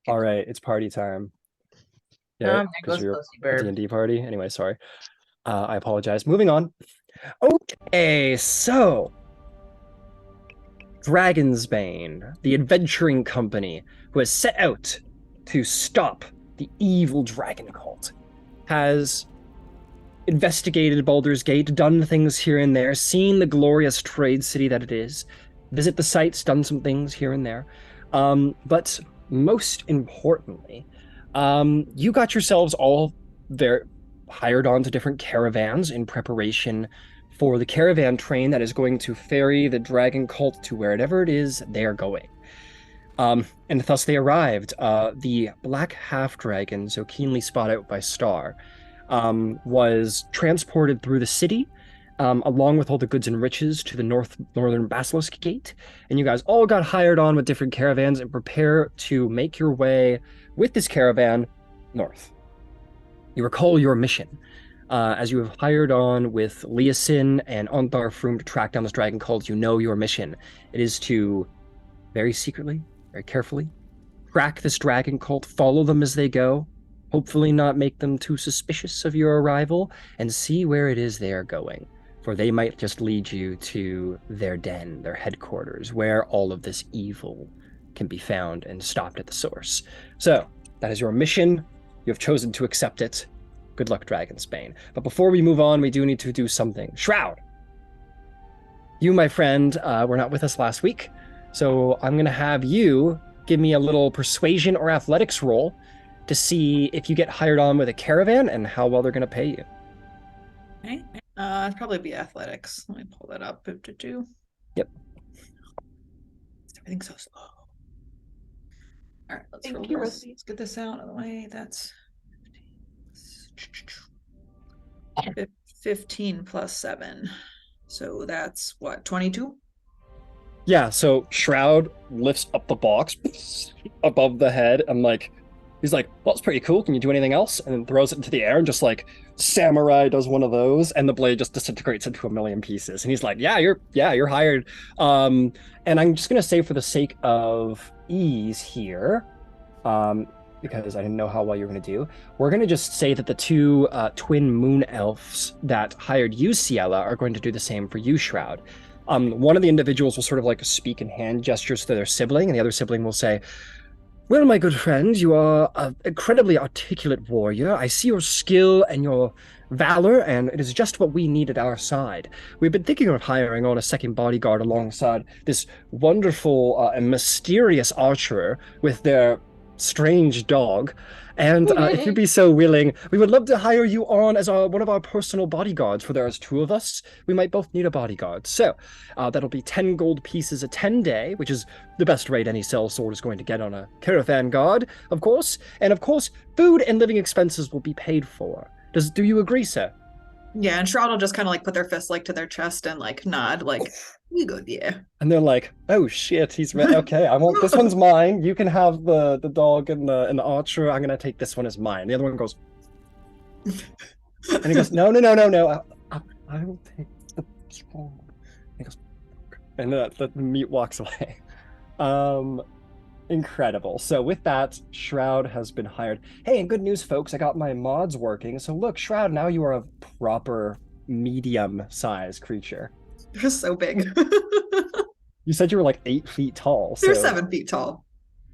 All right, it's party time. Yeah, because Goes you're Pussy a Bird. D&D party. Anyway, sorry. I apologize. Moving on. Okay, so Dragonsbane, the adventuring company who has set out to stop the evil dragon cult, has investigated Baldur's Gate, done things here and there, seen the glorious trade city that it is, visit the sites, done some things here and there. But most importantly, you got yourselves all very hired on to different caravans in preparation for the caravan train that is going to ferry the dragon cult to wherever it is they are going. And thus they arrived. The black half dragon, so keenly spotted out by Star, was transported through the city, along with all the goods and riches to the northern Basilisk Gate. And you guys all got hired on with different caravans and prepare to make your way with this caravan north. You recall your mission. As you have hired on with Leosin and Onthar Froom to track down this dragon cult, you know your mission. It is to very secretly, very carefully, track this dragon cult, follow them as they go, hopefully not make them too suspicious of your arrival, and see where it is they are going. For they might just lead you to their den, their headquarters, where all of this evil can be found and stopped at the source. So, that is your mission. You have chosen to accept it. Good luck, Dragonsbane. But before we move on, we do need to do something. Shroud! You, my friend, were not with us last week, so I'm going to have you give me a little persuasion or athletics roll to see if you get hired on with a caravan and how well they're going to pay you. Okay. It'd probably be athletics. Let me pull that up. 52. Yep. Everything's so slow. All right, let's roll. Let's get this out of the way. That's 15 plus 7. So that's what, 22? Yeah, so Shroud lifts up the box above the head and he's like, well, it's pretty cool. Can you do anything else? And then throws it into the air and just like samurai does one of those, and the blade just disintegrates into a million pieces. And he's like, yeah, you're hired. And I'm just gonna say for the sake of ease here, because I didn't know how well you're gonna do, we're gonna just say that the two twin moon elves that hired you, Ciela, are going to do the same for you, Shroud. One of the individuals will sort of like speak in hand gestures to their sibling, and the other sibling will say, well, my good friend, you are an incredibly articulate warrior. I see your skill and your valor, and it is just what we need at our side. We've been thinking of hiring on a second bodyguard alongside this wonderful and mysterious archer with their strange dog. And if you'd be so willing, we would love to hire you on as one of our personal bodyguards, for there's two of us. We might both need a bodyguard. So that'll be 10 gold pieces a 10-day, which is the best rate any sellsword is going to get on a caravan guard, of course. And of course, food and living expenses will be paid for. Do you agree, sir? Yeah, and Shroud will just kind of like put their fist like to their chest and like nod, like, you go, yeah. And they're like, oh shit, he's okay. I want this one's mine. You can have the dog and the archer. I'm gonna take this one as mine. The other one goes, and he goes, no. I will take the strong. He goes, and the meat walks away. Incredible. So with that, Shroud has been hired. Hey, and good news, folks. I got my mods working. So look, Shroud, now you are a proper medium-sized creature. They're so big. You said you were like 8 feet tall. They're 7 feet tall.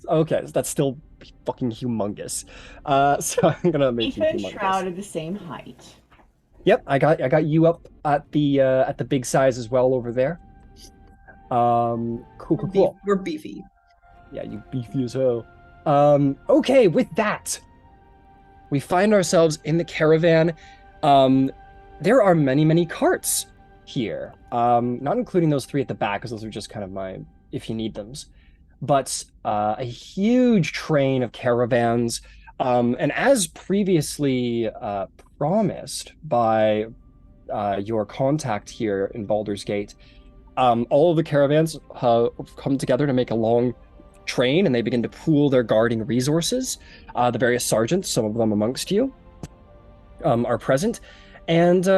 Okay, so that's still fucking humongous. So I'm gonna make you humongous. Shroud are the same height. Yep, I got you up at the big size as well over there. Cool. We're beefy. Yeah, you beefy as hell. Okay, with that, we find ourselves in the caravan. There are many carts here, not including those 3 at the back, because those are just kind of my if you need them, but a huge train of caravans, and as previously promised by your contact here in Baldur's Gate, all of the caravans come together to make a long train, and they begin to pool their guarding resources. The various sergeants, some of them amongst you, are present, and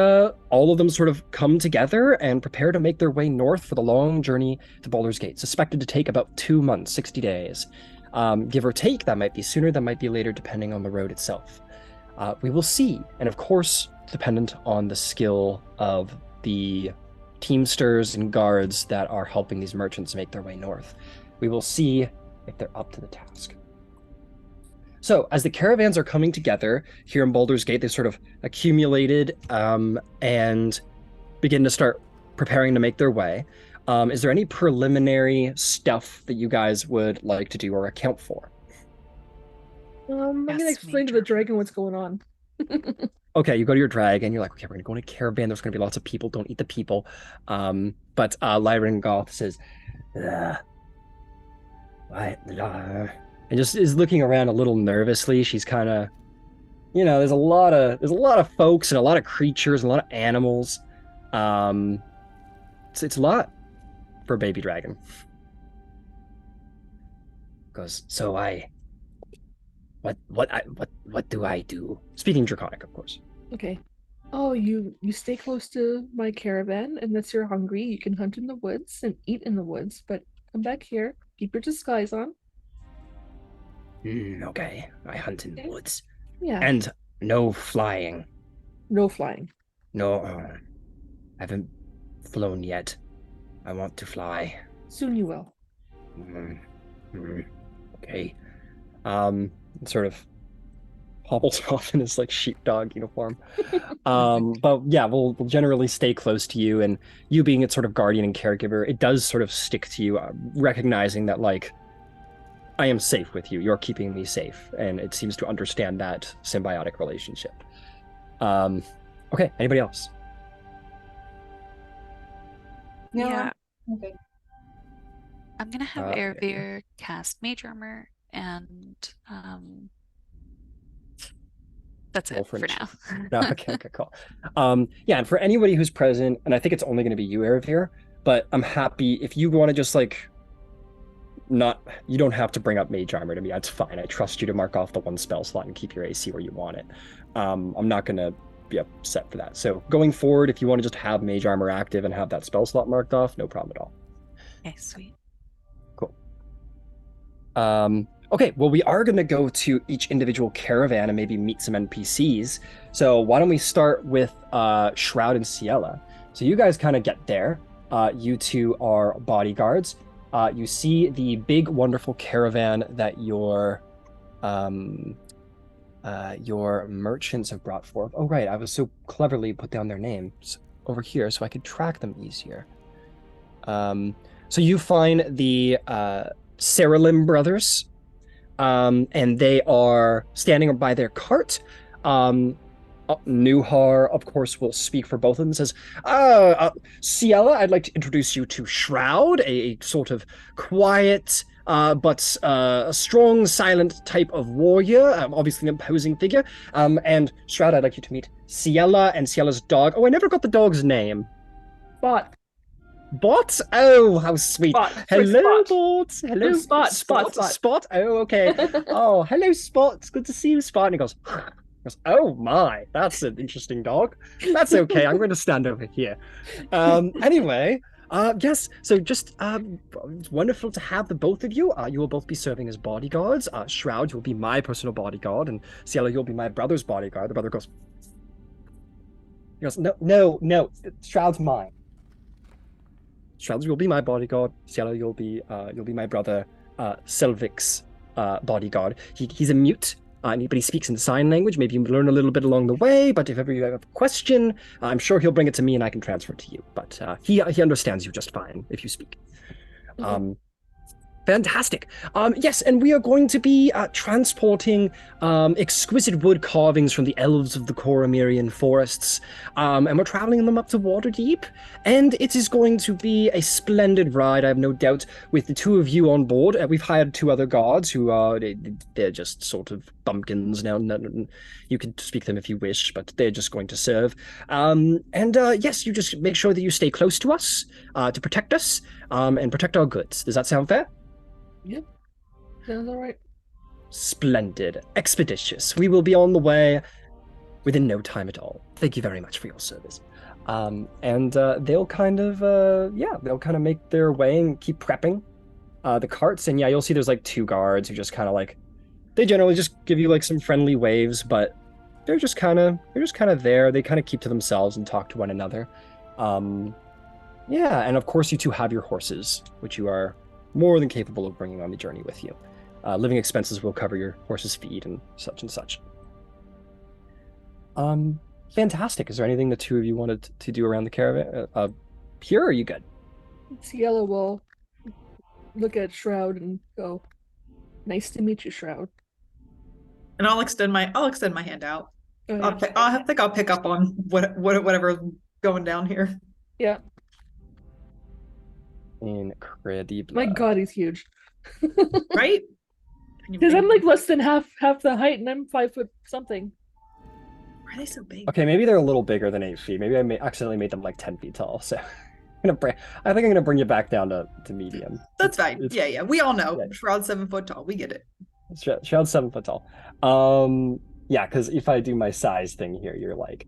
all of them sort of come together and prepare to make their way north for the long journey to Baldur's Gate, suspected to take about 2 months, 60 days. Give or take, that might be sooner, that might be later, depending on the road itself. We will see. And of course, dependent on the skill of the teamsters and guards that are helping these merchants make their way north. We will see if they're up to the task. So, as the caravans are coming together here in Baldur's Gate, they've sort of accumulated and begin to start preparing to make their way. Is there any preliminary stuff that you guys would like to do or account for? I'm Yes, gonna explain to the dragon what's going on. Okay, you go to your dragon, you're like, okay, we're gonna go in a caravan, there's gonna be lots of people, don't eat the people. But Lyran Goth says, and just is looking around a little nervously. She's kind of, there's a lot of folks and a lot of creatures and a lot of animals. It's a lot for a baby dragon. Goes, so what do I do? Speaking Draconic, of course. Okay. Oh, you stay close to my caravan, and unless you're hungry, you can hunt in the woods and eat in the woods, but come back here, keep your disguise on. Okay, I hunt in the woods. Yeah. And no flying. No flying. No, I haven't flown yet. I want to fly. Soon you will. Okay. Sort of hobbles off in his like sheepdog uniform. But yeah, we'll generally stay close to you, and you being its sort of guardian and caregiver, it does sort of stick to you, recognizing that like I am safe with you. You're keeping me safe, and it seems to understand that symbiotic relationship. Okay, anybody else? No, Yeah. okay. I'm gonna have Airveer cast Mage Armor, and that's it for now. No, okay, cool. Yeah, and for anybody who's present, and I think it's only going to be you, Aravir, but I'm happy if you want to just like you don't have to bring up Mage Armor to me. That's fine. I trust you to mark off the one spell slot and keep your AC where you want it. I'm not going to be upset for that. So going forward, if you want to just have Mage Armor active and have that spell slot marked off, no problem at all. Okay, sweet. Cool. Okay, well, we are going to go to each individual caravan and maybe meet some NPCs. So why don't we start with Shroud and Ciela? So you guys kind of get there. You two are bodyguards. You see the big, wonderful caravan that your merchants have brought forth. Oh, right, I was so cleverly put down their names over here so I could track them easier. So you find the Saralim brothers, and they are standing by their cart. Nuhar, of course, will speak for both of them. Says, Ciela, I'd like to introduce you to Shroud, a sort of quiet but a strong, silent type of warrior, obviously an imposing figure. And Shroud, I'd like you to meet Ciela and Ciela's dog. Oh, I never got the dog's name. Bot. Bot? Oh, how sweet. Spot. Hello, Spot. Bot. Hello, No, Spot. Spot. Oh, okay. Oh, hello, Spot. It's good to see you, Spot. And he goes, oh my, that's an interesting dog. That's okay. I'm going to stand over here. Anyway, yes. So just it's wonderful to have the both of you. You will both be serving as bodyguards. Shroud, you'll be my personal bodyguard, and Ciela, you'll be my brother's bodyguard. The brother goes, no. Shroud's mine. Shroud, you'll be my bodyguard. Ciela, you'll be my brother Selvic's bodyguard. He's a mute. But he speaks in sign language. Maybe you learn a little bit along the way, but if ever you have a question, I'm sure he'll bring it to me and I can transfer it to you. But he understands you just fine if you speak. Mm-hmm. Fantastic. Yes, and we are going to be transporting exquisite wood carvings from the elves of the Coromirian forests, and we're traveling them up to Waterdeep, and it is going to be a splendid ride, I have no doubt, with the two of you on board. We've hired two other guards who are, they're just sort of bumpkins now. You can speak to them if you wish, but they're just going to serve. Yes, you just make sure that you stay close to us to protect us and protect our goods. Does that sound fair? Yep. Sounds all right. Splendid. Expeditious. We will be on the way within no time at all. Thank you very much for your service. They'll kind of make their way and keep prepping. the carts, and yeah, you'll see there's like 2 guards who just kind of like, they generally just give you like some friendly waves, but they're just kind of there. They kind of keep to themselves and talk to one another. Yeah, and of course you two have your horses, which you are more than capable of bringing on the journey with you. Living expenses will cover your horse's feed and such and such. Fantastic. Is there anything the two of you wanted to do around the caravan? Here, or are you good? Ciela will look at Shroud and go, "Nice to meet you, Shroud." And I'll extend my hand out. Oh, yeah. I think I'll pick up on whatever's going down here. Yeah. Incredible. My God, he's huge. Right? Because I'm like less than half the height, and I'm 5 foot something. Why are they so big? Okay, maybe they're a little bigger than 8 feet. Maybe I accidentally made them like 10 feet tall. So I think I'm gonna bring you back down to medium. That's fine. Yeah. We all know. Yeah. Shroud's 7 foot tall. We get it. Shroud's 7 foot tall. Yeah, because if I do my size thing here, you're like,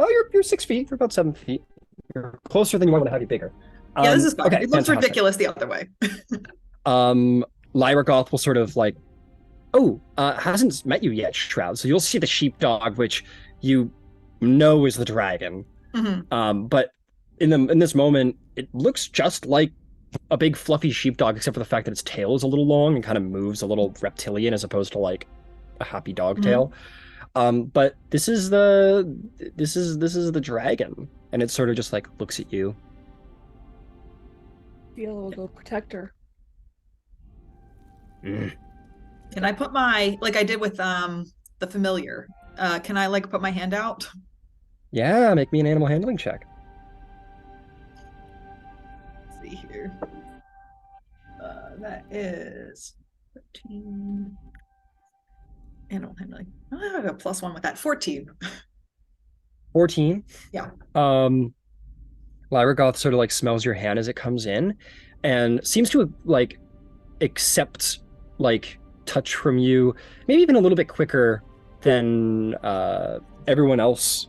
oh, you're 6 feet. You're about 7 feet. You're closer than you want to have you bigger. Yeah, this is fine. Okay, it looks fantastic. ridiculous the other way. Lyra Goth will sort of like, hasn't met you yet, Shroud. So you'll see the sheepdog, which you know is the dragon. Mm-hmm. But in this moment, it looks just like a big fluffy sheepdog, except for the fact that its tail is a little long and kind of moves a little reptilian as opposed to like a happy dog tail. But this is the dragon, and it sort of just like looks at you. Ciela will go protect her. Mm. Can I put my, like I did with the familiar, can I like put my hand out? Yeah, make me an animal handling check. Let's see here. That is 13. Animal handling. I have a +1 with that. 14. 14. Yeah. Lyra Goth sort of like smells your hand as it comes in, and seems to like accept like touch from you, maybe even a little bit quicker than everyone else,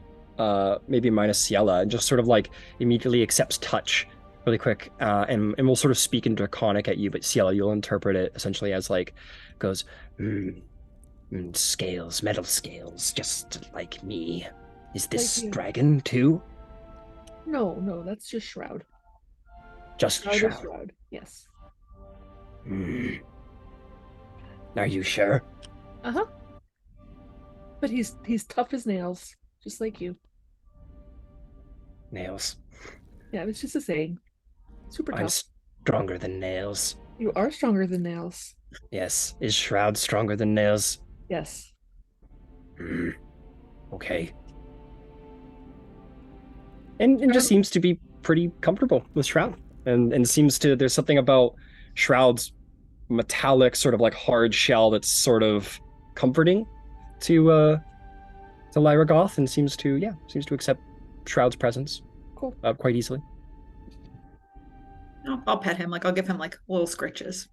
maybe minus Ciela, and just sort of like immediately accepts touch really quick, and will sort of speak in Draconic at you, but Ciela, you'll interpret it essentially as like, goes, scales, metal scales, just like me. Is this Like you. dragon too? No, that's just Shroud. Just Shroud is Shroud. Shroud. Yes. Are you sure? Uh-huh. But he's tough as nails, just like you. Nails. Yeah, it's just a saying. Super I'm tough. stronger than nails. You are stronger than nails. Yes. Is Shroud stronger than nails? Yes. Okay. And just seems to be pretty comfortable with Shroud. And seems to, there's something about Shroud's metallic sort of like hard shell that's sort of comforting to Lyra Goth, and seems to accept Shroud's presence. Cool. Quite easily. I'll pet him. Like I'll give him like little scritches.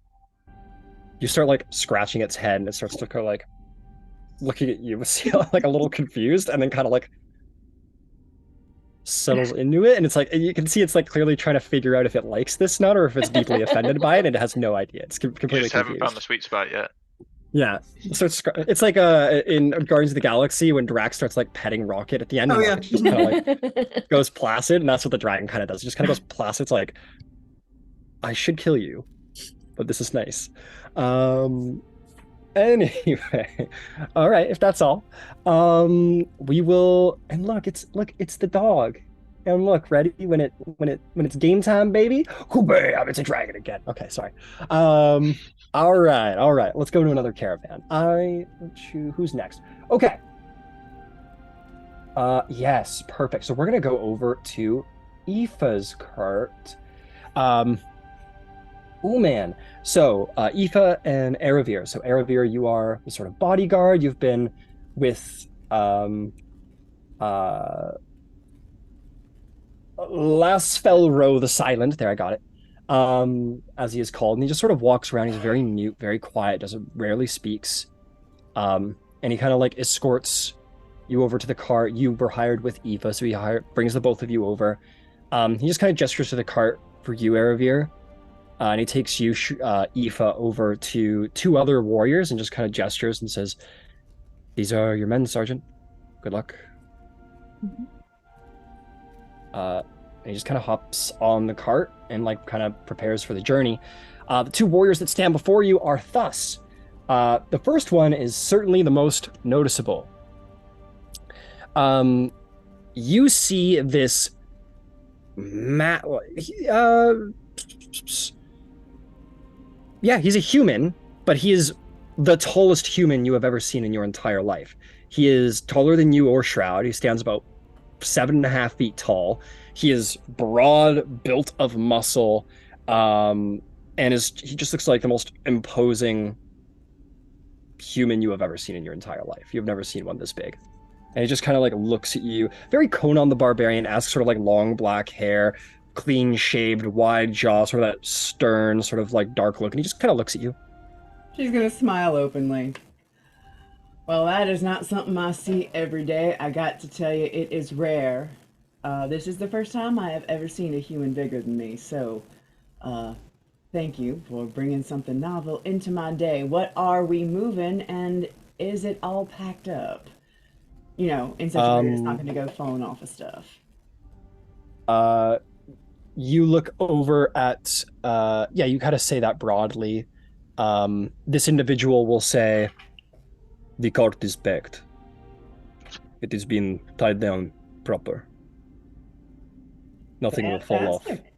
You start like scratching its head, and it starts to go like looking at you, like a little confused, and then kind of like settles into it, and it's like you can see it's like clearly trying to figure out if it likes this nut or if it's deeply offended by it, and it has no idea. It's completely You just haven't confused. found the sweet spot yet. Yeah, so it's like in Guardians of the Galaxy when Drax starts like petting Rocket at the end. Oh, and yeah. Rocket just kind of like goes placid, and that's what the dragon kind of does. It just kind of goes placid. It's like, I should kill you, but this is nice. Anyway, all right, if that's all, we will. And look, it's the dog. And look, ready when it's game time, baby. Oh, bam! It's a dragon again. Okay, sorry. All right. Let's go to another caravan. Who's next? Okay. Yes, perfect. So we're gonna go over to Aoife's cart. Oh man. So Aoife and Eravir. So Eravir, you are the sort of bodyguard. You've been with Lasfelro the Silent. There, I got it. As he is called, and he just sort of walks around. He's very mute, very quiet, rarely speaks. And he kind of like escorts you over to the cart. You were hired with Aoife, so he brings the both of you over. He just kind of gestures to the cart for you, Eravir. And he takes you, Aoife, over to two other warriors and just kind of gestures and says, "These are your men, Sergeant. Good luck." Mhm. And he just kind of hops on the cart and like kind of prepares for the journey. The two warriors that stand before you are thus. The first one is certainly the most noticeable. You see this yeah, he's a human, but he is the tallest human you have ever seen in your entire life. He is taller than you or Shroud. He stands about 7.5 feet tall. He is broad, built of muscle, and he just looks like the most imposing human you have ever seen in your entire life. You've never seen one this big. And he just kind of like looks at you, very Conan the Barbarian, asks, sort of like long black hair, clean shaved, wide jaw, sort of that stern, sort of like dark look, and he just kind of looks at you. She's gonna smile openly. Well, that is not something I see every day. I got to tell you, it is rare. This is the first time I have ever seen a human bigger than me, so thank you for bringing something novel into my day. What are we moving, and is it all packed up? You know, in such a way that it's not going to go falling off of stuff. You look over at, yeah, you kind of say that broadly. This individual will say, "The cart is packed. It is being tied down proper. Nothing will fall off. Fantastic.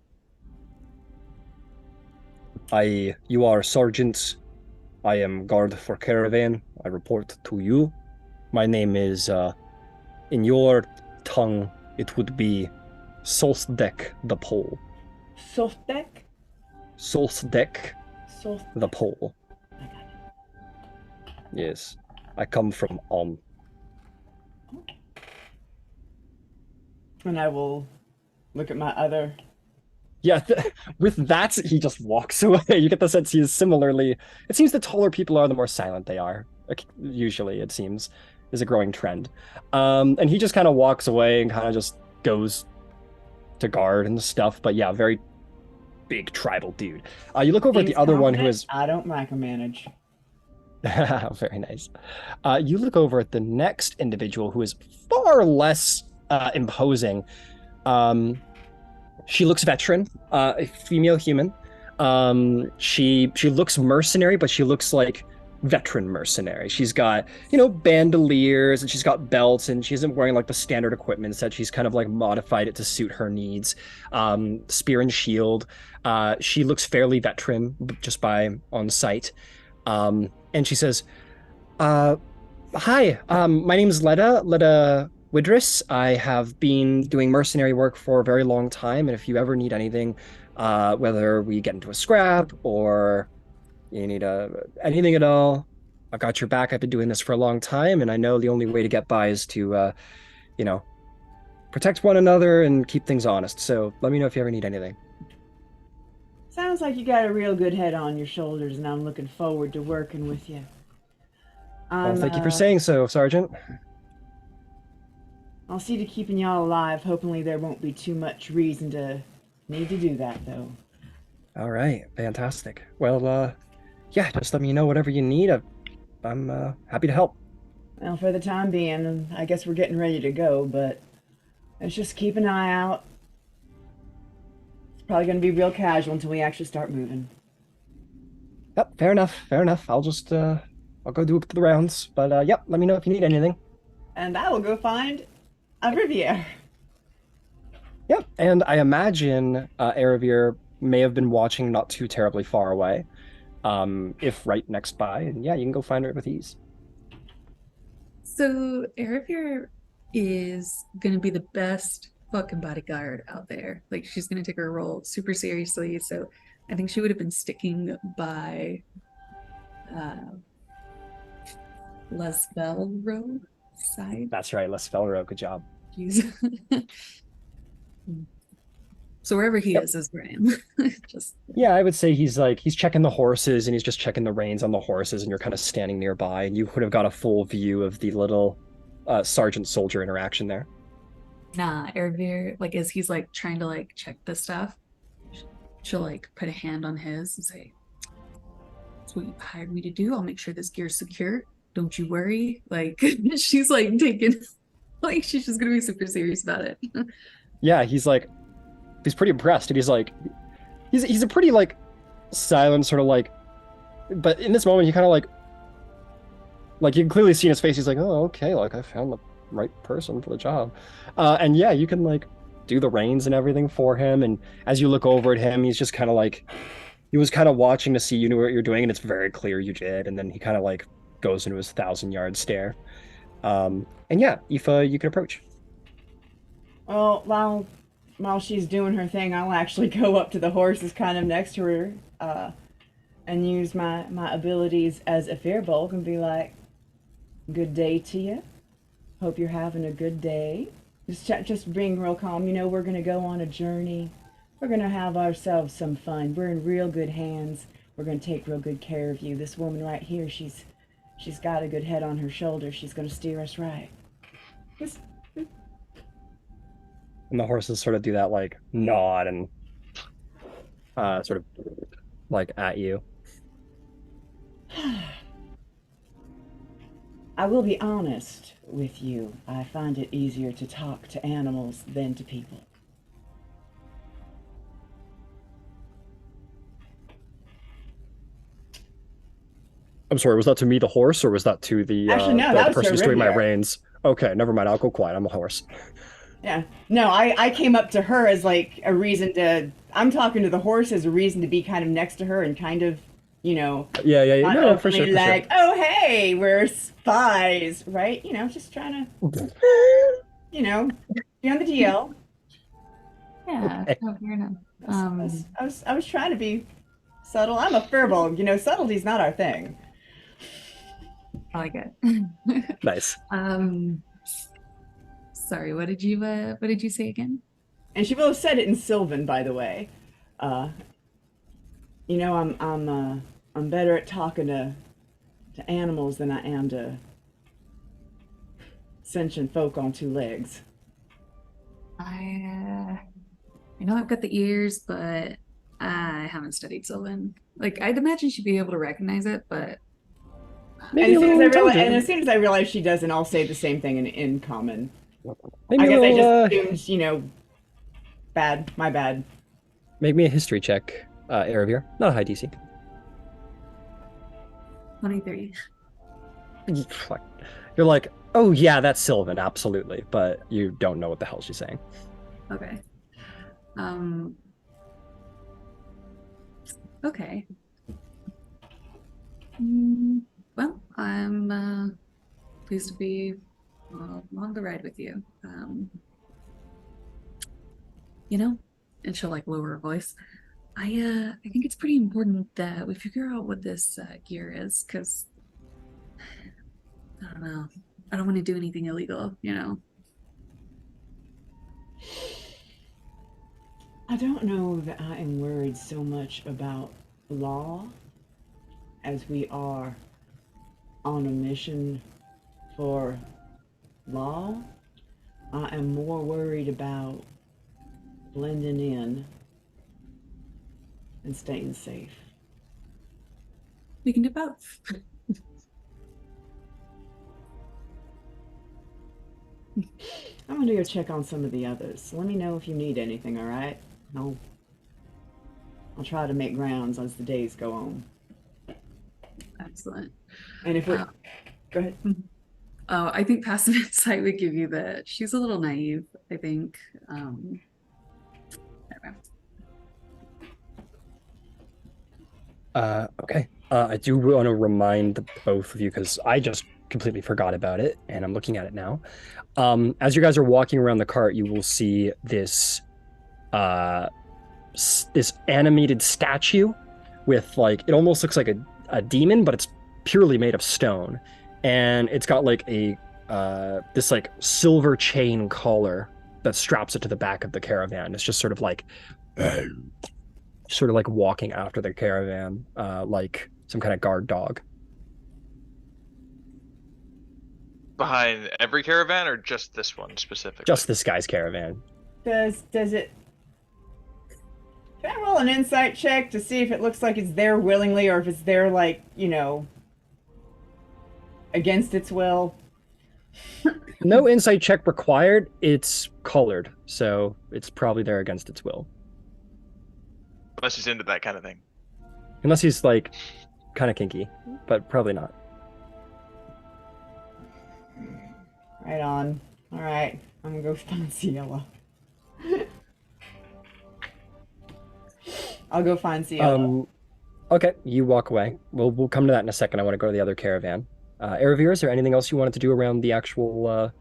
You are sergeant. I am guard for Caravan. I report to you. My name is, in your tongue, it would be Solsdek the Pole. Solsdek? Solsdek Solsdek. the Pole. I got it. Yes. I come from On. And I will look at my other. Yeah, with that, he just walks away. You get the sense he is similarly. It seems the taller people are, the more silent they are. Usually, it seems, is a growing trend. And he just kind of walks away and kind of just goes to guard and stuff. But yeah, very big tribal dude. You look over at the other one who is. I don't micromanage. Very nice. You look over at the next individual who is far less imposing. She looks veteran, a female human. She looks mercenary, but she looks like veteran mercenary. She's got, bandoliers, and she's got belts, and she isn't wearing like the standard equipment set. She's kind of like modified it to suit her needs. Spear and shield. She looks fairly veteran just by on sight. And she says, "Hi, my name is Leda Widris. I have been doing mercenary work for a very long time, and if you ever need anything, whether we get into a scrap or you need anything at all, I've got your back. I've been doing this for a long time, and I know the only way to get by is to, protect one another and keep things honest. So let me know if you ever need anything." Sounds like you got a real good head on your shoulders, and I'm looking forward to working with you. Well, thank you for saying so, Sergeant. I'll see to keeping y'all alive. Hopefully there won't be too much reason to need to do that, though. All right, fantastic. Well, yeah, just let me know whatever you need. I'm happy to help. Well, for the time being, I guess we're getting ready to go, but let's just keep an eye out. It's probably going to be real casual until we actually start moving. Yep, fair enough, fair enough. I'll just, I'll go do the rounds. But, yep, let me know if you need anything. And I will go find a Riviere. Yep, and I imagine Erebir may have been watching not too terribly far away, if right next by. And yeah, you can go find her with ease. So Erebir is going to be the best fucking bodyguard out there. Like, she's going to take her role super seriously. So I think she would have been sticking by Les Velro side. That's right, Les Velro. Good job. Jeez. So wherever he Yep. is where I am. Just Yeah, I would say he's checking the horses, and he's just checking the reins on the horses, and you're kind of standing nearby, and you would have got a full view of the little sergeant soldier interaction there. nah, Erebir, like, as he's like trying to like check the stuff, she'll like put a hand on his and say, "That's what you hired me to do. I'll make sure this gear's secure. Don't you worry." Like she's like taking, like she's just gonna be super serious about it. Yeah, he's pretty impressed, and he's like, he's a pretty like silent sort of like, but in this moment he kind of like you can clearly see in his face, he's like, oh, okay, like I found the right person for the job. And yeah, you can like do the reins and everything for him. And as you look over at him, he's just kind of like, he was kind of watching to see you knew what you're doing, and it's very clear you did. And then he kind of like goes into his 1,000-yard stare. And yeah, Aoife, you can approach. Well, while she's doing her thing, I'll actually go up to the horses kind of next to her, and use my abilities as a firbolg and be like, "Good day to you. Hope you're having a good day." Just being real calm. You know, we're gonna go on a journey. We're gonna have ourselves some fun. We're in real good hands. We're gonna take real good care of you. This woman right here, she's got a good head on her shoulders. She's gonna steer us right. Just, And the horses sort of do that like nod and sort of like at you. I will be honest with you. I find it easier to talk to animals than to people. I'm sorry, was that to me, the horse, or was that to the Actually, no, that was person to who's doing my Olivia. reins? Okay, never mind. I'll go quiet. I'm a horse. Yeah. No, I came up to her as like a reason to. I'm talking to the horse as a reason to be kind of next to her and kind of, you know, Yeah. not No, for openly sure. like, oh hey, we're spies, right? You know, just trying to, you know, be on the DL. Yeah, Okay. no, fair enough. I was trying to be subtle. I'm a firbolg, you know, subtlety's not our thing. I like it. Nice. Sorry, what did you say again? And she will have said it in Sylvan, by the way. You know, I'm better at talking to animals than I am to sentient folk on two legs. I know I've got the ears, but I haven't studied Sylvan. Like I'd imagine she'd be able to recognize it, but Maybe And a as, soon little as I realize, and intelligent. as soon as I realize she doesn't, I'll say the same thing in common. Maybe I a guess I little, just assumed, you know, bad, my bad. make me a history check, Erebir. Not a high DC. 23. You're like, oh yeah, that's Sylvan, absolutely, but you don't know what the hell she's saying. Okay. Okay. Well, I'm pleased to be along the ride with you. You know, and she'll like lower her voice. I think it's pretty important that we figure out what this gear is, because I don't know. I don't want to do anything illegal, you know. I don't know that I am worried so much about law as we are on a mission for law. I am more worried about blending in and staying safe. We can do both. I'm gonna go check on some of the others. Let me know if you need anything, all right? I'll try to make grounds as the days go on. Excellent. And if we're go ahead. I think passive insight would give you that she's a little naive, I think. I don't know. Okay. I do want to remind the both of you, because I just completely forgot about it, and I'm looking at it now. As you guys are walking around the cart, you will see this this animated statue with like, it almost looks like a demon, but it's purely made of stone, and it's got like a this like silver chain collar that straps it to the back of the caravan. It's just sort of like walking after the caravan, like some kind of guard dog. Behind every caravan or just this one specifically? Just this guy's caravan. Does it Can I roll an insight check to see if it looks like it's there willingly or if it's there, like, you know, against its will? No insight check required. It's colored, so it's probably there against its will. Unless he's into that kind of thing. Unless he's, like, kind of kinky, but probably not. Right on. All right, I'm gonna go find Ciela. I'll go find Ciela. Okay, you walk away. We'll come to that in a second. I want to go to the other caravan. Eravir, is there anything else you wanted to do around the actual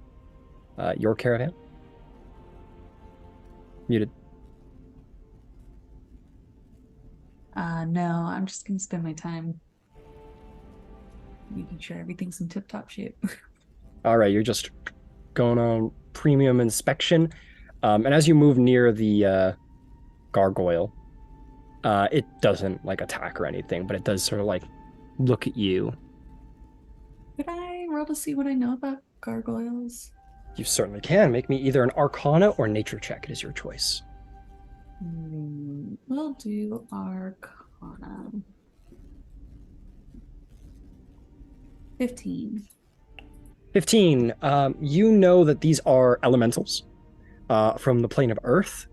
your caravan? Muted. No, I'm just gonna spend my time making sure everything's in tip-top shape. All right, you're just going on premium inspection, and as you move near the gargoyle, it doesn't like attack or anything, but it does sort of like look at you. Could I roll to see what I know about gargoyles? You certainly can. Make me either an Arcana or Nature check. It is your choice. We'll do Arcana. 15. 15. You know that these are elementals from the plane of Earth.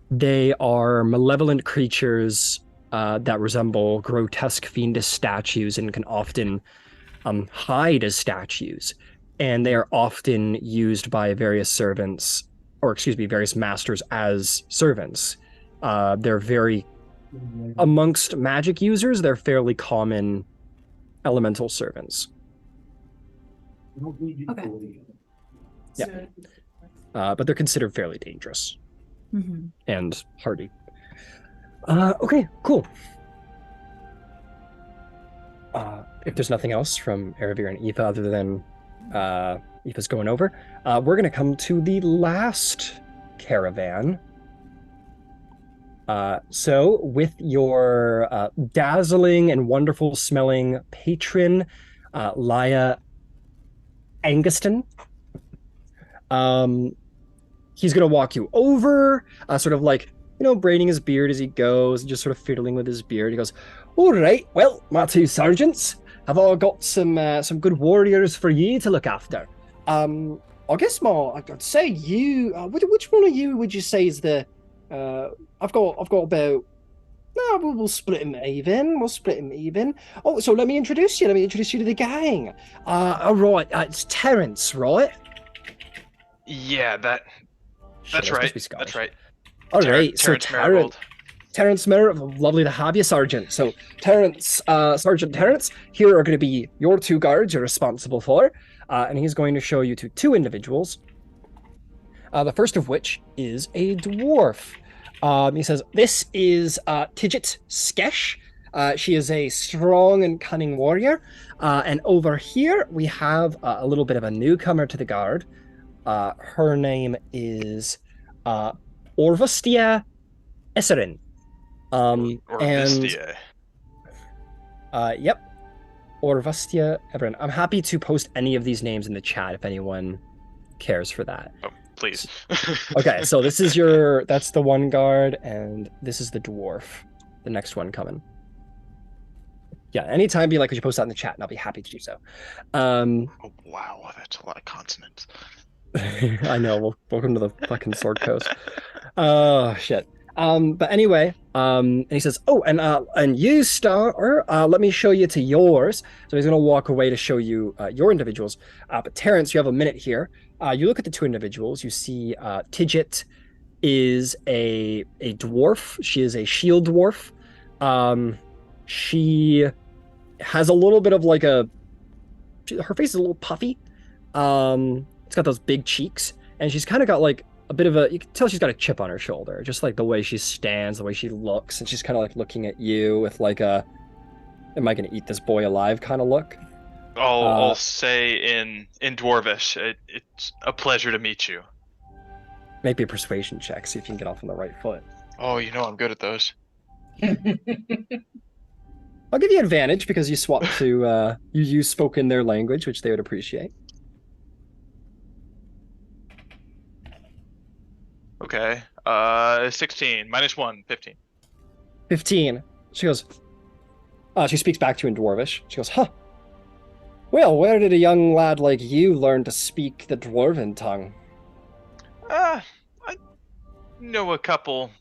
They are malevolent creatures that resemble grotesque fiendish statues and can often hide as statues. And they are often used by various servants, or excuse me, various masters as servants. They're very, amongst magic users, they're fairly common elemental servants. Okay. Yeah. But they're considered fairly dangerous and hardy. Okay, cool. If there's nothing else from Eravir and Aoife other than Aoife's going over, we're going to come to the last caravan. So with your dazzling and wonderful smelling patron, Laia Anguston, he's going to walk you over, sort of like, you know, braiding his beard as he goes, and just sort of fiddling with his beard. He goes, all right, well, my two sergeants have all got some good warriors for you to look after. I guess I'd say you, which one of you would you say is the, I've got about, no, we'll split him even. We'll split him even. Oh, so let me introduce you to the gang. All right, it's Terence, right? Yeah, that's right. That's right. All right, Terrence so Marigold. Terence Merritt, lovely to have you, Sergeant. So Terence, Sergeant Terence, here are going to be your two guards you're responsible for, and he's going to show you to two individuals. The first of which is a dwarf. He says, this is Tidget Skesh. She is a strong and cunning warrior. And over here, we have a little bit of a newcomer to the guard. Her name is Orvastia Esserin. Orvistia. Yep. Orvastia Esserin. I'm happy to post any of these names in the chat if anyone cares for that. Oh, please. Okay, so this is that's the one guard, and this is the dwarf. The next one coming. Yeah, anytime be like, could you post that in the chat, and I'll be happy to do so. Oh, wow, that's a lot of consonants. I know. Well, welcome to the fucking Sword Coast. Oh shit. But anyway, and he says, "Oh, and you, Star, let me show you to yours." So he's gonna walk away to show you your individuals. But Terrence, you have a minute here. You look at the two individuals. You see, Tidget is a dwarf. She is a shield dwarf. She has a little bit of like her face is a little puffy. It's got those big cheeks, and she's kind of got like a bit of you can tell she's got a chip on her shoulder, just like the way she stands, the way she looks, and she's kind of like looking at you with like am I gonna eat this boy alive kind of look. I'll say in Dwarvish, it's a pleasure to meet you. Make me a persuasion check, see if you can get off on the right foot. Oh, you know I'm good at those. I'll give you advantage because you swap to you spoke in their language, which they would appreciate. Okay. 16 minus 1, 15. 15. She goes, she speaks back to you in Dwarvish. She goes, huh. Well, where did a young lad like you learn to speak the Dwarven tongue? I know a couple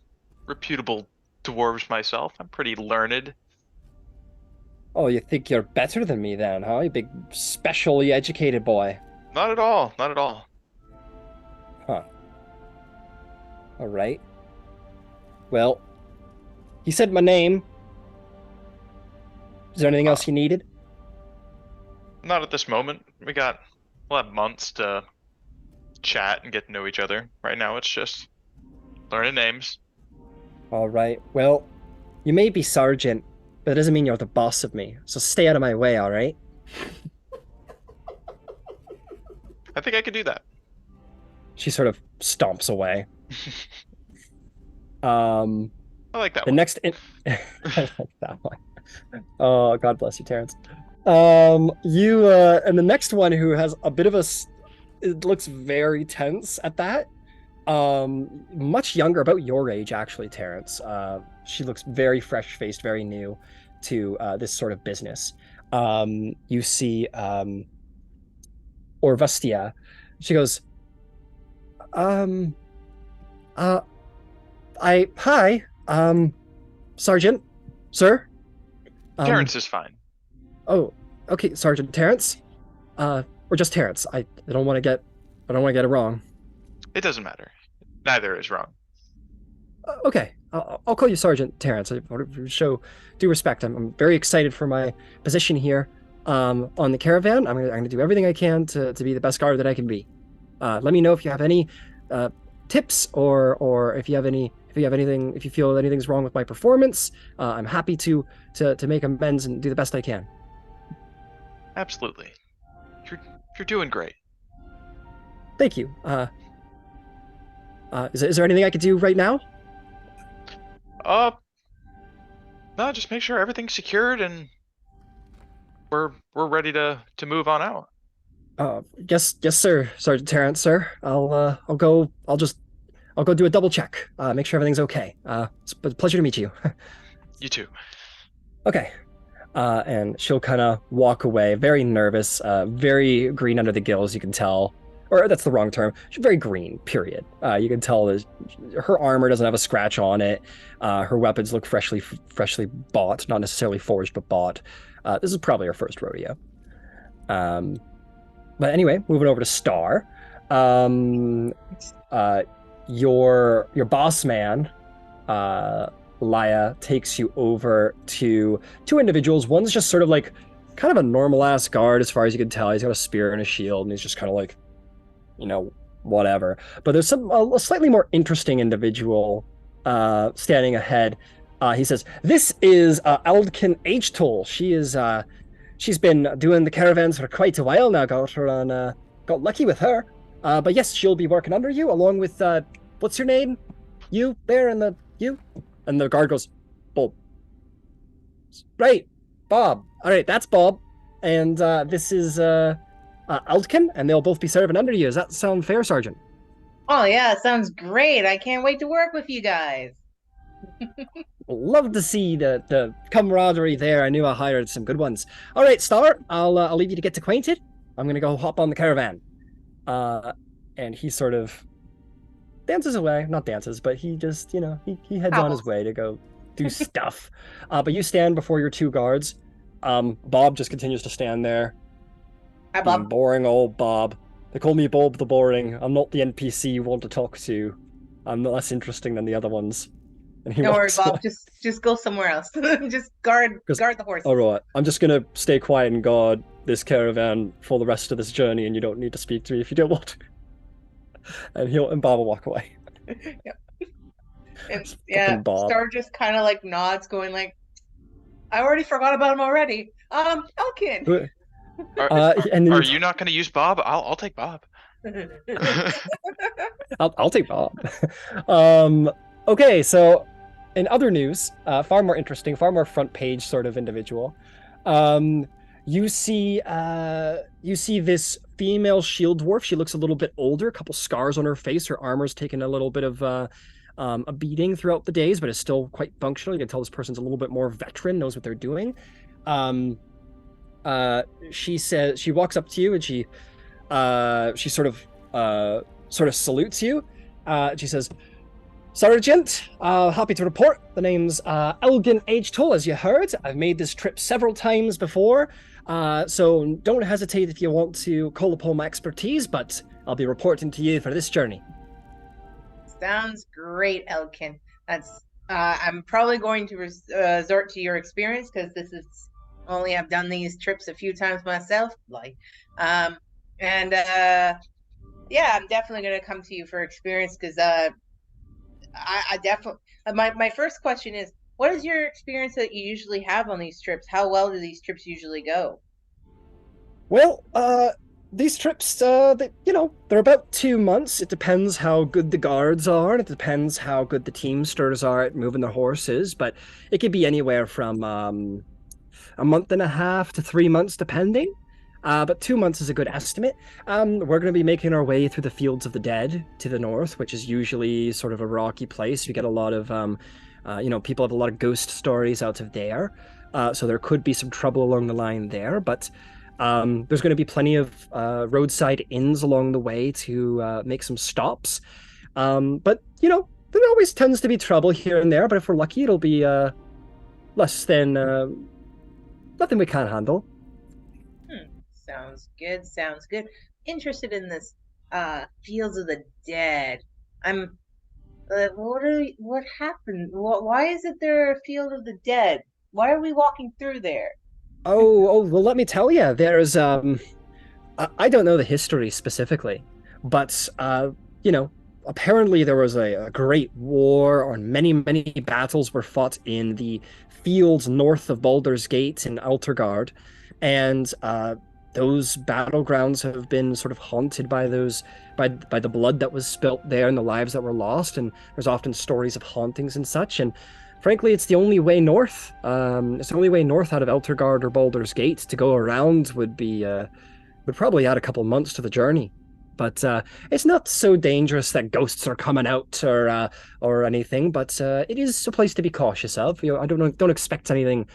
reputable dwarves myself. I'm pretty learned. Oh, you think you're better than me then, huh? You big, specially educated boy. Not at all. Not at all. Huh. All right. Well, he said my name. Is there anything else you needed? Not at this moment. We'll have months to chat and get to know each other. Right now, it's just learning names. All right. Well, you may be sergeant, but it doesn't mean you're the boss of me. So stay out of my way, all right? I think I could do that. She sort of stomps away. I like that The one. next I like that one. Oh, God bless you, Terrence. And the next one who has a bit of it looks very tense at that. Much younger, about your age, actually, Terrence. She looks very fresh-faced, very new to this sort of business. You see Orvustia. She goes, hi, Sergeant, sir. Terrence is fine. Oh, okay, Sergeant Terrence. Or just Terrence. I don't want to get it wrong. It doesn't matter. Neither is wrong. Okay, I'll call you Sergeant Terrence. I want to show due respect. I'm very excited for my position here on the caravan. I'm gonna do everything I can to be the best guard that I can be. Let me know if you have any tips or if you feel anything's wrong with my performance. I'm happy to make amends and do the best I can. Absolutely. You're doing great. Thank you. Is there anything I could do right now? No, just make sure everything's secured and we're ready to move on out. Yes, sir, Sergeant Terrence, sir. I'll go do a double check. Make sure everything's okay. It's a pleasure to meet you. You too. Okay. And she'll kind of walk away, very nervous, very green under the gills, you can tell. Or that's the wrong term. She's very green, period. You can tell that her armor doesn't have a scratch on it. Her weapons look freshly bought, not necessarily forged, but bought. This is probably her first rodeo. But anyway, moving over to Star. Your boss man, Laya, takes you over to two individuals. One's just sort of like kind of a normal ass guard as far as you can tell. He's got a spear and a shield, and he's just kind of like, whatever. But there's a slightly more interesting individual standing ahead. He says, "This is Aldkin H. Toll. She's been doing the caravans for quite a while now. Got lucky with her. But yes, she'll be working under you along with what's your name? You there and you?" And the guard goes, "Bob." Right, Bob. All right, that's Bob. And this is Aldkin, and they'll both be serving under you. Does that sound fair, Sergeant? Oh yeah, sounds great. I can't wait to work with you guys. Love to see the camaraderie there. I knew I hired some good ones. All right, Star, I'll leave you to get acquainted. I'm gonna go hop on the caravan. And he sort of dances away. Not dances, but he just, he heads on his way to go do stuff. But you stand before your two guards. Bob just continues to stand there. Hi, Bob. Boring old Bob. They call me Bob the Boring. I'm not the NPC you want to talk to. I'm less interesting than the other ones. And he Don't worry, walks Bob. away. Just go somewhere else. Just guard the horse. All right, I'm just gonna stay quiet and guard this caravan for the rest of this journey, and you don't need to speak to me if you don't want to. And Bob will walk away. And, yeah, Bob. Star just kind of like nods, going like, "I already forgot about him already." Elkin. Are you not going to use Bob? I'll take Bob. I'll take Bob. Okay, so in other news, far more interesting, far more front page sort of individual. You see this female shield dwarf. She looks a little bit older, a couple scars on her face. Her armor's taken a little bit of a beating throughout the days, but is still quite functional. You can tell this person's a little bit more veteran, knows what they're doing. She walks up to you and she sort of salutes you. She says, Sergeant, happy to report. The name's Elgin H. Toll, as you heard. I've made this trip several times before, so don't hesitate if you want to call upon my expertise, but I'll be reporting to you for this journey. Sounds great, Elkin. That's I'm probably going to resort to your experience because this is only I've done these trips a few times myself, yeah, I'm definitely going to come to you for experience because I definitely my first question is, what is your experience that you usually have on these trips? How well do these trips usually go? Well, these trips, they're about 2 months. It depends how good the guards are, and it depends how good the teamsters are at moving their horses, but it could be anywhere from a month and a half to 3 months, depending. But 2 months is a good estimate. We're going to be making our way through the Fields of the Dead to the north, which is usually sort of a rocky place. You get a lot of, people have a lot of ghost stories out of there. So there could be some trouble along the line there, but there's going to be plenty of roadside inns along the way to make some stops. But, there always tends to be trouble here and there, but if we're lucky, it'll be less than nothing we can't handle. Sounds good. Sounds good. Interested in this Fields of the Dead. I'm what happened? Why is it there a Field of the Dead? Why are we walking through there? Oh, well, let me tell you. There's I don't know the history specifically, but apparently there was a great war, or many battles were fought in the fields north of Baldur's Gate in Altergard, and those battlegrounds have been sort of haunted by by the blood that was spilt there and the lives that were lost, and there's often stories of hauntings and such, and frankly it's the only way north. It's the only way north out of Eltergard or Baldur's Gate. To go around would probably add a couple months to the journey, but it's not so dangerous that ghosts are coming out or anything, but it is a place to be cautious of. I don't expect anything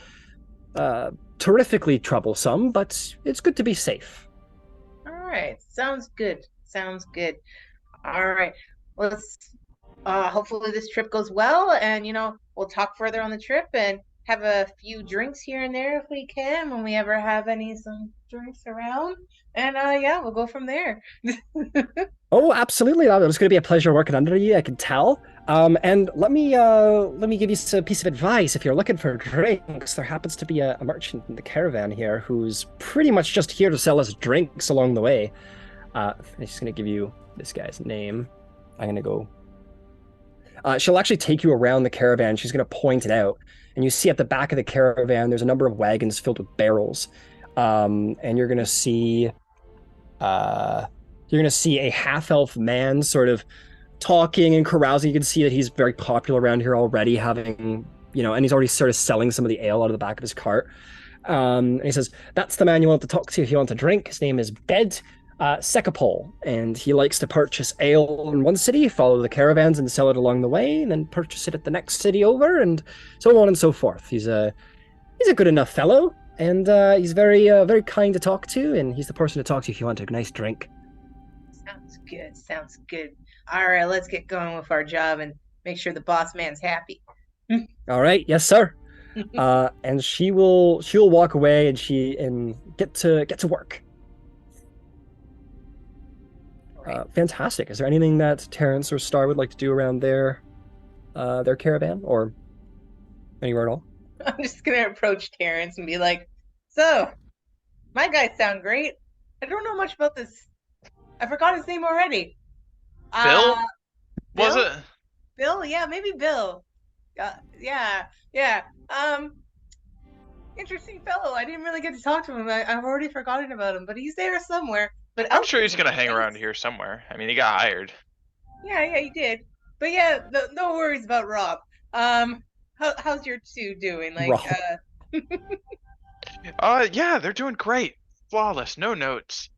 terrifically troublesome, but it's good to be safe. All right, sounds good. Sounds good. All right, let's hopefully this trip goes well, and we'll talk further on the trip and have a few drinks here and there if we can, when we ever have some drinks around, and we'll go from there. Oh, absolutely. It's going to be a pleasure working under you, I can tell. And let me give you a piece of advice. If you're looking for drinks, there happens to be a merchant in the caravan here who's pretty much just here to sell us drinks along the way. I'm just going to give you this guy's name. I'm going to go. She'll actually take you around the caravan. She's going to point it out. And you see at the back of the caravan, there's a number of wagons filled with barrels. And you're going to see a half-elf man sort of talking and carousing. You can see that he's very popular around here already, having, and he's already sort of selling some of the ale out of the back of his cart. And he says, that's the man you want to talk to if you want a drink. His name is Bed Sekapol, and he likes to purchase ale in one city, follow the caravans and sell it along the way, and then purchase it at the next city over, and so on and so forth. He's a good enough fellow, and he's very kind to talk to, and he's the person to talk to if you want a nice drink. Sounds good. Sounds good. All right, let's get going with our job and make sure the boss man's happy. All right, yes, sir. And she'll walk away and get to work. Fantastic. Is there anything that Terrence or Star would like to do around their caravan, or anywhere at all? I'm just gonna approach Terrence and be like, "So, my guys sound great. I don't know much about this. I forgot his name already. Bill? Bill? Was it? Bill? Yeah, maybe Bill. Yeah. Interesting fellow. I didn't really get to talk to him. I've already forgotten about him, but he's there somewhere. But I'm sure he's gonna hang around here somewhere. I mean, he got hired. Yeah, he did. But yeah, no worries about Rob. How's your two doing? Yeah, they're doing great. Flawless, no notes.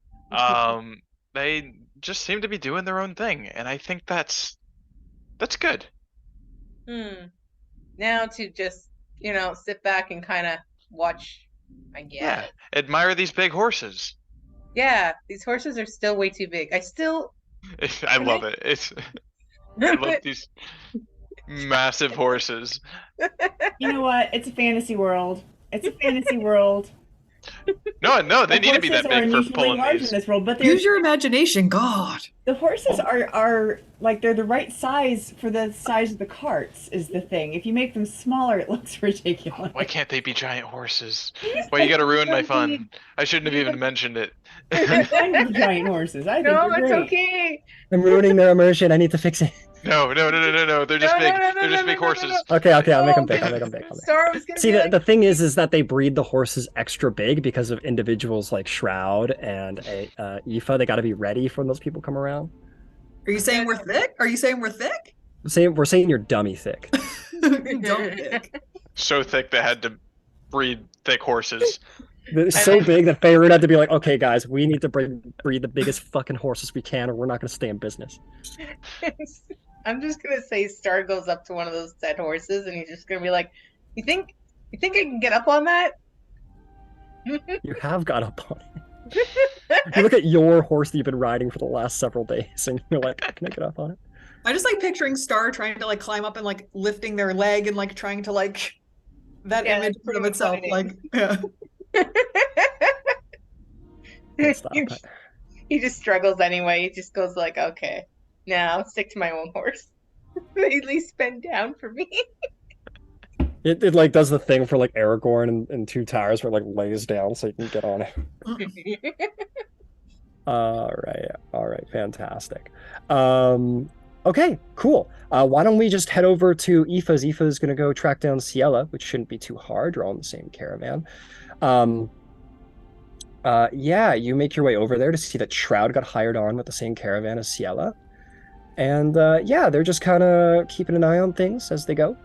They just seem to be doing their own thing, and I think that's good. Now to just, sit back and kind of watch, I guess. Yeah, admire these big horses. Yeah, these horses are still way too big. I love it. I love these massive horses. You know what? It's a fantasy world. It's a fantasy world. No, they need to be that horses are big for unusually pulling large these. in this world, but Use your imagination, God. the horses are like they're the right size for the size of the carts is the thing. If you make them smaller, it looks ridiculous. Why can't they be giant horses? Why you gotta ruin my fun? I shouldn't have even mentioned it. I'm fine with the giant horses. I think No, they're it's great. okay. I'm ruining their immersion. I need to fix it. No. They're just No, big. no, no, They're no, just no, big no, no, horses. no. Okay, I'll make them Oh, big. I'll make them big. Star was gonna See, be like, the thing is that they breed the horses extra big because of individuals like Shroud and Aoife. They got to be ready for when those people come around. Are you saying we're thick? Are you saying we're thick? We're saying you're dummy thick. Dumb thick. So thick they had to breed thick horses. It's so big that Faerun had to be like, okay, guys, we need to breed the biggest fucking horses we can, or we're not going to stay in business. I'm just gonna say Star goes up to one of those dead horses and he's just gonna be like, You think I can get up on that? You have got up on it. You look at your horse that you've been riding for the last several days, and you're like, can I get up on it? I just like picturing Star trying to like climb up and like lifting their leg and like trying to like that Yeah, image that's of pretty itself. funny. Like, yeah. Can't stop he, it. he just struggles anyway. He just goes like, okay, now I'll stick to my own horse. They at least bend down for me. It like does the thing for like Aragorn and Two Towers where it like lays down so you can get on it. All right, fantastic. Okay, cool. Why don't we just head over to Aoife's? Aoife's gonna go track down Ciela, which shouldn't be too hard. You're all in the same caravan. Yeah, you make your way over there to see that Shroud got hired on with the same caravan as Ciela. And yeah, they're just kind of keeping an eye on things as they go.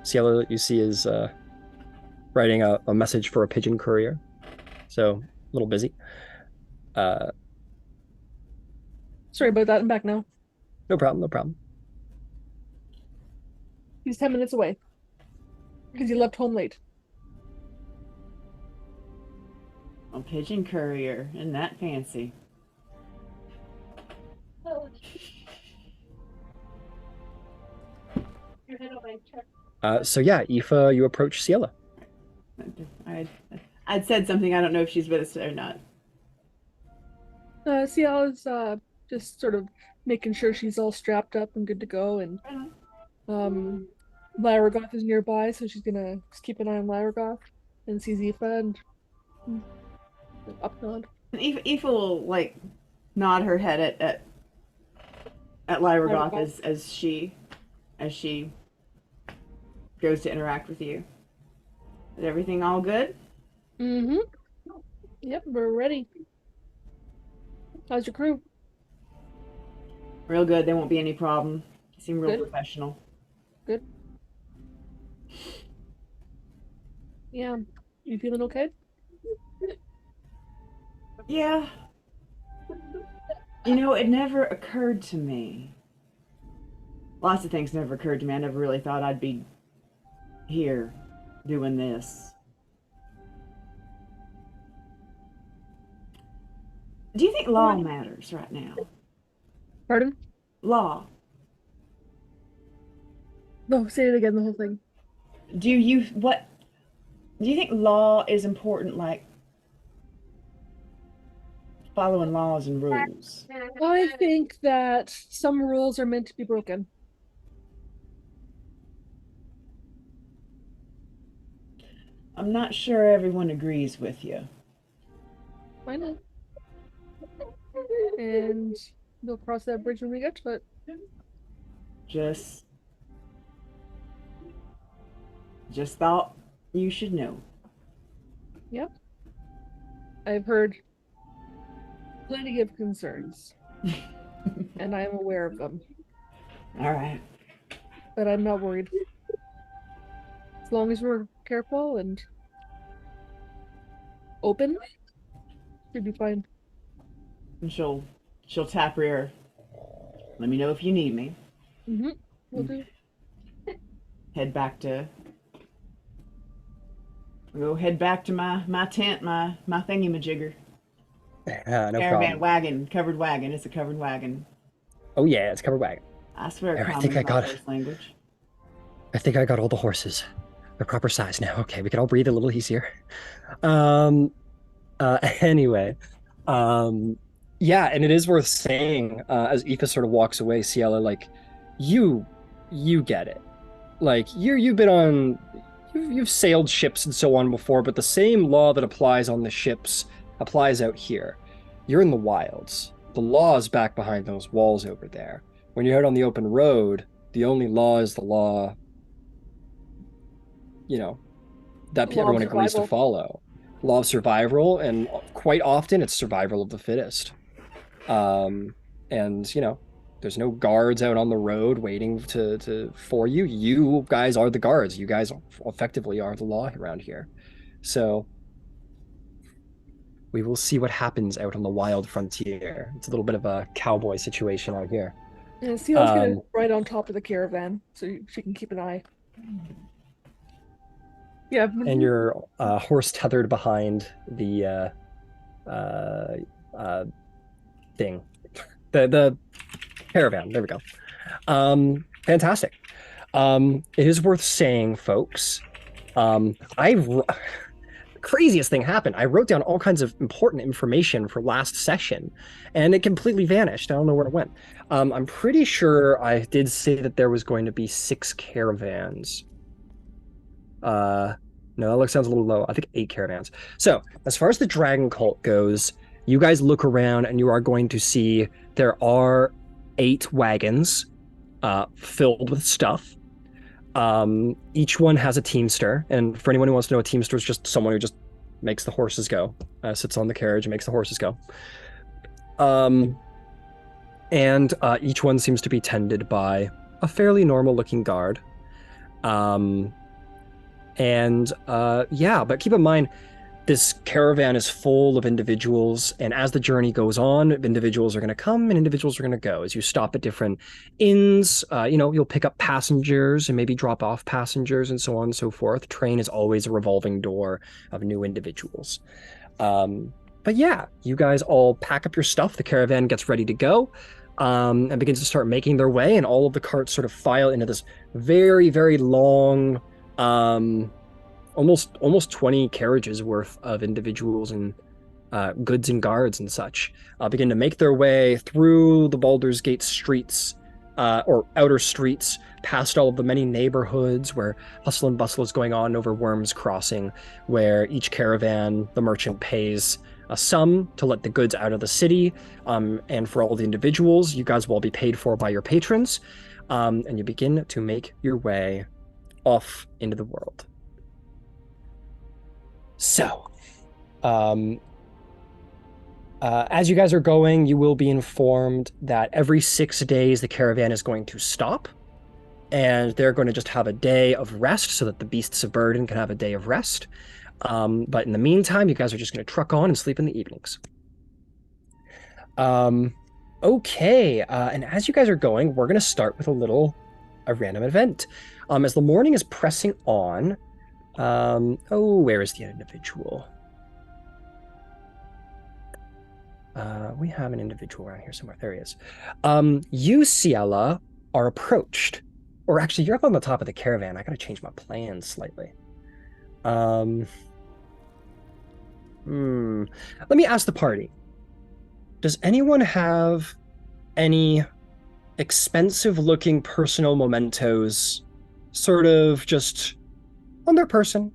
Ciela, you see, is writing a message for a pigeon courier. So, a little busy. Sorry about that. I'm back now. No problem. He's 10 minutes away. Because he left home late. A pigeon courier, isn't that fancy? So yeah, Aoife, you approach Ciela. I'd said something. I don't know if she's with us or not. Ciela's just sort of making sure she's all strapped up and good to go, and Lyragoth is nearby, so she's gonna just keep an eye on Lyragoth and sees Aoife and up nod. Aoife will like nod her head at Lyragoth as she goes to interact with you. Is everything all good? Mm-hmm. Yep, we're ready. How's your crew? Real good. There won't be any problem. You seem real Good. professional. Good. Yeah. You feeling okay? Yeah. You know, it never occurred to me. Lots of things never occurred to me. I never really thought I'd be here doing this. Do you think law matters right now? Pardon? Law. No, say it again, the whole thing. Do you think law is important, like following laws and rules? I think that some rules are meant to be broken. I'm not sure everyone agrees with you. Why not? And we'll cross that bridge when we get to it. Just thought you should know. Yep. I've heard plenty of concerns, and I am aware of them, All right. but I'm not worried. As long as we're careful and open, we'll be fine. And she'll tap rear. Let me know if you need me. Mm-hmm. We'll do. Head back to my tent, my thingy-majigger. No Caravan problem. wagon, covered wagon. It's a covered wagon. Oh yeah, it's covered wagon. I swear, There, I common think is I my got it. first language. I think I got all the horses. The proper size now. Okay, we can all breathe a little easier. Um anyway. Yeah, and it is worth saying, as Aoife sort of walks away, Ciela, like, you get it. Like, you've been on you've sailed ships and so on before, but the same law that applies on the ships applies out here. You're in the wilds. The law is back behind those walls over there. When you're out on the open road, the only law is the law, you know, that Law of everyone agrees to survival. follow. Law of survival, and quite often it's survival of the fittest. And you know, there's no guards out on the road waiting for you. You guys are the guards. You guys effectively are the law around here. So we will see what happens out on the wild frontier. It's a little bit of a cowboy situation out here. And Ciela's gonna Um, right on top of the caravan, so she can keep an eye. Yeah. and your horse tethered behind the thing, the caravan. There we go. Fantastic. It is worth saying, folks. Craziest thing happened. I wrote down all kinds of important information for last session, and it completely vanished. I don't know where it went. I'm pretty sure I did say that there was going to be 6 caravans. No, that sounds a little low. I think 8 caravans. So, as far as the dragon cult goes, you guys look around and you are going to see there are 8 wagons filled with stuff. Each one has a teamster, and for anyone who wants to know, a teamster is just someone who just makes the horses go, sits on the carriage and makes the horses go. And each one seems to be tended by a fairly normal-looking guard. Yeah, but keep in mind, this caravan is full of individuals, and as the journey goes on, individuals are going to come and individuals are going to go. As you stop at different inns, you'll pick up passengers and maybe drop off passengers and so on and so forth. Train is always a revolving door of new individuals. But yeah, you guys all pack up your stuff. The caravan gets ready to go and begins to start making their way, and all of the carts sort of file into this very, very long, almost 20 carriages worth of individuals and goods and guards and such begin to make their way through the Baldur's Gate streets or outer streets, past all of the many neighborhoods where hustle and bustle is going on, over Worm's Crossing, where each caravan, the merchant pays a sum to let the goods out of the city, and for all the individuals, you guys will all be paid for by your patrons, and you begin to make your way off into the world. So, as you guys are going, you will be informed that every 6 days the caravan is going to stop, and they're going to just have a day of rest so that the beasts of burden can have a day of rest. But in the meantime, you guys are just going to truck on and sleep in the evenings. Okay, and as you guys are going, we're going to start with a random event. As the morning is pressing on, where is the individual? We have an individual around here somewhere. There he is. You, Ciela, are approached. Or actually, you're up on the top of the caravan. I gotta change my plans slightly. Let me ask the party. Does anyone have any expensive-looking personal mementos, sort of just on their person?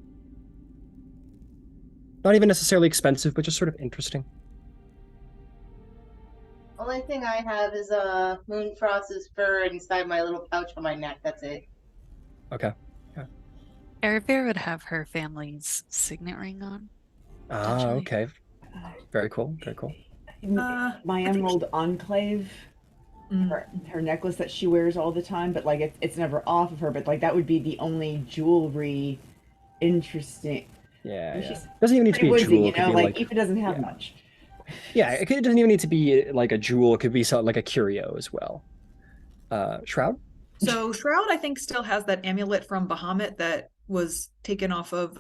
Not even necessarily expensive, but just sort of interesting. Only thing I have is Moonfrost's fur inside my little pouch on my neck. That's it. Okay. Erebir would have her family's signet ring on. Ah, potentially. okay. Very cool. Very cool. My Emerald Enclave, her necklace that she wears all the time, but like it's never off of her. But like that would be the only jewelry interesting. Yeah. She's Doesn't even need to be a woodsy, jewel. you It could know, be like Aoife doesn't have much. Yeah, it doesn't even need to be like a jewel. It could be something like a curio as well. Shroud? So Shroud, I think, still has that amulet from Bahamut that was taken off of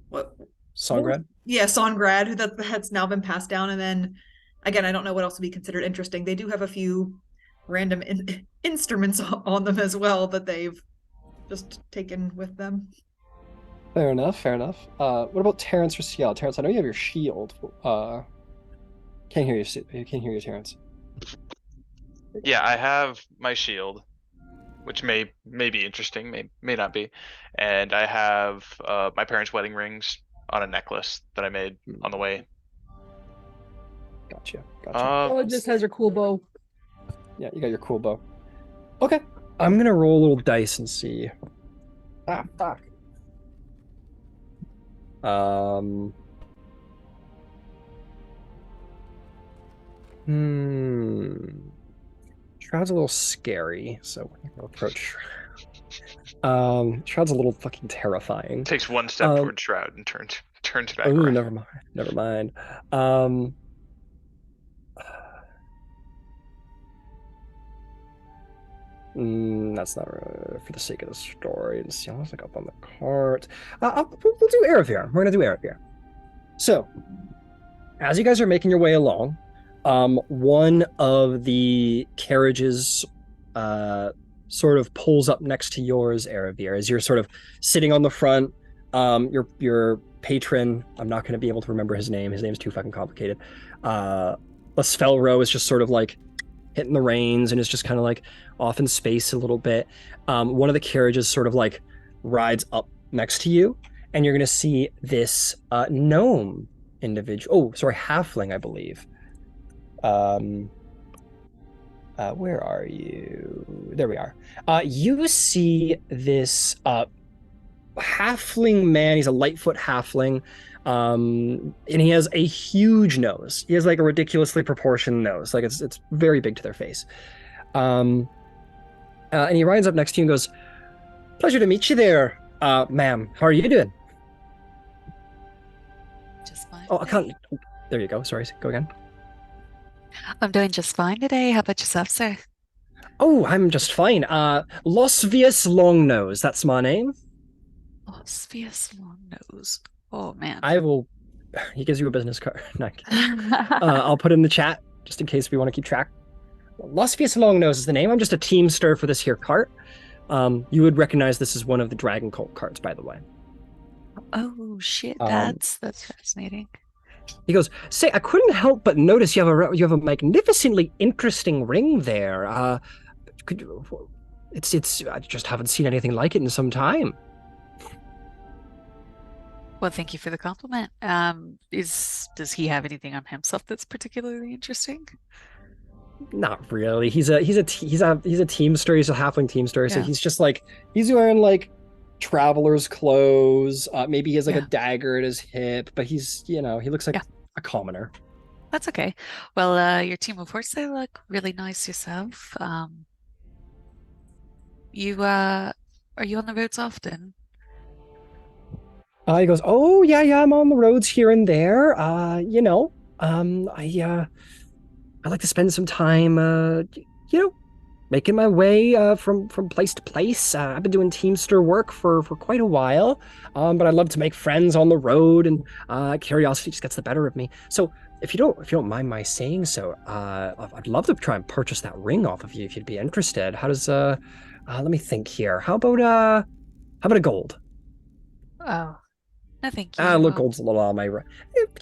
what Songrad? yeah, Songrad, that's now been passed down. And then again, I don't know what else would be considered interesting. They do have a few random instruments on them as well that they've just taken with them. Fair enough, fair enough. What about Terrence or Ciel? Terrence, I know you have your shield. Can't hear you. Can't hear you, Terrence. Yeah, I have my shield, which may be interesting, may not be, and I have my parents' wedding rings on a necklace that I made on the way. Gotcha. Oh, it just has your cool bow. Yeah, you got your cool bow. Okay, I'm gonna roll a little dice and see. Ah, fuck. Shroud's a little scary, so we're gonna approach Shroud. Shroud's a little fucking terrifying. Takes one step toward Shroud and turns back Oh, around. never mind. That's not for the sake of the story. And see, let's look up on the cart. We'll do Aravir. We're gonna do Aravir. So, as you guys are making your way along, one of the carriages sort of pulls up next to yours, Aravir, as you're sort of sitting on the front. Your patron, I'm not going to be able to remember his name. His name's too fucking complicated. Lasfelro is just sort of like hitting the reins and is just kind of like off in space a little bit. One of the carriages sort of like rides up next to you, and you're going to see this gnome individual. Oh, sorry, halfling, I believe. Where are you? There we are. You see this halfling man. He's a Lightfoot halfling, and he has a huge nose. He has like a ridiculously proportioned nose. Like it's very big to their face. And he rides up next to you and goes, "Pleasure to meet you there, ma'am. How are you doing?" Just fine. Oh, I can't. There you go. Sorry. Go again. I'm doing just fine today. How about yourself, sir? Oh, I'm just fine. Losvius Longnose. That's my name. Osvius Longnose. Oh man. I will. He gives you a business card. No, I'll put it in the chat just in case we want to keep track. Losvius Longnose is the name. I'm just a teamster for this here cart. You would recognize this is one of the Dragon Cult carts, by the way. Oh shit, that's fascinating. He goes, "Say, I couldn't help but notice you have a magnificently interesting ring there. I just haven't seen anything like it in some time." Well, thank you for the compliment. Does he have anything on himself that's particularly interesting? Not really. He's a teamster. He's a halfling teamster. So Yeah. he's just like he's wearing like traveler's clothes. Maybe he has like a dagger at his hip, but he's he looks like a commoner. That's okay. Well, your team of horse, they look really nice yourself. Are you on the roads often? He goes, "Oh yeah, I'm on the roads here and there. I like to spend some time, making my way from place to place. I've been doing teamster work for quite a while, but I love to make friends on the road, and curiosity just gets the better of me. So if you don't mind my saying so, I'd love to try and purchase that ring off of you if you'd be interested. How does let me think here. How about a gold?" Oh, no, thank you. Look, gold's a little on my right.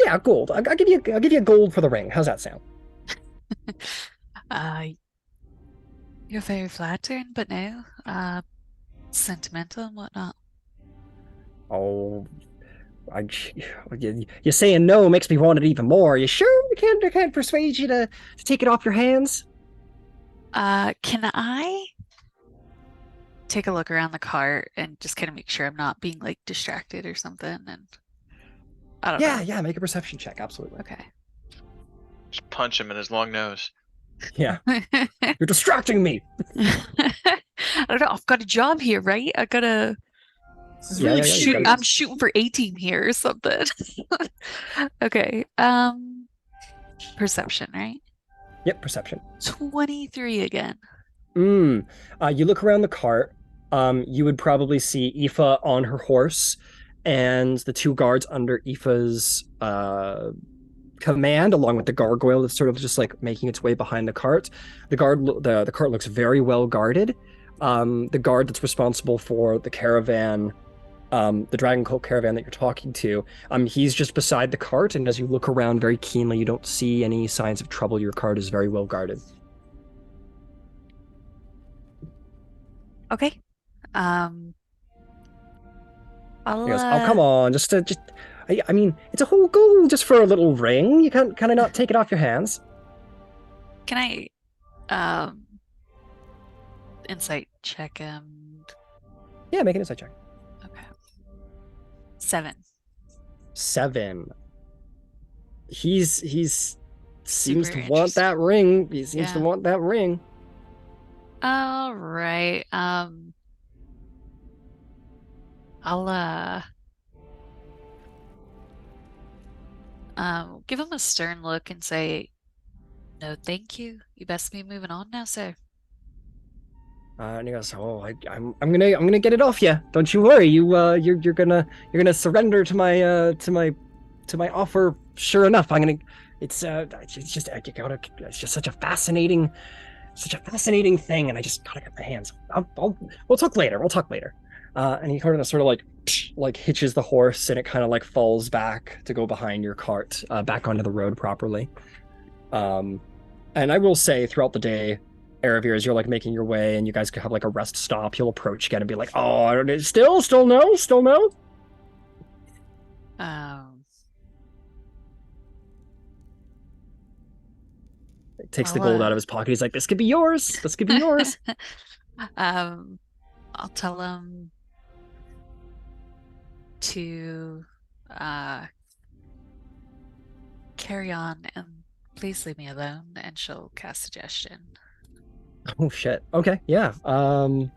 Yeah, gold. I'll give you a gold for the ring. How's that sound? You're very flattering, but no, sentimental and whatnot. Oh, you saying no makes me want it even more. You sure I can't persuade you to take it off your hands? Can I take a look around the cart and just kind of make sure I'm not being like distracted or something? And I don't know. Yeah, make a perception check. Absolutely. Okay. Just punch him in his long nose. Yeah. You're distracting me. I don't know. I've got a job here, right? I gotta Yeah, yeah, yeah, you got it. I'm shooting for 18 here or something. Okay. Perception, right? Yep, perception. 23 again. You look around the cart. You would probably see Aoife on her horse, and the two guards under Aoife's command, along with the gargoyle that's sort of just like making its way behind the cart. The cart looks very well guarded. The guard that's responsible for the caravan, the Dragon Cult caravan that you're talking to, he's just beside the cart, and as you look around very keenly, you don't see any signs of trouble. Your cart is very well guarded. Okay. I'll He goes, "Oh, come on, I mean, it's a whole goal just for a little ring. You can't kind of not take it off your hands." Can I insight check him? Yeah, make an insight check. Okay. 7. 7. He's seems Super to want that ring. He seems to Yeah. want that ring. All right. I'll give him a stern look and say, "No, thank you. You best be moving on now, sir." And he goes, "Oh, I'm gonna get it off you. Don't you worry. You're gonna surrender to my offer. Sure enough, it's just such a fascinating thing, and I just gotta get my hands. We'll talk later. We'll talk later." And he kind of sort of like hitches the horse, and it kind of like falls back to go behind your cart, back onto the road properly. And I will say, throughout the day, Aravir, as you're like making your way, and you guys could have like a rest stop, he'll approach again and be like, "Oh, still no." Takes the gold out of his pocket. He's like, "This could be yours. This could be yours." I'll tell him to carry on and please leave me alone, and she'll cast suggestion. Oh shit. Okay, yeah. 12,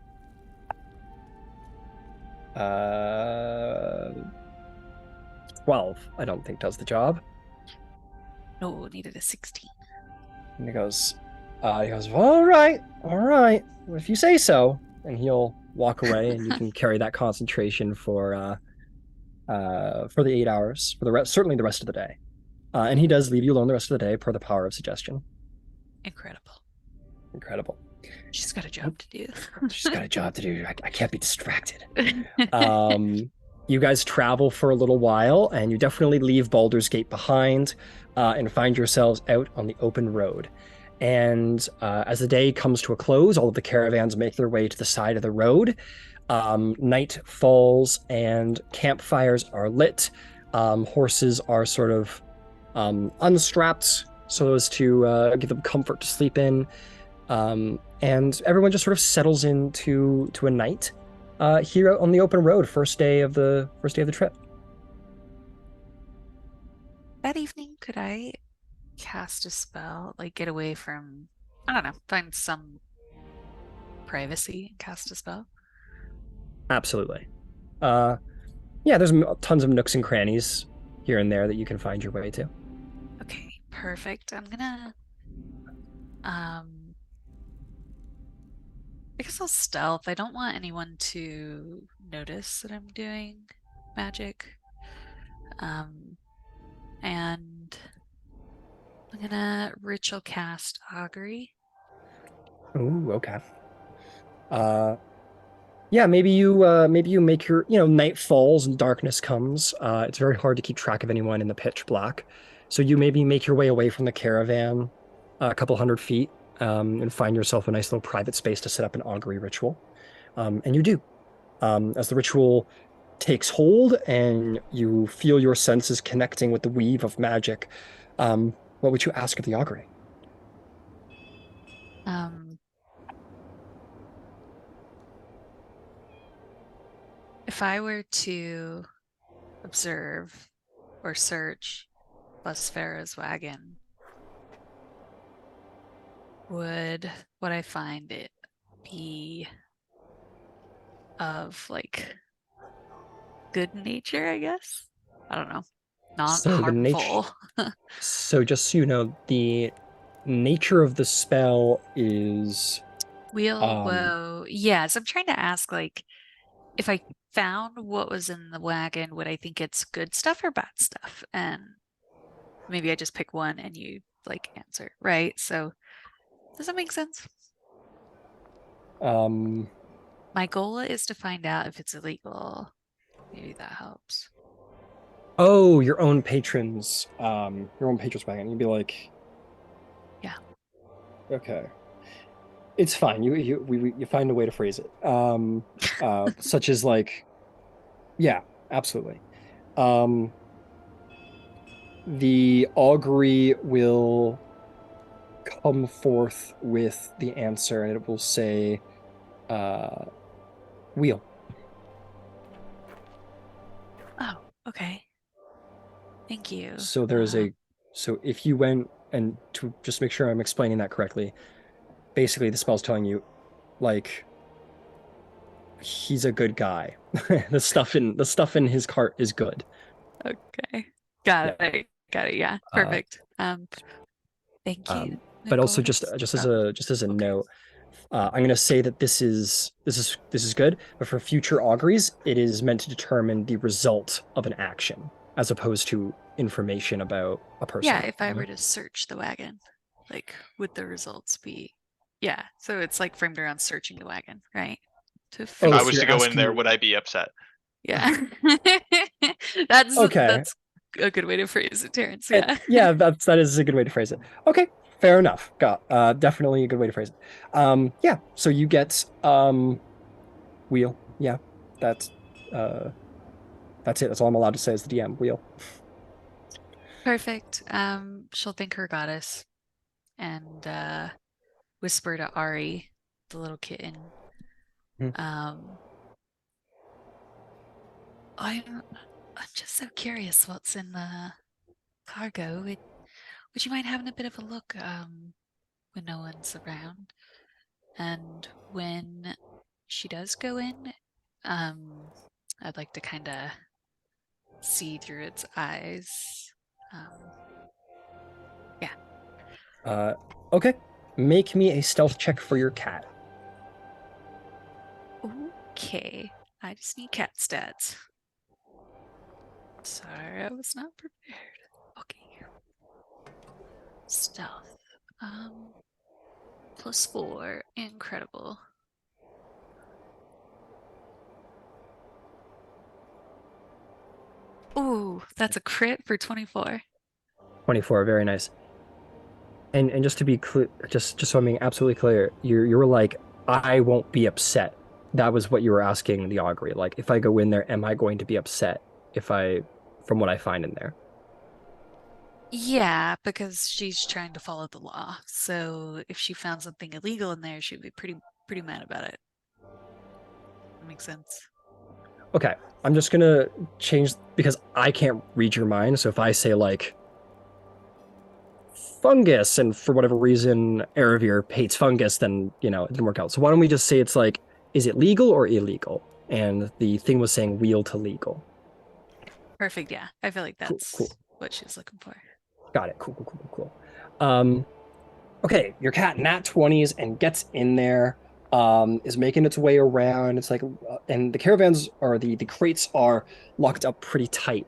I don't think does the job. No, needed a 16. And he goes, "All right, if you say so." And he'll walk away, and you can carry that concentration for the 8 hours, for the rest, certainly the rest of the day. And he does leave you alone the rest of the day per the power of suggestion. Incredible. She's got a job to do. She's got a job to do. I can't be distracted. You guys travel for a little while, and you definitely leave Baldur's Gate behind, and find yourselves out on the open road. And as the day comes to a close, all of the caravans make their way to the side of the road. Night falls, and campfires are lit. Horses are sort of unstrapped so as to give them comfort to sleep in. And everyone just sort of settles into a night here out on the open road. First day of the trip. That evening, could I cast a spell, like get away from, I don't know, find some privacy and cast a spell? Absolutely. Yeah, there's tons of nooks and crannies here and there that you can find your way to. Okay, perfect. I'm gonna I guess I'll stealth. I don't want anyone to notice that I'm doing magic. And I'm gonna ritual cast augury. Ooh, okay. Yeah, maybe you make your, night falls and darkness comes. It's very hard to keep track of anyone in the pitch black. So you maybe make your way away from the caravan a couple 100 feet, and find yourself a nice little private space to set up an augury ritual. And you do. As the ritual takes hold and you feel your senses connecting with the weave of magic, what would you ask of the augury? If I were to observe or search Busfera's wagon, would what I find it be of like good nature, I guess. I don't know. Not So the nature- harmful. So just so you know, the nature of the spell is Whoa. Yeah, so I'm trying to ask, like, if I found what was in the wagon, would I think it's good stuff or bad stuff? And maybe I just pick one and you like answer, right? So does that make sense? My goal is to find out if it's illegal. Maybe that helps. oh, your own patron's wagon. You'd be like, Yeah. okay, it's fine. You find a way to phrase it. Such as like, yeah, absolutely. The augury will come forth with the answer, and it will say, wheel. Oh, okay. Thank you. So there's so if you went, and to just make sure I'm explaining that correctly, basically the spell's telling you, like, he's a good guy. the stuff in his cart is good. Okay. Got it. Yeah. Perfect. Thank you. But also Nicholas. just as a okay. note, I'm gonna say that this is good, but for future auguries, it is meant to determine the result of an action, as opposed to information about a person. Yeah, if I were to search the wagon, like, would the results be? Yeah, so it's like framed around searching the wagon, right? Oh, If I so was you're to go in asking there, me- would I be upset? Yeah. That's Okay. that's a good way to phrase it, Terrence. Yeah. Yeah, that is a good way to phrase it. Okay, fair enough. Definitely a good way to phrase it. Yeah, so you get wheel. Yeah, that's it. That's all I'm allowed to say is the DM wheel. Perfect. She'll thank her goddess and whisper to Ari, the little kitten. Hmm. I'm just so curious what's in the cargo. Would you mind having a bit of a look when no one's around? And when she does go in, I'd like to kind of see through its eyes. Yeah. Okay. Make me a stealth check for your cat. Okay. I just need cat stats. Sorry, I was not prepared. Okay. Stealth. +4. Incredible. Ooh, that's a crit for 24. 24, very nice. And just to be clear, just so I'm being absolutely clear, you were like, I won't be upset. That was what you were asking the augury. Like, if I go in there, am I going to be upset from what I find in there? Yeah, because she's trying to follow the law. So if she found something illegal in there, she'd be pretty mad about it. That makes sense. Okay, I'm just gonna change because I can't read your mind. So if I say like fungus, and for whatever reason Eravir hates fungus, then it didn't work out. So why don't we just say it's like, is it legal or illegal? And the thing was saying wheel to legal. Perfect. Yeah, I feel like that's Cool. what she's looking for. Got it. Cool. Okay, your cat nat 20s and gets in there, is making its way around. It's like, and the caravans or the crates are locked up pretty tight.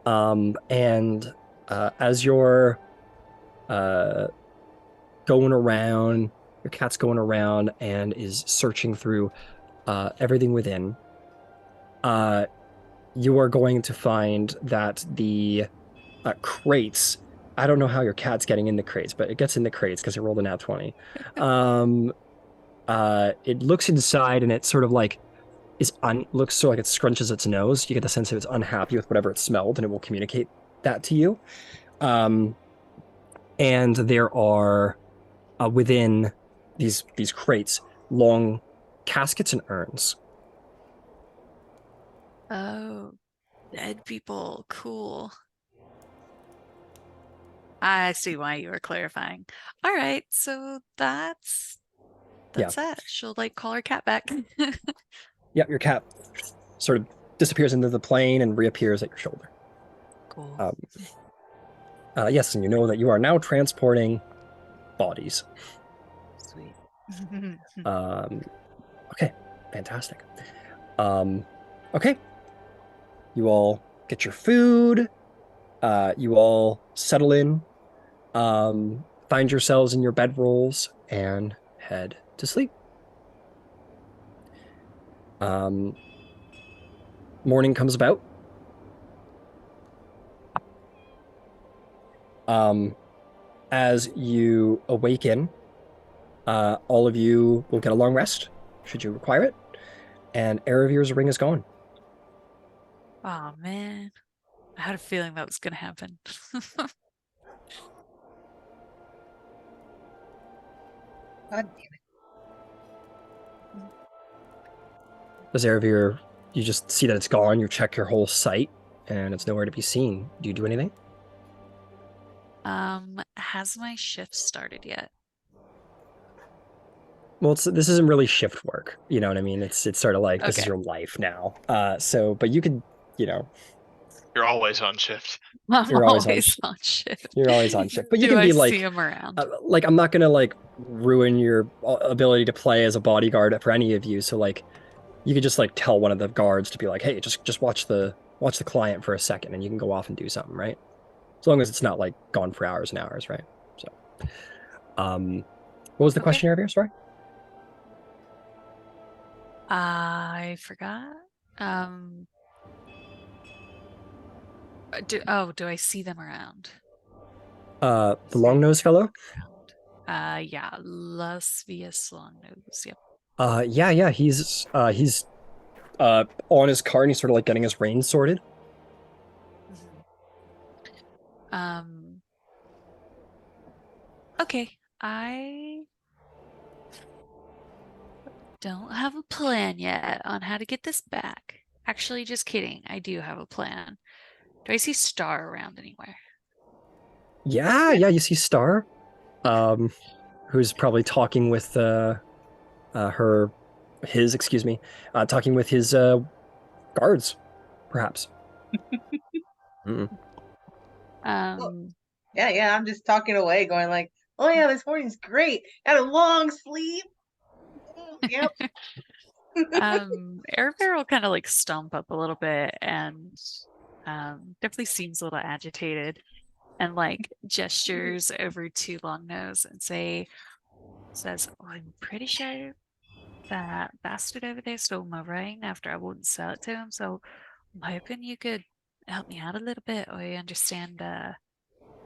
And as you're going around, your cat's going around and is searching through everything within, you are going to find that the crates, I don't know how your cat's getting in the crates, but it gets in the crates because it rolled a nat 20. It looks inside and it sort of like looks sort of like it scrunches its nose. You get the sense that it's unhappy with whatever it smelled, and it will communicate that to you. And there are within these crates long caskets and urns. Oh, dead people. Cool. I see why you were clarifying. All right, so that's that. She'll like call her cat back. Yep, your cat sort of disappears into the plane and reappears at your shoulder. Cool. Yes, and you know that you are now transporting bodies. Sweet. Okay, fantastic. Okay, you all get your food. You all settle in, find yourselves in your bedrolls, and head to sleep. Morning comes about. As you awaken, all of you will get a long rest, should you require it, and Aravir's ring is gone. Oh man, I had a feeling that was gonna happen. God damn it. Does Aravir, you just see that it's gone, you check your whole site, and it's nowhere to be seen. Do you do anything? Has my shift started yet? Well, this isn't really shift work. You know what I mean? It's sort of like, this is Okay. your life now. But you could, You're always on shift. I'm You're always always on on shift. you're always on shift. But you Do can I be see like, him around? I'm not gonna like ruin your ability to play as a bodyguard for any of you. So like, you could just like tell one of the guards to be like, hey, just watch the client for a second, and you can go off and do something, right? As long as it's not like gone for hours and hours, right? So, what was the question, Aravir? Sorry. I forgot. Do I see them around? The long-nosed fellow? Yeah, Lasvius Longnose. Yep. Yeah, he's on his car and he's sort of like getting his reins sorted. Okay, I don't have a plan yet on how to get this back. Actually, just kidding. I do have a plan. Do I see Star around anywhere? Yeah, you see Star, who's probably talking with talking with his guards, perhaps. Yeah, I'm just talking away, going like, oh yeah, this morning's great. Had a long sleep. Yep. Airfare will kind of like stump up a little bit and definitely seems a little agitated and like gestures over to Longnose and says, oh, I'm pretty sure that bastard over there stole my ring after I wouldn't sell it to him. So I'm hoping you could help me out a little bit. I understand you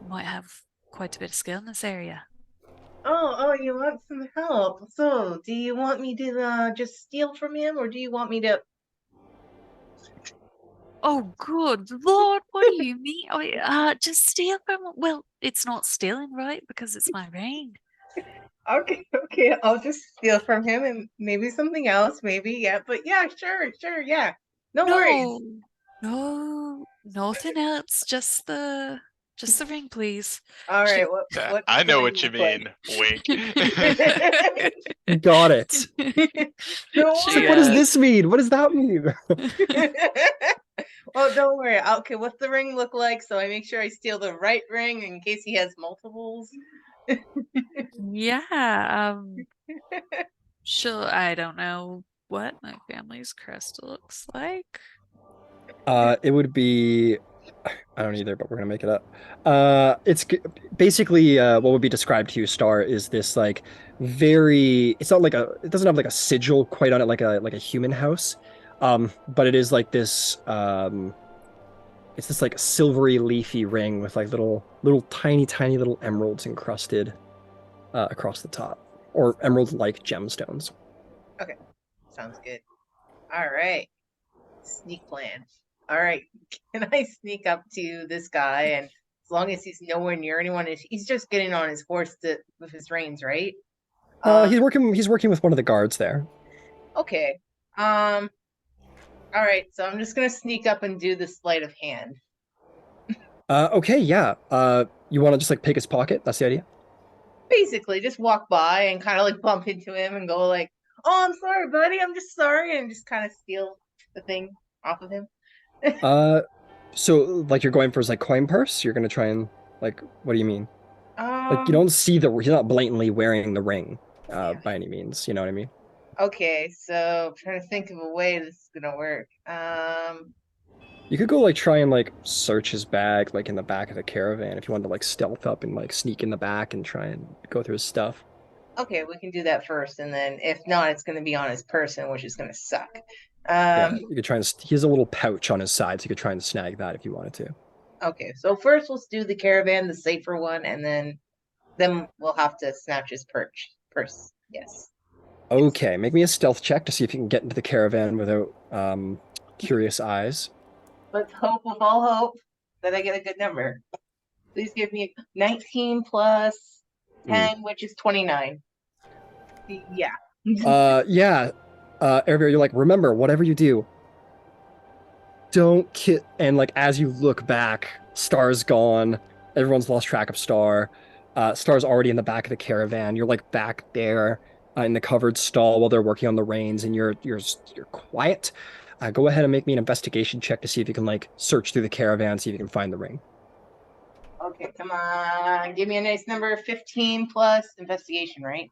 might have quite a bit of skill in this area. Oh, you want some help? So, do you want me to just steal from him, or do you want me to? Oh, good Lord, what do you mean? Just steal from, well, it's not stealing, right? Because it's my ring. Okay, I'll just steal from him and maybe something else, maybe, yeah. But yeah, sure, yeah. No worries. No, nothing else. Just the ring, please. All right, Yeah, what I does the know ring what you look like? mean. Wink. Got it. Don't She's like, what does this mean? What does that mean? Well, don't worry. Okay, what's the ring look like? So I make sure I steal the right ring in case he has multiples. Yeah. Sure. I don't know what my family's crest looks like. It would be, I don't either, but we're gonna make it up. It's basically what would be described to you, Star, is this like it's not like it doesn't have like a sigil quite on it like a human house, but it is like this it's this like silvery leafy ring with like little tiny little emeralds encrusted across the top, or emerald like gemstones. Okay, sounds good. All right, sneak plan. All right, can I sneak up to this guy, and as long as he's nowhere near anyone, he's just getting on his horse with his reins, right? He's working with one of the guards there. Okay. All right, so I'm just gonna sneak up and do the sleight of hand. Okay, yeah. You want to just like pick his pocket? That's the idea. Basically, just walk by and kind of like bump into him and go like, "Oh, I'm sorry, buddy. I'm just sorry," and just kind of steal the thing off of him? So like you're going for his like coin purse? You're gonna try and like what do you mean? Like you don't see he's not blatantly wearing the ring by any means, you know what I mean? Okay, so I'm trying to think of a way this is gonna work. You could go like try and like search his bag like in the back of the caravan if you wanted to like stealth up and like sneak in the back and try and go through his stuff. Okay, we can do that first, and then if not, it's gonna be on his person, which is gonna suck. Yeah, you could try and he has a little pouch on his side, so you could try and snag that if you wanted to. Okay, so first let's do the caravan, the safer one, and then we'll have to snatch his purse. Yes. Okay, make me a stealth check to see if you can get into the caravan without curious eyes. Let's hope with all hope that I get a good number. Please give me 19 plus 10, which is 29. Yeah. Yeah. Airbear, you're like, remember, whatever you do, don't kid. And like, as you look back, Star's gone. Everyone's lost track of Star. Star's already in the back of the caravan. You're like back there in the covered stall while they're working on the reins, and you're quiet. Go ahead and make me an investigation check to see if you can like search through the caravan, see if you can find the ring. Okay, come on. Give me a nice number. 15 plus investigation, right?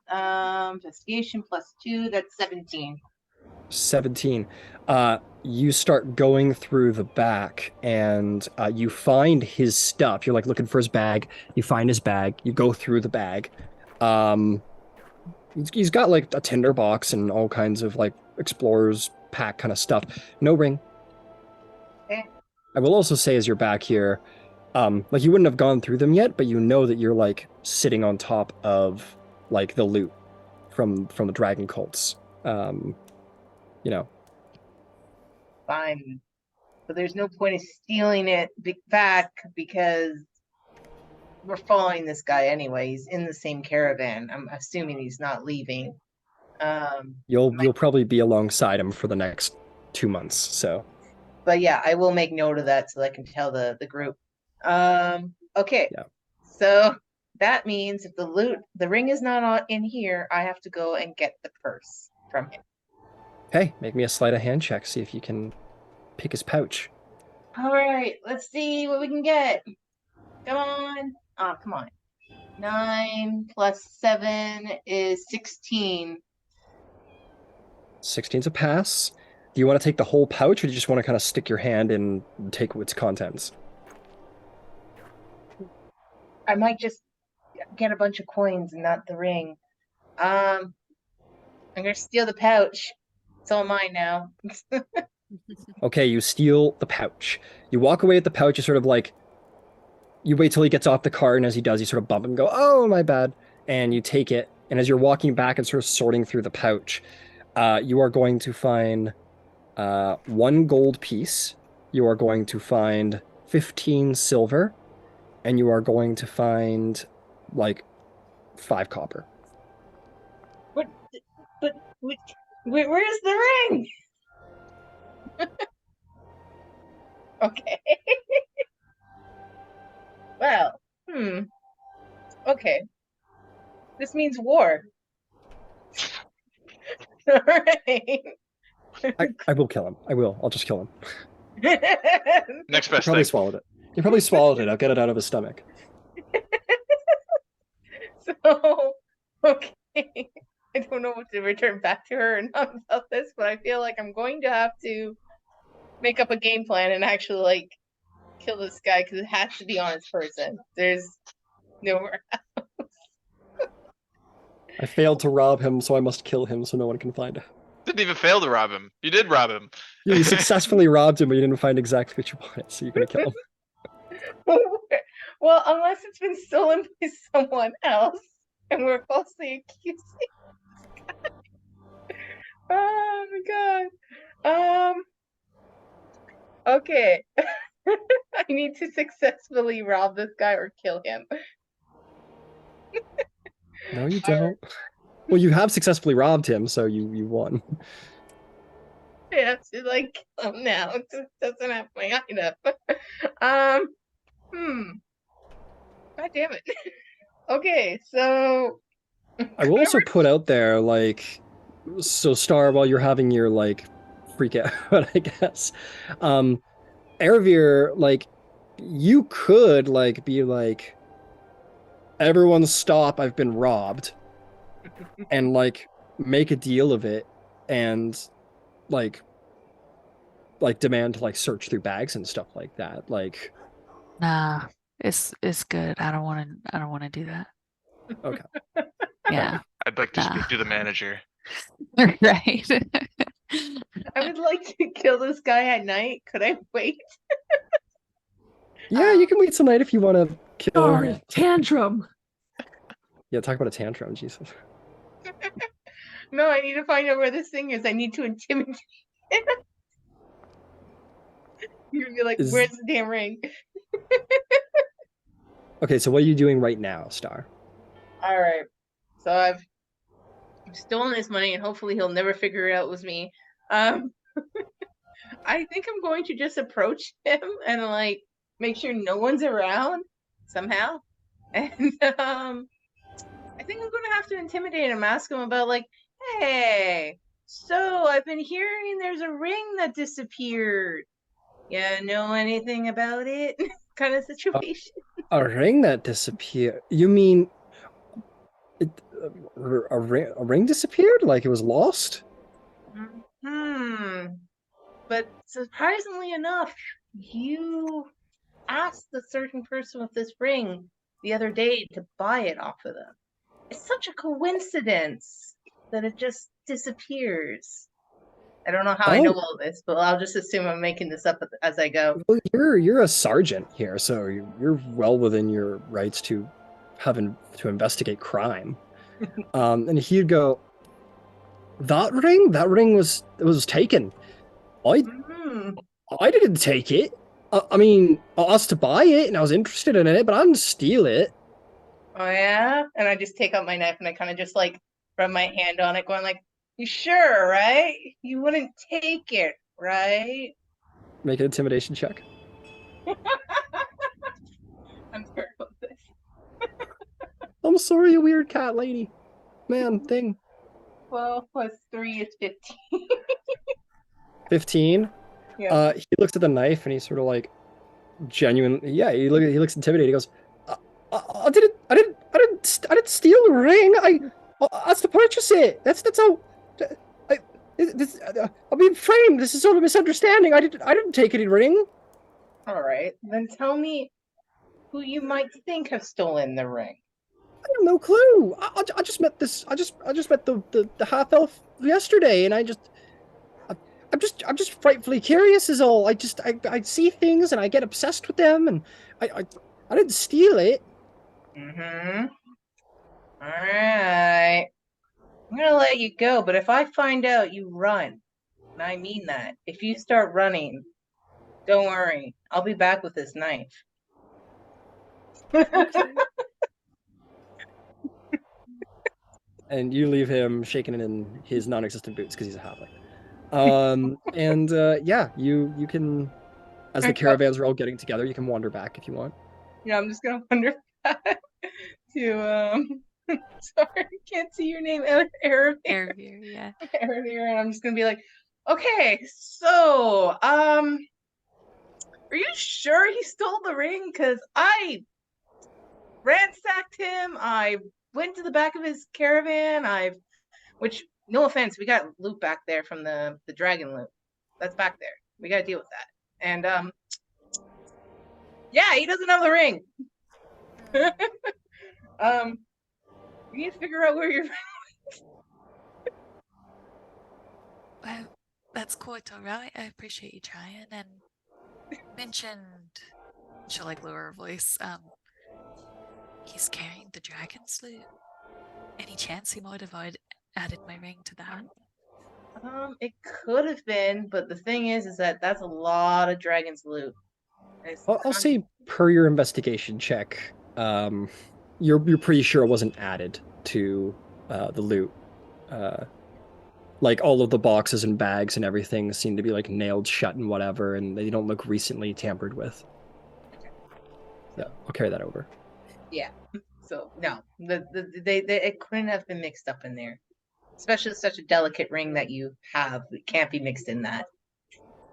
Investigation plus 2, that's 17. 17. You start going through the back and you find his stuff. You're like looking for his bag. You find his bag. You go through the bag. He's got like a tinder box and all kinds of like explorer's pack kind of stuff. No ring. Okay. I will also say as you're back here, like you wouldn't have gone through them yet, but you know that you're like sitting on top of like the loot from the dragon cults. You know. Fine. But there's no point in stealing it back because we're following this guy anyway. He's in the same caravan. I'm assuming he's not leaving. You'll probably be alongside him for the next 2 months, so. But yeah, I will make note of that so I can tell the group. Okay. Yeah. So that means if the ring is not in here, I have to go and get the purse from him. Hey, make me a sleight of hand check, see if you can pick his pouch. All right, let's see what we can get. Come on. Oh, come on. 9 plus 7 is 16. 16's a pass. Do you want to take the whole pouch, or do you just want to kind of stick your hand and take its contents? I might just get a bunch of coins and not the ring. I'm gonna steal the pouch. It's all mine now. Okay, you steal the pouch. You walk away with the pouch, you sort of like, you wait till he gets off the cart, and as he does, you sort of bump him and go, oh, my bad. And you take it, and as you're walking back and sort of sorting through the pouch, you are going to find 1 gold piece. You are going to find 15 silver, and you are going to find like 5 copper. But where's the ring? Okay. Well, okay. This means war. All right. I will kill him. I'll just kill him. Next He best probably thing. swallowed it. He probably swallowed it. I'll get it out of his stomach. So, okay. I don't know what to return back to her or not about this, but I feel like I'm going to have to make up a game plan and actually like kill this guy because it has to be on his person. There's nowhere. I failed to rob him, so I must kill him so no one can find him. Didn't even fail to rob him. You did rob him. Yeah, you successfully robbed him, but you didn't find exactly what you wanted, so you're gonna kill him. Well, unless it's been stolen by someone else and we're falsely accusing this guy. Oh my god. Okay. I need to successfully rob this guy or kill him. No, you don't. Well, you have successfully robbed him, so you won. I have to like kill him now. It just doesn't have my item. God damn it. Okay, so I will also put out there, like, so Star, while you're having your like freak out, I guess. Erebir, like, you could like be like, everyone stop, I've been robbed, and like make a deal of it, and like demand to like search through bags and stuff like that. Like, Nah, it's good. I don't wanna do that. okay. Yeah. I'd like to Nah. speak to the manager. Right. I would like to kill this guy at night. Could I wait? Yeah, you can wait tonight if you want to kill her. Oh, tantrum. Yeah, talk about a tantrum, Jesus. No, I need to find out where this thing is. I need to intimidate him. You're gonna be like, Is- where's the damn ring? Okay, so what are you doing right now, Star? All right. So I've stolen his money, and hopefully he'll never figure it out it was me. I think I'm going to just approach him and like make sure no one's around somehow. And I think I'm gonna have to intimidate him, ask him about like, hey, so I've been hearing there's a ring that disappeared. Yeah, know anything about it? Kind of situation. A ring that disappeared? You mean a ring disappeared? Like it was lost? But surprisingly enough, you asked the certain person with this ring the other day to buy it off of them. It's such a coincidence that it just disappears. I don't know how I know all this, but I'll just assume I'm making this up as I go. Well, you're a sergeant here, so you're well within your rights to to investigate crime. And he'd go, that ring was taken. I didn't take it. I mean, I asked to buy it and I was interested in it, but I didn't steal it. Oh yeah? And I just take out my knife and I kind of just like rub my hand on it, going like, you sure, right? You wouldn't take it, right? Make an intimidation check. I'm terrible at this. I'm sorry, you weird cat lady. Man, thing. 12 plus 3 is 15. 15. Yeah. He looks at the knife and he's sort of like genuinely, yeah, he looks intimidated. He goes, I didn't steal the ring. I asked to purchase it. That's how. I'm being framed. This is sort of a misunderstanding. I didn't take any ring. All right, then tell me who you might think have stolen the ring. I have no clue. I just met this. I just met the half elf yesterday, and I'm just frightfully curious. Is all. I see things and I get obsessed with them, and I didn't steal it. All right. I'm gonna let you go, but if I find out you run, and I mean that, if you start running, don't worry. I'll be back with this knife. And you leave him shaking in his non-existent boots because he's a halfling. Yeah, you can, as the caravans are all getting together, you can wander back if you want. Yeah, I'm just gonna wander back to sorry, I can't see your name, Erebir, Yeah. Erebir, and I'm just gonna be like, okay, so are you sure he stole the ring? Because I ransacked him. I went to the back of his caravan. Which, no offense, we got loot back there from the dragon loot. That's back there. We got to deal with that. And yeah, he doesn't have the ring. We need to figure out where your ring is. Well, that's quite all right. I appreciate you trying. And mentioned, she'll like lower her voice. He's carrying the dragon's loot. Any chance he might have added my ring to that? It could have been, but the thing is that that's a lot of dragon's loot. I'll say per your investigation check, you're pretty sure it wasn't added to the loot. Like all of the boxes and bags and everything seem to be like nailed shut and whatever, and they don't look recently tampered with. Yeah, I'll carry that over. Yeah. So no, it couldn't have been mixed up in there. especially such a delicate ring that you have. It can't be mixed in that.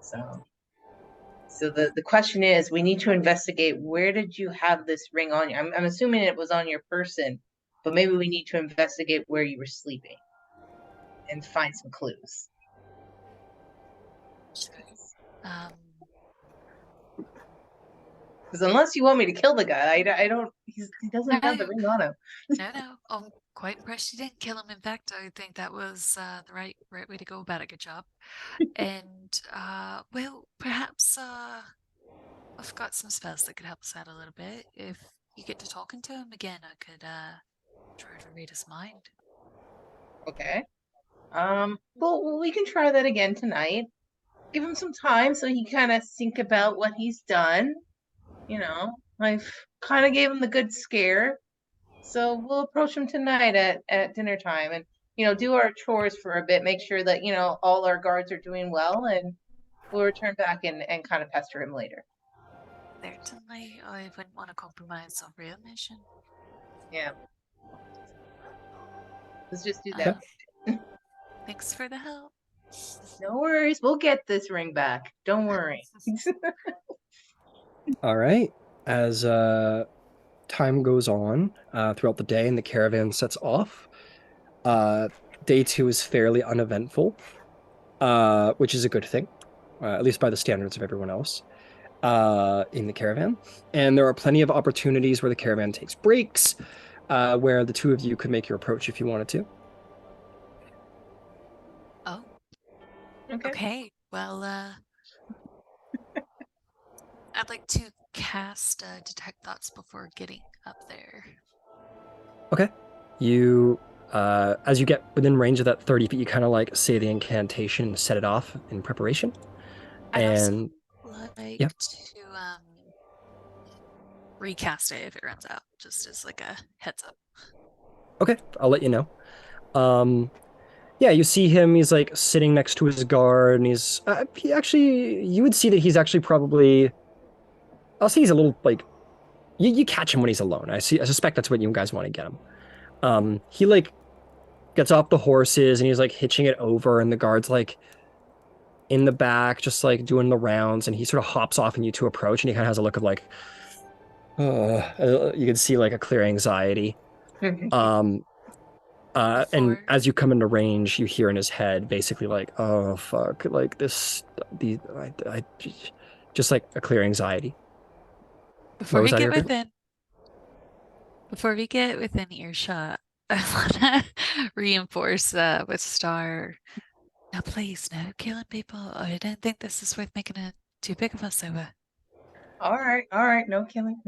So the question is, we need to investigate, where did you have this ring on you? I'm assuming it was on your person, but maybe we need to investigate where you were sleeping and find some clues. Um, Because unless you want me to kill the guy, I don't. He doesn't have the ring on him. no, I'm quite impressed you didn't kill him. In fact, I think that was the right way to go about it. Good job. And well, perhaps I've got some spells that could help us out a little bit. If you get to talking to him again, I could try to read his mind. Okay. Well, we can try that again tonight. Give him some time so he kind of think about what he's done. You know, I've kind of gave him the good scare. So we'll approach him tonight at dinner time and, do our chores for a bit, make sure that, all our guards are doing well, and we'll return back and kind of pester him later. Certainly, I wouldn't want to compromise our real mission. Yeah. Let's just do that. Thanks for the help. No worries. We'll get this ring back. Don't worry. All right. As time goes on throughout the day and the caravan sets off, day 2 is fairly uneventful, which is a good thing, at least by the standards of everyone else in the caravan. And there are plenty of opportunities where the caravan takes breaks, where the two of you could make your approach if you wanted to. Oh. Okay. Okay. Well, I'd like to cast Detect Thoughts before getting up there. Okay. You, as you get within range of that 30 feet, you kind of like say the incantation and set it off in preparation. I'd also like yeah. to recast it if it runs out, just as like a heads up. Okay, I'll let you know. Yeah, you see him, he's like sitting next to his guard, and he's, you would see that he's actually probably, I'll say he's a little, like, you catch him when he's alone. I suspect that's what you guys want to get him. He like gets off the horses and he's like hitching it over, and the guard's like in the back, just like doing the rounds, and he sort of hops off and you two approach, and he kind of has a look of like, you can see like a clear anxiety. And as you come into range, you hear in his head basically like, oh fuck, like this, I just like a clear anxiety. Before we get within earshot, I want to reinforce with Star. Now, please, no killing people. I don't think this is worth making it too big of us over. All right. No killing.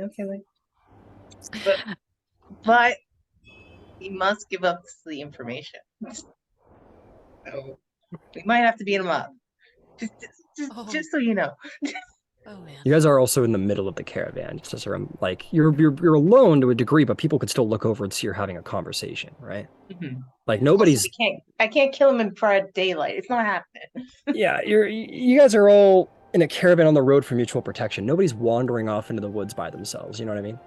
But he must give up the information. So we might have to beat him up. Just so you know. Oh man. You guys are also in the middle of the caravan. Just as like you're alone to a degree, but people could still look over and see you're having a conversation, right? Mm-hmm. Like nobody's. I can't kill him in broad daylight. It's not happening. Yeah, you guys are all in a caravan on the road for mutual protection. Nobody's wandering off into the woods by themselves. You know what I mean?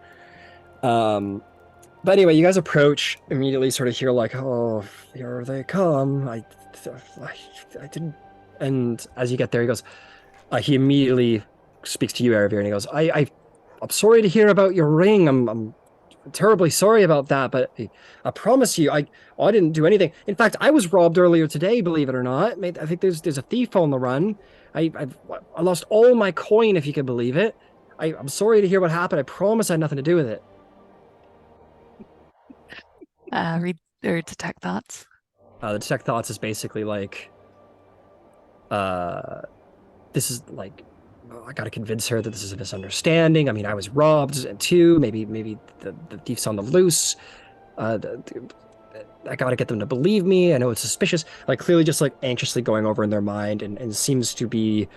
But anyway, you guys approach, immediately sort of hear like, oh, here they come. I didn't. And as you get there, he goes, he immediately speaks to you, Aravir, and he goes, I'm sorry to hear about your ring. I'm terribly sorry about that, but I promise you, I didn't do anything. In fact, I was robbed earlier today, believe it or not. I think there's a thief on the run. I lost all my coin, if you can believe it. I'm sorry to hear what happened. I promise I had nothing to do with it. Read or Detect Thoughts. The Detect Thoughts is basically like, this is like, I gotta convince her that this is a misunderstanding. I mean, I was robbed too. Maybe the thief's on the loose. I gotta get them to believe me. I know it's suspicious. Like clearly just like anxiously going over in their mind, and seems to be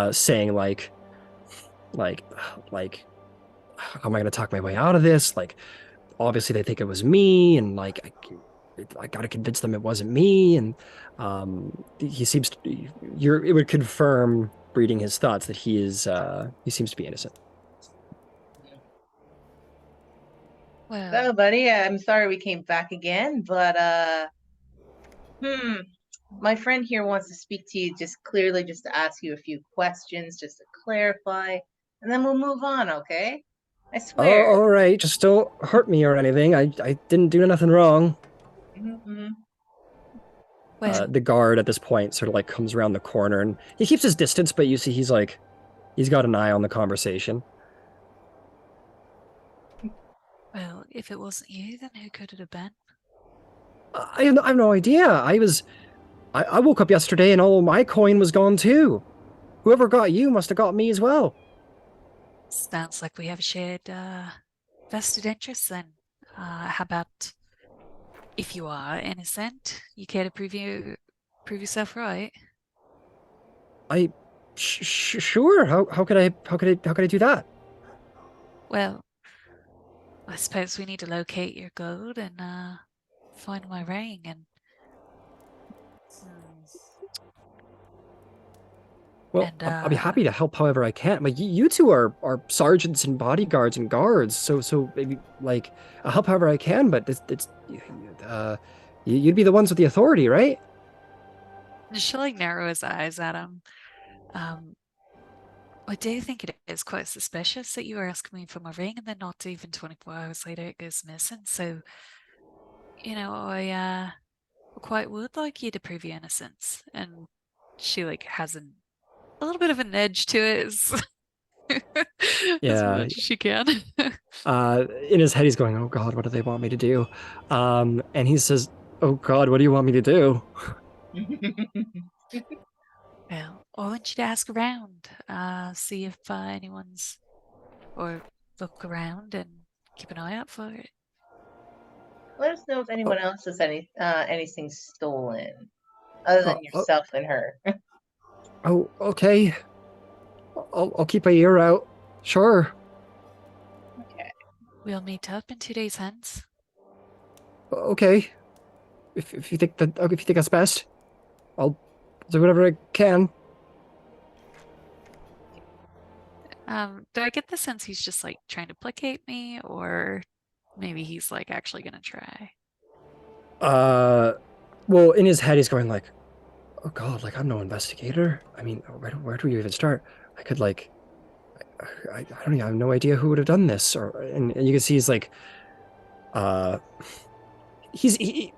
saying like how am I gonna talk my way out of this? Like obviously they think it was me, and like I gotta convince them it wasn't me. And he seems to, it would confirm, reading his thoughts, that he seems to be innocent. Well, So, buddy, I'm sorry we came back again, but My friend here wants to speak to you just clearly, just to ask you a few questions, just to clarify, and then we'll move on, okay? I Oh, swear. all right. Just don't hurt me or anything. I didn't do nothing wrong. Mm-hmm. Well, The guard at this point sort of like comes around the corner and he keeps his distance, but you see he's got an eye on the conversation. well, if it wasn't you, then who could it have been? I have no idea. I woke up yesterday and all my coin was gone too. Whoever got you must have got me as well. Sounds like we have a shared vested interest then. How about if you are innocent, you care to prove yourself right? Sure. How could I do that? Well, I suppose we need to locate your gold and find my ring and Well, I'll be happy to help however I can. Like you two are sergeants and bodyguards and guards, so maybe like I'll help however I can. But you'd be the ones with the authority, right? she'll like narrow his eyes at him. I do think it is quite suspicious that you were asking me for my ring and then not even 24 hours later it goes missing. So, I quite would like you to prove your innocence. And she like has a little bit of an edge to it as much as she can. In his head, he's going, "Oh God, what do they want me to do?" And he says, "Oh God, what do you want me to do?" Well, I want you to ask around, see if anyone's, or look around and keep an eye out for it. Let us know if anyone else has anything stolen, other than yourself and her. Oh, okay. I'll keep my ear out. Sure. Okay. We'll meet up in 2 days hence. Okay. If you think that's best, I'll do whatever I can. Do I get the sense he's just like trying to placate me, or maybe he's like actually gonna try? Well, in his head, he's going like, "Oh God, like I'm no investigator. I mean, where do we even start? I could like, I don't even I have no idea who would have done this." And you can see he's like, this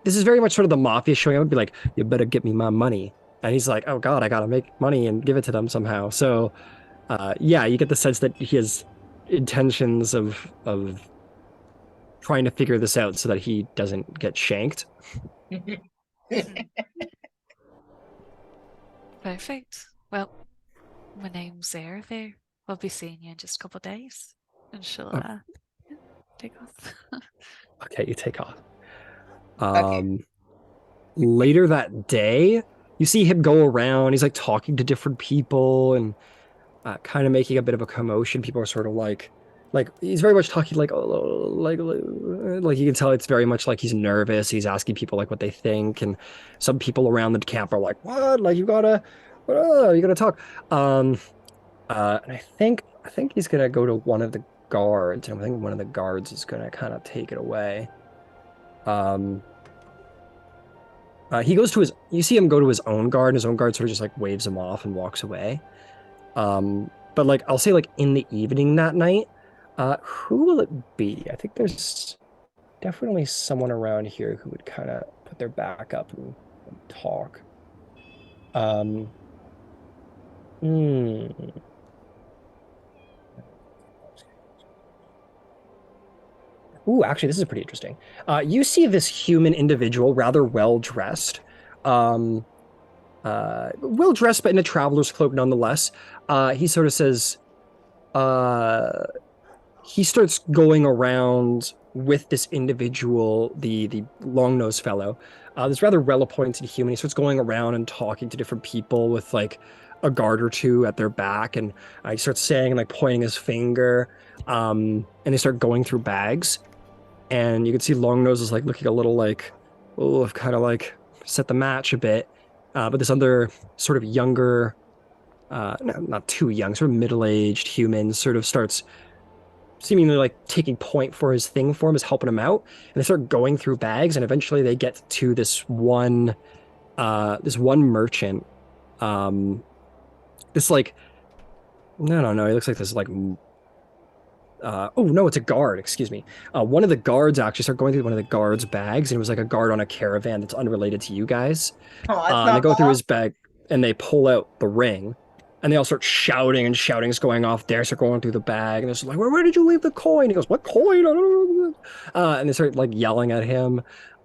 is very much sort of the mafia showing up and be like, "You better get me my money." And he's like, "Oh God, I gotta make money and give it to them somehow." So, yeah, you get the sense that he has intentions of trying to figure this out so that he doesn't get shanked. Perfect. Well, my name's Sarah there. I'll be seeing you in just a couple of days. And she'll take off. Okay, you take off. Okay. Later that day, you see him go around. He's like talking to different people and kind of making a bit of a commotion. People are sort of like he's very much talking like you can tell it's very much like he's nervous. He's asking people like what they think, and some people around the camp are like, "What? Like you gotta talk." And I think he's gonna go to one of the guards, and I think one of the guards is gonna kind of take it away. He goes to you see him go to his own guard, and his own guard sort of just like waves him off and walks away. But like I'll say like in the evening that night, who will it be? I think there's definitely someone around here who would kind of put their back up and talk. Ooh, actually, this is pretty interesting. You see this human individual, rather well dressed, well dressed, but in a traveler's cloak nonetheless. He sort of says, he starts going around with this individual, the long-nosed fellow, this rather well-appointed human. He starts going around and talking to different people with like a guard or two at their back, and he starts saying and like pointing his finger, and they start going through bags. And you can see Longnose is like looking a little like, oh, I've kind of like set the match a bit. But this other sort of younger, no, not too young, sort of middle-aged human sort of starts seemingly like taking point for his thing for him, is helping him out. And they start going through bags, and eventually they get to this one this one merchant, this like, no, he looks like this like, oh no, it's a guard. Excuse me. One of the guards actually started going through one of the guards' bags, and it was like a guard on a caravan that's unrelated to you guys. Oh, that's And they not go through Bob. his bag, and they pull out the ring, and they all start shouting, and shouting's going off. They start going through the bag, and they're like, "Where did you leave the coin?" He goes, "What coin?" I don't know. And they start like yelling at him,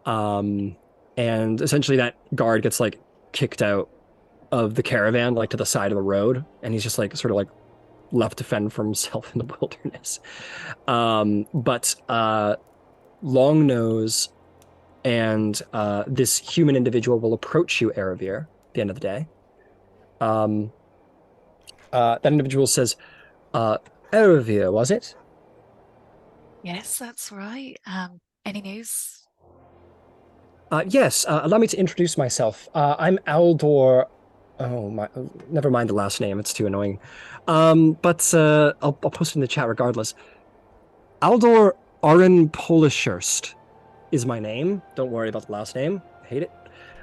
and essentially that guard gets like kicked out of the caravan, like to the side of the road, and he's just like sort of like left to fend for himself in the wilderness. But Longnose and this human individual will approach you, Aravir, at the end of the day. That individual says, Aravir, was it? Yes, that's right. Any news? Yes, allow me to introduce myself. I'm Aldor. Oh my! Never mind the last name; it's too annoying. But I'll post it in the chat regardless. Aldor Arin Polishurst is my name. Don't worry about the last name. I hate it.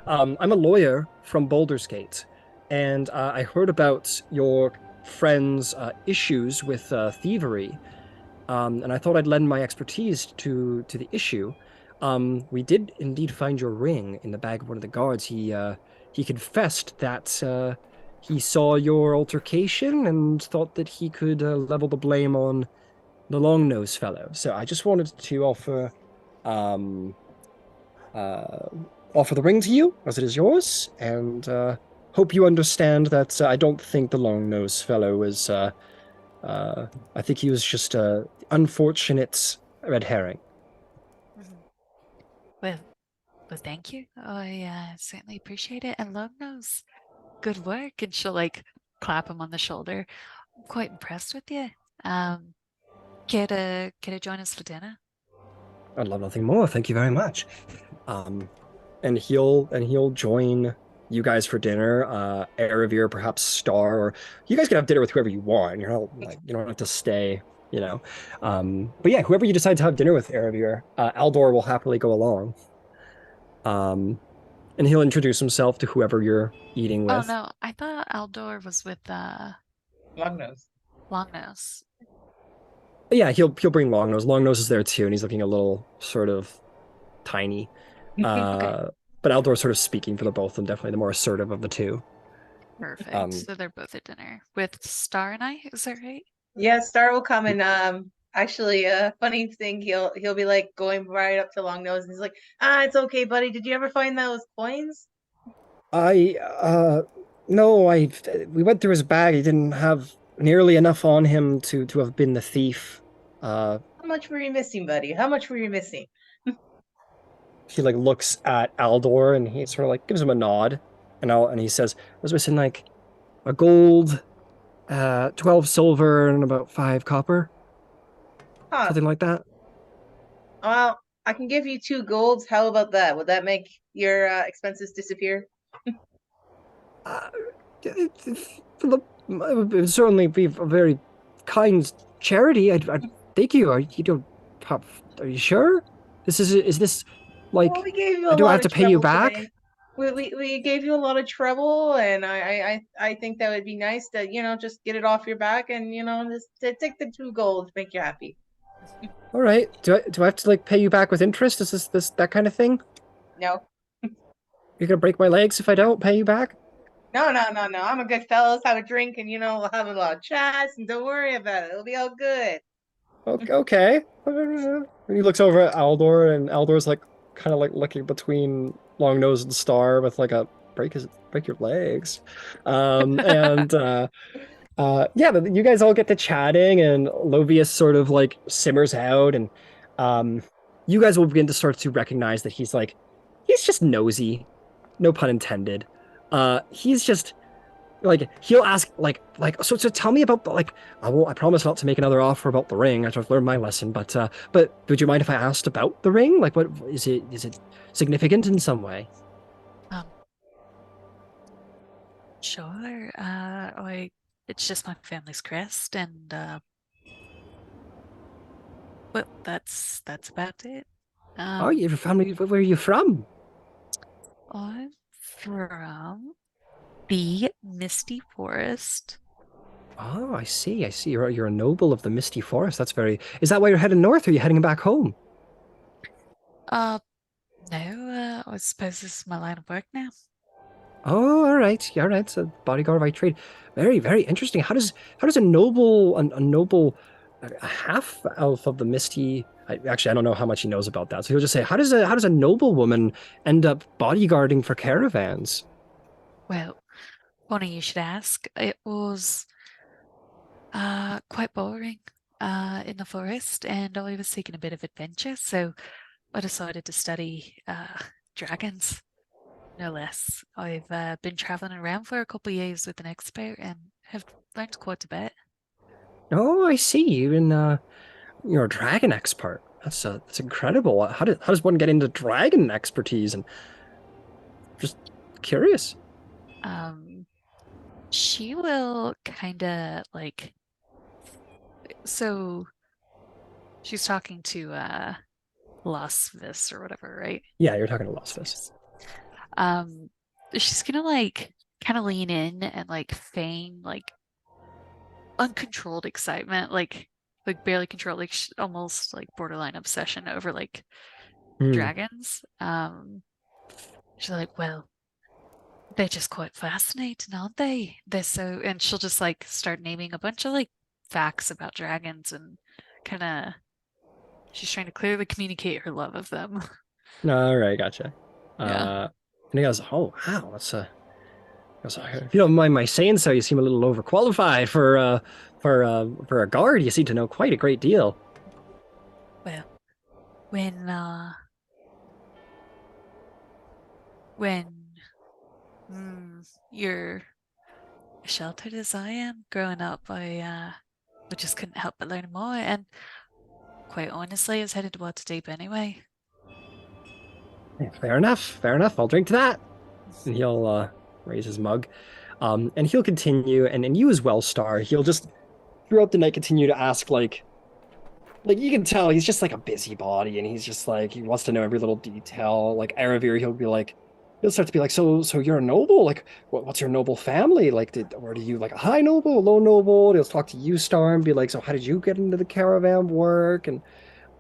I'm a lawyer from Baldur's Gate, and I heard about your friend's issues with thievery, and I thought I'd lend my expertise to the issue. We did indeed find your ring in the bag of one of the guards. He confessed that he saw your altercation and thought that he could level the blame on the long-nosed fellow. So I just wanted to um, offer the ring to you, as it is yours, and hope you understand that I don't think the long-nosed fellow is. I think he was just a unfortunate red herring. Well, thank you. I certainly appreciate it. And Love knows, good work. And she'll like clap him on the shoulder. I'm quite impressed with you. Care to join us for dinner? I'd love nothing more. Thank you very much. And he'll join you guys for dinner. Aravir, perhaps Star, or you guys can have dinner with whoever you want. You're not like you don't have to stay, you know. But yeah, whoever you decide to have dinner with, Aravir, Aldor will happily go along. And he'll introduce himself to whoever you're eating Oh with. no, I thought Aldor was with Longnose. Longnose. Yeah, he'll bring Longnose. Longnose is there too, and he's looking a little sort of tiny. Okay. But Aldor's sort of speaking for the both of them, definitely the more assertive of the two. Perfect. So they're both at dinner with Star and I, is that right? Yeah, Star will come and actually funny thing, he'll be like going right up to Longnose and he's like, it's okay, buddy. Did you ever find those coins? No, we went through his bag. He didn't have nearly enough on him to have been the thief. How much were you missing, buddy? How much were you missing? He like looks at Aldor and he sort of like gives him a nod, and he says, "I was missing like a gold, 12 silver, and about 5 copper, Huh. something like that." Well, I can give you 2 golds. How about that? Would that make your expenses disappear? It would certainly be a very kind charity. I thank you. Are you sure? Is this like? Well, we gave you a Do I lot have of to pay you trouble back? today. We gave you a lot of trouble, and I think that would be nice to just get it off your back and just to take the 2 gold, make you happy. All right. Do I have to like pay you back with interest? Is this that kind of thing? No, You're gonna break my legs if I don't pay you back? no. I'm a good fellow. Let's have a drink, and we'll have a lot of chats, and don't worry about it. It'll be all good. Okay. And he looks over at Aldor, and Aldor's like kind of like looking between Longnose and Star with like a break your legs. Yeah, but you guys all get to chatting, and Lovius sort of like simmers out, and you guys will begin to start to recognize that he's just nosy, no pun intended. He's just like he'll ask so tell me about I promise not to make another offer about the ring. I've learned my lesson, but would you mind if I asked about the ring? Like, what is it significant in some way? Sure. It's just my family's crest, and well, that's about it. Oh, your family? Where are you from? I'm from the Misty Forest. Oh, I see. I see. You're a noble of the Misty Forest. That's very. Is that why you're heading north, or are you heading back home? Uh, no, I suppose this is my line of work now. Oh, all right. Yeah, all right. So bodyguard by trade. Very, very interesting. How does a half elf of the Misty? Actually, I don't know how much he knows about that. So he'll just say, how does a noble woman end up bodyguarding for caravans? Well, funny you should ask. It was quite boring in the forest, and I was seeking a bit of adventure, so I decided to study dragons, no less. I've been traveling around for a couple of years with an expert and have learned quite a bit. Oh, I see. You're a dragon expert. That's incredible. How does one get into dragon expertise? And just curious. Um, she will kind of like, so she's talking to Lasvis or whatever, right? Yeah, you're talking to Losfus. Um, she's gonna like kind of lean in and like feign like uncontrolled excitement, like barely controlled, like almost like borderline obsession over like Hmm. dragons. She's like, well, they're just quite fascinating, aren't they? They're so, and she'll just like start naming a bunch of like facts about dragons and kind of, she's trying to clearly communicate her love of them. All right, gotcha. Yeah. And he goes, "Oh, wow, if you don't mind my saying so, you seem a little overqualified for a guard. You seem to know quite a great deal." Well, when when you're as sheltered as I am growing up, I just couldn't help but learn more, and quite honestly, I was headed towards deep anyway. Fair enough. Fair enough. I'll drink to that. And he'll raise his mug. And he'll continue, and you as well, Star. He'll just throughout the night continue to ask like you can tell he's just like a busybody, and he's just like he wants to know every little detail. Like Aravir, he'll start to be like, so you're a noble? Like what's your noble family? Like or do you like a high noble, a low noble? He'll talk to you, Star, and be like, so how did you get into the caravan work?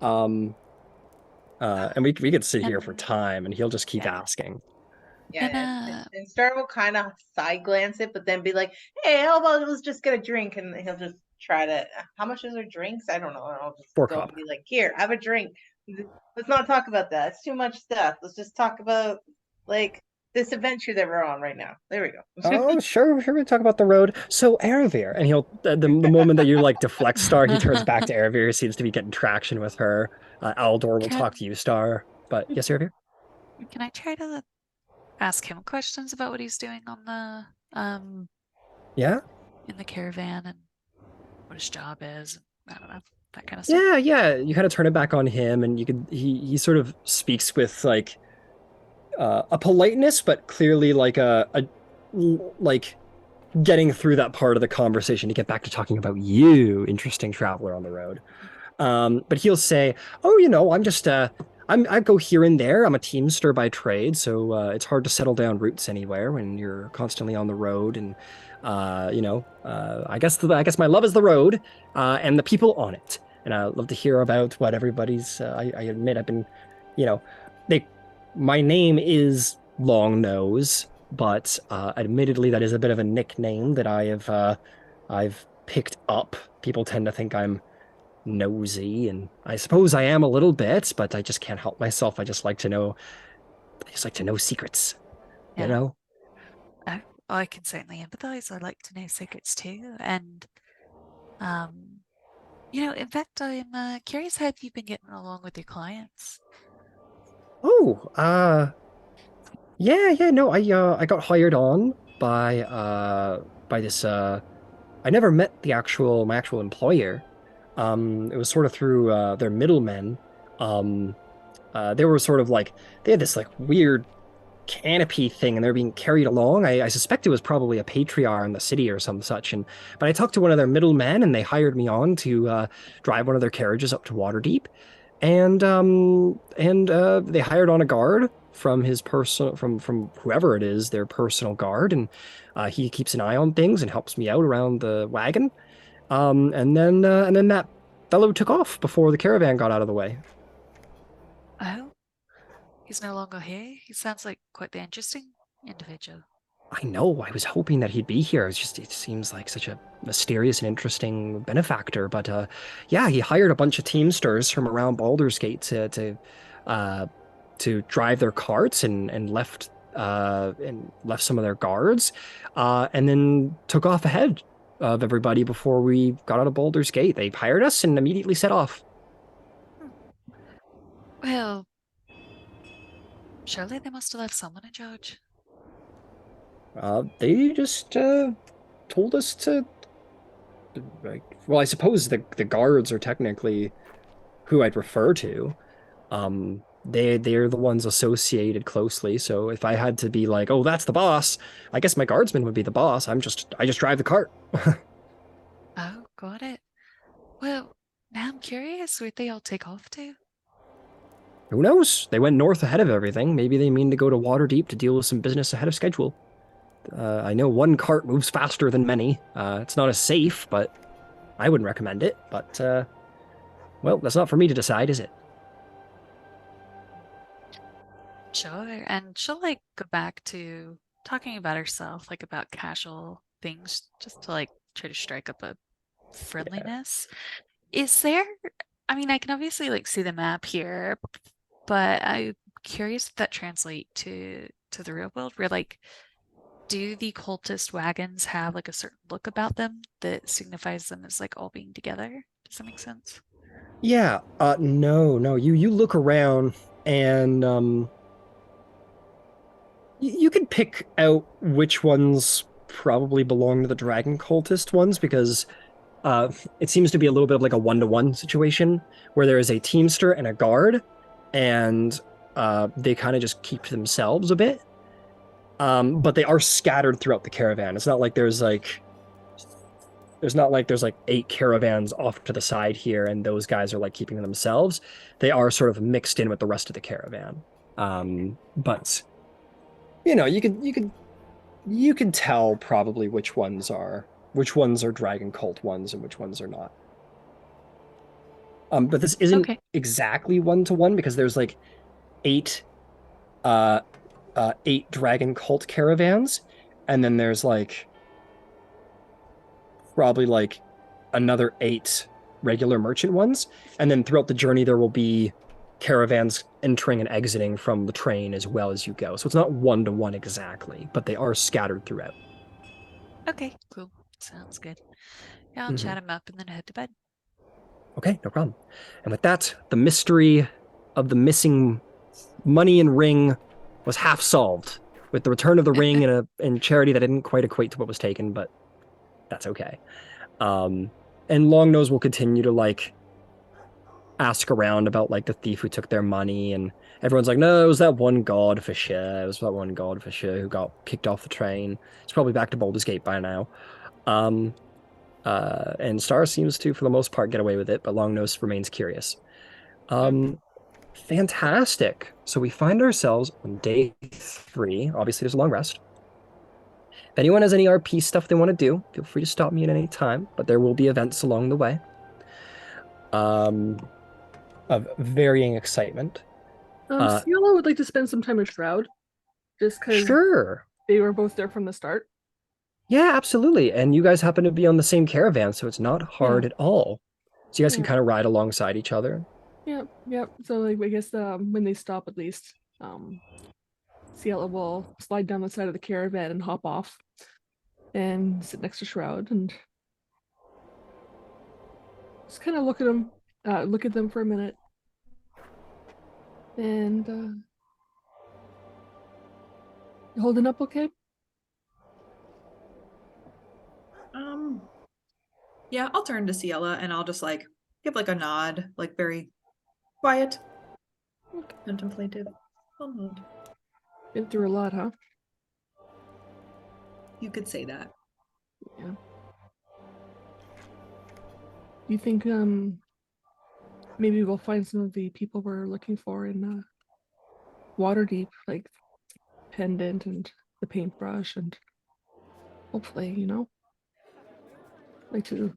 Um and we could sit here for And time, and he'll just keep yeah, asking. Yeah, and and Star will kind of side glance it, but then be like, "Hey, how about let's just get a drink?" And he'll just try to. How much is our drinks? I don't know. And I'll just Four go cop. and be like, "Here, have a drink. Let's not talk about that. It's too much stuff. Let's just talk about like this adventure that we're on right now." There we go. Oh, sure, we talk about the road. So Aravir, and he'll the moment that you like deflect Star, he turns back to Aravir. Seems to be getting traction with her. Aldor will talk to can you, Star. But yes, Aravir. can I try to ask him questions about what he's doing on the Yeah, in the caravan and what his job is? I don't know, that kind of stuff. yeah. You kind of turn it back on him, and he sort of speaks with like a politeness, but clearly like like getting through that part of the conversation to get back to talking about you, interesting traveler on the road. But he'll say, "Oh, I'm just I go here and there. I'm a teamster by trade, so it's hard to settle down roots anywhere when you're constantly on the road. And I guess my love is the road and the people on it. And I love to hear about what everybody's. I admit I've been, you know, they. My name is Long Nose, but admittedly that is a bit of a nickname that I've picked up. People tend to think I'm nosy, and I suppose I am a little bit, but I just can't help myself. I just like to know secrets, you Yeah, know? I can certainly empathize. I like to know secrets too, and um, in fact, I'm curious how you've been getting along with your clients. Oh, yeah, no, I got hired on by this I never met my actual employer. It was sort of through their middlemen. Um they were sort of like they had this like weird canopy thing, and they're being carried along. I suspect it was probably a patriarch in the city or some such. But I talked to one of their middlemen, and they hired me on to drive one of their carriages up to Waterdeep, and they hired on a guard from his personal from whoever it is, their personal guard, and he keeps an eye on things and helps me out around the wagon. And then that fellow took off before the caravan got out of the way. Oh, he's no longer here? He sounds like quite the interesting individual. I know. I was hoping that he'd be here. It seems like such a mysterious and interesting benefactor. But yeah, he hired a bunch of teamsters from around Baldur's Gate to drive their carts and left some of their guards, and then took off ahead of everybody before we got out of Baldur's Gate. They hired us and immediately set off. Well, surely they must have left someone in charge. They just told us to, like, well, I suppose the guards are technically who I'd refer to. They're the ones associated closely. So if I had to be like, oh, that's the boss, I guess my guardsman would be the boss. I just drive the cart. Oh, got it. Well, now I'm curious where they all take off to. Who knows? They went north ahead of everything. Maybe they mean to go to Waterdeep to deal with some business ahead of schedule. I know one cart moves faster than many. It's not as safe, but I wouldn't recommend it. But, well, that's not for me to decide, is it? Sure, and she'll like go back to talking about herself, like about casual things, just to like try to strike up a friendliness. Is there, I mean, I can obviously like see the map here, but I'm curious if that translate to the real world, where like, do the cultist wagons have like a certain look about them that signifies them as like all being together? Does that make sense? Yeah. No. You look around and you can pick out which ones probably belong to the dragon cultist ones, because it seems to be a little bit of like a one-to-one situation where there is a teamster and a guard, and they kind of just keep to themselves a bit. But they are scattered throughout the caravan. It's not like there's like 8 caravans off to the side here and those guys are like keeping to themselves. They are sort of mixed in with the rest of the caravan. But you know, you can tell probably which ones are dragon cult ones and which ones are not. But this isn't Okay. exactly one-to-one, because there's like 8 dragon cult caravans, and then there's like probably like another 8 regular merchant ones, and then throughout the journey there will be caravans entering and exiting from the train as well as you go. So it's not one-to-one exactly, but they are scattered throughout. Okay, cool. Sounds good. Yeah, I'll chat him up and then head to bed. Okay, no problem. And with that, the mystery of the missing money and ring was half solved, with the return of the ring and charity that didn't quite equate to what was taken, but that's okay. And Longnose will continue to like ask around about like the thief who took their money, and everyone's like, no, it was that one god for sure. It was that one god for sure who got kicked off the train. It's probably back to Baldur's Gate by now. And Star seems to, for the most part, get away with it, but Longnose remains curious. Fantastic. So we find ourselves on day 3. Obviously, there's a long rest. If anyone has any RP stuff they want to do, feel free to stop me at any time, but there will be events along the way. Of varying excitement. Ciela would like to spend some time with Shroud, just because Sure. they were both there from the start. Yeah, absolutely. And you guys happen to be on the same caravan, so it's not hard at all. So you guys can kind of ride alongside each other. Yep. So like I guess when they stop, at least Ciela will slide down the side of the caravan and hop off and sit next to Shroud and just kind of look at them for a minute. And you holding up okay? Yeah, I'll turn to Ciela and I'll just like give like a nod, like very quiet, contemplative. I'll nod. Been through a lot, huh? You could say that. Yeah. Do you think maybe we'll find some of the people we're looking for in water deep, like pendant and the paintbrush, and hopefully, like to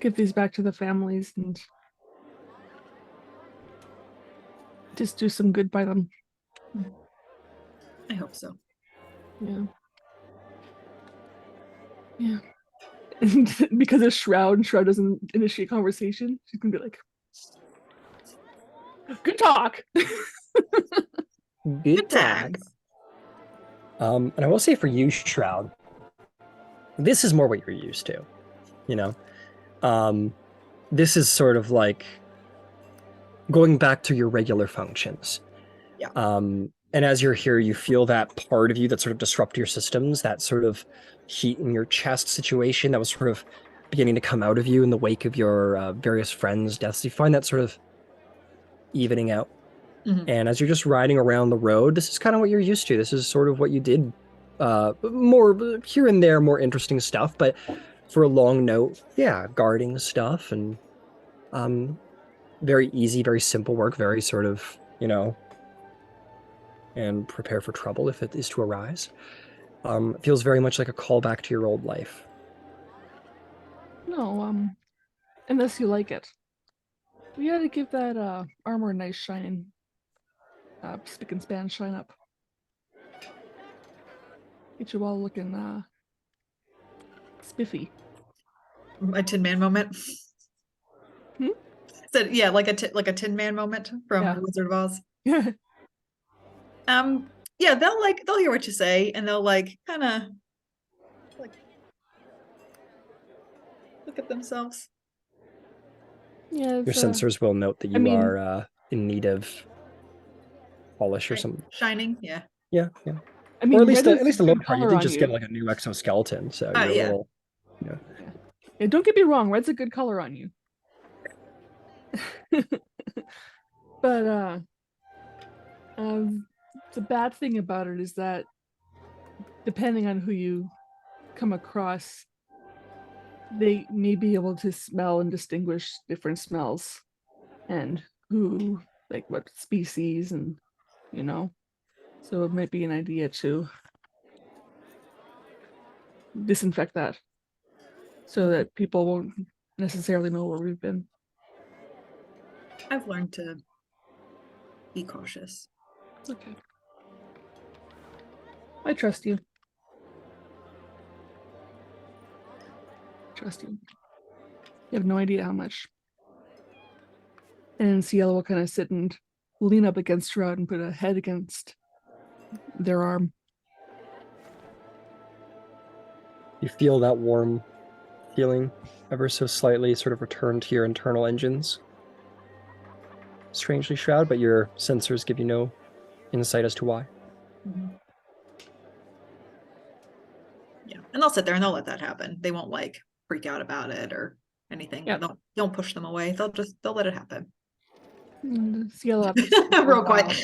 give these back to the families and just do some good by them. I hope so. Yeah. Yeah. And because of Shroud doesn't initiate conversation, she's gonna be like, good talk. Good talk. times. And I will say for you, Shroud, this is more what you're used to, this is sort of like going back to your regular functions. Yeah. And as you're here, you feel that part of you that sort of disrupt your systems, that sort of heat in your chest situation that was sort of beginning to come out of you in the wake of your various friends' deaths. You find that sort of evening out. Mhm. And as you're just riding around the road, this is kind of what you're used to. This is sort of what you did, more here and there, more interesting stuff. But for a long note, yeah, guarding stuff and very easy, very simple work, very sort of, and prepare for trouble if it is to arise. It feels very much like a callback to your old life. No, unless you like it. We gotta give that armor a nice shine. Spick and span shine up. Get you all looking spiffy. A Tin Man moment. Hmm? Said yeah, like a Tin Man moment from Yeah. The Wizard of Oz. Yeah. Yeah, they'll hear what you say and they'll kind of look at themselves. Yeah. Your sensors will note that you are in need of polish or something. Shining, yeah. Yeah. I mean, Or at least red a is low good part. You color did on just you. get like a new exoskeleton, so you're a Yeah. little. Yeah, don't get me wrong, red's a good color on you. But the bad thing about it is that depending on who you come across, they may be able to smell and distinguish different smells and who, like what species, and so it might be an idea to disinfect that so that people won't necessarily know where we've been. I've learned to be cautious. Okay. I trust you. Trust you. You have no idea how much. And Cielo will kind of sit and lean up against Shroud and put a head against their arm. You feel that warm feeling ever so slightly sort of return to your internal engines. Strangely, Shroud, but your sensors give you no insight as to why. Mm-hmm. Yeah, and they'll sit there and they'll let that happen. They won't freak out about it or anything. Yep. Don't push them away. They'll let it happen. And Cielo, after Real quiet.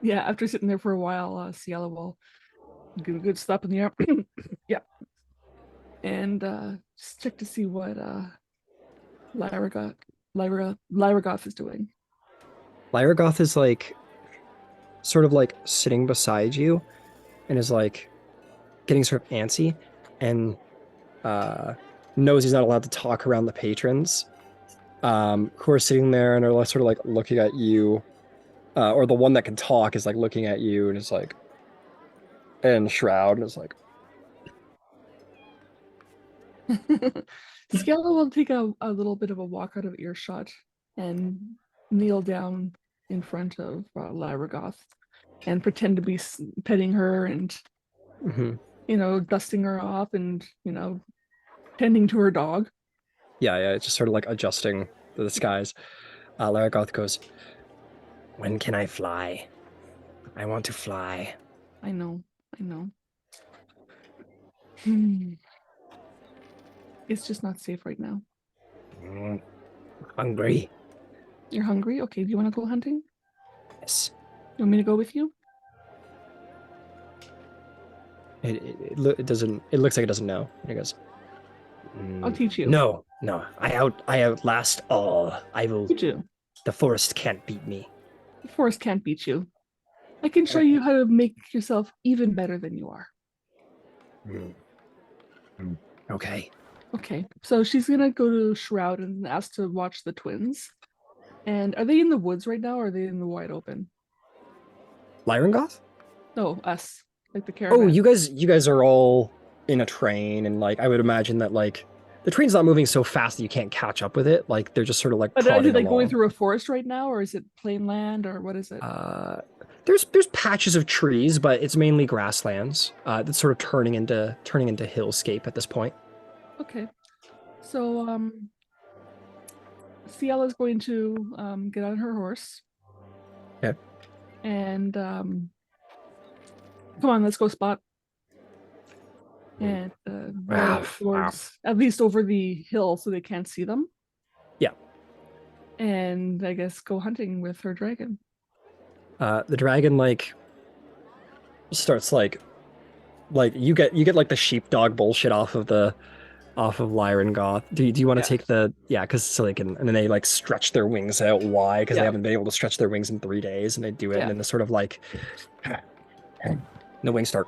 Yeah, after sitting there for a while, Cielo will give a good slap in the arm. Yeah. And just check to see what Lyragoth is doing. Lyragoth is sort of sitting beside you and is getting sort of antsy and knows he's not allowed to talk around the patrons who are sitting there and are sort of looking at you, or the one that can talk is looking at you and is and Shroud is Cielo will take a little bit of a walk out of earshot and kneel down in front of Lyragoth and pretend to be petting her and dusting her off and tending to her dog. Yeah, it's just sort of adjusting the disguise. Lyragoth goes, "When can I fly? I want to fly." I know. It's just not safe right now. Hungry. You're hungry? Okay, do you want to go hunting? Yes. You want me to go with you? It doesn't. It looks like it doesn't know. And he goes, I'll teach you. No. I outlast all. I will. You do. The forest can't beat me. The forest can't beat you. I can show you how to make yourself even better than you are. Okay. Okay, so she's gonna go to Shroud and ask to watch the twins. And are they in the woods right now, or are they in the wide open? Lyrangoth? No, us, like the caravan. Oh, you guys are all in a train, and like I would imagine that like the train's not moving so fast that you can't catch up with it. Like they're just sort of like But is prodding it like going along. through a forest right now, or is it plain land, or what is it? There's patches of trees, but it's mainly grasslands. That's sort of turning into hillscape at this point. Okay, so Ciela's going to get on her horse. Okay. And come on, let's go Spot. And ride towards, at least over the hill so they can't see them. Yeah. And I guess go hunting with her dragon. The dragon like starts like you get like the sheepdog bullshit off of Lyrangoth. Do you want to take the because so they can, and then they like stretch their wings out wide because they haven't been able to stretch their wings in 3 days, and they do it, and then the sort of like the wings start,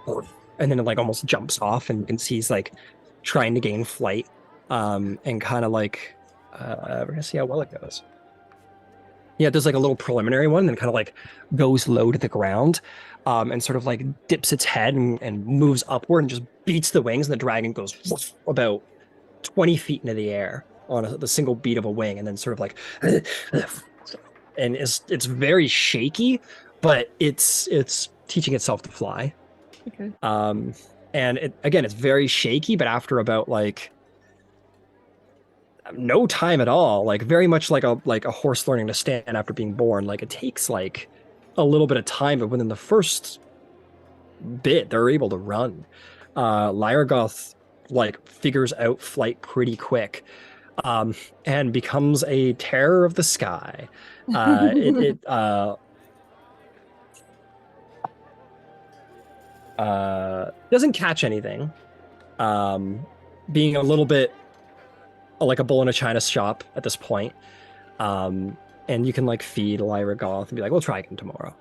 and then it like almost jumps off, and you can see he's like trying to gain flight, and kind of like we're gonna see how well it goes. Yeah, there's like a little preliminary one, and then kind of like goes low to the ground, and sort of like dips its head and moves upward and just beats the wings, and the dragon goes about 20 feet into the air on the single beat of a wing, and then sort of like, and it's very shaky, but it's teaching itself to fly. Okay. And it's very shaky, but after about like no time at all, like very much like a horse learning to stand after being born. Like it takes like a little bit of time, but within the first bit, they're able to run. Lyragoth like figures out flight pretty quick, and becomes a terror of the sky. It doesn't catch anything, being a little bit like a bull in a china shop at this point. And you can like feed Lyragoth and be like, we'll try again tomorrow.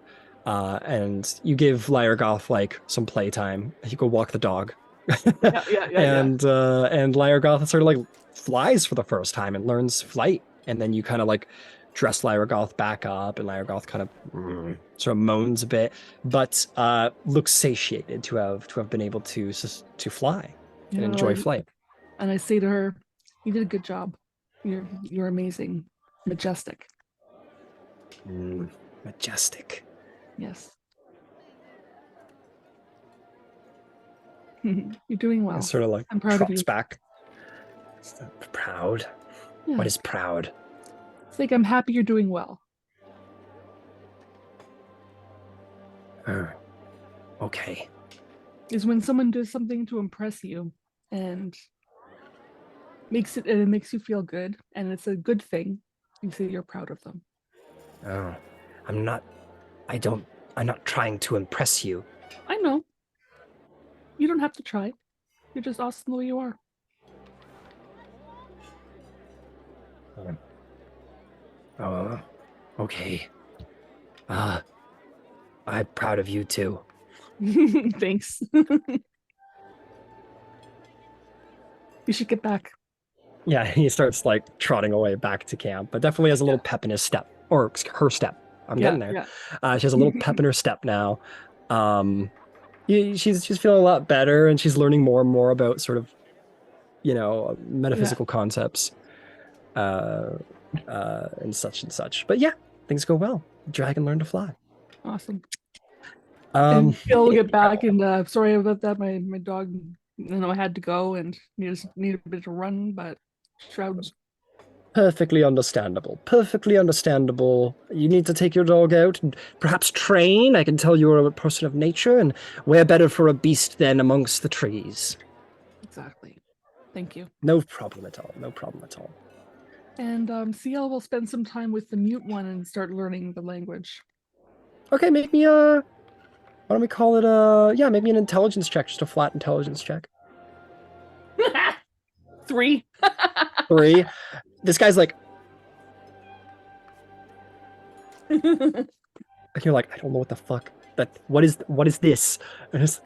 And you give Lyragoth like some playtime. You go walk the dog. And Lyragoth sort of like flies for the first time and learns flight. And then you kind of like dress Lyragoth back up, and Lyragoth kind of sort of moans a bit, but looks satiated to have been able to fly and enjoy flight. And I say to her, you did a good job. You're amazing. Majestic. Majestic. Yes. You're doing well. And sort of like I'm proud of you. back. Proud? Yeah. What is proud? It's like I'm happy you're doing well. Okay. Is when someone does something to impress you and it makes you feel good, and it's a good thing. You say you're proud of them. Oh, I'm not trying to impress you. I know. You don't have to try. You're just awesome the way you are. Oh, okay. I'm proud of you too. Thanks. You should get back. Yeah, he starts like trotting away back to camp, but definitely has a little pep in his step, or her step. I'm getting there. Yeah. She has a little pep in her step now. She's feeling a lot better, and she's learning more and more about sort of, metaphysical concepts, and such and such. But yeah, things go well. The dragon learned to fly. Awesome. And he'll get back, and sorry about that. My dog, I had to go and need a bit of run, but Shroud. Perfectly understandable. Perfectly understandable. You need to take your dog out and perhaps train. I can tell you're a person of nature, and where better for a beast than amongst the trees. Exactly. Thank you. No problem at all. No problem at all. And CL will spend some time with the mute one and start learning the language. Okay, make me why don't we call it make me an intelligence check, just a flat intelligence check. 3. 3. This guy's like, and you're like, I don't know what the fuck what is this? And he's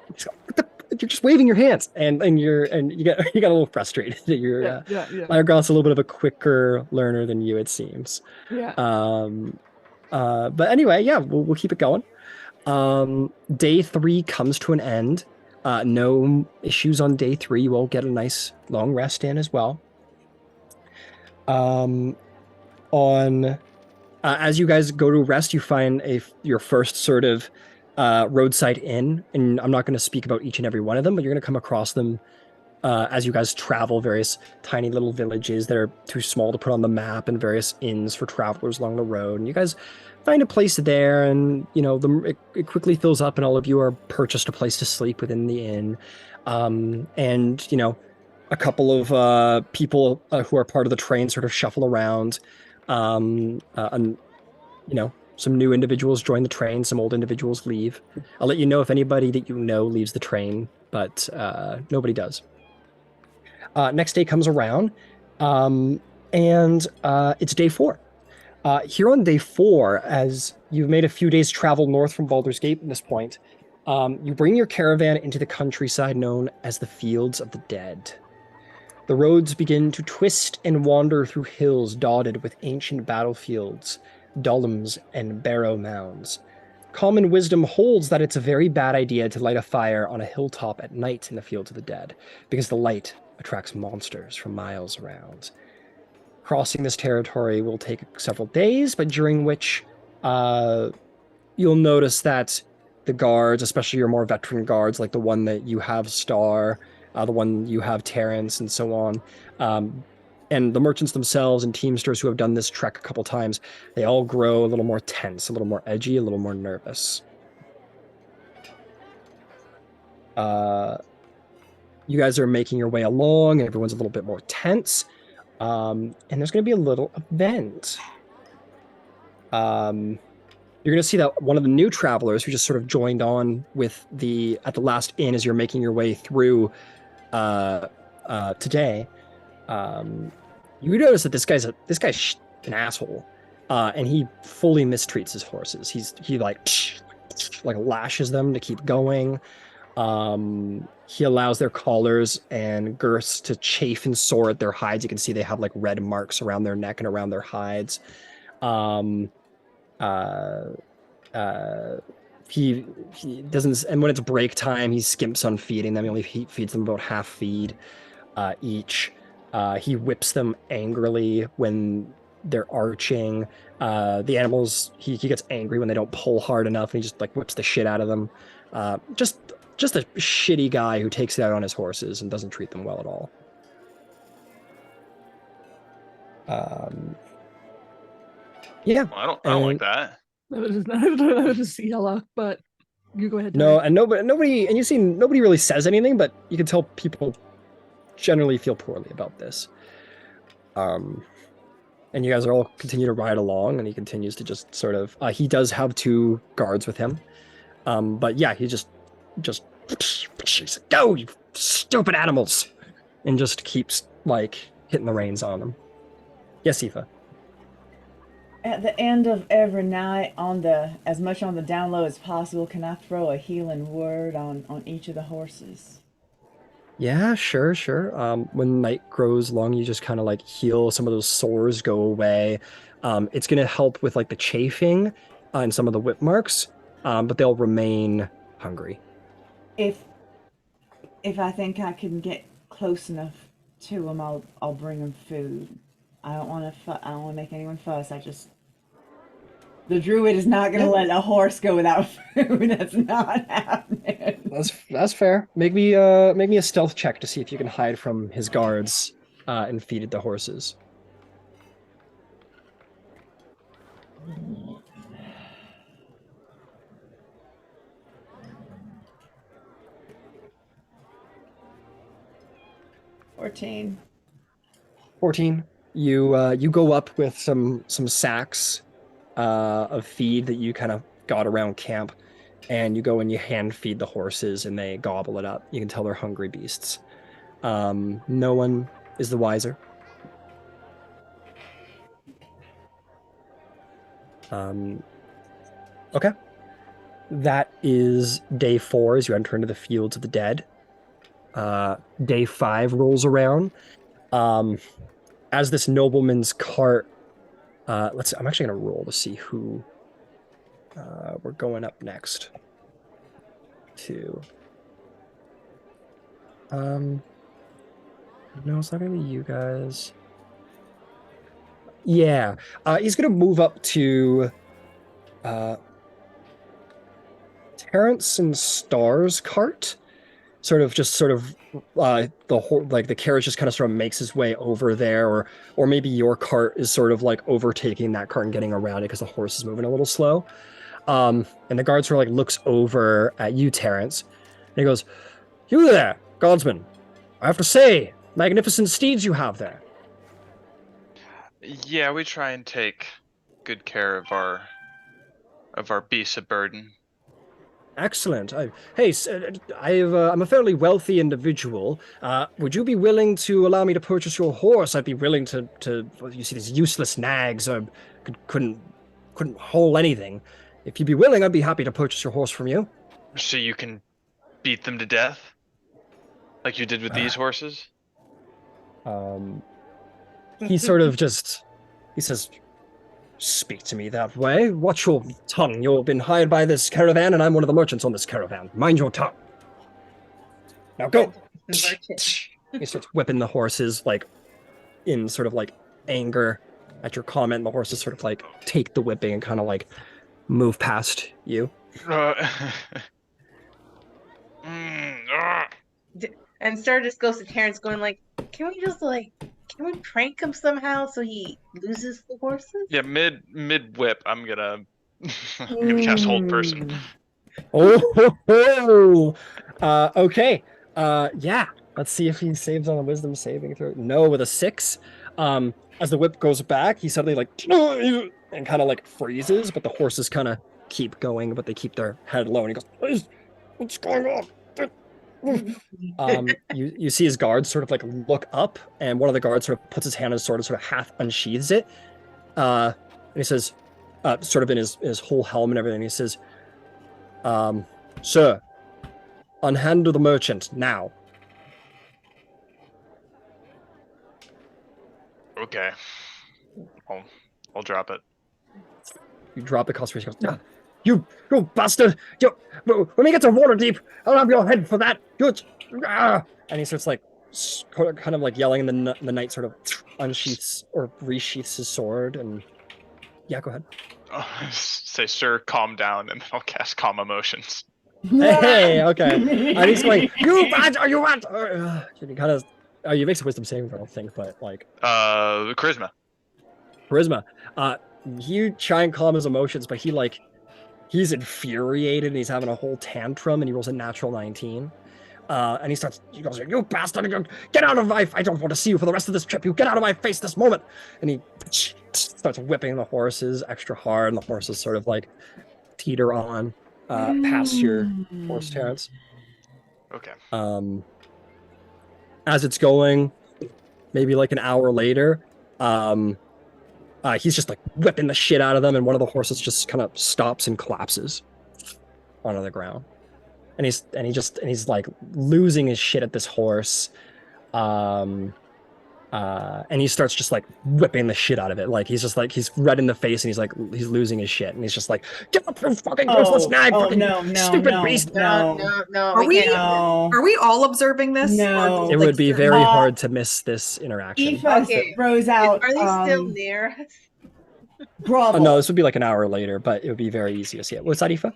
like, what the, you're just waving your hands, and you got a little frustrated. Your Yeah. Lyregoth's a little bit of a quicker learner than you, it seems. Yeah. But anyway, yeah, we'll keep it going. Day 3 comes to an end. No issues on day 3. You all get a nice long rest in as well. On as you guys go to rest, you find your first sort of roadside inn, and I'm not going to speak about each and every one of them, but you're going to come across them as you guys travel various tiny little villages that are too small to put on the map, and various inns for travelers along the road. And you guys find a place there, and it quickly fills up, and all of you are purchased a place to sleep within the inn. And a couple of people who are part of the train sort of shuffle around. And some new individuals join the train, some old individuals leave. I'll let you know if anybody that you know leaves the train, but nobody does. Next day comes around, and it's day 4. Here on day 4, as you've made a few days travel north from Baldur's Gate at this point, you bring your caravan into the countryside known as the Fields of the Dead. The roads begin to twist and wander through hills dotted with ancient battlefields, dolmens, and barrow mounds. Common wisdom holds that it's a very bad idea to light a fire on a hilltop at night in the Fields of the Dead, because the light attracts monsters from miles around. Crossing this territory will take several days, but during which you'll notice that the guards, especially your more veteran guards, like the one that you have Star, the one you have Terrence, and so on, and the merchants themselves and teamsters who have done this trek a couple times, they all grow a little more tense, a little more edgy, a little more nervous. You guys are making your way along, and everyone's a little bit more tense. And there's going to be a little event. You're going to see that one of the new travelers who just sort of joined on with at the last inn as you're making your way through today. You notice that this guy's an asshole, and he fully mistreats his horses. He like lashes them to keep going. He allows their collars and girths to chafe and sore at their hides. You can see they have like red marks around their neck and around their hides. He doesn't, and when it's break time, he skimps on feeding them. He feeds them about half feed each. He whips them angrily when they're arching. The animals, he gets angry when they don't pull hard enough, and he just like whips the shit out of them. Just a shitty guy who takes it out on his horses and doesn't treat them well at all. Yeah. Well, I don't like that. That was just yellow, but you go ahead. No, and nobody, and you see nobody really says anything, but you can tell people generally feel poorly about this. And you guys are all continue to ride along, and he continues to just sort of. He does have 2 guards with him, but yeah, he just go, you stupid animals, and just keeps like hitting the reins on them. Yes, Aoife. At the end of every night, as much on the down low as possible, can I throw a healing word on each of the horses? Yeah, sure. When night grows long, you just kind of like heal some of those sores, go away. It's gonna help with like the chafing and some of the whip marks, but they'll remain hungry. If I think I can get close enough to them, I'll bring them food. I don't want to make anyone fuss. The druid is not going to let a horse go without food. That's not happening. That's fair. Make me a stealth check to see if you can hide from his guards and feed the horses. $14. 14. You go up with some sacks of feed that you kind of got around camp, and you go and you hand feed the horses, and they gobble it up. You can tell they're hungry beasts. No one is the wiser. Okay. that is day 4 as you enter into the fields of the dead. Day 5 rolls around. As this nobleman's cart, I'm actually gonna roll to see who we're going up next to. No, it's not gonna be you guys. Yeah, he's gonna move up to Terrence and Star's cart. The carriage just kind of sort of makes its way over there, or maybe your cart is sort of like overtaking that cart and getting around it because the horse is moving a little slow. And the guard sort of like looks over at you, Terrence, and he goes, "You there, guardsman? I have to say, magnificent steeds you have there." Yeah, we try and take good care of our beasts of burden. Excellent. I'm a fairly wealthy individual. Would you be willing to allow me to purchase your horse? I'd be willing to. Well, you see these useless nags. Couldn't haul anything. If you'd be willing, I'd be happy to purchase your horse from you. So you can beat them to death, like you did with these horses. He sort of he says, "Speak to me that way. Watch your tongue. You've been hired by this caravan, and I'm one of the merchants on this caravan. Mind your tongue. Now go." He starts whipping the horses, like, in sort of like anger at your comment. And the horses sort of like take the whipping and kind of like move past you. And Star just goes to Terrence going like, can we prank him somehow so he loses the horses? Yeah, mid whip, I'm gonna cast hold person. Okay. Yeah. Let's see if he saves on a wisdom saving throw. No, with a 6. As the whip goes back, he suddenly like and kind of like freezes, but the horses kind of keep going, but they keep their head low, and he goes, "What's going on?" You see his guards sort of like look up, and one of the guards sort of puts his hand in his sword and sort of half unsheathes it. And he says, sort of in his whole helm and everything, he says, "Sir, unhandle the merchant now." Okay. I'll drop it. You drop the concentration. He goes, You bastard! When we get to Waterdeep, I'll have your head for that. And he starts like kind of like yelling, and the knight sort of unsheaths or resheaths his sword. And yeah, go ahead. Say, "Sir, calm down," and then I'll cast calm emotions. Hey, okay. And he's going, "You bad? Are you what?" He kind of. You makes a wisdom saving throw, I don't think, but like. Charisma. You try and calm his emotions, but he's infuriated and he's having a whole tantrum, and he rolls a natural 19. And he goes, "You bastard, get out of my, I don't want to see you for the rest of this trip. You get out of my face this moment." And he starts whipping the horses extra hard, and the horses sort of like teeter on past your horse, Terrence. Okay. As it's going, maybe like an hour later, he's just like whipping the shit out of them, and one of the horses just kind of stops and collapses onto the ground. And he's like losing his shit at this horse. And he starts just like whipping the shit out of it. Like he's red in the face, and he's losing his shit, and he's just like, "Get up, you fucking useless nag, stupid beast!" No. Are we all observing this? No. It would be very hard to miss this interaction. Aoife throws out. Are they still near us? Grovel. No, this would be like an hour later, but it would be very easy to see it. What's that, Aoife?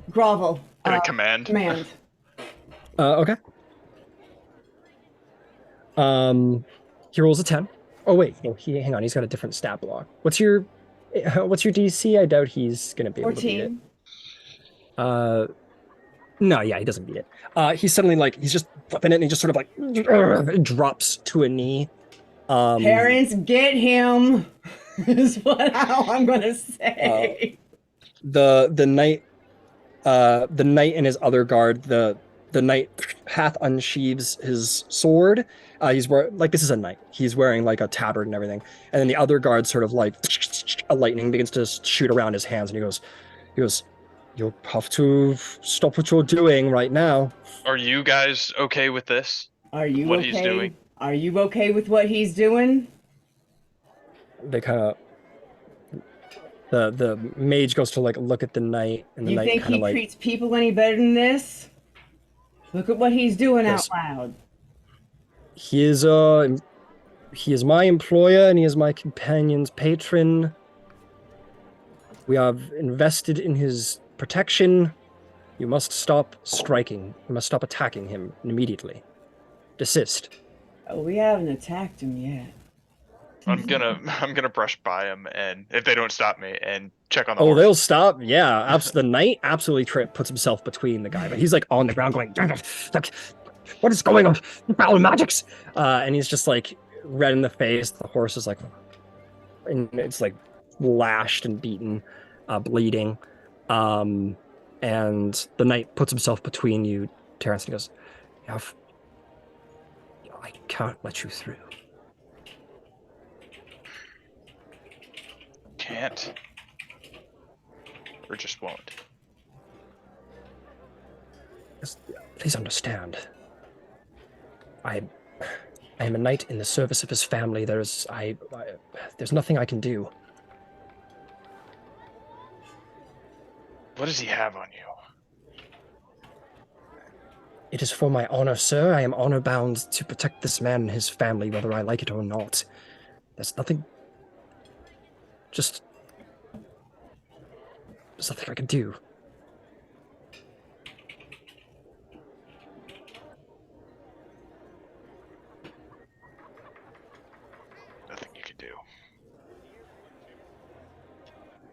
Grovel. Command. Command. Okay. He rolls a 10. Oh wait, no, hang on, he's got a different stat block. What's your DC? I doubt he's gonna be able 14. to beat it. No, yeah, he doesn't beat it. He's suddenly like, he's just flipping it, and he just sort of like drops to a knee. Parents, get him. Is how I'm gonna say. The knight and his other guard, the knight half unsheathes his sword. He's wearing, like, this is a knight. He's wearing like a tabard and everything. And then the other guard sort of like, a lightning begins to shoot around his hands, and he goes, You'll have to stop what you're doing right now. Are you guys okay with this? Are you What okay? he's doing? Are you okay with what he's doing? They kind of the mage goes to like look at the knight, and the You knight think kind he of like treats people any better than this? Look at what he's doing Yes. out loud. he is my employer and he is my companion's patron. We have invested in his protection. You must stop striking. You must stop attacking him immediately. Desist. Oh, we haven't attacked him yet. I'm gonna brush by him, and if they don't stop me, and check on the Oh, horse. they'll stop. Yeah, the knight absolutely puts himself between the guy, but he's like on the ground going, like, what is going on? Foul magics! And he's just like red in the face. The horse is like, and it's like lashed and beaten, bleeding. And the knight puts himself between you, Terrence, and goes, I can't let you through. Can't. Or just won't. Please understand. I am a knight in the service of his family. There's nothing I can do. What does he have on you? It is for my honor, sir. I am honor bound to protect this man and his family, whether I like it or not. There's nothing I can do. Nothing you can do.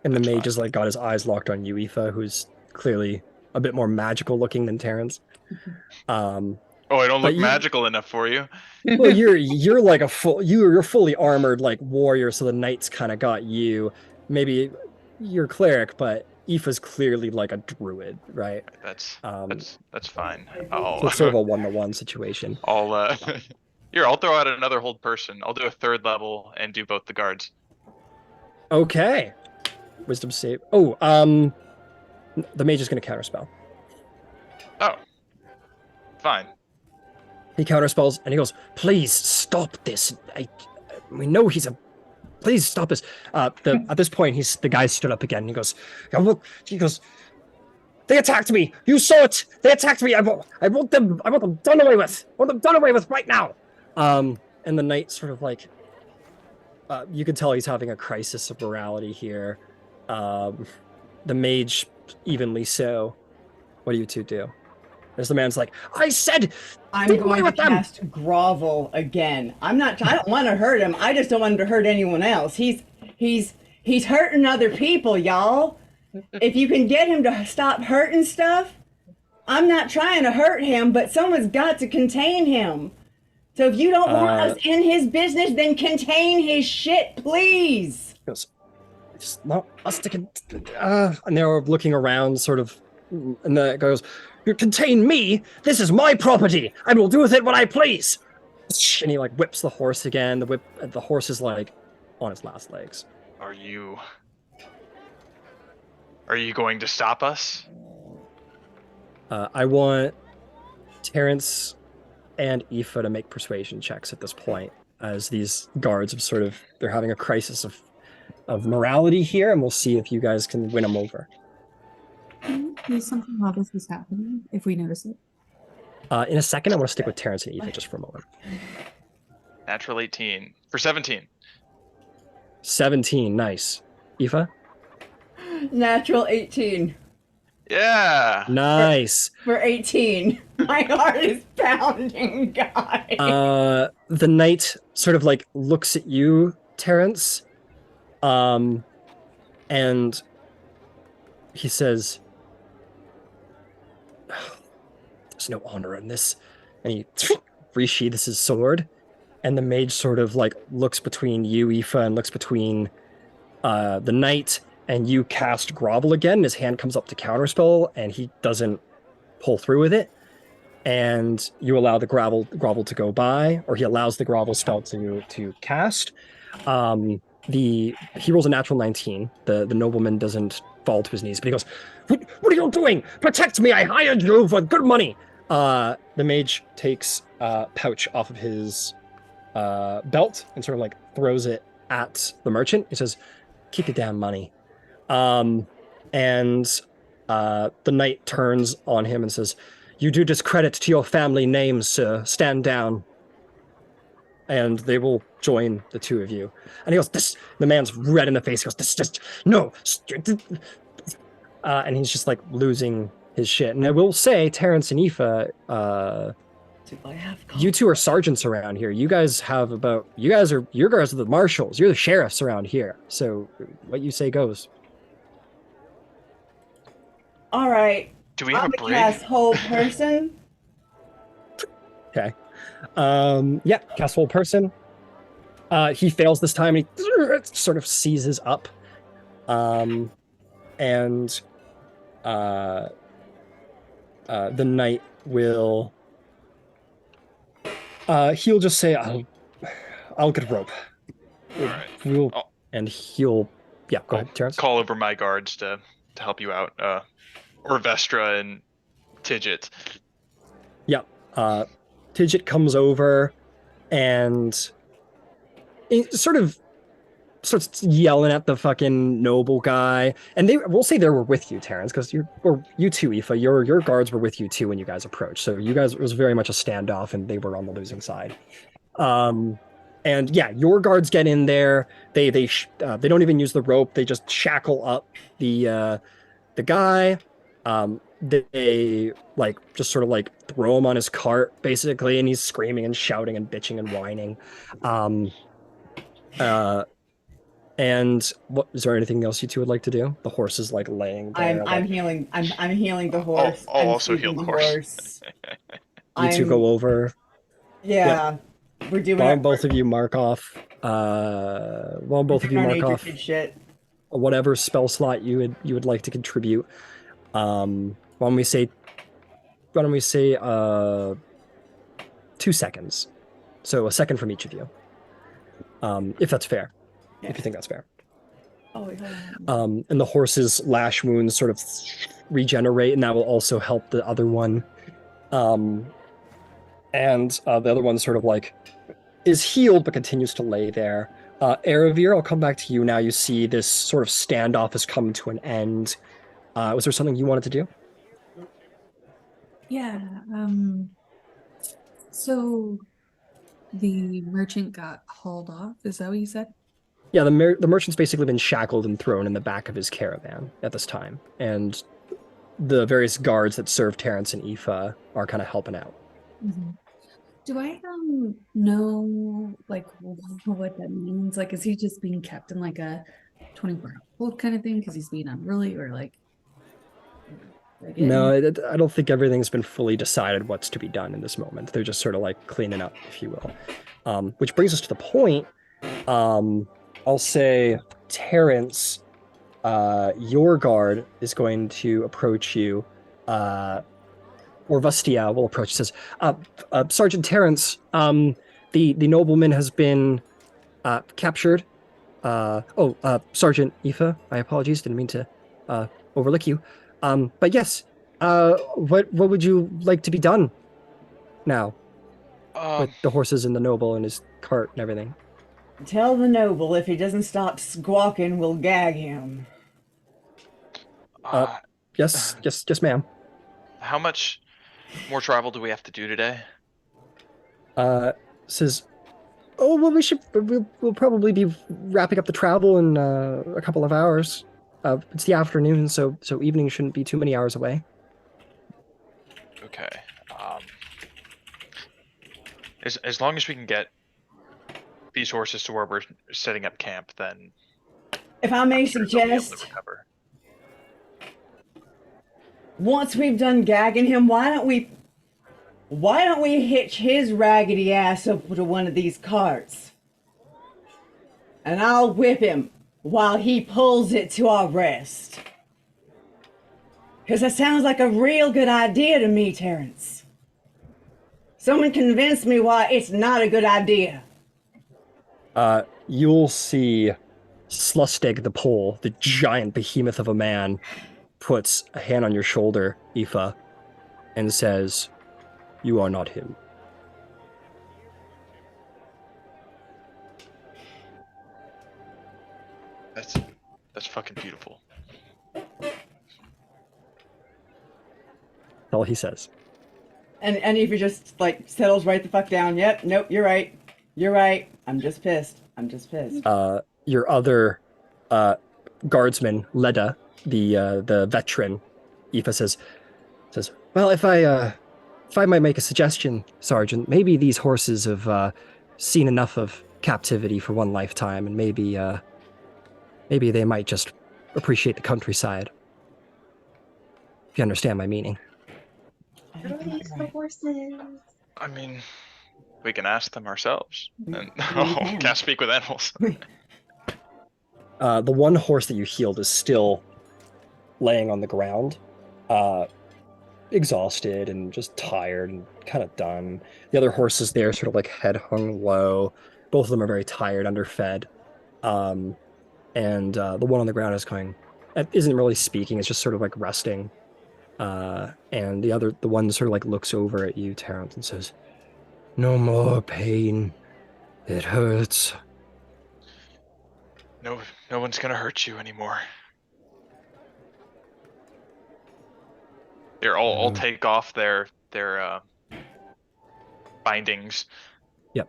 And the That's mage fine. has like got his eyes locked on you, Aoife, who's clearly a bit more magical looking than Terrence. Oh, I don't But look you- magical enough for you. Well, you're like you're fully armored like warrior, so the knight's kind of got you. Maybe you're cleric, but Aoife's clearly like a druid, right? That's Um, that's fine. So it's sort of a 1-to-1 situation. I'll here, I'll throw out another hold person. I'll do a 3rd level and do both the guards. Okay. Wisdom save. Oh, the mage is going to counterspell. Oh. Fine. He counterspells and he goes, "Please stop this. We know he's a. Please stop this." At this point, the guy stood up again. And he goes, "They attacked me. You saw it. They attacked me. I want them done away with. I want them done away with right now." And the knight sort of like, you can tell he's having a crisis of morality here. The mage evenly so. What do you two do? As the man's like, "I said, I'm do away going to with them." cast grovel again. I don't want to hurt him. I just don't want him to hurt anyone else. He's hurting other people, y'all. If you can get him to stop hurting stuff, I'm not trying to hurt him, but someone's got to contain him. So if you don't want us in his business, then contain his shit, please. He goes, "It's not us to and they're looking around, sort of, and the guy goes, "You contain me? This is my property. I will do with it what I please." And he like whips the horse again. The horse is like on its last legs. Are you going to stop us? I want Terrence and Aoife to make persuasion checks at this point, as these guards have they're having a crisis of morality here, and we'll see if you guys can win them over. Is something obvious is happening if we notice it? In a second, I want to stick with Terrence and Aoife just for a moment. Natural 18 for 17. 17, nice. Aoife? Natural 18 Yeah. Nice. for 18. My heart is pounding, guys. The knight sort of like looks at you, Terrence, and he says, "There's no honor in this," and he resheathes his sword, and the mage sort of like looks between you, Aoife, and looks between the knight, and you cast grovel again. His hand comes up to counterspell, and he doesn't pull through with it. And you allow the grovel to go by, or he allows the grovel spell to cast. He rolls a natural 19. The nobleman doesn't fall to his knees, but he goes, what are you doing? Protect me! I hired you for good money! The mage takes a pouch off of his belt and sort of like throws it at the merchant. He says, keep your damn money. And the knight turns on him and says, you do discredit to your family name, sir. Stand down. And they will join the two of you. And he goes, the man's red in the face. He goes, no. And he's just like losing his shit. And I will say, Terrence and Aoife, you two are sergeants around here. You guys are the marshals. You're the sheriffs around here. So what you say goes. All right. Do we have a brig? Cast whole person. Okay. Yeah, cast whole person. He fails this time and he sort of seizes up. And the knight will he'll just say, I'll get a rope. All right. And he'll go ahead, Terrence. Call over my guards to help you out. Or Vestra and Tidget. Yeah. Tidget comes over and it sort of starts yelling at the fucking noble guy. And we'll say they were with you, Terrence, because you too, Aoife, your guards were with you too when you guys approached. So you guys, it was very much a standoff and they were on the losing side. And yeah, your guards get in there. They don't even use the rope. They just shackle up the guy. They like just sort of like throw him on his cart basically, and he's screaming and shouting and bitching and whining. And what is there anything else you two would like to do? The horse is like laying there. I'm healing the horse. I'll also heal the horse. You two go over. Yeah. Yep. We're doing While both of you mark off shit. Whatever spell slot you would like to contribute. Why don't we say 2 seconds. So a second from each of you. If that's fair. Yeah. If you think that's fair. Oh, yeah. And the horse's lash wounds sort of regenerate, and that will also help the other one. And the other one sort of like is healed but continues to lay there. Aravir, I'll come back to you now. You see this sort of standoff has come to an end. Was there something you wanted to do? Yeah. So the merchant got hauled off. Is that what you said? Yeah, the merchant's basically been shackled and thrown in the back of his caravan at this time, and the various guards that serve Terrence and Aoife are kind of helping out. Mm-hmm. Do I know like what that means? Like, is he just being kept in like a 24-hour hold kind of thing because he's being unruly, or like? No, I don't think everything's been fully decided what's to be done in this moment. They're just sort of like cleaning up, if you will. Which brings us to the point. I'll say, Terrence, your guard is going to approach you. Or Vastia will approach. Says, Sergeant Terrence, the nobleman has been captured. Sergeant Aoife, my apologies, didn't mean to overlook you. But yes, what would you like to be done now with the horses and the noble and his cart and everything? Tell the noble if he doesn't stop squawking, we'll gag him. Yes, ma'am. How much more travel do we have to do today? Says, we'll probably be wrapping up the travel in a couple of hours. It's the afternoon, so evening shouldn't be too many hours away. Okay. As long as we can get these horses to where we're setting up camp, then. If I may suggest, once we've done gagging him, why don't we hitch his raggedy ass up to one of these carts, and I'll whip him while he pulls it to our rest. Because that sounds like a real good idea to me, Terrence. Someone convince me why it's not a good idea. You'll see Slustig the pole, the giant behemoth of a man, puts a hand on your shoulder, Aoife, and says, "You are not him." That's fucking beautiful. That's all he says. And if he just like settles right the fuck down, yep, nope, you're right. You're right. I'm just pissed. Your other guardsman, Leda, the veteran, Aoife says, "Well, if I might make a suggestion, Sergeant, maybe these horses have seen enough of captivity for one lifetime, and maybe they might just appreciate the countryside. If you understand my meaning." Release the horses. I mean, we can ask them ourselves. And can. can't speak with animals. The one horse that you healed is still laying on the ground, exhausted and just tired and kind of done. The other horse is there, sort of like head hung low. Both of them are very tired, underfed. And the one on the ground isn't really speaking. It's just sort of like resting. And the one sort of like looks over at you, Terrence, and says, "No more pain. It hurts." No one's gonna hurt you anymore. Here, I'll take off their bindings. Yep.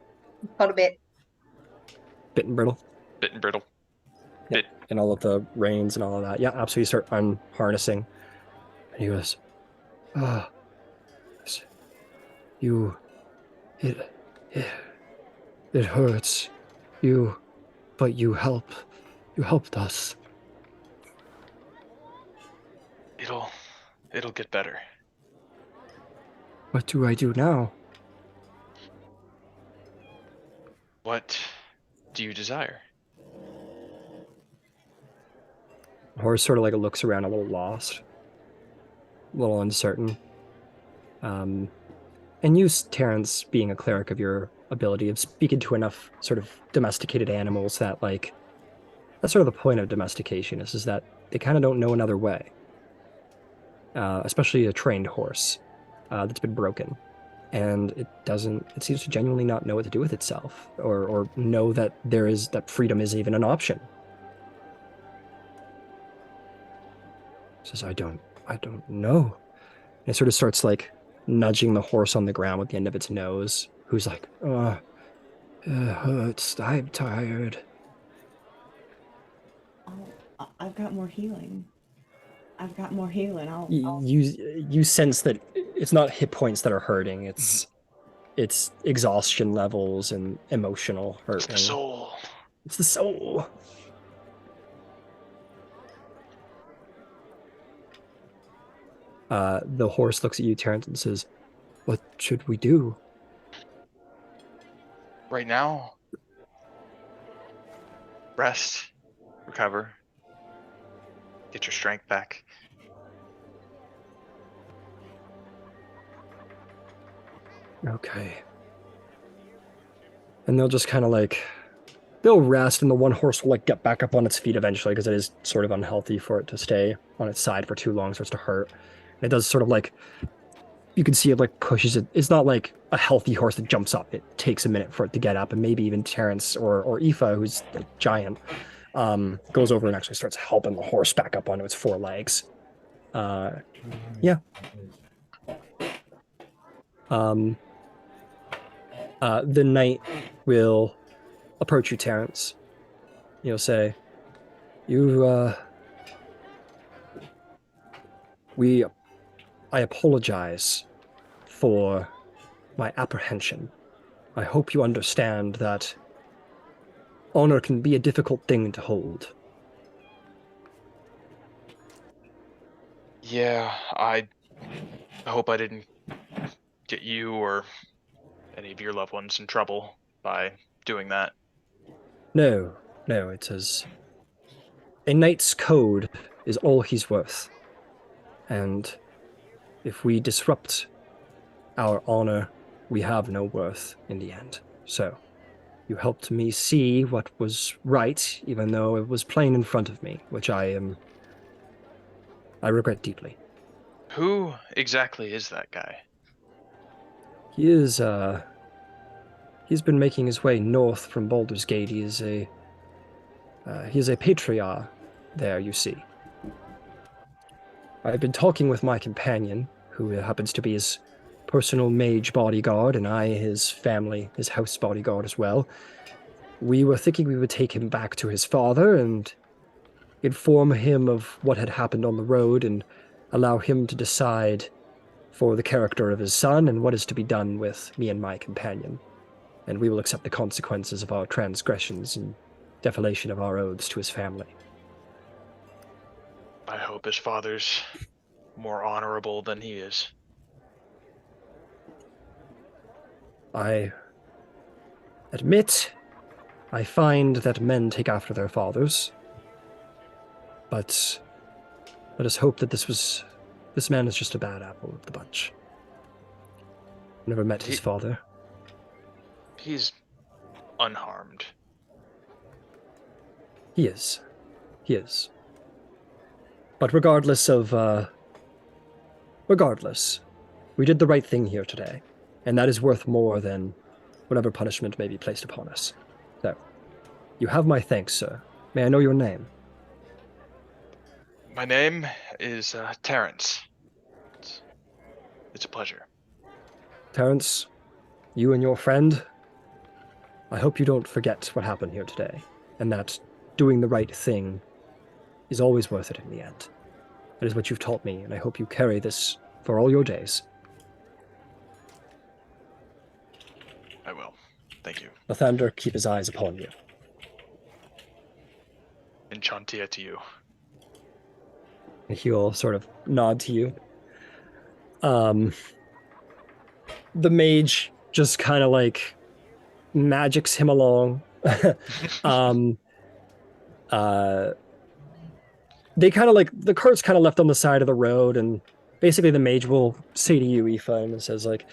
Hold a bit. Bit and brittle. Bit and brittle. Yep. And all of the reins and all of that. Yeah, absolutely. Start unharnessing. And he goes, it hurts. But you helped us. It'll get better. What do I do now? What do you desire? The horse sort of like looks around a little lost, a little uncertain. And you, Terrence, being a cleric of your ability of speaking to enough sort of domesticated animals that like, that's sort of the point of domestication is that they kind of don't know another way. Especially a trained horse that's been broken. And it seems to genuinely not know what to do with itself or know that that freedom isn't even an option. It says, I don't know. And it sort of starts like nudging the horse on the ground with the end of its nose, who's like, it hurts, I'm tired. I've got more healing. You sense that it's not hit points that are hurting, it's exhaustion levels and emotional hurting. It's the soul. It's the soul. The horse looks at you, Terrence, and says, "What should we do?" Right now, rest, recover, get your strength back. Okay. And they'll just kind of like, they'll rest, and the one horse will like get back up on its feet eventually because it is sort of unhealthy for it to stay on its side for too long, starts to hurt. And it does sort of like, you can see it like pushes it. It's not like a healthy horse that jumps up. It takes a minute for it to get up, and maybe even Terrence or Aoife, who's a giant, goes over and actually starts helping the horse back up onto its four legs. Yeah. The knight will approach you, Terrence. He'll say, I apologize for my apprehension. I hope you understand that honor can be a difficult thing to hold. Yeah, I hope I didn't get you or any of your loved ones in trouble by doing that. No, it says, a knight's code is all he's worth. And if we disrupt our honor, we have no worth in the end. So, You helped me see what was right, even though it was plain in front of me, which I regret deeply. Who exactly is that guy? He is, he's been making his way north from Baldur's Gate. He is a patriarch there, you see. I've been talking with my companion, who happens to be his personal mage bodyguard, and I, his house bodyguard as well. We were thinking we would take him back to his father and inform him of what had happened on the road and allow him to decide for the character of his son and what is to be done with me and my companion. And we will accept the consequences of our transgressions and defamation of our oaths to his family. I hope his father's more honorable than he is. I admit I find that men take after their fathers, but let us hope that this man is just a bad apple of the bunch. Never met his father. He's unharmed. He is. He is. But regardless, we did the right thing here today, and that is worth more than whatever punishment may be placed upon us. So, you have my thanks, sir. May I know your name? My name is Terrence. It's a pleasure. Terrence, you and your friend, I hope you don't forget what happened here today, and that doing the right thing is always worth it in the end. That is what you've taught me, and I hope you carry this for all your days. I will. Thank you. Lathander, keep his eyes upon you. Enchantia to you. And he'll sort of nod to you. The mage just kind of like magics him along. They kind of like, the cart's kind of left on the side of the road, and basically the mage will say to you, Aoife, and says like,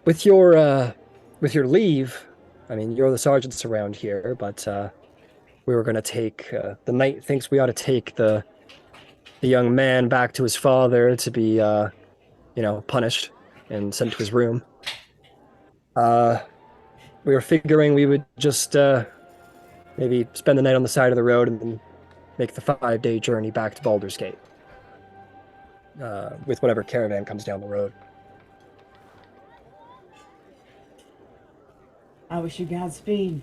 with your leave, I mean, you're the sergeants around here, but we were going to take, the knight thinks we ought to take the young man back to his father to be, punished and sent to his room. We were figuring we would just maybe spend the night on the side of the road and then make the 5-day journey back to Baldur's Gate with whatever caravan comes down the road. I wish you Godspeed.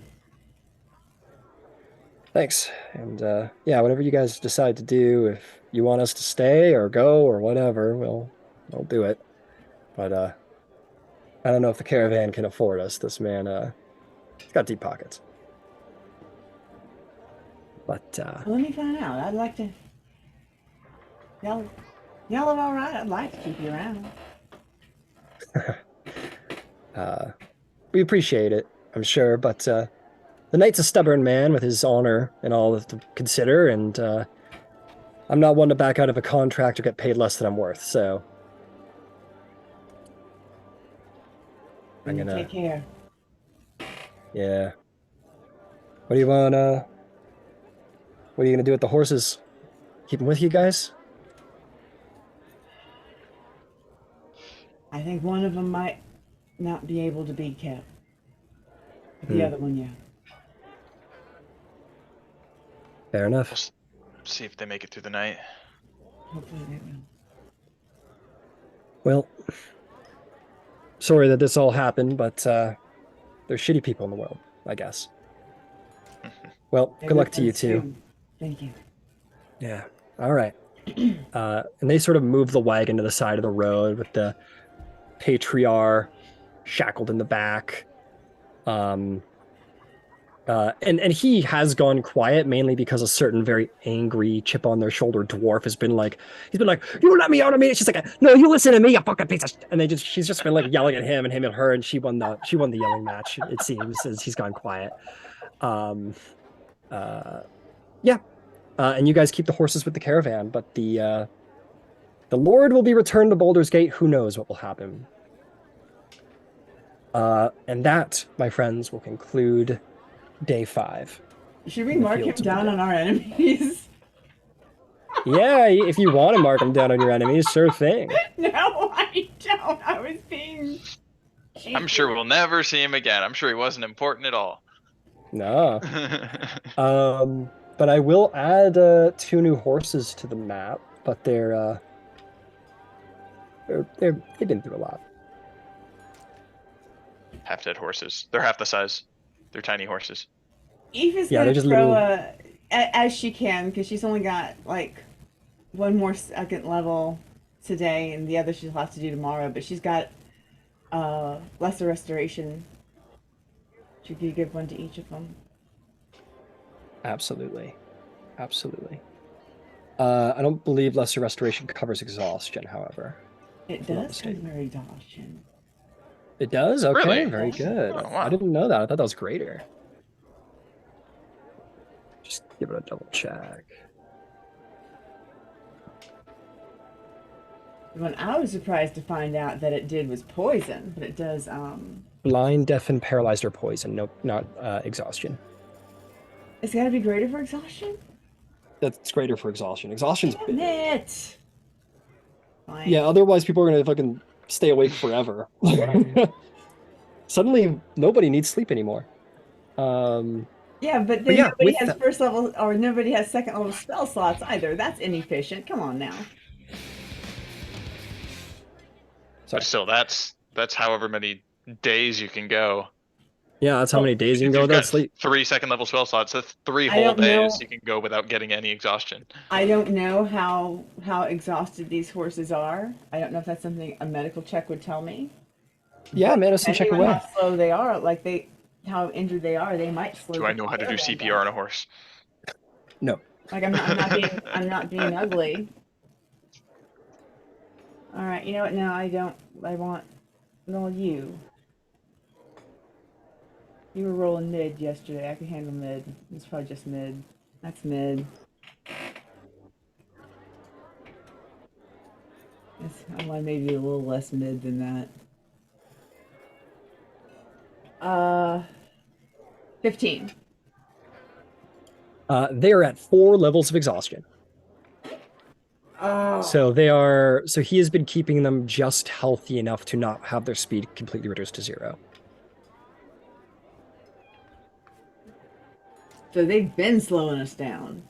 Thanks. And whatever you guys decide to do, if you want us to stay or go or whatever, we'll do it. But I don't know if the caravan can afford us. This man, he's got deep pockets. But Well, let me find out. I'd like to. Y'all are all right. I'd like to keep you around. we appreciate it, I'm sure. But the knight's a stubborn man with his honor and all to consider, and I'm not one to back out of a contract or get paid less than I'm worth. So I'm gonna take care. Yeah. What do you want? What are you gonna do with the horses? Keep them with you guys? I think one of them might not be able to be kept. But the other one, yeah. Fair enough. We'll see if they make it through the night. Hopefully they will. Well, sorry that this all happened, but there's shitty people in the world, I guess. Well, good luck to you too. Thank you. Yeah. All right. And they sort of move the wagon to the side of the road with the patriarch shackled in the back. And he has gone quiet mainly because a certain very angry chip on their shoulder dwarf he's been like, you let me out of me. She's like, no, you listen to me, you fucking piece of shit. And she's just been like yelling at him and her, and she won the yelling match, it seems, as he's gone quiet. And you guys keep the horses with the caravan, but the Lord will be returned to Baldur's Gate. Who knows what will happen? And that, my friends, will conclude day 5. Should we in the mark him fields of the down dead. on our enemies? Yeah, if you want to mark them down on your enemies, sure thing. No, I don't. I was being. I'm sure we'll never see him again. I'm sure he wasn't important at all. No. But I will add 2 new horses to the map, but they've been through a lot. Half dead horses. They're half the size. They're tiny horses. Eve is Yeah, gonna they're just throw little. as she can because she's only got like one more second level today, and the other she'll have to do tomorrow. But she's got lesser restoration. She could give one to each of them. Absolutely. Absolutely. I don't believe lesser restoration covers exhaustion, however. It if I'm not does mistaken. cover exhaustion. It does? Okay, Really? very good. Oh, wow. I didn't know that. I thought that was greater. Just give it a double check. The one I was surprised to find out that it did was poison, but it does. Blind, deafened, paralyzed, or poison. Nope, not exhaustion. It's got to be greater for exhaustion. That's greater for exhaustion. Exhaustion's Damn big. it! Fine. Yeah, otherwise people are gonna fucking stay awake forever. Suddenly, nobody needs sleep anymore. Yeah, but then yeah, nobody with has that- first level or nobody has second level spell slots either. That's inefficient. Come on now. Sorry. But still, that's however many days you can go. Yeah, that's how many days you can If go you've without got sleep. 3 second level spell slots, that's 3 I whole don't know. days you can go without getting any exhaustion. I don't know how exhausted these horses are. I don't know if that's something a medical check would tell me. Yeah, medicine check Depending on away. how slow they are, how injured they are, they might slow. Do I know how to do caravan CPR down. on a horse? No. Like I'm not being ugly. All right, you know what? No, I don't. I want you. You were rolling mid yesterday. I can handle mid. It's probably just mid. That's mid. I want maybe a little less mid than that. 15. They are at 4 levels of exhaustion. Oh. So he has been keeping them just healthy enough to not have their speed completely reduced to 0. So they've been slowing us down.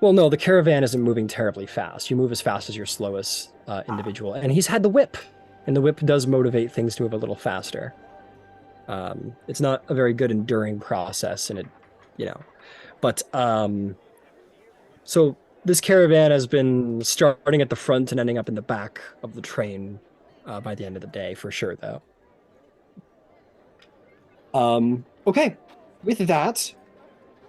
Well, no, the caravan isn't moving terribly fast. You move as fast as your slowest individual. And he's had the whip. And the whip does motivate things to move a little faster. It's not a very good enduring process, and But, so this caravan has been starting at the front and ending up in the back of the train by the end of the day, for sure, though. Okay, with that,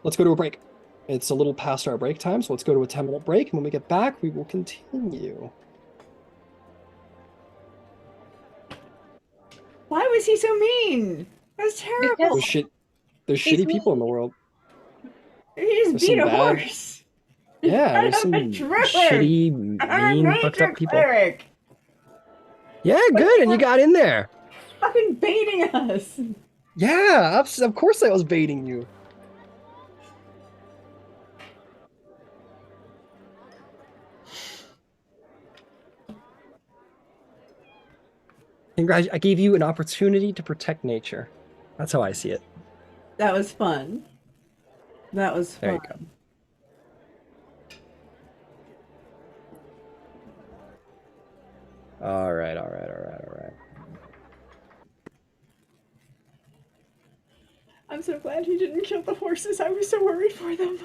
let's go to a break. It's a little past our break time, so let's go to a 10-minute break, and when we get back, we will continue. Why was he so mean? That was terrible. Because There's He's shitty people in the world. He just There's beat some a bad- horse. Yeah, I'm there's some a druid. shitty, I'm a mean, fucked major up people. cleric. Yeah, good, and you got in there. Fucking baiting us. Yeah, of course I was baiting you. I gave you an opportunity to protect nature. That's how I see it. That was fun. That was fun. There you go. All right. I'm so glad he didn't kill the horses. I was so worried for them.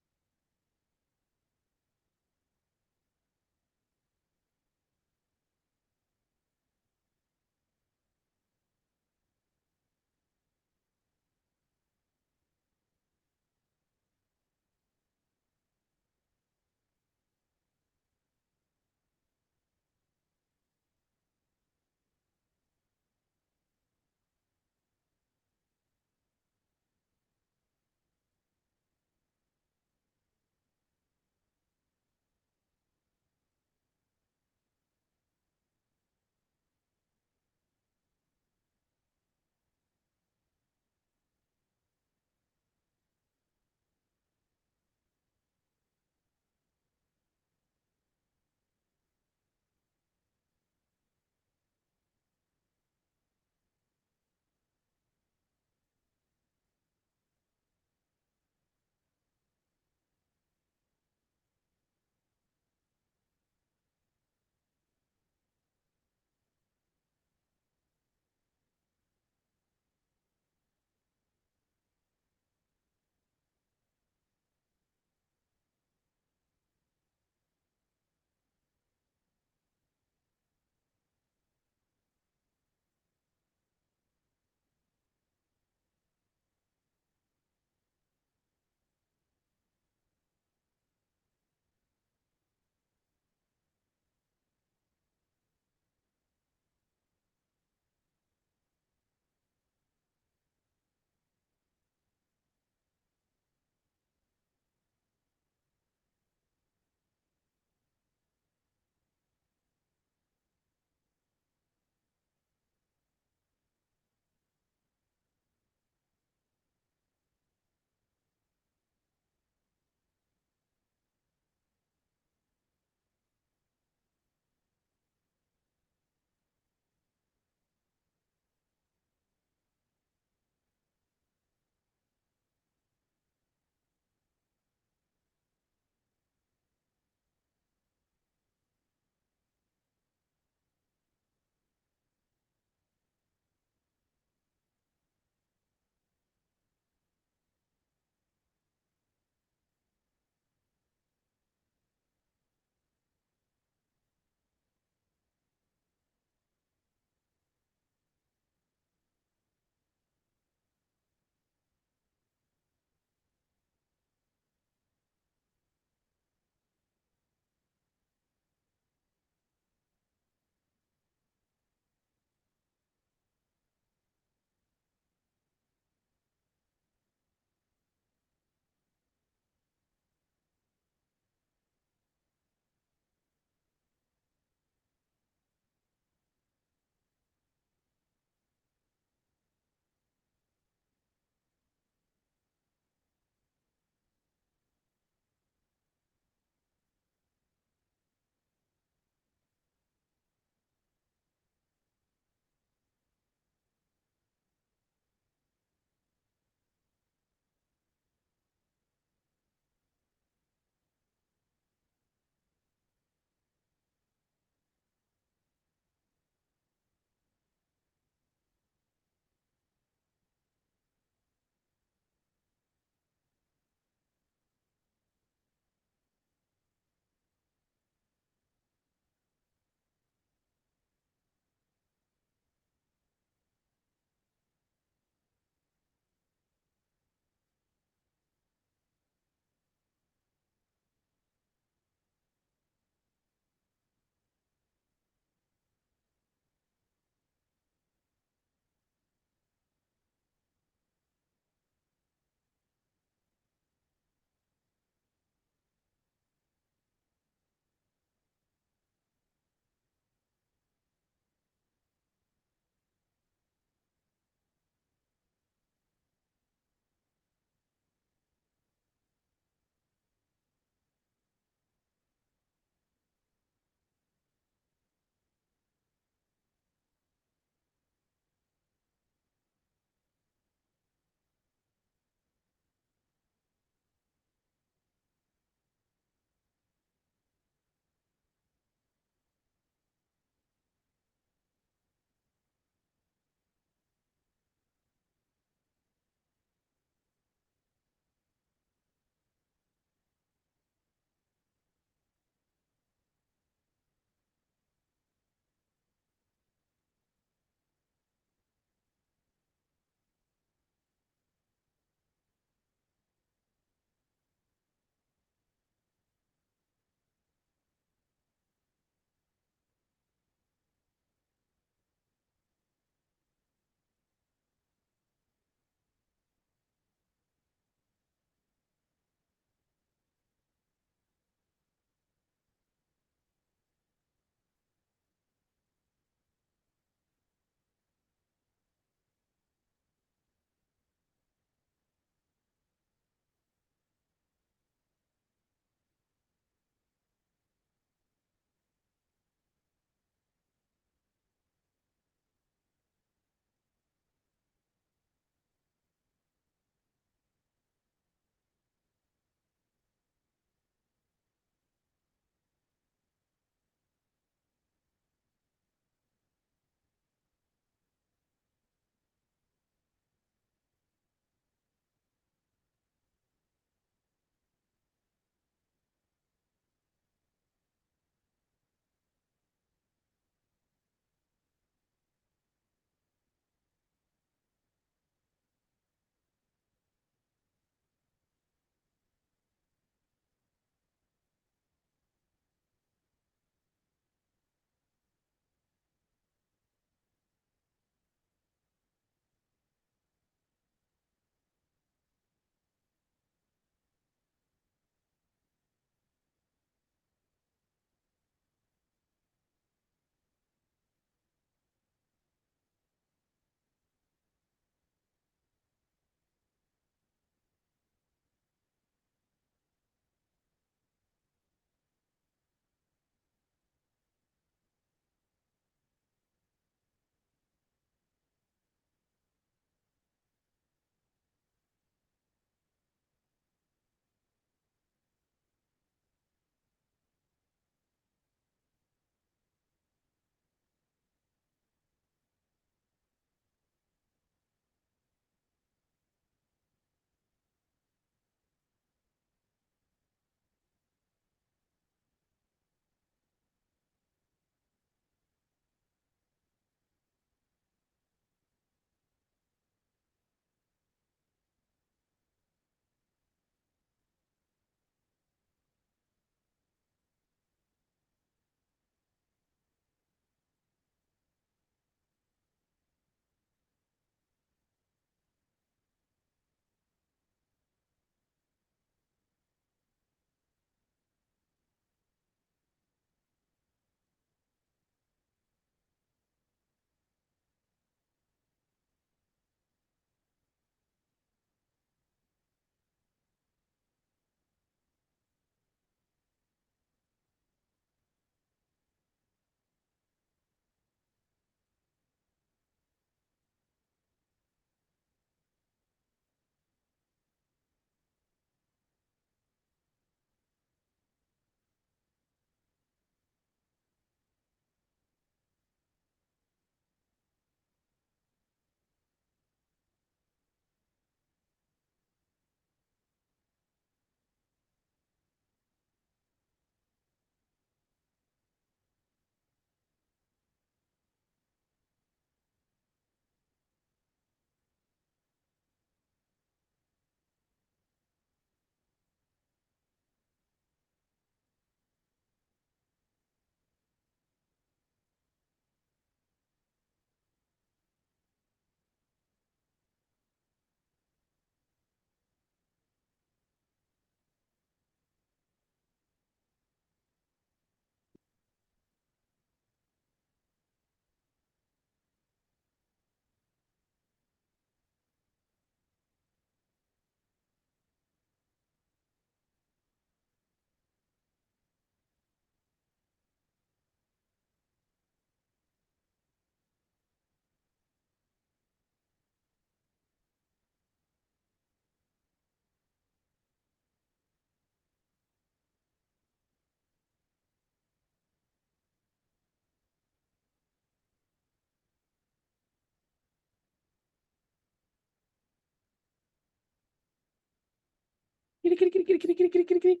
Kitty, kitty, kitty, kitty, kitty, kitty, kitty, kitty, kitty.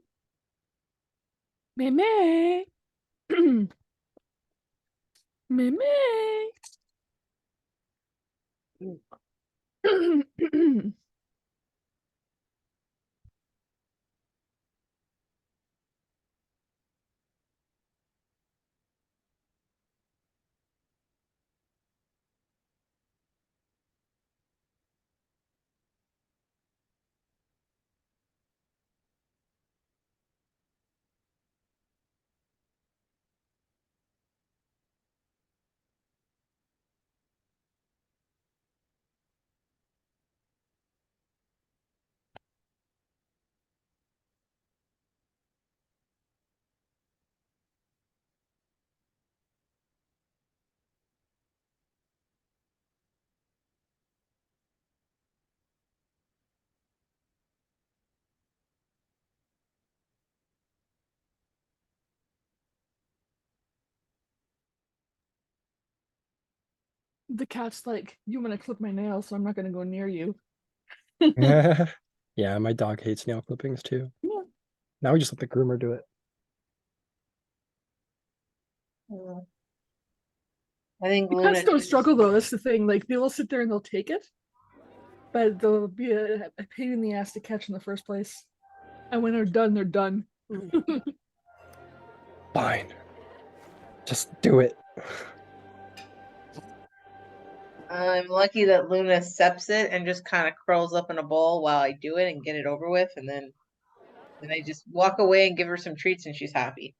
May May. May May. The cat's like, you want to clip my nails, so I'm not going to go near you. Yeah, my dog hates nail clippings too. Yeah. Now we just let the groomer do it. I think The Luna cats don't needs- struggle though. That's the thing. Like they will sit there and they'll take it, but they'll be a pain in the ass to catch in the first place. And when they're done, they're done. Fine. Just do it. I'm lucky that Luna accepts it and just kind of curls up in a ball while I do it and get it over with, and then I just walk away and give her some treats and she's happy.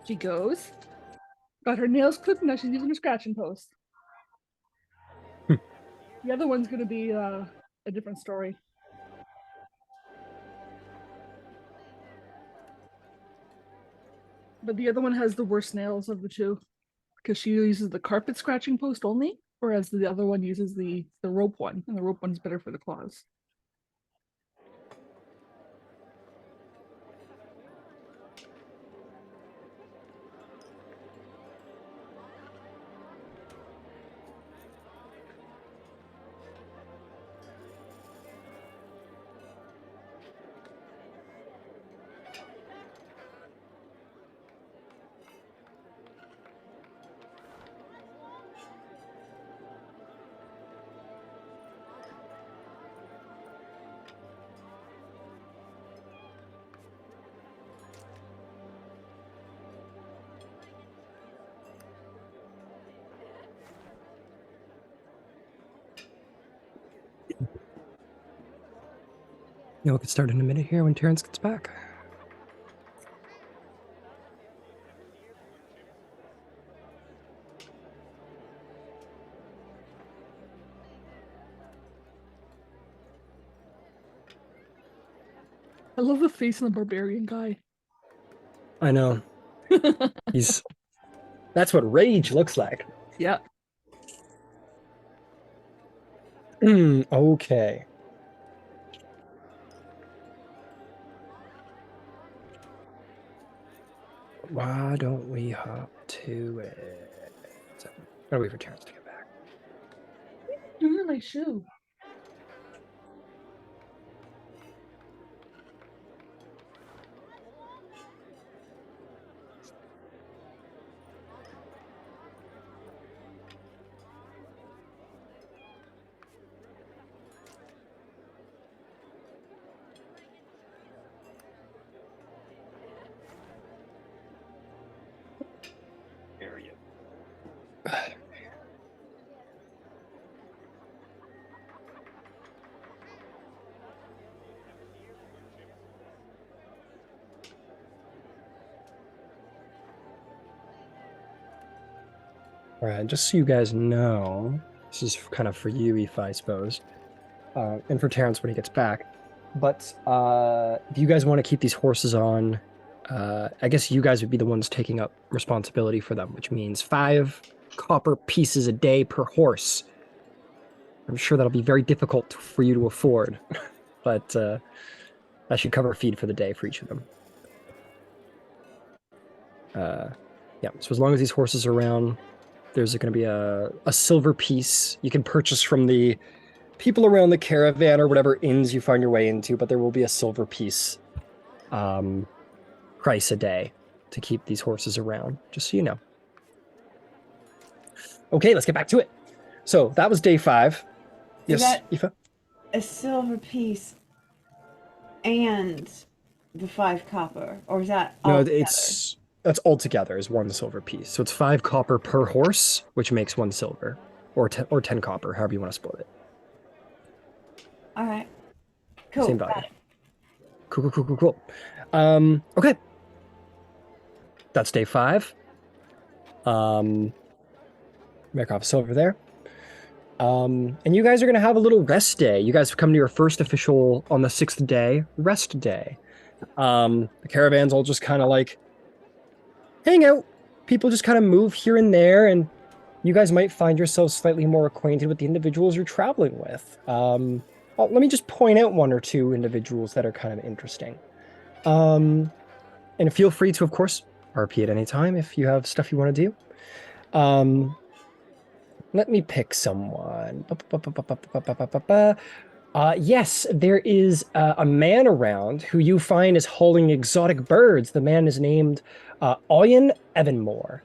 She goes, got her nails clipped, now she's using her scratching post. The other one's going to be a different story. But the other one has the worst nails of the two because she uses the carpet scratching post only, whereas the other one uses the rope one, and the rope one's better for the claws. We'll get started in a minute here when Terrence gets back. I love the face of the barbarian guy. I know. That's what rage looks like. Yeah. Okay. Why don't we hop to it? Gotta wait for Terrence to get back. Doing my shoe. Area. All right, just so you guys know, this is kind of for you, Aoife, I suppose, and for Terrence when he gets back. But if you guys want to keep these horses on, I guess you guys would be the ones taking up responsibility for them, which means 5 copper pieces a day per horse. I'm sure that'll be very difficult for you to afford, but that should cover feed for the day for each of them. Yeah, so as long as these horses are around, there's going to be a silver piece you can purchase from the people around the caravan or whatever inns you find your way into, but there will be a silver piece price a day to keep these horses around, just so you know. Okay, let's get back to it. So that was day 5. Is Yes, that Aoife? a silver piece and the 5 copper, or is that all No, together? that's all together is 1 silver piece. So it's 5 copper per horse, which makes 1 silver, or 10 copper, however you want to split it. All right. Cool. Same got value. it. Cool. Okay. That's day 5. Make off silver there. And you guys are going to have a little rest day. You guys have come to your first official, on the 6th day, rest day. The caravans all just kind of like hang out. People just kind of move here and there, and you guys might find yourselves slightly more acquainted with the individuals you're traveling with. Let me just point out 1 or 2 individuals that are kind of interesting. And feel free to, of course, RP at any time if you have stuff you want to do. Let me pick someone. Yes, there is a man around who you find is hauling exotic birds. The man is named Oyen Evanmore.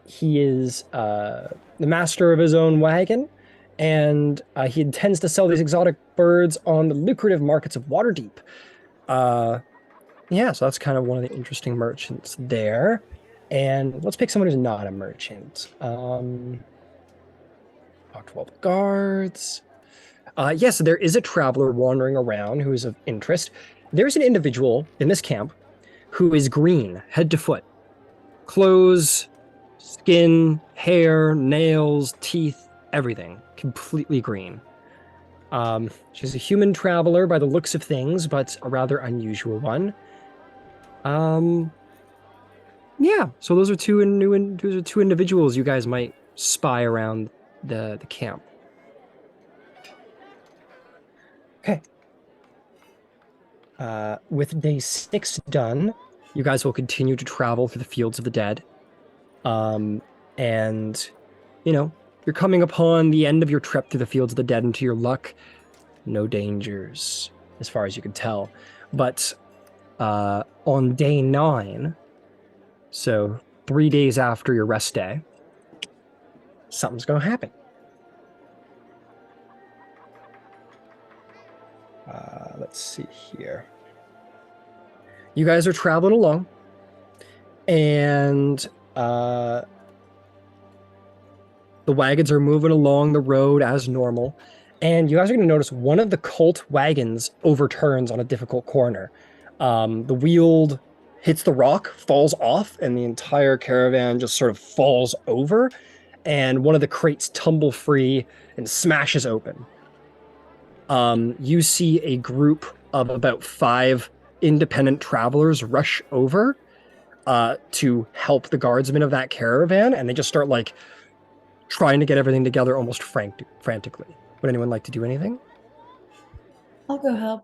He is the master of his own wagon, and he intends to sell these exotic birds on the lucrative markets of Waterdeep. Yeah, so that's kind of one of the interesting merchants there. And let's pick someone who's not a merchant. 12 guards. Yes, there is a traveler wandering around who is of interest. There's an individual in this camp who is green, head to foot. Clothes, skin, hair, nails, teeth, everything. Completely green. She's a human traveler by the looks of things, but a rather unusual one. Yeah, so those are two individuals you guys might spy around the camp. Okay. With day 6 done, you guys will continue to travel through the fields of the dead. And, you know, you're coming upon the end of your trip through the fields of the dead, and to your luck, no dangers, as far as you can tell. But on day 9, so 3 days after your rest day, something's going to happen. Let's see here. You guys are traveling along, and the wagons are moving along the road as normal, And you guys are going to notice one of the cult wagons overturns on a difficult corner. The wheel hits the rock, falls off, and the entire caravan just sort of falls over. And one of the crates tumble free and smashes open. You see a group of about 5 independent travelers rush over to help the guardsmen of that caravan, and they just start like trying to get everything together almost frantically. Would anyone like to do anything? I'll go help.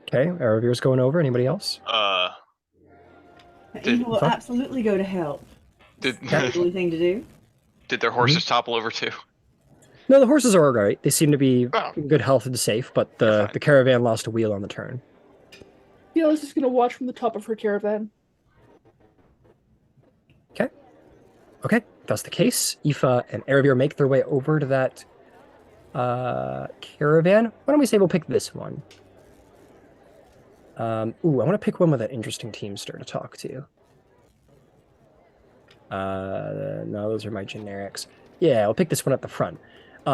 Okay, Aravir's going over. Anybody else? Eva will Fuck. absolutely go to help. Did That's the only thing to do. did their horses topple over too? No, the horses are all right. They seem to be Oh. in good health and safe, but They're the, fine. the caravan lost a wheel on the turn. Fiela's just gonna watch from the top of her caravan. Okay, if that's the case, Aoife and Aravir make their way over to that caravan. Why don't we say we'll pick this one? I want to pick one with an interesting teamster to talk to. No, those are my generics. Yeah, I'll pick this one at the front.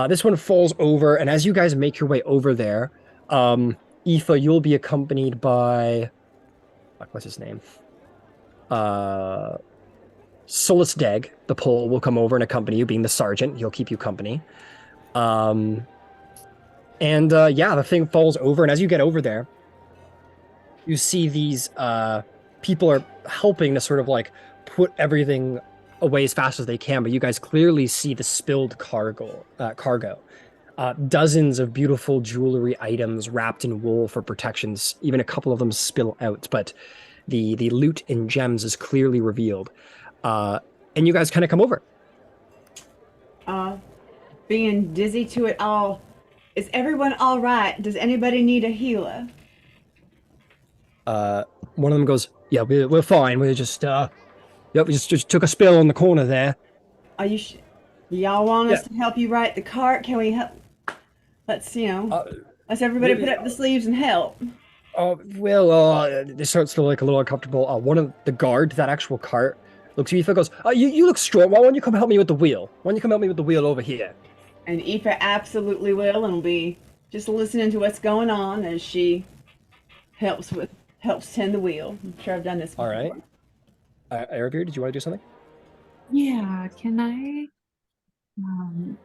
This one falls over, and as you guys make your way over there, Aoife, you'll be accompanied by... what's his name? Solus Deg, the pole, will come over and accompany you, being the sergeant. He'll keep you company. Yeah, the thing falls over, and as you get over there, you see these people are helping to sort of like put everything away as fast as they can, but you guys clearly see the spilled cargo. Dozens of beautiful jewelry items wrapped in wool for protections. Even a couple of them spill out, but the loot and gems is clearly revealed. And you guys kind of come over. Being dizzy to it all, is everyone all right? Does anybody need a healer? One of them goes, "Yeah, we're fine. We just we just took a spill on the corner there." Are you? Y'all want us to help you right the cart? Can we help? Let's let's everybody put up the sleeves and help. This starts to look a little uncomfortable. One of the guard, that actual cart, looks at Aoife and goes, you look strong. Why don't you come help me with the wheel? Why don't you come help me with the wheel over here? And Aoife absolutely will, and will be just listening to what's going on as she helps tend the wheel. I'm sure I've done this before. All right. Aravir, did you want to do something? Yeah, can I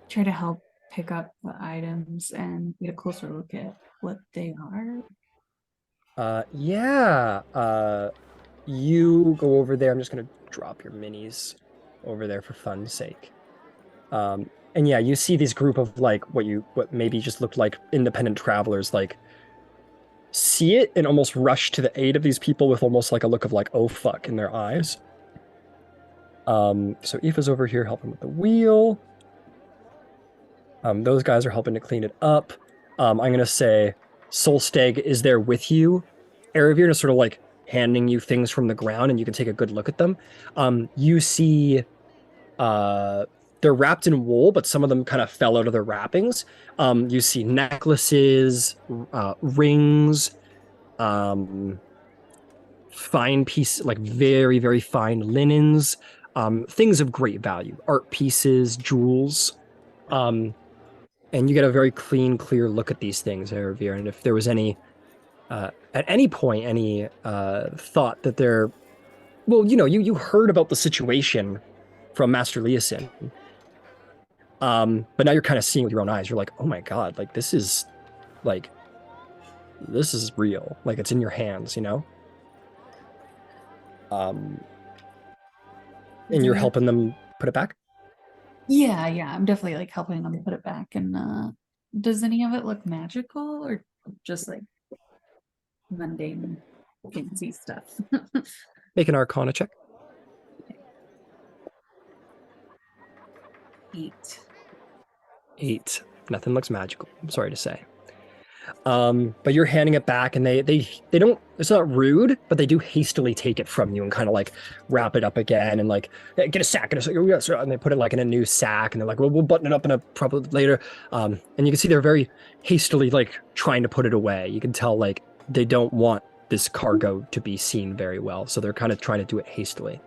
try to help pick up the items and get a closer look at what they are? You go over there. I'm just gonna drop your minis over there for fun's sake. And yeah, you see this group of like what maybe just looked like independent travelers, like see it and almost rush to the aid of these people with almost like a look of like, oh fuck, in their eyes. So Aoife's over here helping with the wheel. Those guys are helping to clean it up. I'm gonna say Solsteg is there with you. Aravir is sort of like handing you things from the ground, and you can take a good look at them. You see they're wrapped in wool, but some of them kind of fell out of their wrappings. You see necklaces, rings, fine pieces, like very, very fine linens, things of great value, art pieces, jewels. And you get a very clean, clear look at these things, Aravir. And if there was any, at any point, any thought that they're, well, you heard about the situation from Master Leosin. But now you're kind of seeing with your own eyes. You're like, oh my god, like this is real. Like it's in your hands, And you're helping them put it back? Yeah, I'm definitely like helping them put it back. And does any of it look magical or just like mundane, fancy stuff? Make an Arcana check. 8. Nothing looks magical, I'm sorry to say. But you're handing it back, and they don't, it's not rude, but they do hastily take it from you and kind of like wrap it up again and like, hey, get a sack, and they put it like in a new sack, and they're like, well, we'll button it up in a probably later. And you can see they're very hastily like trying to put it away. You can tell like they don't want this cargo to be seen very well, so they're kind of trying to do it hastily.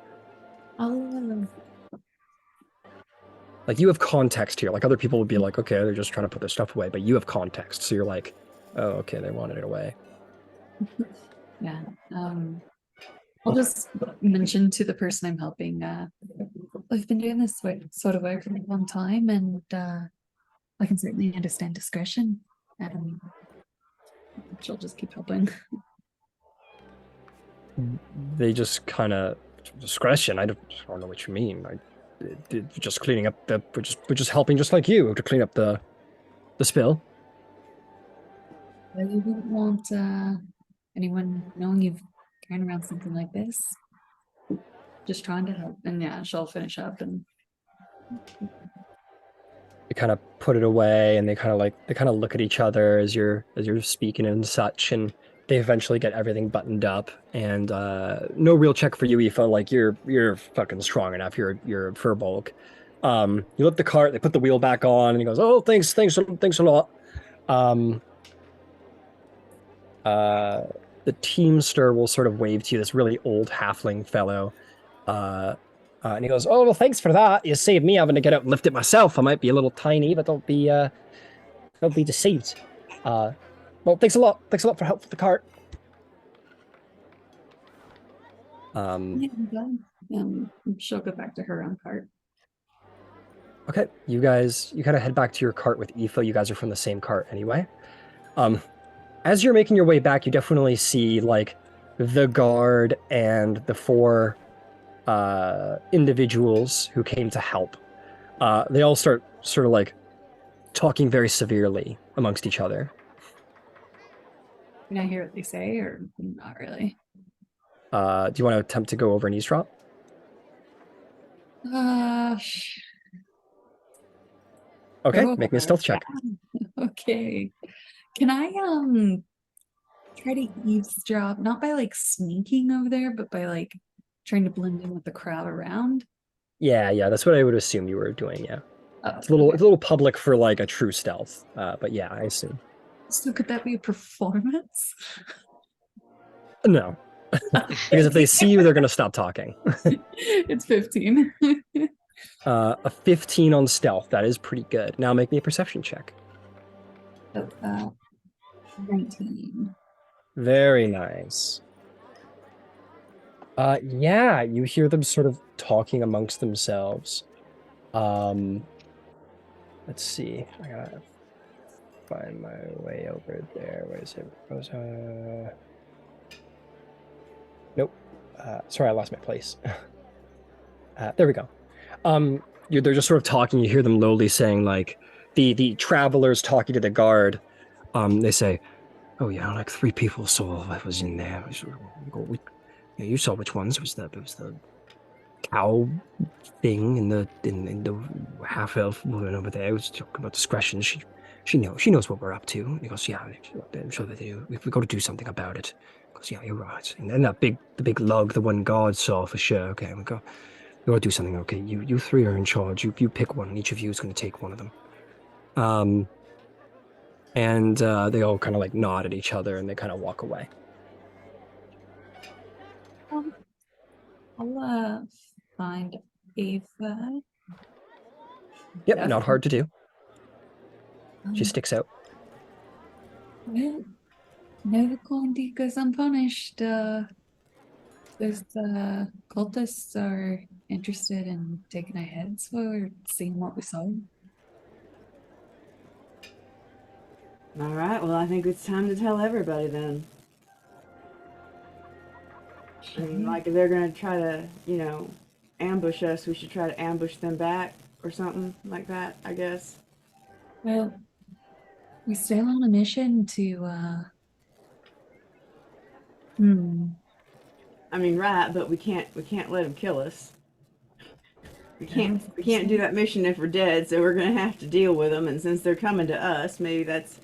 Like, you have context here. Like, other people would be like, okay, they're just trying to put their stuff away, but you have context, so you're like, oh, okay, they wanted it away. Yeah. I'll just mention to the person I'm helping, I've been doing this sort of work for a long time, and I can certainly understand discretion. She'll just keep helping. They just kind of discretion. I don't know what you mean. Just cleaning up the. We're just helping, just like you, to clean up the spill. Well, you wouldn't want anyone knowing you've carrying around something like this. Just trying to help, and yeah, she'll finish up and. They kind of put it away, and they kind of look at each other as you're speaking and such, and they eventually get everything buttoned up. And no real check for you, Aoife. Like, you're fucking strong enough. You're a furbolg. You lift the cart. They put the wheel back on, and he goes, "Oh, thanks a lot." The teamster will sort of wave to you, this really old halfling fellow. And he goes, "Oh, well, thanks for that. You saved me having to get out and lift it myself. I might be a little tiny, but don't be deceived. Well, thanks a lot. Thanks a lot for help with the cart." She'll go back to her own cart. Okay, you kind of head back to your cart with Aoife. You guys are from the same cart anyway. As you're making your way back, you definitely see like the guard and the 4 individuals who came to help. They all start sort of like talking very severely amongst each other. Can I hear what they say, or not really? Do you want to attempt to go over an eavesdrop? Okay, make me a stealth check. Okay. Can I try to eavesdrop, not by like sneaking over there, but by like trying to blend in with the crowd around? Yeah, that's what I would assume you were doing. Yeah, Oh, it's a little public for like a true stealth, but yeah, I assume. So could that be a performance? No, because if they see you, they're gonna stop talking. It's 15. A 15 on stealth. That is pretty good. Now make me a perception check. 19. Very nice. Yeah, you hear them sort of talking amongst themselves. Let's see. I gotta find my way over there. Where is it? Nope. Sorry, I lost my place. There we go. They're just sort of talking. You hear them lowly saying, like, the travelers talking to the guard. They say, "Oh yeah, like 3 people saw what was in there. You saw which ones? It was the cow thing in the half elf woman over there. It was talking about discretion. She knows what we're up to." And he goes, "Yeah, I'm sure they do. If we got to do something about it." He goes, "Yeah, you're right." And then the big lug, the one guard saw for sure. Okay, we got to do something. Okay, you 3 are in charge. You pick one. Each of you is going to take one of them. And they all kind of like nod at each other and they kind of walk away. I'll find Ava. Yep, Yeah. not hard to do. She sticks out. Well, no quality goes unpunished. Those cultists are interested in taking our heads for seeing what we saw. All right, well, I think it's time to tell everybody then. I mean, like, if they're going to try to, ambush us, we should try to ambush them back or something like that, I guess. Well, we sail on a mission to, I mean, right, but we can't let them kill us. We can't do that mission if we're dead, so we're going to have to deal with them, and since they're coming to us, maybe that's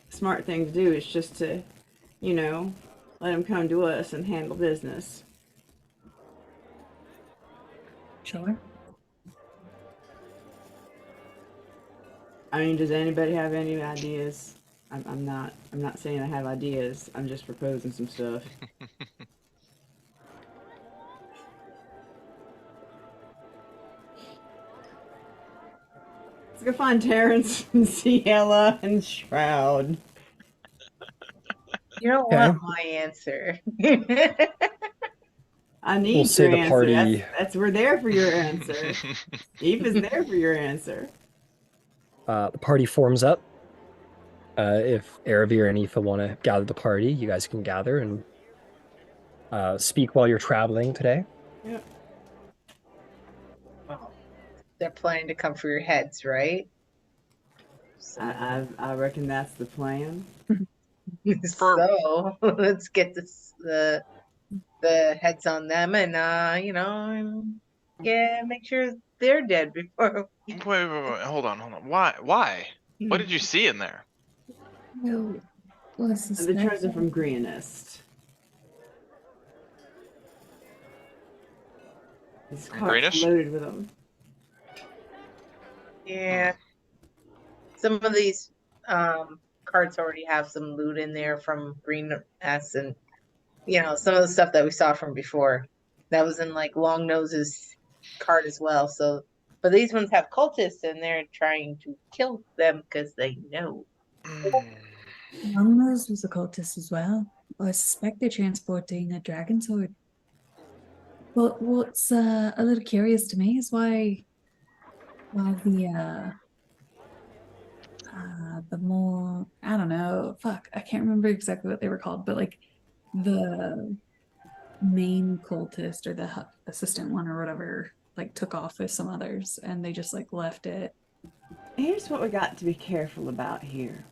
a smart thing to do, is just to, let them come to us and handle business. Sure. I mean, does anybody have any ideas? I'm not saying I have ideas. I'm just proposing some stuff. Let's go find Terrence and Ciela and Shroud. You don't Okay. want my answer. I need We'll say your the answer. party- That's we're there for your answer. Eve is there for your answer. The party forms up. If Eravir and Aoife want to gather the party, you guys can gather and speak while you're traveling today. Yep. Well, they're planning to come for your heads, right? So, I reckon that's the plan. so let's get the heads on them, and make sure they're dead before. Wait, hold on. Why? What did you see in there? Well, what's The charges are from Greenest. This cart's Greenish? loaded with them. Yeah, some of these carts already have some loot in there from Green S, and some of the stuff that we saw from before. That was in like Long Nose's cart as well. So, but these ones have cultists, and they're trying to kill them because they know. Longnose was a cultist as well. I suspect they're transporting a dragon sword. But what's a little curious to me is why the more, I don't know, fuck, I can't remember exactly what they were called, but like the main cultist or the assistant one or whatever like took off with some others and they just like left it. Here's what we got to be careful about here.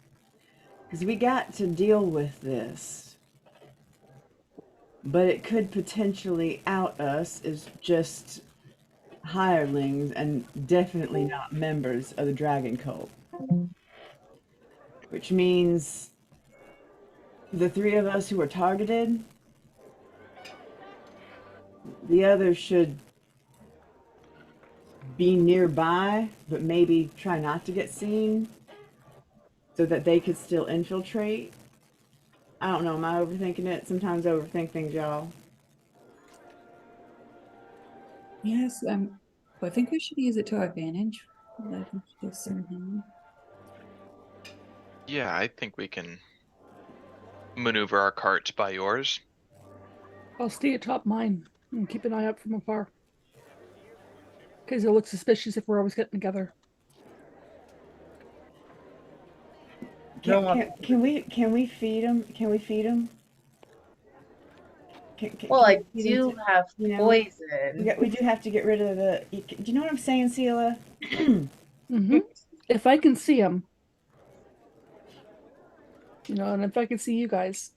Because we got to deal with this. But it could potentially out us as just hirelings and definitely not members of the dragon cult. Which means the three of us who were targeted, the others should be nearby, but maybe try not to get seen so that they could still infiltrate. I don't know, am I overthinking it? Sometimes I overthink things, y'all. Yes, I think we should use it to our advantage. I think we should discern him. Yeah, I think we can maneuver our carts by yours. I'll stay atop mine and keep an eye out from afar. Because it looks suspicious if we're always getting together. Can we feed them? Can we feed them? Well, I we feed 'em do to- have poison. we do have to get rid of the. Do you know what I'm saying, Ciela? Mm-hmm. If I can see him, and if I can see you guys,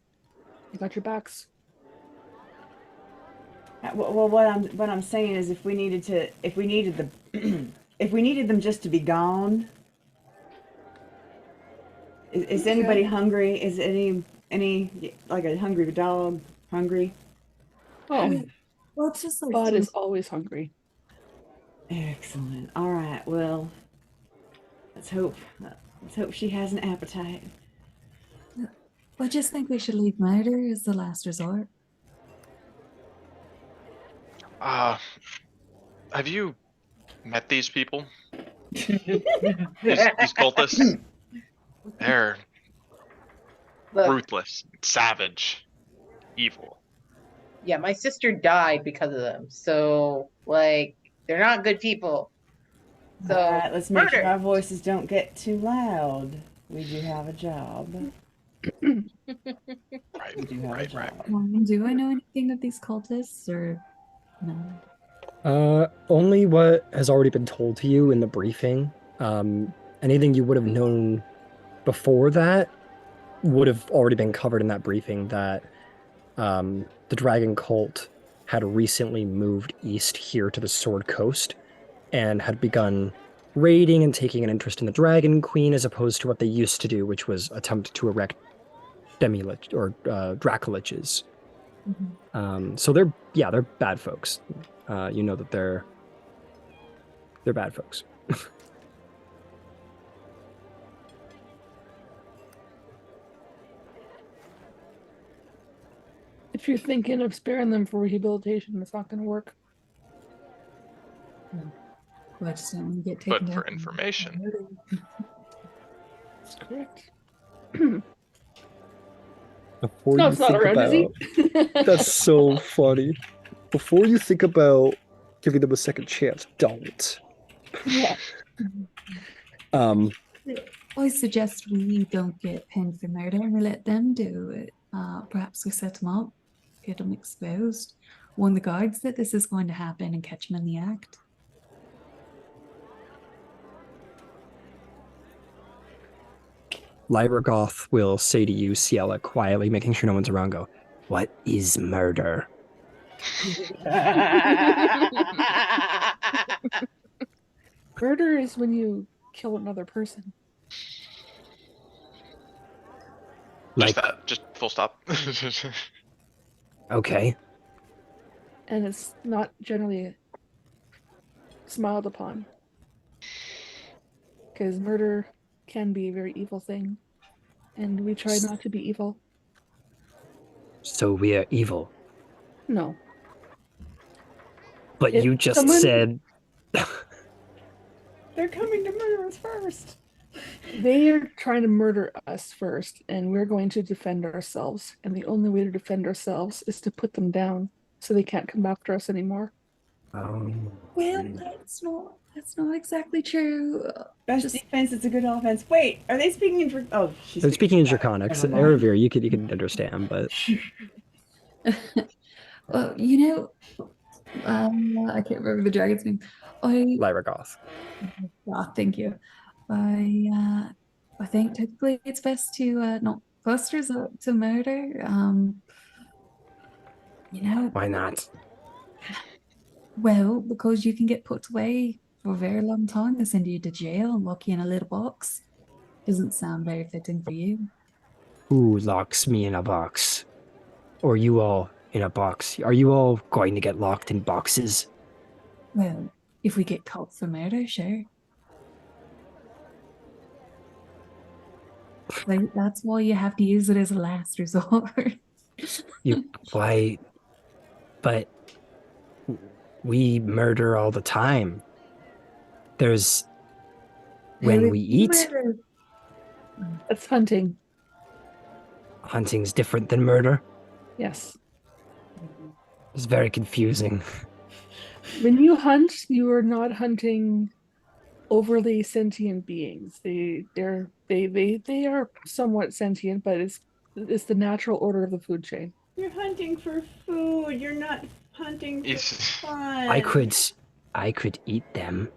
I got your backs. Well, what I'm saying is, if we needed them just to be gone. Is anybody hungry? Is any like a hungry dog hungry? Oh, Well, it's just like Bud is always hungry. Excellent. All right. Well, let's hope she has an appetite. I just think we should leave murder as the last resort. Have you met these people? These cultists? They're Look, ruthless, savage, evil. yeah, my sister died because of them. So, like, they're not good people. So, All right, let's make sure murder. our voices don't get too loud. We do have a job. Right, We do have a job. Do I know anything of these cultists or no? Only what has already been told to you in the briefing. Anything you would have known before that would have already been covered in that briefing, that the Dragon Cult had recently moved east here to the Sword Coast and had begun raiding and taking an interest in the Dragon Queen, as opposed to what they used to do, which was attempt to erect demi-lich or dracoliches. So they're bad folks. You know that they're bad folks. If you're thinking of sparing them for rehabilitation, it's not going to work. Well, I just don't want to get taken But for down. information. That's correct. Before No, you it's not think around, is he? about, that's so funny. Before you think about giving them a second chance, don't. Yeah. I suggest we don't get pinned for murder and we let them do it. Perhaps we set them up, get them exposed, warn the guards that this is going to happen and catch them in the act. Lyra Goth will say to you, Ciela, quietly, making sure no one's around, go, "What is murder?" Murder is when you kill another person. Like, Just that. Just full stop. okay. And it's not generally smiled upon. Because murder can be a very evil thing. And we try not to be evil. So we are evil. No. But If you just someone- said... They're coming to murder us first. They are trying to murder us first, and we're going to defend ourselves. And the only way to defend ourselves is to put them down so they can't come after us anymore. Well, that's not exactly true. Best Just- defense, it's a good offense. Wait, are they speaking in? Oh, she's They're speaking in Draconic. Draconics. Never mind. Erebir, you could understand, but... Well, you know, I can't remember the dragon's name. Lyra Goth. Thank you. I think typically it's best to not post resort to murder. You know, Why not? well, because you can get put away for a very long time. They send you to jail and lock you in a little box. Doesn't sound very fitting for you. Who locks me in a box? Or you all in a box? Are you all going to get locked in boxes? Well, if we get caught for murder, sure. Like, that's why you have to use it as a last resort. Why? But we murder all the time. There's when Well, we if you eat. murder- That's hunting. Hunting's different than murder. Yes. It's very confusing. When you hunt, you are not hunting overly sentient beings. They are somewhat sentient, but it's the natural order of the food chain. You're hunting for food. You're not hunting for fun. I could eat them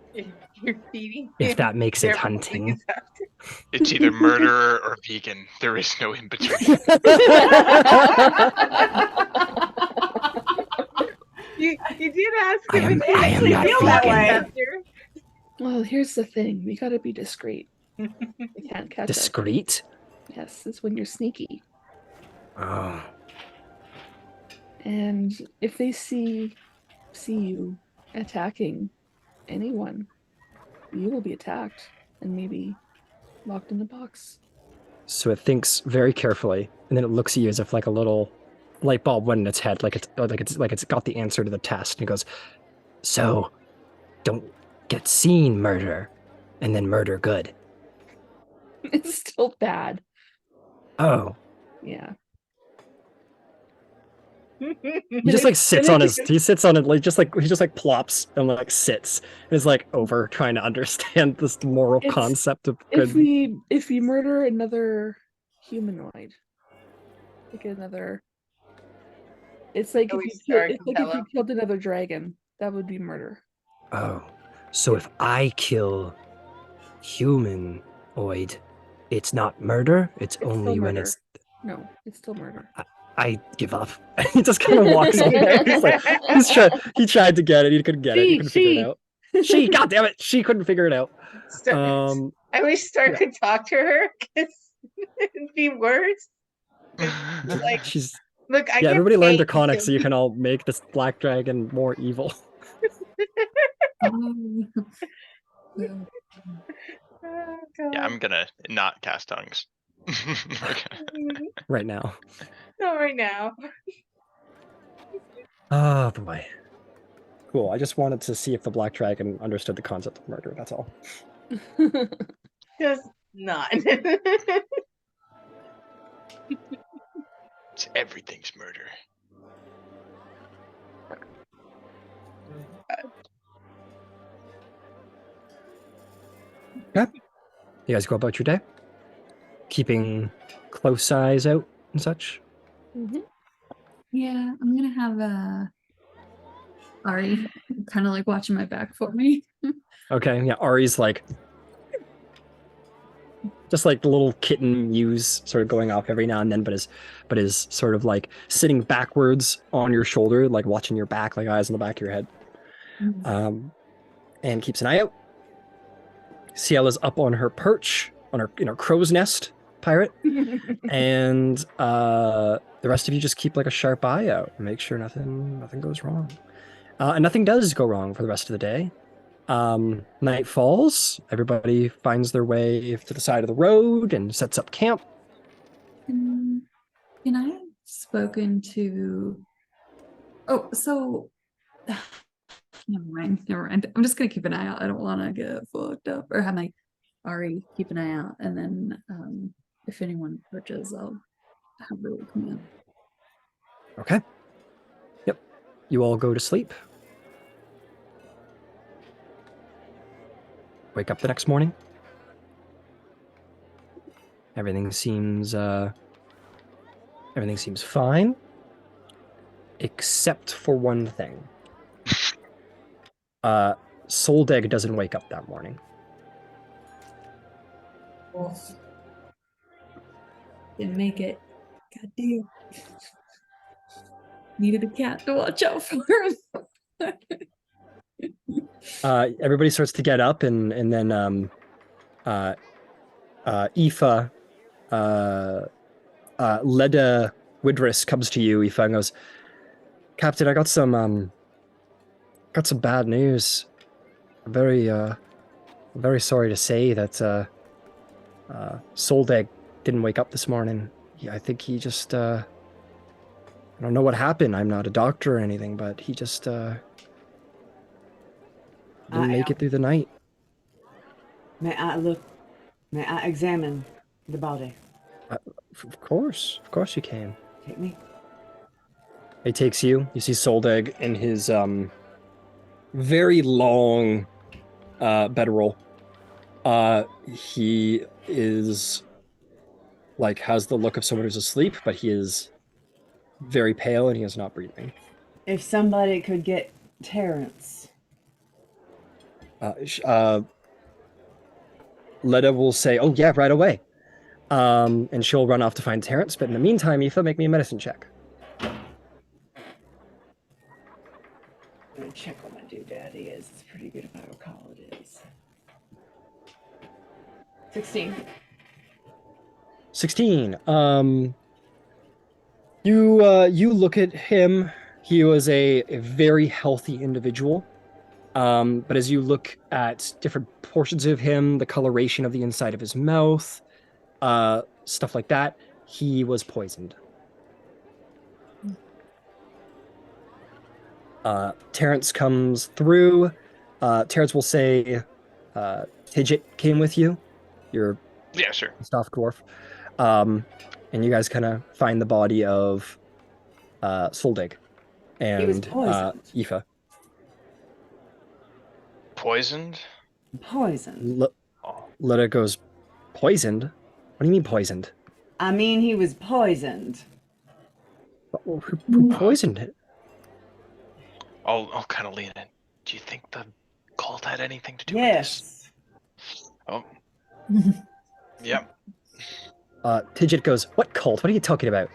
You're feeding. if that makes it They're hunting. It's either murderer or vegan. There is no in between. You did ask I if am- it I am actually not feel that vegan. way after. Well, here's the thing. We gotta be discreet. They can't catch us. Discreet? Yes, it's when you're sneaky. Oh, And if they see you attacking anyone, you will be attacked and maybe locked in the box. so it thinks very carefully, and then it looks at you as if like a little light bulb went in its head, like it's got the answer to the test, and it goes, "So, don't get seen murder, and then murder good." It's still bad. Oh, Yeah. he just like sits on his. He sits on it like he just like plops and like sits and is like over trying to understand this moral It's- concept of If good. we murder another humanoid, like another, it's like Oh, if we you start it's like if you Capella. killed another dragon, that would be murder. Oh, so if I kill humanoid, it's not murder. It's It's only still when murder. it's. No, it's still murder. I give up. He just kind of walks away. He's like, he tried to get it. He couldn't get it. He couldn't figure it out. She, God damn it, she couldn't figure it out. I wish Star yeah. could talk to her because it'd be worse. Like, She's look, I yeah. get Everybody learn paid Draconic to- so you can all make this black dragon more evil. Well, Oh, God. Yeah, I'm gonna not cast tongues. Okay. Right now. Not right now. Oh boy. Cool. I just wanted to see if the Black Dragon understood the concept of murder. That's all. Just not. Everything's murder. You guys go about your day, keeping close eyes out and such. Yeah, I'm gonna have Ari kind of like watching my back for me. Okay, yeah. Ari's like, just like the little kitten mews, sort of going off every now and then, but is sort of like sitting backwards on your shoulder, like watching your back, like eyes on the back of your head. And keeps an eye out. Ciella's up on her perch, on her crow's nest, pirate, and the rest of you just keep like a sharp eye out and make sure nothing goes wrong. And nothing does go wrong for the rest of the day. Night falls. Everybody finds their way to the side of the road and sets up camp. Can I have spoken to? Oh, so never mind. I'm just gonna keep an eye out. I don't want to get fucked up, or have my Ari keep an eye out, and then if anyone approaches, I'll have her come in. Okay. Yep. You all go to sleep. Wake up the next morning. Everything seems fine, except for one thing. Soldeg doesn't wake up that morning. Didn't make it. God damn. Needed a cat to watch out for him. Everybody starts to get up, and then Aoife, Leda Widris comes to you, Aoife, and goes, "Captain, I got some bad news. I'm very sorry to say that Soldeg didn't wake up this morning. I think he just I don't know what happened. I'm not a doctor or anything, but he just didn't make it through the night." May I examine the body? Of course you can. Take me. He takes you. You see Soldeg in his very long bedroll. He is like has the look of someone who's asleep, but he is very pale and he is not breathing. If somebody could get Terrence. Leda will say, "Oh yeah, right away," and she'll run off to find Terrence. But in the meantime, Aoife, make me a medicine check. I'm gonna check what my doodaddy is. It's pretty good if I recall it is. 16. 16. You look at him. He was a very healthy individual. But as you look at different portions of him, the coloration of the inside of his mouth, stuff like that, he was poisoned. Terrence comes through. Terrence will say, Tidget came with you. You're Yeah, sure. Staff Dwarf. And you guys kind of find the body of Soldeg and Aoife. Poisoned? Poisoned. Leda goes, "Poisoned? What do you mean poisoned?" I mean, he was poisoned. Who poisoned it? I'll kind of lean in. Do you think the cult had anything to do with this? Oh. Yep. Tidget goes, "What cult? What are you talking about?"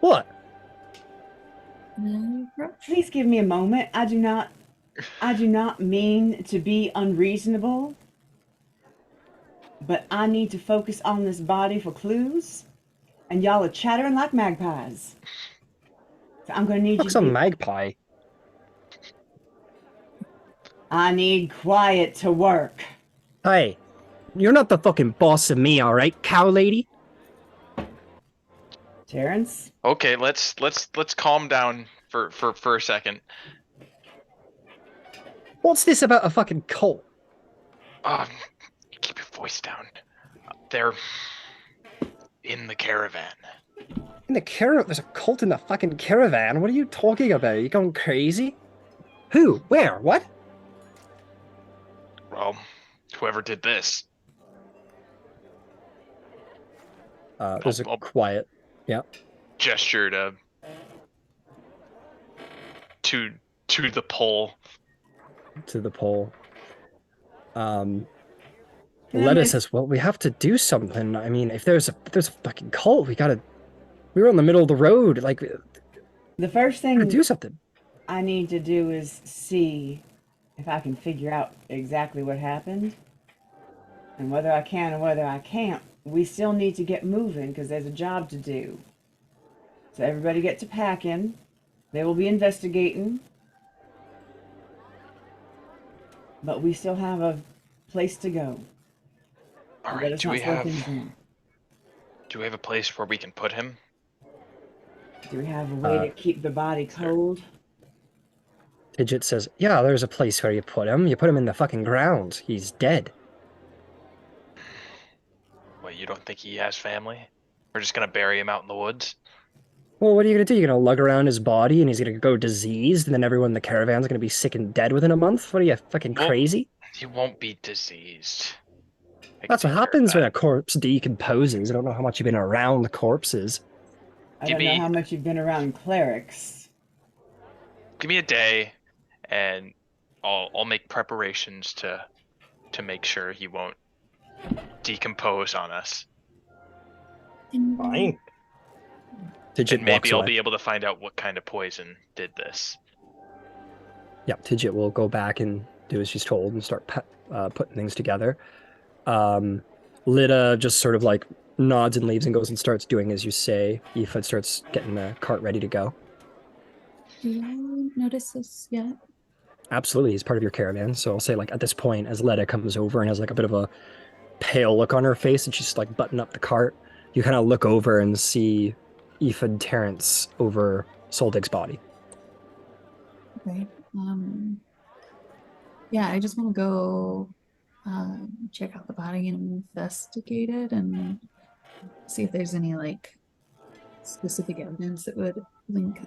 What? Please give me a moment. I do not mean to be unreasonable, but I need to focus on this body for clues, and y'all are chattering like magpies. So I'm gonna need What's a magpie? I need quiet to work. Hey, you're not the fucking boss of me, all right, cow lady? Terrence? Okay, let's calm down for a second. What's this about a fucking cult? Keep your voice down. They're in the caravan. In the caravan? There's a cult in the fucking caravan? What are you talking about? Are you going crazy? Who? Where? What? Well, whoever did this. There's a quiet. Yeah. Gesture to the pole. To the pole. Can I Letta make- says, well, we have to do something. I mean, if there's a fucking cult, we were in the middle of the road. Like, The first we gotta thing do something. I need to do is see if I can figure out exactly what happened. And whether I can or whether I can't, we still need to get moving because there's a job to do. So everybody get to packing. They will be investigating. But we still have a place to go. All Let right. us Do not we slow have things down. a place where we can put him? Do we have a way to keep the body cold? Tidget says, yeah, there's a place where you put him. You put him in the fucking ground. He's dead. What, you don't think he has family? We're just gonna bury him out in the woods? Well, what are you gonna do? You're gonna lug around his body and he's gonna go diseased and then everyone in the caravan's gonna be sick and dead within a month? What are you, fucking Well, crazy? He won't be diseased. I can That's what take care of happens when that. a corpse decomposes. I don't know how much you've been around corpses. I Give don't know me- how much you've been around clerics. Give me a day, and I'll make preparations to make sure he won't decompose on us. Fine. Tidget And walks maybe I'll away. be able to find out what kind of poison did this. Yeah, Tidget will go back and do as she's told and start putting things together. Lita just sort of like nods and leaves and goes and starts doing as you say. Aoife starts getting the cart ready to go. Do you notice this yet? Absolutely, he's part of your caravan. So I'll say like at this point, as Letta comes over and has like a bit of a pale look on her face and she's like buttoning up the cart, you kind of look over and see Aoife and Terrence over Soldig's body. Okay. Yeah, I just want to go check out the body and investigate it and see if there's any like specific evidence that would link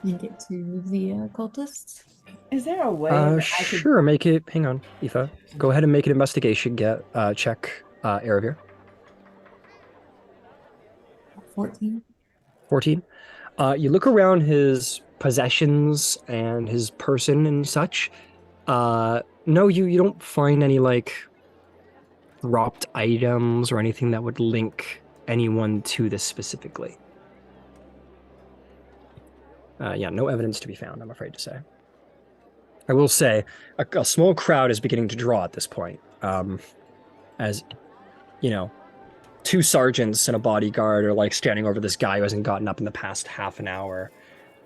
it to the cultists. Is there a way that I could... Sure, make it. Hang on, Aoife. Go ahead and make an investigation. Check Aravir. 14. 14. You look around his possessions and his person and such. No, you don't find any like dropped items or anything that would link anyone to this specifically. Yeah, no evidence to be found, I'm afraid to say. I will say, a small crowd is beginning to draw at this point. As, you know, 2 sergeants and a bodyguard are like standing over this guy who hasn't gotten up in the past half an hour.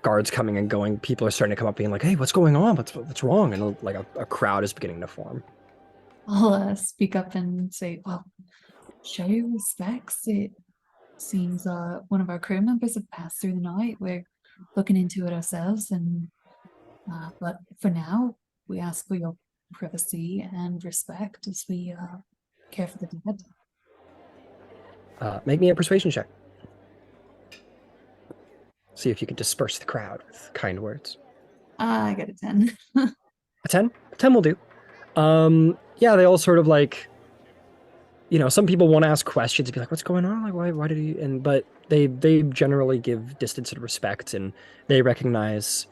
Guards coming and going. People are starting to come up being like, hey, what's going on? What's wrong? And like a crowd is beginning to form. I'll speak up and say, well, show your respects. It seems one of our crew members have passed through the night. We're looking into it ourselves, and but for now, we ask for your privacy and respect as we care for the dead. Make me a persuasion check. See if you can disperse the crowd with kind words. I got a 10. A 10? A 10 will do. Yeah, they all sort of like, you know, some people want to ask questions and be like, what's going on? Like, why did he, but they generally give distance and respect, and they recognize,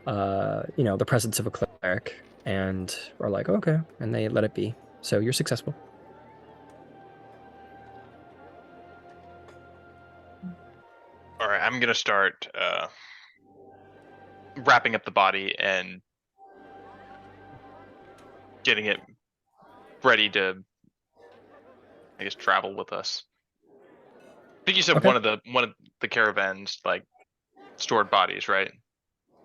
you know, the presence of a cleric and are like, okay, and they let it be. So you're successful. All right, I'm gonna start wrapping up the body and getting it ready to, I guess, travel with us. I think you said Okay. one of the caravans like stored bodies, right?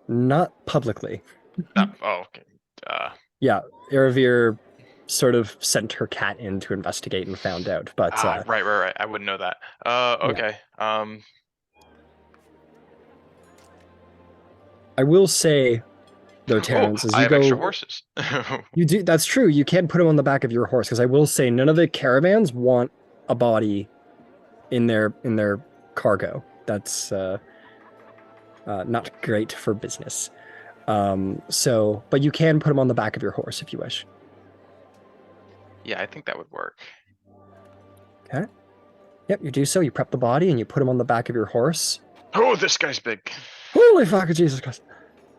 Not publicly. No. Oh, okay. Yeah, Aravir sort of sent her cat in to investigate and found out, but right. I wouldn't know that. Okay. I will say, though, Terrence, Oh, as I you have go, extra horses. you do. That's true. You can put them on the back of your horse, because I will say none of the caravans want a body in their cargo. That's not great for business. But you can put them on the back of your horse if you wish. Yeah, I think that would work. Okay. Yep, you do so. You prep the body and you put him on the back of your horse. Oh, this guy's big. Holy fuck, Jesus Christ.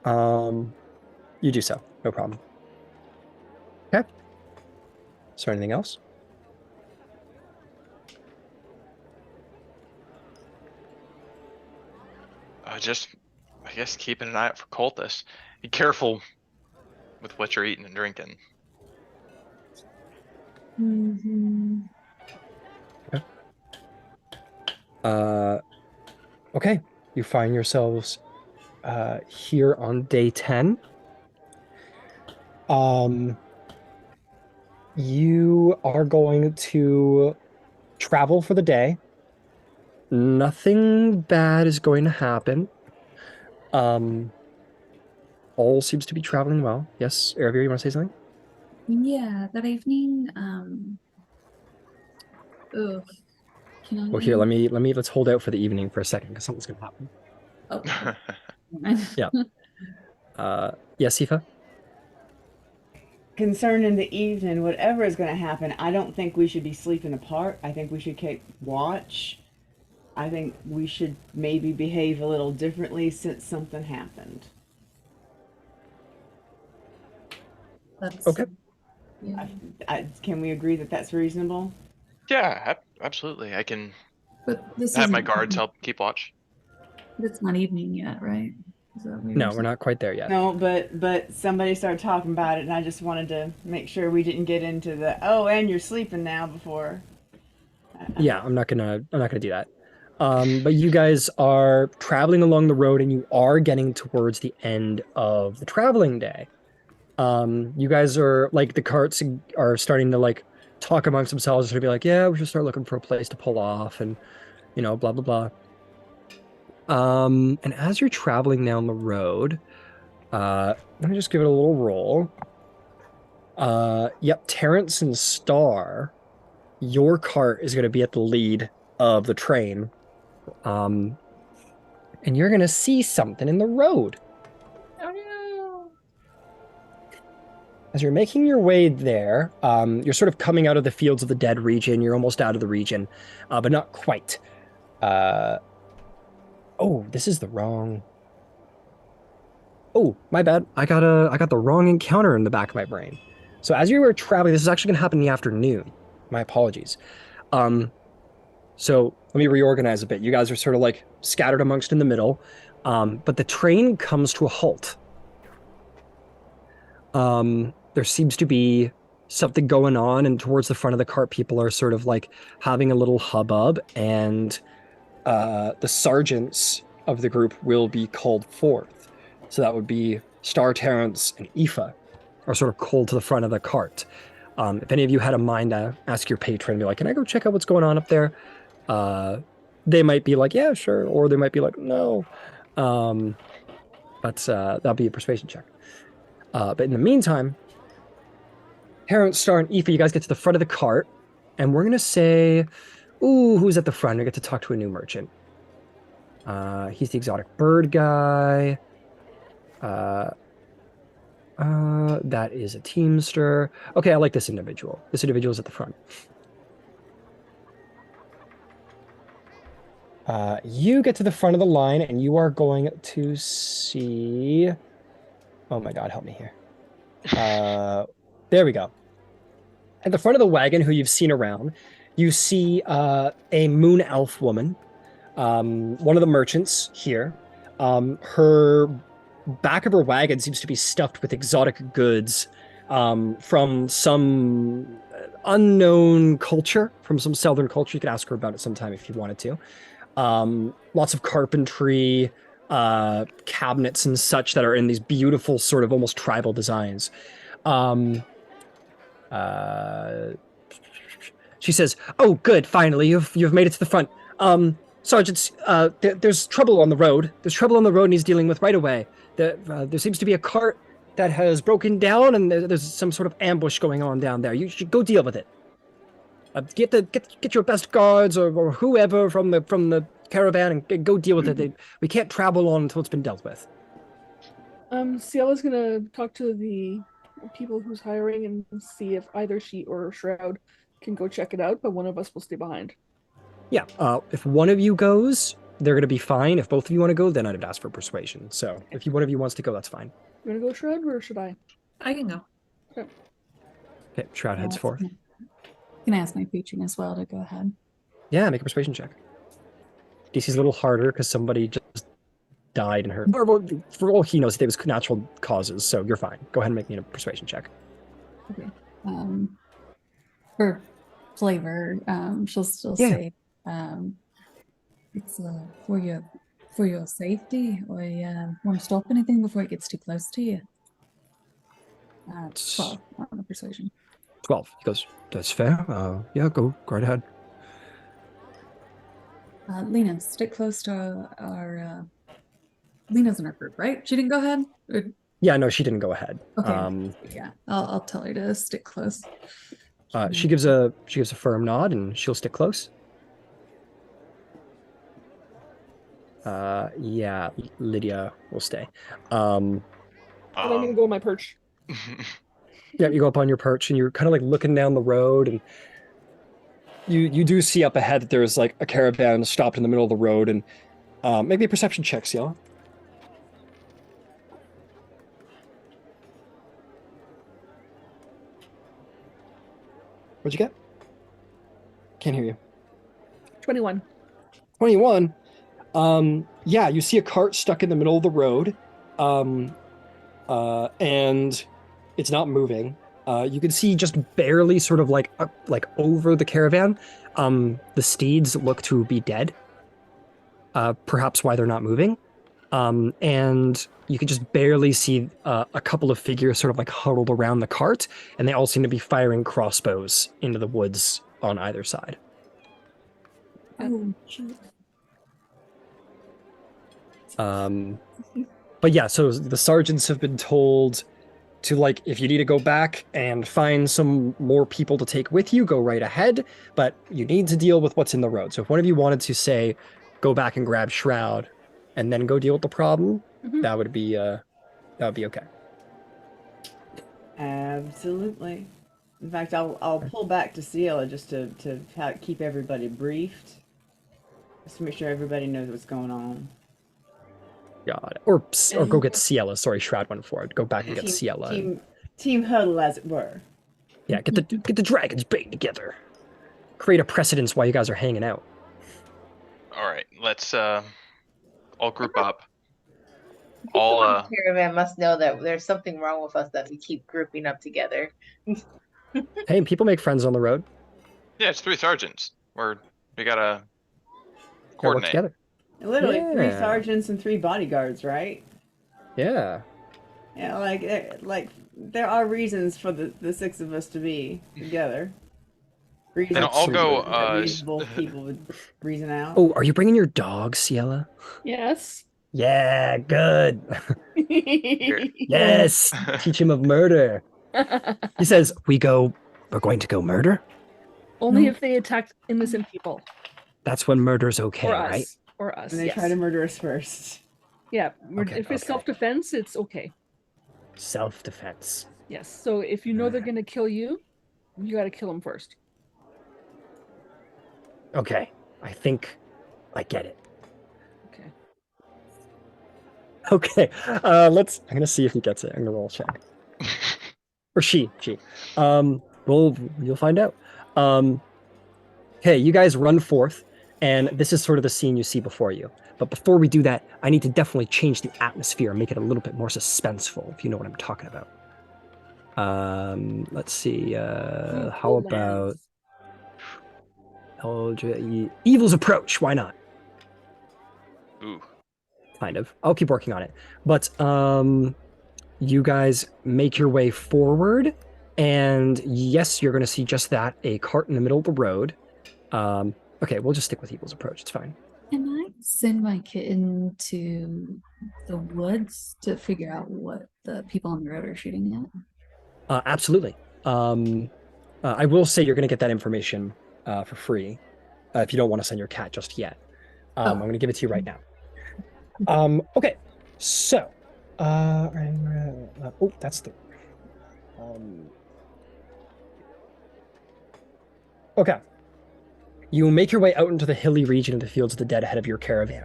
You do so. No problem. Okay. Is there anything else? Just, I guess, keeping an eye out for cultists. Be careful with what you're eating and drinking. Okay. You find yourselves here on day 10. You are going to travel for the day. Nothing bad is going to happen. All seems to be traveling well. Yes, Aravir, you want to say something? Yeah, that evening, can I? Well, here, let's hold out for the evening for a second, because something's gonna happen. Oh. Yeah. Yes, Sifa? Concerning the evening, whatever is going to happen, I don't think we should be sleeping apart. I think we should keep watch. I think we should maybe behave a little differently since something happened. That's, Okay. yeah. Can we agree that that's reasonable? Yeah, absolutely. I can But this have my isn't- guards help keep watch. It's not evening yet, right? Is that what you No, were we're saying? not quite there yet. No, but somebody started talking about it, and I just wanted to make sure we didn't get into the and you're sleeping now before. Yeah, I'm not gonna do that. But you guys are traveling along the road, and you are getting towards the end of the traveling day. You guys are like, the carts are starting to like talk amongst themselves to be like, yeah, we should start looking for a place to pull off, and blah blah blah. And as you're traveling down the road, let me just give it a little roll. Yep, Terrence and Star, your cart is going to be at the lead of the train. And you're going to see something in the road. Oh no! As you're making your way there, you're sort of coming out of the Fields of the Dead region. You're almost out of the region, but not quite. Oh, this is the wrong... Oh, my bad. I got the wrong encounter in the back of my brain. So as you were traveling, this is actually going to happen in the afternoon. My apologies. So let me reorganize a bit. You guys are sort of like scattered amongst in the middle, but the train comes to a halt. There seems to be something going on, and towards the front of the cart, people are sort of like having a little hubbub, and the sergeants of the group will be called forth. So that would be Star, Terrence, and Aoife are sort of called to the front of the cart. If any of you had a mind to ask your patron, be like, can I go check out what's going on up there? They might be like, yeah, sure. Or they might be like, no. But that'll be a persuasion check. But in the meantime, Terrence, Star, and Aoife, you guys get to the front of the cart, and we're going to say, ooh, who's at the front? We get to talk to a new merchant. He's the exotic bird guy. That is a teamster. Okay, I like this individual. This individual is at the front. You get to the front of the line, and you are going to see... Oh my god, help me here. There we go. At the front of the wagon, who you've seen around, you see a moon elf woman, one of the merchants here. Her back of her wagon seems to be stuffed with exotic goods from some unknown culture, from some southern culture. You could ask her about it sometime if you wanted to. Lots of carpentry, cabinets and such that are in these beautiful sort of almost tribal designs. She says, "Oh, good! Finally, you've made it to the front. Sergeants, there's trouble on the road. There's trouble on the road, and he's dealing with right away. There seems to be a cart that has broken down, and there's some sort of ambush going on down there. You should go deal with it. Get your best guards or whoever from the caravan and go deal with it. We can't travel on until it's been dealt with. Ciella's gonna talk to the people who's hiring and see if either she or Shroud can go check it out, but one of us will stay behind. Yeah, if one of you goes, they're gonna be fine. If both of you want to go, then I'd ask for persuasion. So if one of you wants to go, that's fine. You wanna go, Shroud, or should I? I can go. Okay, Shroud heads forth. Can I ask my patron as well to go ahead? Yeah, make a persuasion check. DC's a little harder because somebody just died in her. For all he knows, it was natural causes, so you're fine. Go ahead and make me a persuasion check. Okay. For flavor, she'll still Yeah. say, it's for your safety, or want to stop anything before it gets too close to you. 12 on the persuasion. 12. He goes, that's fair. Yeah, go right ahead. Lena, stick close to our Lena's in our group, right? She didn't go ahead? Or... Yeah, no, she didn't go ahead. Okay. Yeah, I'll tell her to stick close. She gives a firm nod and she'll stick close. Yeah, Lydia will stay. And I'm gonna go on my perch. Yeah, you go up on your perch and you're kind of like looking down the road, and you do see up ahead that there's like a caravan stopped in the middle of the road, and maybe a perception check, Ciela. What'd you get? Can't hear you. 21. 21. Yeah, you see a cart stuck in the middle of the road, and it's not moving. You can see just barely, sort of like over the caravan. The steeds look to be dead. Perhaps why they're not moving. And you can just barely see a couple of figures sort of like huddled around the cart, and they all seem to be firing crossbows into the woods on either side. Oh, shoot. But yeah, so the sergeants have been told to, like, if you need to go back and find some more people to take with you, go right ahead, but you need to deal with what's in the road. So if one of you wanted to, say, go back and grab Shroud and then go deal with the problem, that would be okay. Absolutely. In fact, I'll pull back to Ciela just to keep everybody briefed, just to make sure everybody knows what's going on. God, or go get Ciela. Sorry, Shroud went for it. Go back and get Ciela. Team huddle, as it were. Yeah, get the Dragonsbane together. Create a precedence while you guys are hanging out. All right, let's all group up. All caravan must know that there's something wrong with us that we keep grouping up together. Hey, people make friends on the road. Yeah, it's 3 sergeants. We gotta Work coordinate. together. Literally, 3 Yeah. sergeants and 3 bodyguards, right? Yeah. Yeah, like there are reasons for the 6 of us to be together. Reasons And I'll go. that reasonable people would reason out. Oh, are you bringing your dog, Ciela? Yes. Yeah, good. Yes, teach him of murder. He says, we're going to go murder? Only if they attack innocent people. That's when murder's okay, Or us. right? Or us. And they yes. try to murder us first. Yeah. Okay, if it's okay. self-defense, it's okay. Self-defense. Yes. So if you know they're going to kill you, you got to kill them first. Okay, I think I get it. Okay. Okay, I'm gonna see if he gets it. I'm gonna roll a check. Or she. You'll find out. Okay, you guys run forth, and this is sort of the scene you see before you. But before we do that, I need to definitely change the atmosphere and make it a little bit more suspenseful, if you know what I'm talking about. Let's see, how about Evil's Approach? Why not? Ooh. Kind of. I'll keep working on it. But you guys make your way forward, and yes, you're going to see just that, a cart in the middle of the road. Okay, we'll just stick with Evil's Approach. It's fine. Can I send my kitten to the woods to figure out what the people on the road are shooting at? Absolutely. I will say you're going to get that information for free if you don't want to send your cat just yet. I'm going to give it to you right now. Okay, so, oh, that's the. Okay. You make your way out into the hilly region of the Fields of the Dead ahead of your caravan.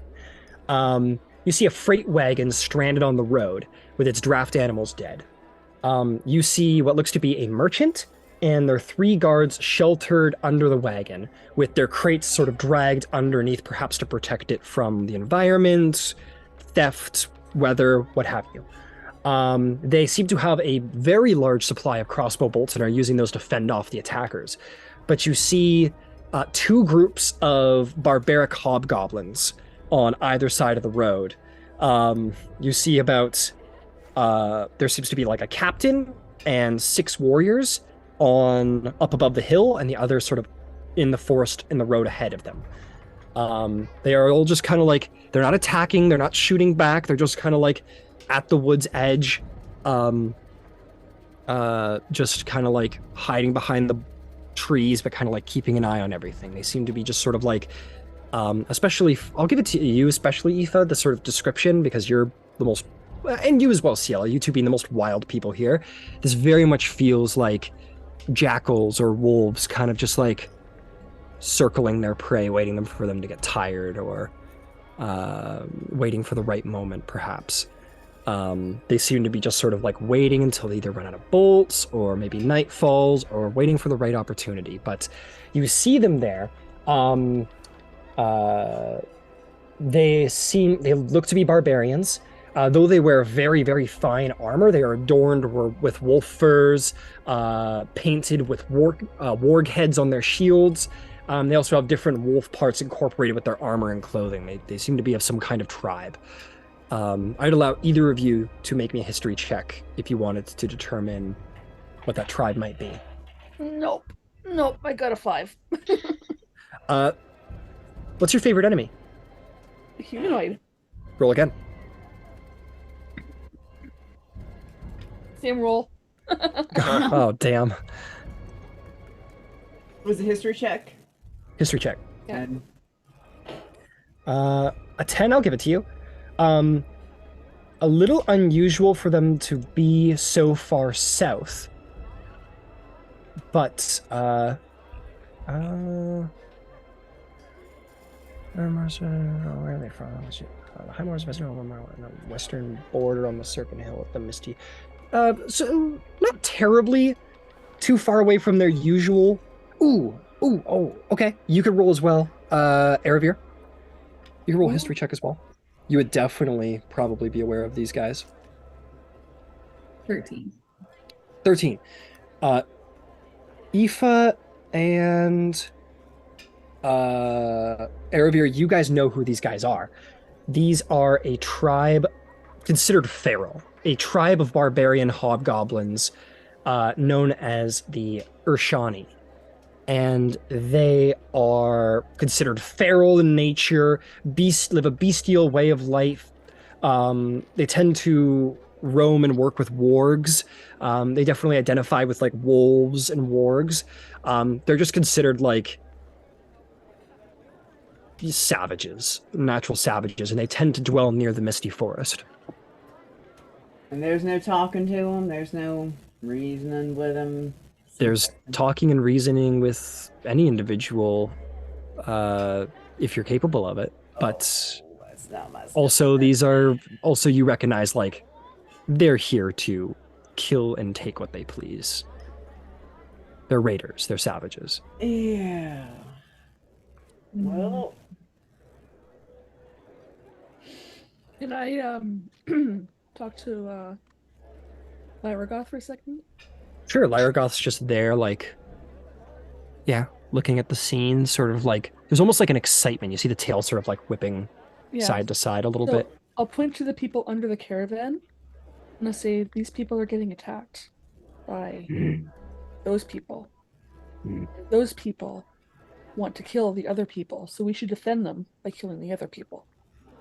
You see a freight wagon stranded on the road with its draft animals dead. You see what looks to be a merchant and their 3 guards sheltered under the wagon with their crates sort of dragged underneath, perhaps to protect it from the environment, theft, weather, what have you. They seem to have a very large supply of crossbow bolts and are using those to fend off the attackers. But you see 2 groups of barbaric hobgoblins on either side of the road. You see about there seems to be like a captain and 6 warriors on up above the hill, and the others sort of in the forest in the road ahead of them. They are all just kind of like, they're not attacking, they're not shooting back, they're just kind of like at the wood's edge, just kind of like hiding behind the trees, but kind of like keeping an eye on everything. They seem to be just sort of like, especially, I'll give it to you, especially Aoife, the sort of description, because you're the most, and you as well, Ciela, you two being the most wild people here. This very much feels like jackals or wolves kind of just like circling their prey, waiting for them to get tired, or waiting for the right moment, perhaps. They seem to be just sort of like waiting until they either run out of bolts, or maybe night falls, or waiting for the right opportunity. But you see them there. They look to be barbarians. Though they wear very, very fine armor, they are adorned with wolf furs, painted with warg heads on their shields. They also have different wolf parts incorporated with their armor and clothing. They seem to be of some kind of tribe. I'd allow either of you to make me a history check if you wanted to determine what that tribe might be. Nope, I got a 5. What's your favorite enemy? Humanoid. Roll again. Same roll. Oh, damn. Was it history check? History check. Yeah. A 10, I'll give it to you. A little unusual for them to be so far south. But, where are they from? Highmore's western border on the Serpent Hill with the Misty. So not terribly too far away from their usual. Okay. You could roll as well, Erebir. You can roll a history check as well. You would definitely probably be aware of these guys. 13. 13. Aoife and Erebir, you guys know who these guys are. These are a tribe considered feral, a tribe of barbarian hobgoblins known as the Urshani. And they are considered feral in nature, live a bestial way of life. They tend to roam and work with wargs. They definitely identify with like wolves and wargs. They're just considered like savages, natural savages, and they tend to dwell near the Misty Forest. And there's no talking to them. There's no reasoning with them. There's talking and reasoning with any individual, if you're capable of it. But also, these are also, you recognize, like, they're here to kill and take what they please. They're raiders. They're savages. Yeah. Well. Can I talk to Lyragoth for a second? Sure, Lyragoth's just there, like, yeah, looking at the scene, sort of like, there's almost like an excitement. You see the tail sort of like whipping side to side a little bit. I'll point to the people under the caravan, and I'll say, these people are getting attacked by those people. Those people want to kill the other people, so we should defend them by killing the other people.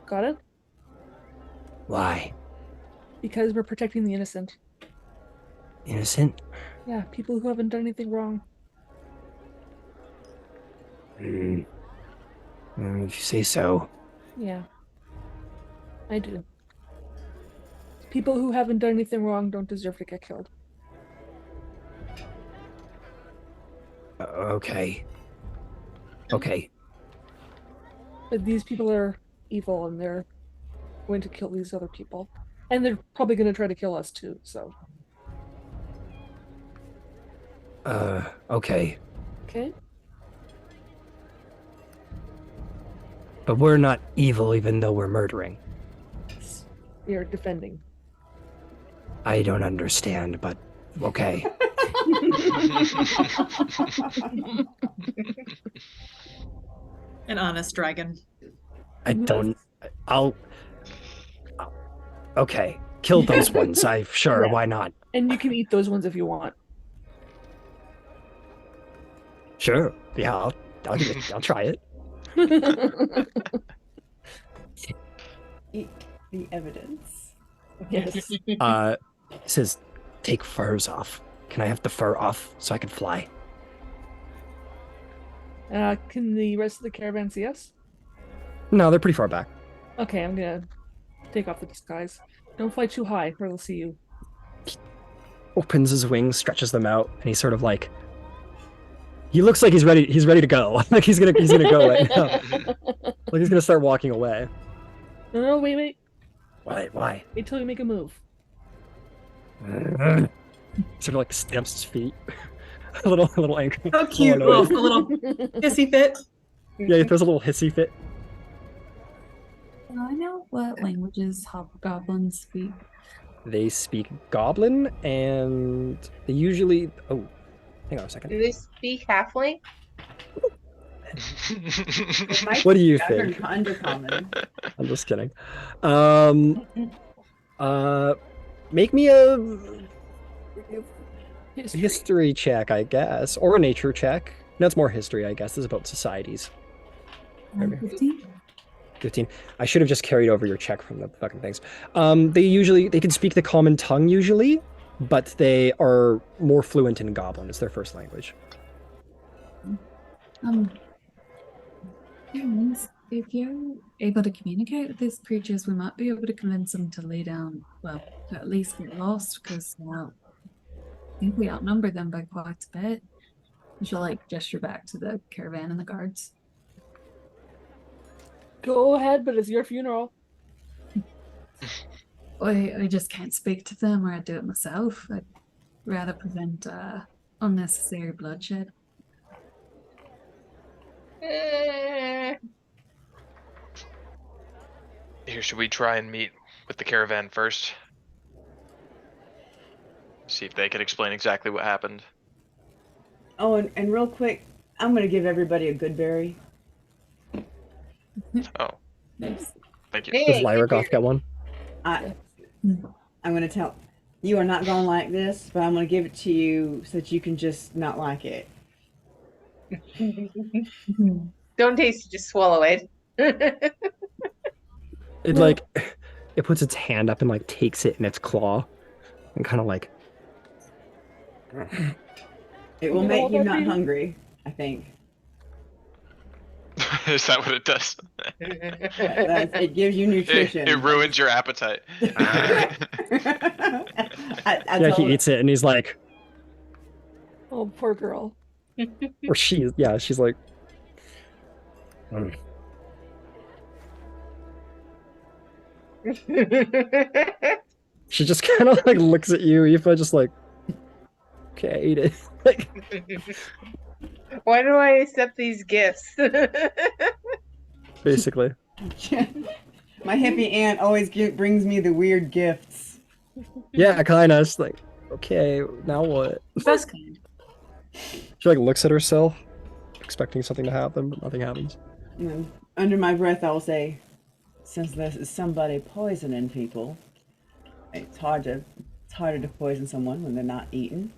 Got it? Why? Because we're protecting the innocent. Innocent? Yeah, people who haven't done anything wrong. If you say so. Yeah. I do. People who haven't done anything wrong don't deserve to get killed. Okay. Okay. But these people are evil and they're going to kill these other people. And they're probably going to try to kill us too, so. Okay. Okay? But we're not evil even though we're murdering. We are defending. I don't understand, but okay. An honest dragon. I don't... Okay. Kill those ones. Sure, Yeah. why not? And you can eat those ones if you want. Sure. Yeah, I'll try it. Eat the evidence. Yes. It says take furs off. Can I have the fur off so I can fly? Can the rest of the caravan see us? No, they're pretty far back. Okay, I'm gonna take off the disguise. Don't fly too high or they'll see you. Opens his wings, stretches them out, and he's sort of like... He looks like he's ready to go. Like he's gonna go right now. Like he's gonna start walking away. No, wait. Why? Wait till you make a move. Sort of like stamps his feet. a little angry. So cute, Oh, no. a little hissy fit. Yeah, he throws a little hissy fit. Do I know what languages hobgoblins speak? They speak Goblin, and they usually... Oh, hang on a second. Do they speak halfling? It might What do be you under- think? Undercommon. I'm just kidding. Make me a history check, I guess, or a nature check. No, it's more history, I guess. This is about societies. Maybe. 15? 15. I should have just carried over your check from the fucking things. They can speak the common tongue usually, but they are more fluent in Goblin. It's their first language. Yeah, means if you're able to communicate with these creatures, we might be able to convince them to lay down, well, to at least get lost, because I think we outnumber them by quite a bit. We shall gesture back to the caravan and the guards. Go ahead, but it's your funeral. I just can't speak to them, or I'd do it myself. I'd rather prevent unnecessary bloodshed. Here, should we try and meet with the caravan first? See if they can explain exactly what happened. Oh, and real quick, I'm gonna give everybody a good berry. Oh, Nice. thank you. Hey, Does Lyragoth get one? I'm gonna tell you are not gonna like this, but I'm gonna give it to you so that you can just not like it. Don't taste it, just swallow it. It it puts its hand up and takes it in its claw and kind of It will You know make what you that not means? hungry, I think. Is that what it does? It gives you nutrition. It ruins your appetite. I yeah, he eats it and he's like, Oh, poor girl. or she's like, "Mm." She just kind of looks at you, Aoife, just like, okay, eat it. Why do I accept these gifts? Basically. My hippie aunt always brings me the weird gifts. Yeah, kind of. It's like, okay, now what? Best kind. She looks at herself, expecting something to happen, but nothing happens. And then under my breath, I will say, since this is somebody poisoning people, it's harder to poison someone when they're not eaten.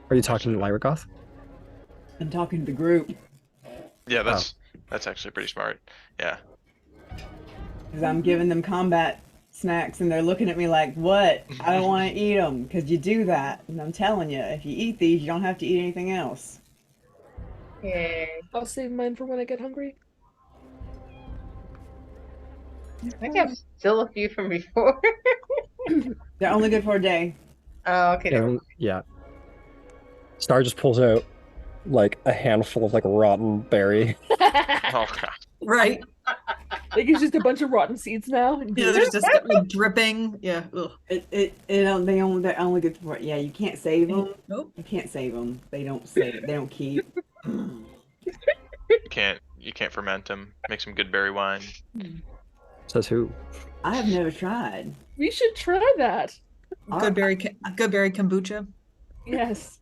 Are you talking to Lyragoth? I'm talking to the group Yeah, that's actually pretty smart. Yeah. because I'm giving them combat snacks, and they're looking at me like, "What? I don't want to eat them because you do that." And I'm telling you, if you eat these, you don't have to eat anything else. Okay. I'll save mine for when I get hungry. I think I've still a few from before. They're only good for a day. Oh, okay. never mind. Yeah. Star just pulls out like a handful of like rotten berry. Oh god. Right. Like it's just a bunch of rotten seeds now. Yeah, there's just like, dripping. Yeah. Ugh. They're only good for, yeah, you can't save them. Nope. You can't save them. They don't save. They don't keep. You can't ferment them. Make some good berry wine. Says who? I have never tried. We should try that. Good berry kombucha. Yes.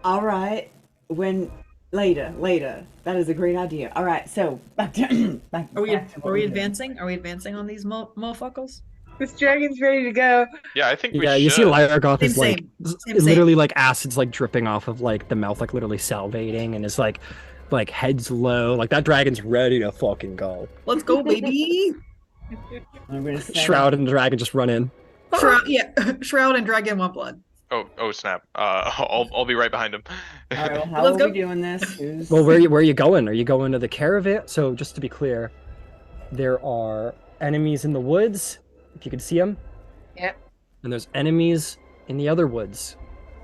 All right. Later. That is a great idea. All right. So back to Are we back to what we're doing. advancing? Are we advancing on these mofuckles? This dragon's ready to go. Yeah, I think we Yeah, should. you see Lyragoth is Same, like same. literally like acid's like dripping off of like the mouth, like literally salivating, and is like heads low. Like that dragon's ready to fucking go. Let's go, baby. I'm gonna say, Shroud and the dragon just run in. Shroud, yeah. Shroud and dragon want blood. Oh snap. I'll be right behind him. All right. Well, how Let's are go. we doing this? Who's... Well, where are you going? Are you going to the caravan? So just to be clear, there are enemies in the woods, if you can see them. Yep. And there's enemies in the other woods,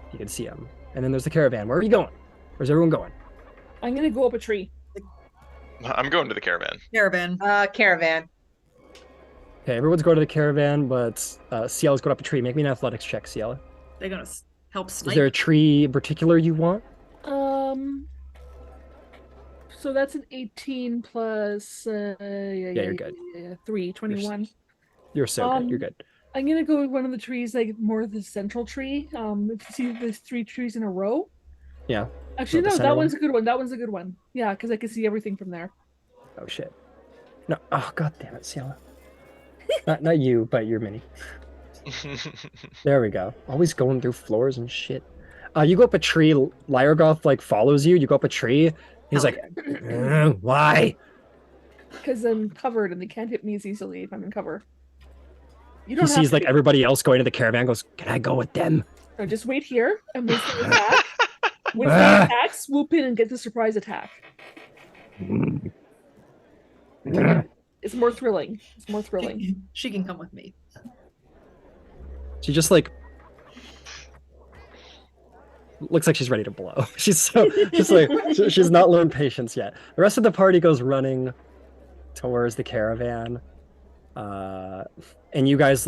if you can see them. And then there's the caravan. Where are you going? Where's everyone going? I'm gonna go up a tree. I'm going to the caravan. Caravan. Caravan. Okay, everyone's going to the caravan, but Ciela's going up a tree. Make me an athletics check, Ciela. They're gonna help snipe. Is there a tree in particular you want? So that's an 18 plus you're good. 3, 21. You're so good. You're good. I'm gonna go with one of the trees, like more the central tree. If you see there's 3 trees in a row. Yeah. Actually, the no, center that one's a good one. That one's a good one. Yeah, because I can see everything from there. Oh shit. No. Oh god damn it, Ciela. not you, but your mini. There we go. Always going through floors and shit. You go up a tree. Lyragoth like follows you. You go up a tree. He's like, why? Because I'm covered and they can't hit me as easily if I'm in cover. You He don't have sees to like be- everybody else going to the caravan. Goes, can I go with them? No, just wait here and wait for the attack. When they attack, swoop in and get the surprise attack. It's more thrilling. It's more thrilling. She can come with me. She just like looks like she's ready to blow. She's so just like she's not learned patience yet. The rest of the party goes running towards the caravan, and you guys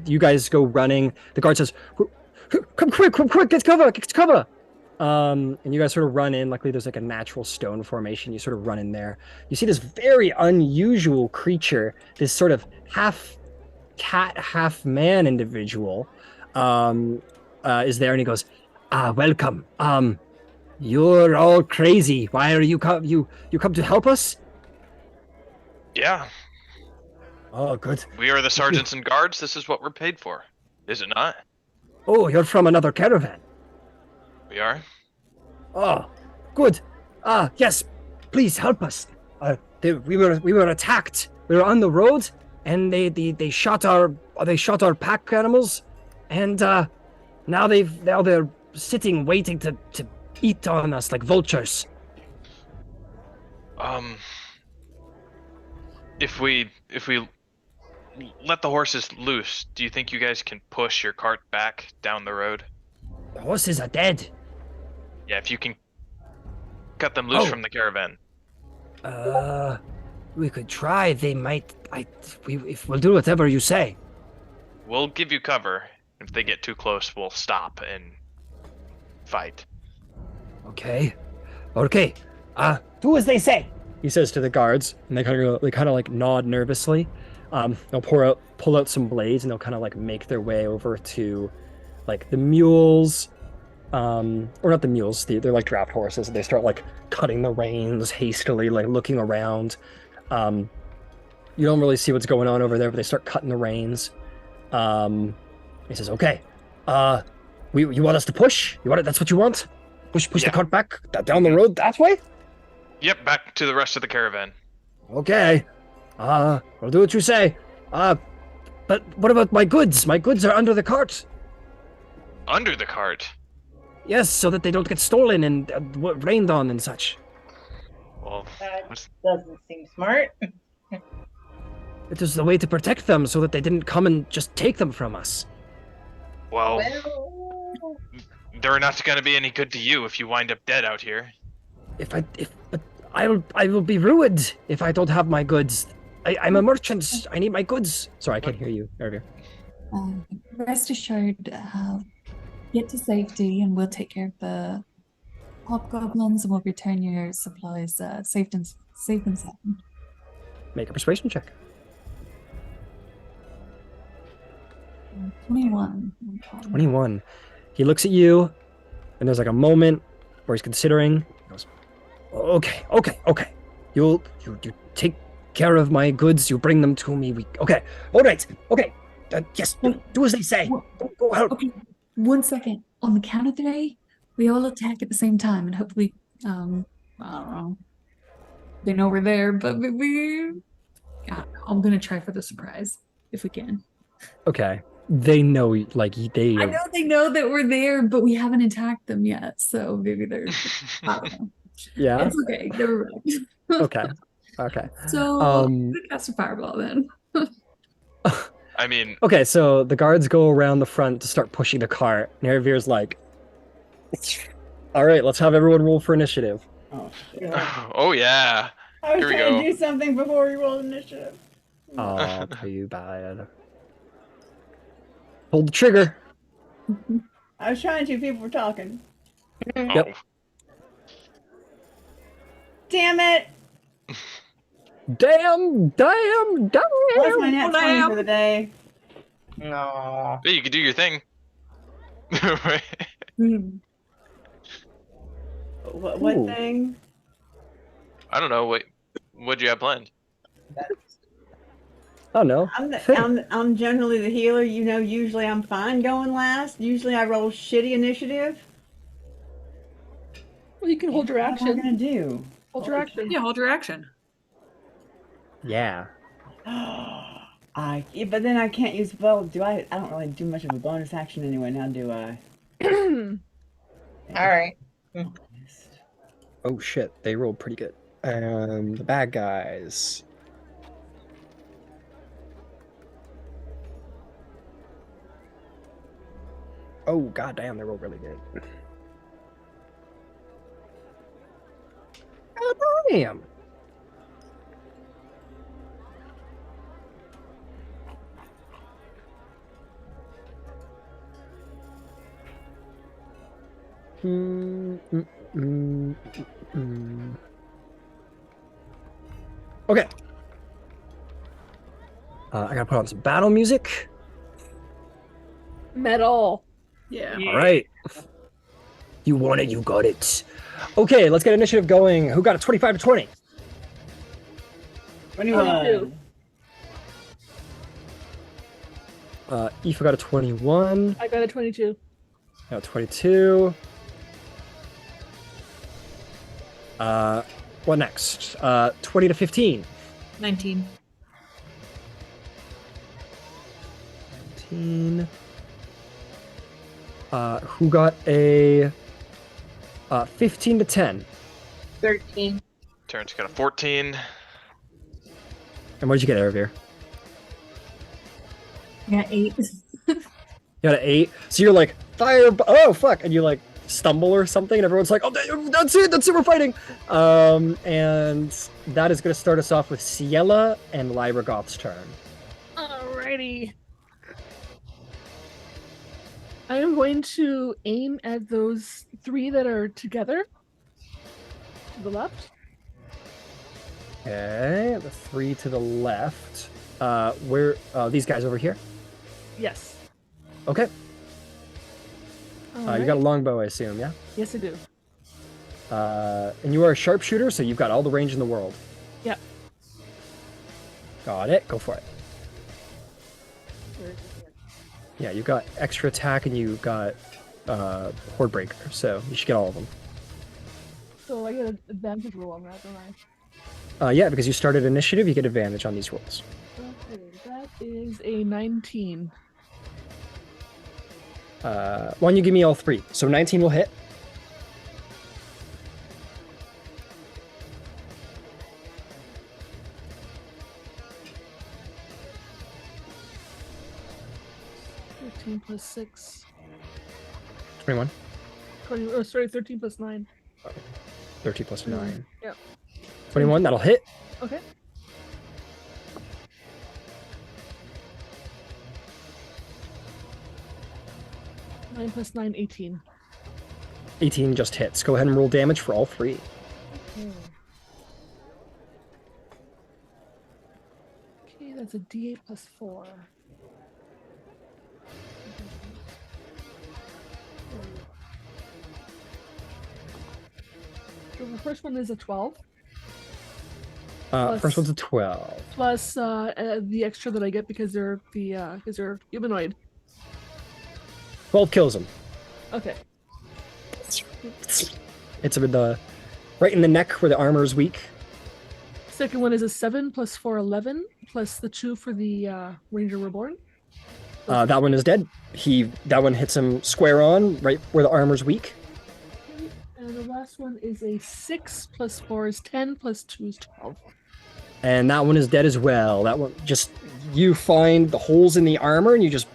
you guys go running. The guard says, come quick, get cover. And you guys sort of run in. Luckily, there's like a natural stone formation. You sort of run in there. You see this very unusual creature, this sort of half cat, half man individual, is there, and he goes, welcome. You're all crazy. Why are you you come to help us? Yeah, Oh, good. we are the sergeants and guards. This is what we're paid for, is it not? Oh, you're from another caravan. We are. Oh, good. Yes, please help us. We were attacked. We were on the road, and they shot our pack animals, and now they're sitting waiting to eat on us like vultures. If we let the horses loose, do you think you guys can push your cart back down the road? The horses are dead. Yeah, if you can cut them loose Oh. from the caravan. We could try. They might. We'll do whatever you say. We'll give you cover. If they get too close, we'll stop and fight. Okay. Do as they say. He says to the guards, and they kind of like nod nervously. They'll pull out some blades, and they'll kind of like make their way over to, like, the mules, or not the mules. They're like draft horses. And they start like cutting the reins hastily, like looking around. You don't really see what's going on over there, but they start cutting the reins. He says, "Okay, You want us to push? You want it? That's what you want? Push the Yeah. cart back down the road that way? Yep, back to the rest of the caravan. Okay. I'll do what you say. But what about my goods? My goods are under the cart. Under the cart. Yes, so that they don't get stolen and rained on and such. Well, That what's- doesn't seem smart. It was the way to protect them so that they didn't come and just take them from us. well, Well, they're not going to be any good to you if you wind up dead out here. But I will be ruined if I don't have my goods. I'm a merchant. I need my goods. Sorry, I can't hear you. Earlier. Rest assured, get to safety, and we'll take care of the hobgoblins, and we'll return your supplies safe and sound. Make a persuasion check. 21. 21. He looks at you, and there's like a moment where he's considering. He goes, okay. You take care of my goods. You bring them to me. Okay. All right. Okay. Yes. Do as they say. Go out. Okay, 1 second. On the count of 3, we all attack at the same time, and hopefully, I don't know. They know we're there, but yeah, I'm gonna try for the surprise if we can. Okay. They know, like they. I know they know that we're there, but we haven't attacked them yet, so maybe they're. I don't know. Yeah. It's okay. Never mind. Okay. So I'm gonna cast a fireball then. I mean, Okay, so the guards go around the front to start pushing the cart. And Aravir's like, all right, let's have everyone roll for initiative. Oh, shit. oh yeah. I was Here we trying go. to do something before we rolled initiative. Oh, too bad. Hold the trigger. I was trying to. People were talking. Yep. Damn it! Damn. What's my net 20 for the day? no. Hey, you can do your thing. Hmm. What Ooh. thing? I don't know. What'd you have planned? Oh no. I'm generally the healer. You know, usually I'm fine going last. Usually I roll shitty initiative. Well, you can hold your What am I action. gonna do? Hold your action. Yeah, hold your action. Yeah. But then I can't use. Well, do I? I don't really do much of a bonus action anyway. Now do I? All right. Oh shit, they rolled pretty good. The bad guys. Oh goddamn, they rolled really good. Goddamn. Okay. I gotta put on some battle music. Metal. Yeah. All right. You want it, you got it. Okay, let's get initiative going. Who got a 25 to 20? 21. Aoife got a 21. I got a 22. I got 22. What next? 20 to 15. 19. 19. Who got a 15 to 10? 13. Terrence got a 14. And what did you get, Aravir? Yeah, 8. You got an 8. So you're like, fire, oh fuck, and you like stumble or something, and everyone's like, oh, that's it, we're fighting. And that is going to start us off with Ciela and Lyra Goth's turn. Alrighty. I am going to aim at those 3 that are together. To the left. Okay, the 3 to the left. Where, these guys over here? Yes. Okay. You got a longbow, I assume, yeah? Yes, I do. And you are a sharpshooter, so you've got all the range in the world. Yep. Got it. Go for it. Yeah, you've got extra attack, and you've got Horde Breaker, so you should get all of them. So I get an advantage roll on that, don't I? Yeah, because you started initiative, you get advantage on these rolls. Okay, that is a 19. Why don't you give me all 3? So 19 will hit. Plus 6. 21. 20, oh, sorry, 13 plus 9. 13 plus 9. Yep. 21, that'll hit. Okay. Nine plus 9, 18. 18 just hits. Go ahead and roll damage for all 3. Okay. Okay, that's a D8 plus 4. So the first one is a 12. First one's a 12. Plus the extra that I get because they're humanoid. 12 kills him. Okay. It's right in the neck where the armor is weak. Second one is a 7 plus 4, 11, plus the 2 for the Ranger Reborn. That one is dead. That one hits him square on, right where the armor's weak. Okay. And the last one is a 6 plus 4 is 10 plus 2 is 12. And that one is dead as well. That one you find the holes in the armor and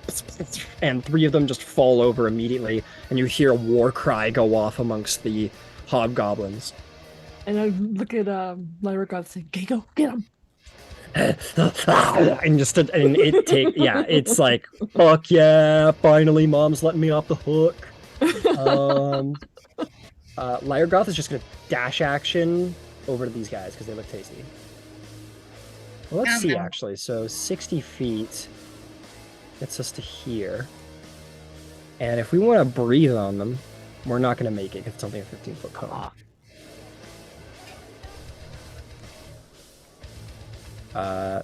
and 3 of them just fall over immediately, and you hear a war cry go off amongst the hobgoblins. And I look at Lyra God saying, "Okay, go get him." and it's like, fuck yeah, finally mom's letting me off the hook. Lyregoth is just gonna dash action over to these guys because they look tasty. Well, let's see actually. So 60 feet gets us to here. And if we want to breathe on them, we're not going to make it because it's only a 15-foot cone.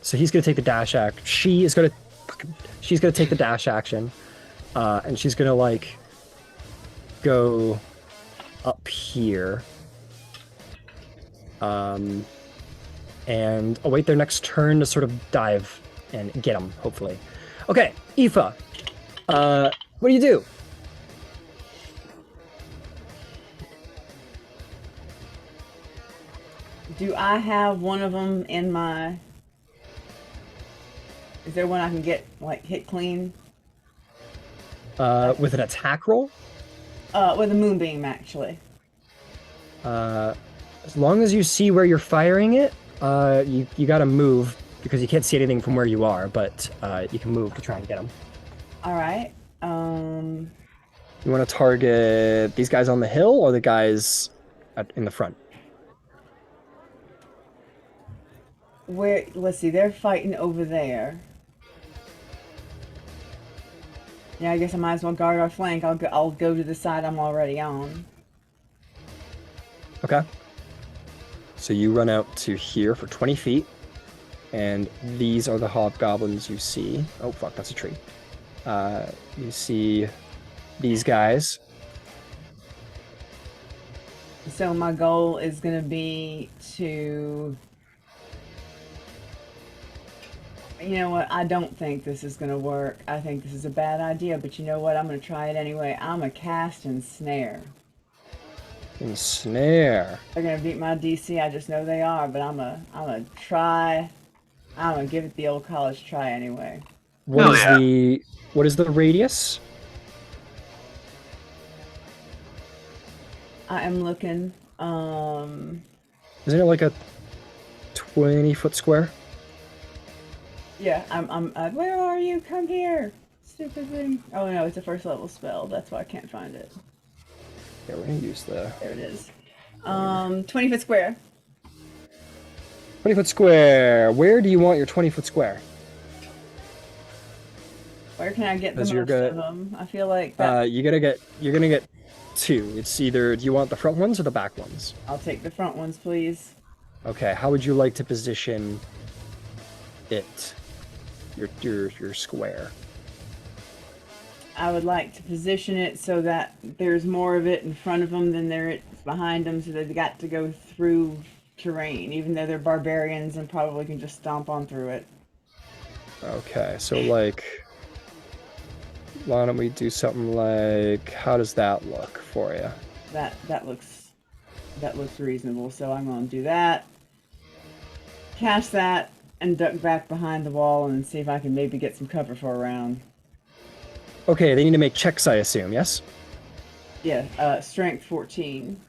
So he's going to take the dash action. She's going to take the dash action. And she's going to like go up here. And await their next turn to sort of dive and get them, hopefully. Okay, Aoife, what do you do? Do I have one of them in my... Is there one I can get, like, hit clean? With an attack roll? With a moonbeam, actually. As long as you see where you're firing it, you gotta move because you can't see anything from where you are, but you can move to try and get them. All right. You want to target these guys on the hill or the guys in the front? Let's see, they're fighting over there. Yeah, I guess I might as well guard our flank. I'll go to the side I'm already on. Okay. So you run out to here for 20 feet, and these are the hobgoblins you see. Oh, fuck, that's a tree. You see these guys. So my goal is going to be to... You know what? I don't think this is going to work. I think this is a bad idea, but you know what? I'm going to try it anyway. I'm going to cast and snare. Ensnare. They're going to beat my DC. I just know they are, but I'm going to try. I'm going to give it the old college try anyway. What is the radius? I am looking. Isn't it like a 20-foot square? Yeah, I'm where are you? Come here. Stupid thing. Oh no, it's a first level spell. That's why I can't find it. Yeah, we're gonna use the... There it is. 20-foot square. 20-foot square. Where do you want your 20-foot square? Where can I get the most of them? I feel like that... you're gonna get 2. It's either, do you want the front ones or the back ones? I'll take the front ones, please. Okay, how would you like to position it? Your square. I would like to position it so that there's more of it in front of them than there is behind them, so they've got to go through terrain, even though they're barbarians and probably can just stomp on through it. Okay, so like, why don't we do something like, how does that look for you? That looks reasonable. So I'm going to do that, cast that, and duck back behind the wall and see if I can maybe get some cover for a round. Okay, they need to make checks, I assume, yes? Yeah, strength 14.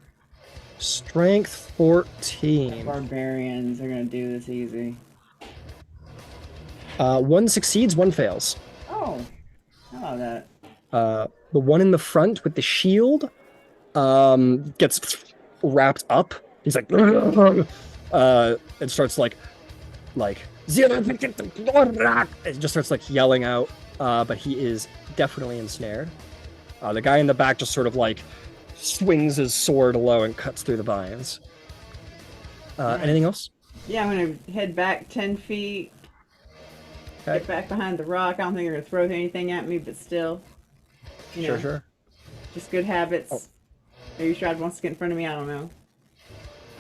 Strength 14. Barbarians are going to do this easy. One succeeds, one fails. Oh, how about that? The one in the front with the shield gets wrapped up. He's like, and starts like, it just starts like yelling out, but he is definitely ensnared. The guy in the back just sort of like swings his sword low and cuts through the vines. Anything else? Yeah, I'm going to head back 10 feet. Okay. Get back behind the rock. I don't think they're going to throw anything at me, but still. You know, Sure. Just good habits. Oh. Maybe Shroud wants to get in front of me. I don't know.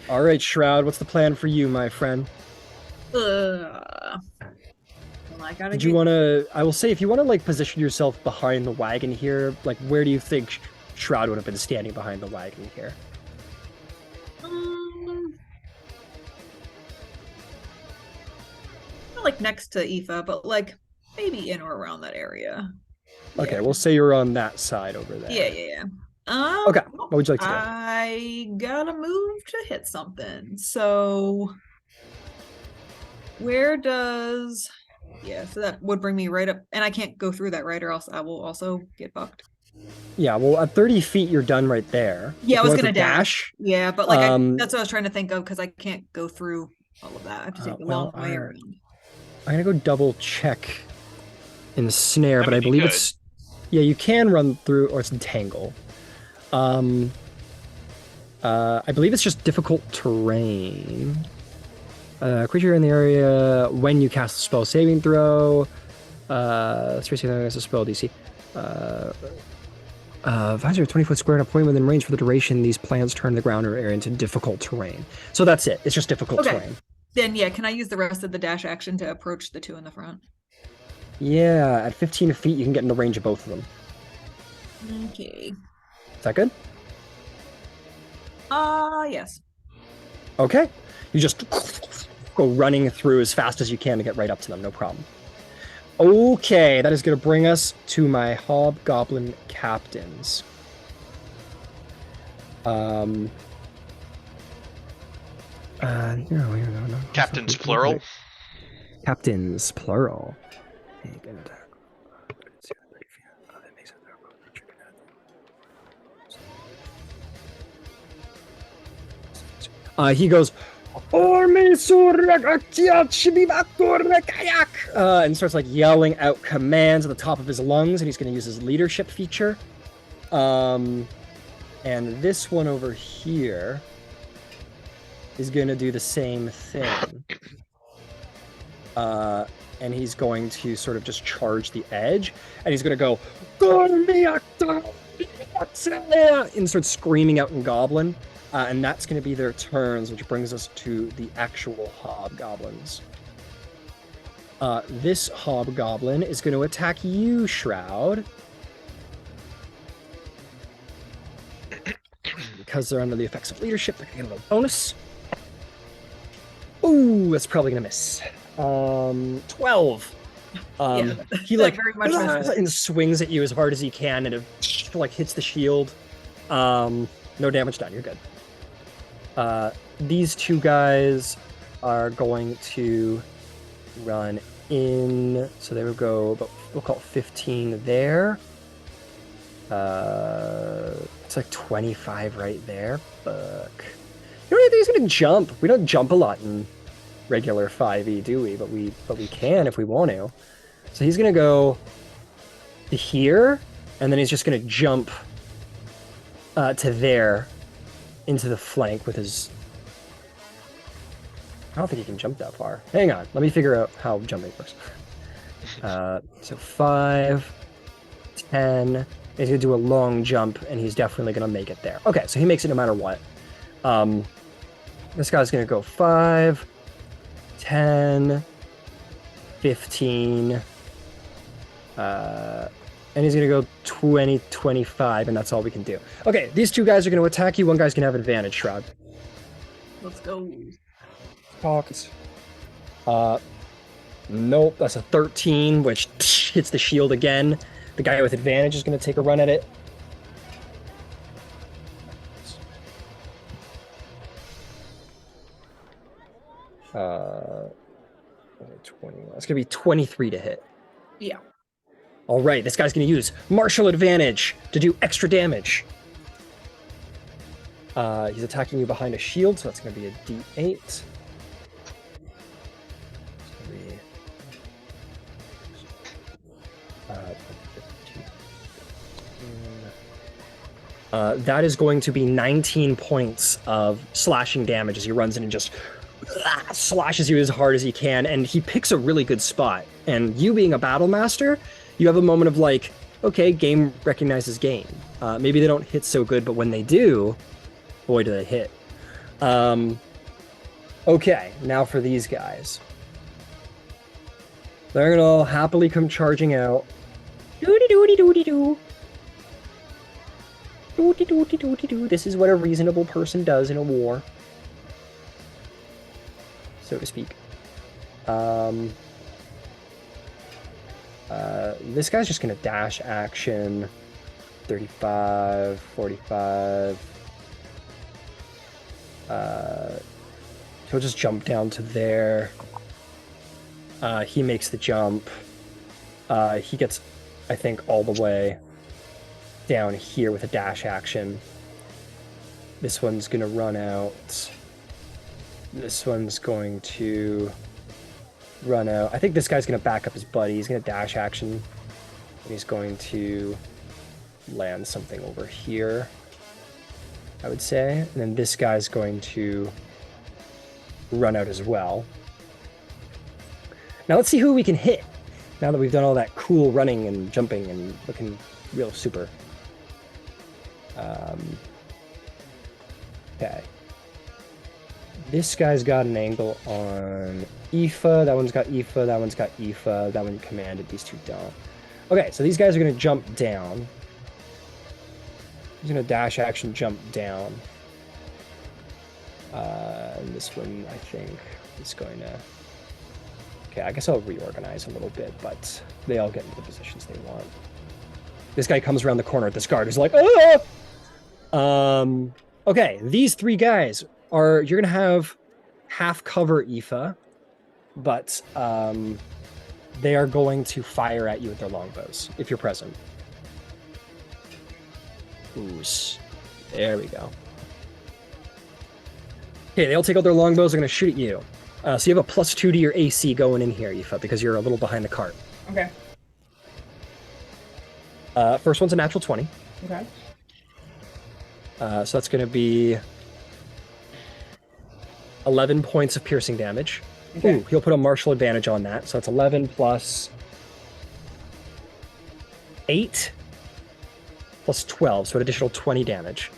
All right, Shroud, what's the plan for you, my friend? Well, I gotta Did you want to? I will say, if you want to like position yourself behind the wagon here, like where do you think Shroud would have been standing behind the wagon here? Not like next to Aoife, but like maybe in or around that area. Okay, Yeah. we'll say you're on that side over there. Yeah. Okay, what would you like to do? I gotta move to hit something. So where does so that would bring me right up, and I can't go through that, right? Or else I will also get bucked. Yeah, well, at 30 feet, you're done right there. Yeah, I If you was want gonna to dash. Yeah, but like that's what I was trying to think of, because I can't go through all of that. I have to take the long way around. I'm gonna go double check ensnare, but I you believe could. it's you can run through, or it's entangle. I believe it's just difficult terrain. Creature in the area when you cast a spell saving throw. Seriously, that's a spell DC. 20-foot square and a point within range for the duration. These plants turn the ground or area into difficult terrain. So that's it. It's just difficult terrain. Then can I use the rest of the dash action to approach the two in the front? Yeah, at 15 feet, you can get in the range of both of them. Okay. Is that good? Yes. Okay. You just go running through as fast as you can to get right up to them. No problem. Okay, that is going to bring us to my hobgoblin captains. Captains plural. Captains plural. He goes, and starts like yelling out commands at the top of his lungs, and he's going to use his leadership feature. And this one over here is going to do the same thing. And he's going to sort of just charge the edge, and he's going to go, and start screaming out in Goblin. And that's going to be their turns, which brings us to the actual hobgoblins. This hobgoblin is going to attack you, Shroud. Because they're under the effects of leadership, they're going to get a little bonus. Ooh, that's probably going to miss. 12. He like very much and swings at you as hard as he can, and it like hits the shield. No damage done. You're good. These two guys are going to run in, so they will go about, we'll call it 15 there. It's like 25 right there. Fuck. You know what? He's gonna jump. We don't jump a lot in regular 5e, do we? But we can if we want to. So he's gonna go to here, and then he's just gonna jump to there into the flank with his. I don't think he can jump that far. Hang on, let me figure out how jumping works. So 5, 10. He's going to do a long jump, and he's definitely going to make it there. Okay, so he makes it no matter what. This guy's going to go 5, 10, 15, and he's going to go 20, 25, and that's all we can do. Okay, these two guys are going to attack you. One guy's going to have advantage, Shroud. Let's go. Talked. Nope, that's a 13, which hits the shield again. The guy with advantage is going to take a run at it. Uh, 21. It's going to be 23 to hit. Yeah. All right, this guy's going to use martial advantage to do extra damage. He's attacking you behind a shield, so that's going to be a D8. That is going to be 19 points of slashing damage as he runs in and just slashes you as hard as he can, and he picks a really good spot. And you being a battle master, you have a moment of like, okay, game recognizes game. Maybe they don't hit so good, but when they do, boy, do they hit. Okay, now for these guys. They're gonna all happily come charging out. Doody-doody-doody-doo. Doody-doody-doody-doo. This is what a reasonable person does in a war, so to speak. This guy's just gonna dash action. 35, 45. He'll just jump down to there. He makes the jump. He gets, I think, all the way down here with a dash action. This one's gonna run out. This one's going to run out. I think this guy's gonna back up his buddy. He's gonna dash action. And he's going to land something over here, I would say. And then this guy's going to run out as well. Now let's see who we can hit. Now that we've done all that cool running and jumping and looking real super. Okay. This guy's got an angle on Aoife. That one's got Aoife. That one's got Aoife. That one commanded. These two don't. Okay, so these guys are going to jump down. He's going to dash action jump down. And this one, I think, is going to... Okay, I guess I'll reorganize a little bit, but they all get into the positions they want. This guy comes around the corner at this guard who's like, ah! Okay, these three guys are... You're going to have half cover Aoife, but they are going to fire at you with their longbows, if you're present. Oosh. There we go. Okay, they all take out their longbows. They're going to shoot at you. So you have a +2 to your AC going in here, Aoife, because you're a little behind the cart. Okay. First one's a natural 20. Okay. So that's going to be 11 points of piercing damage. Okay. Ooh, he'll put a martial advantage on that. So that's 11 plus 8 plus 12, so an additional 20 damage.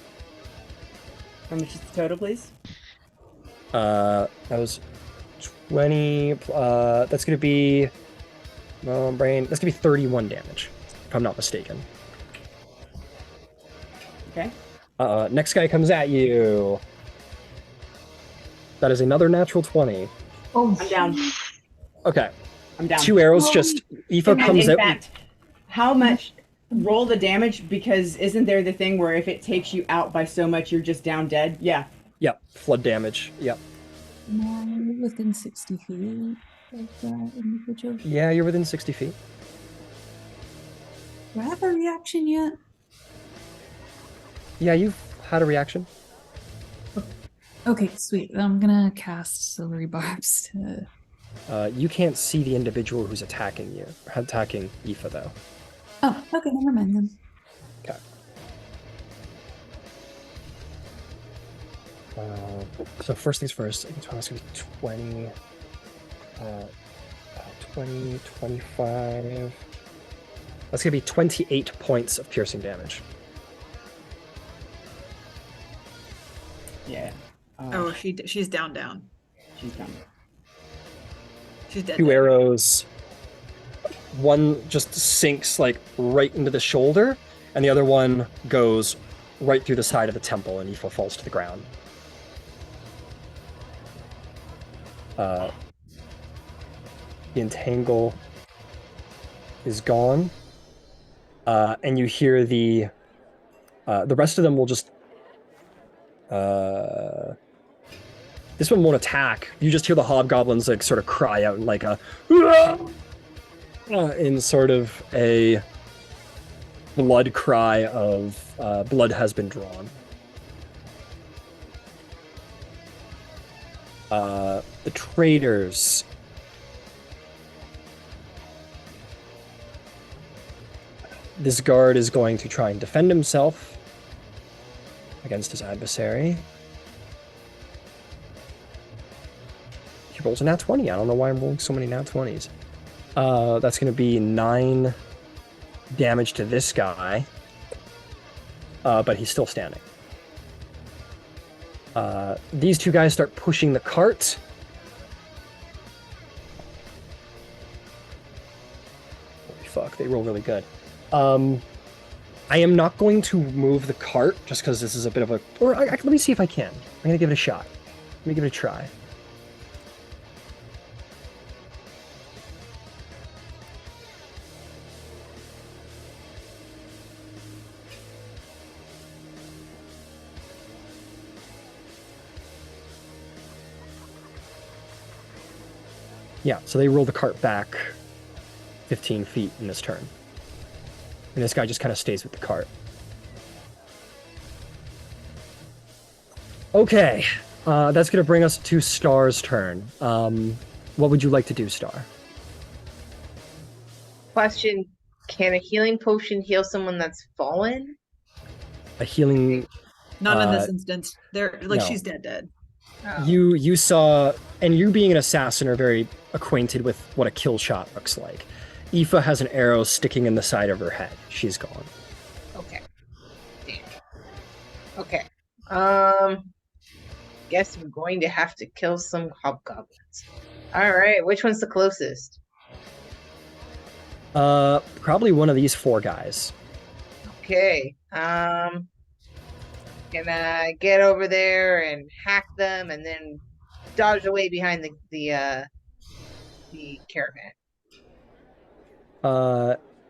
How much is the total, please? That was 20. That's going to be... brain. That's going to be 31 damage, if I'm not mistaken. Okay. Next guy comes at you. That is another natural 20. Oh, I'm down. Okay. I'm down. 2 arrows just... Aoife comes in out... fact, how much... Roll the damage, because isn't there the thing where if it takes you out by so much, you're just down dead? Yeah. Yep, flood damage. Yep. no, within 60 feet of that individual. Yeah, you're within 60 feet. Do I have a reaction yet? Yeah, you've had a reaction. Okay, sweet. I'm gonna cast Silvery Barbs to... You can't see the individual who's attacking you. Attacking Aoife, though. Oh, okay, never mind then. Okay. So first things first, it's going to be 20, 20, 25, That's going to be 28 points of piercing damage. Yeah. Oh, she's down. She's done. She's dead. 2 arrows. One just sinks like right into the shoulder, and the other one goes right through the side of the temple, and Aoife falls to the ground. The entangle is gone, and you hear the rest of them will just. This one won't attack. You just hear the hobgoblins like sort of cry out like a in sort of a blood cry of blood has been drawn. The traders. This guard is going to try and defend himself against his adversary. He rolls a nat 20. I don't know why I'm rolling so many nat 20s. That's going to be 9 damage to this guy. But he's still standing. These 2 guys start pushing the cart. Holy fuck, they roll really good. I am not going to move the cart just because this is a bit of a... Or let me see if I can. I'm going to give it a shot. Let me give it a try. Yeah, so they roll the cart back 15 feet in this turn. And this guy just kind of stays with the cart. Okay, that's going to bring us to Star's turn. What would you like to do, Star? Question: can a healing potion heal someone that's fallen? A healing... Not in this instance. They're like no. she's dead. Oh. You saw, and you being an assassin are very acquainted with what a kill shot looks like. Aoife has an arrow sticking in the side of her head. She's gone. Okay. Damn. Okay. Guess we're going to have to kill some hobgoblins. All right. Which one's the closest? Probably one of these 4 guys. Okay. Gonna get over there and hack them, and then dodge away behind the caravan.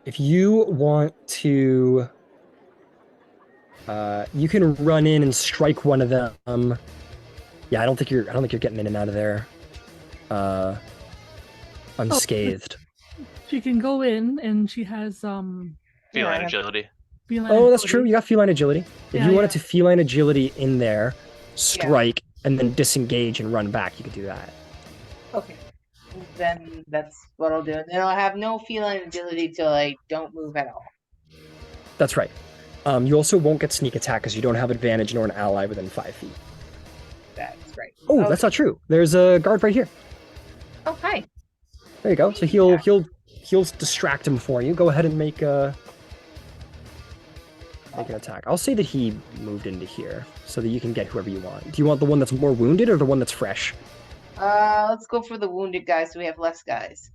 If you want to, you can run in and strike one of them. Yeah, I don't think you're getting in and out of there, unscathed. She can go in, and she has Feline Yeah. agility. feline Oh, that's agility. true. You got feline agility. If Yeah, you wanted yeah. to feline agility in there, strike, and then disengage and run back, you could do that. Okay. Then that's what I'll do. And then I'll have no feline agility till I don't move at all. That's right. You also won't get sneak attack because you don't have advantage nor an ally within 5 feet. That's right. Oh, Okay. that's not true. There's a guard right here. Oh, hi. There you go. So he'll distract him for you. Go ahead and make an attack. I'll say that he moved into here so that you can get whoever you want. Do you want the one that's more wounded or the one that's fresh? Let's go for the wounded guys so we have less guys.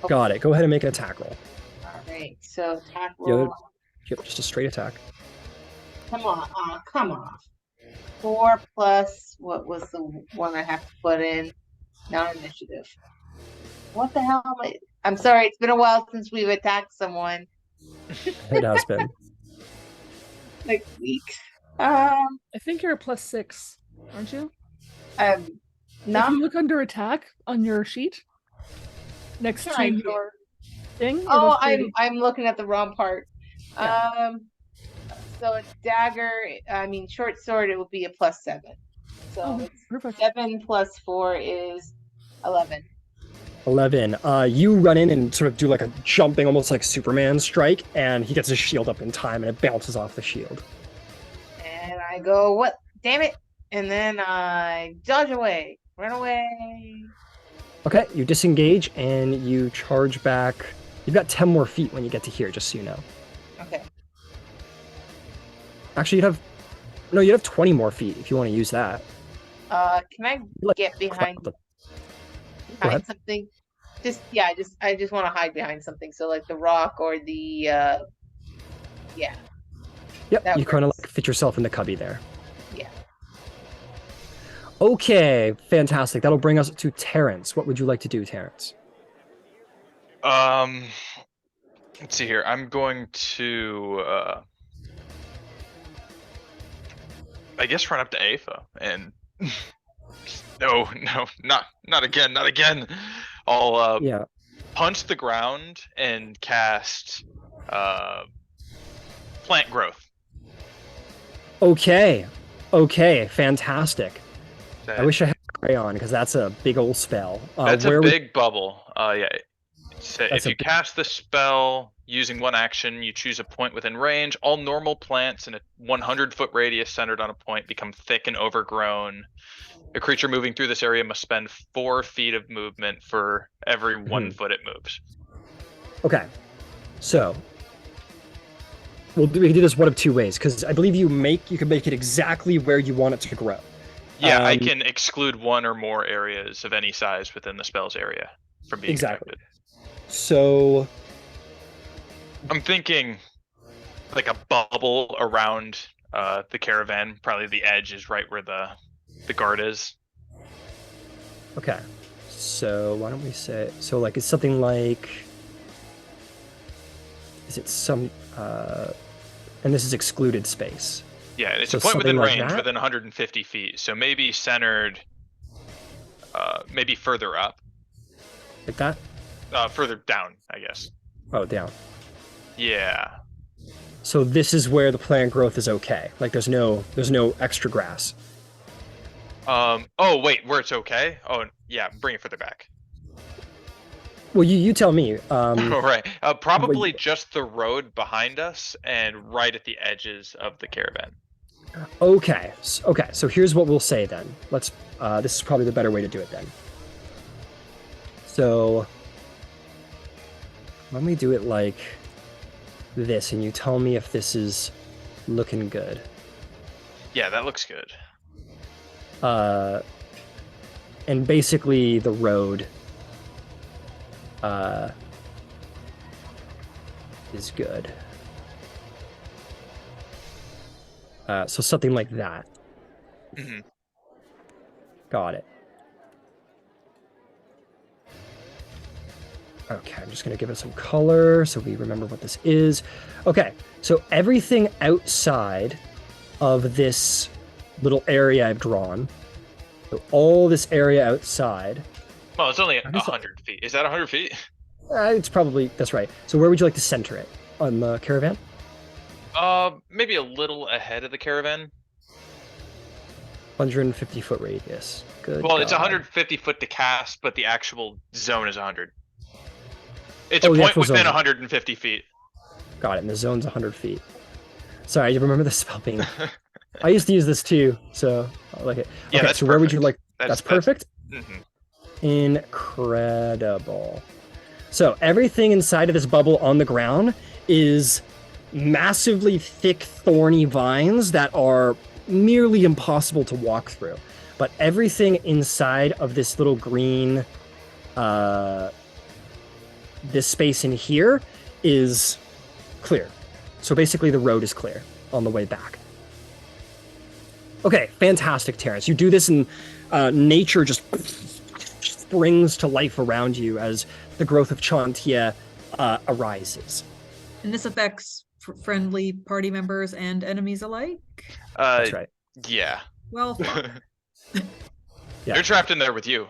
Okay. Got it. Go ahead and make an attack roll. All right. So attack The other- roll. Yep, just a straight attack. Come on. Come on. 4 plus what was the one I have to put in? Non-initiative. What the hell am I? I'm sorry. It's been a while since we've attacked someone. It has been. Like weeks. I think you're a +6, aren't you? If Not. you look under attack on your sheet, next to Thank you. your thing. Oh, it'll say- I'm looking at the wrong part. Yeah. So a dagger, short sword, it would be a +7. So Oh, it's perfect. 7 plus 4 is 11. 11. You run in and sort of do like a jumping, almost like Superman strike, and he gets his shield up in time, and it bounces off the shield. And I go, what? Damn it. And then I dodge away. Run away. Okay, you disengage, and you charge back You've got 10 more feet when you get to here, just so you know. Okay. Actually, you'd have 20 more feet if you want to use that. Can I get behind ahead. something? I just want to hide behind something. So like the rock or the yeah. Yep, That you kind of works. like fit yourself in the cubby there. Yeah. Okay, fantastic. That'll bring us to Terrence. What would you like to do, Terrence? Let's see here. I'm going to, I guess run up to Aoife and no, not again. I'll Yeah. punch the ground and cast plant growth. Okay, fantastic. I wish I had a crayon because that's a big old spell. That's a big bubble. Yeah. So if you big... cast the spell using one action, you choose a point within range. All normal plants in a 100-foot radius centered on a point become thick and overgrown. A creature moving through this area must spend 4 feet of movement for every 1 foot it moves. Okay, so we can do this one of two ways, because I believe you can make it exactly where you want it to grow. Yeah, I can exclude one or more areas of any size within the spell's area from being exactly. affected. So I'm thinking like a bubble around the caravan. Probably the edge is right where the guard is. Okay, so why don't we say, so like it's something like, is it some and this is excluded space. Yeah, it's so a point within like range that? within 150 feet. So maybe centered, maybe further up. Like that? Further down, I guess. Oh, down. Yeah. So this is where the plant growth is okay. Like there's no extra grass. Oh wait, where it's okay? Oh yeah, bring it further back. Well, you tell me. All right. Probably just the road behind us and right at the edges of the caravan. Okay. So here's what we'll say then. Let's. This is probably the better way to do it then. So let me do it like this, and you tell me if this is looking good. Yeah, that looks good. And basically the road is good. So something like that. Mm-hmm. Got it. Okay, I'm just going to give it some color so we remember what this is. Okay, so everything outside of this little area I've drawn, so all this area outside. Well, it's only 100 feet. Is that 100 feet? It's probably, that's right. So where would you like to center it? On the caravan? Maybe a little ahead of the caravan. 150-foot radius. Good. Well, God. it's 150 foot to cast, but the actual zone is 100. It's a point within 150 feet. Got it, and the zone's 100 feet. Sorry, you remember the spell being... I used to use this too, so I like it. Yeah, okay, that's so where would you like... That's perfect? Mm-hmm. Incredible. So everything inside of this bubble on the ground is massively thick, thorny vines that are nearly impossible to walk through. But everything inside of this little green... this space in here is clear. So basically the road is clear on the way back. Okay, fantastic, Terrence. You do this and nature just springs to life around you as the growth of Chantia arises. And this affects friendly party members and enemies alike? That's right. Yeah. Well, fuck. Yeah. They're trapped in there with you.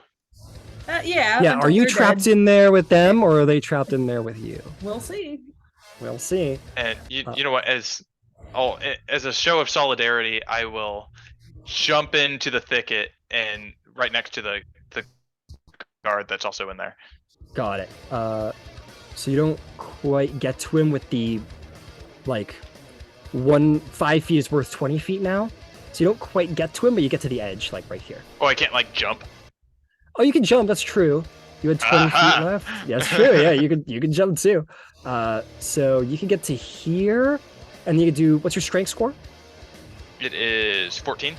Yeah. Yeah, are you trapped in there with them, or are they trapped in there with you? We'll see. We'll see. And you know what? As a show of solidarity, I will jump into the thicket and right next to the guard that's also in there. Got it. So you don't quite get to him with the, like, 5 feet is worth 20 feet now. So you don't quite get to him, but you get to the edge, like right here. Oh, I can't like jump. Oh, you can jump. That's true. You had 20 feet left. That's true. Yeah, you could jump too. So you can get to here, and you can do. What's your strength score? It is 14.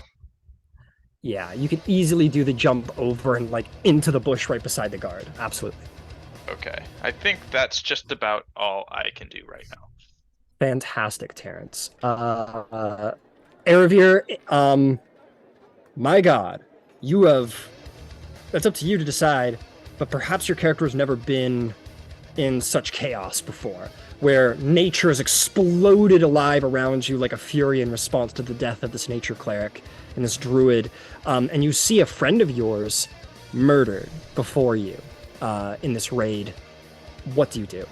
Yeah, you could easily do the jump over and like into the bush right beside the guard. Absolutely. Okay. I think that's just about all I can do right now. Fantastic, Terrence. Eravir, my God, you have. That's up to you to decide, but perhaps your character has never been in such chaos before, where nature has exploded alive around you like a fury in response to the death of this nature cleric and this druid, and you see a friend of yours murdered before you in this raid. What do you do?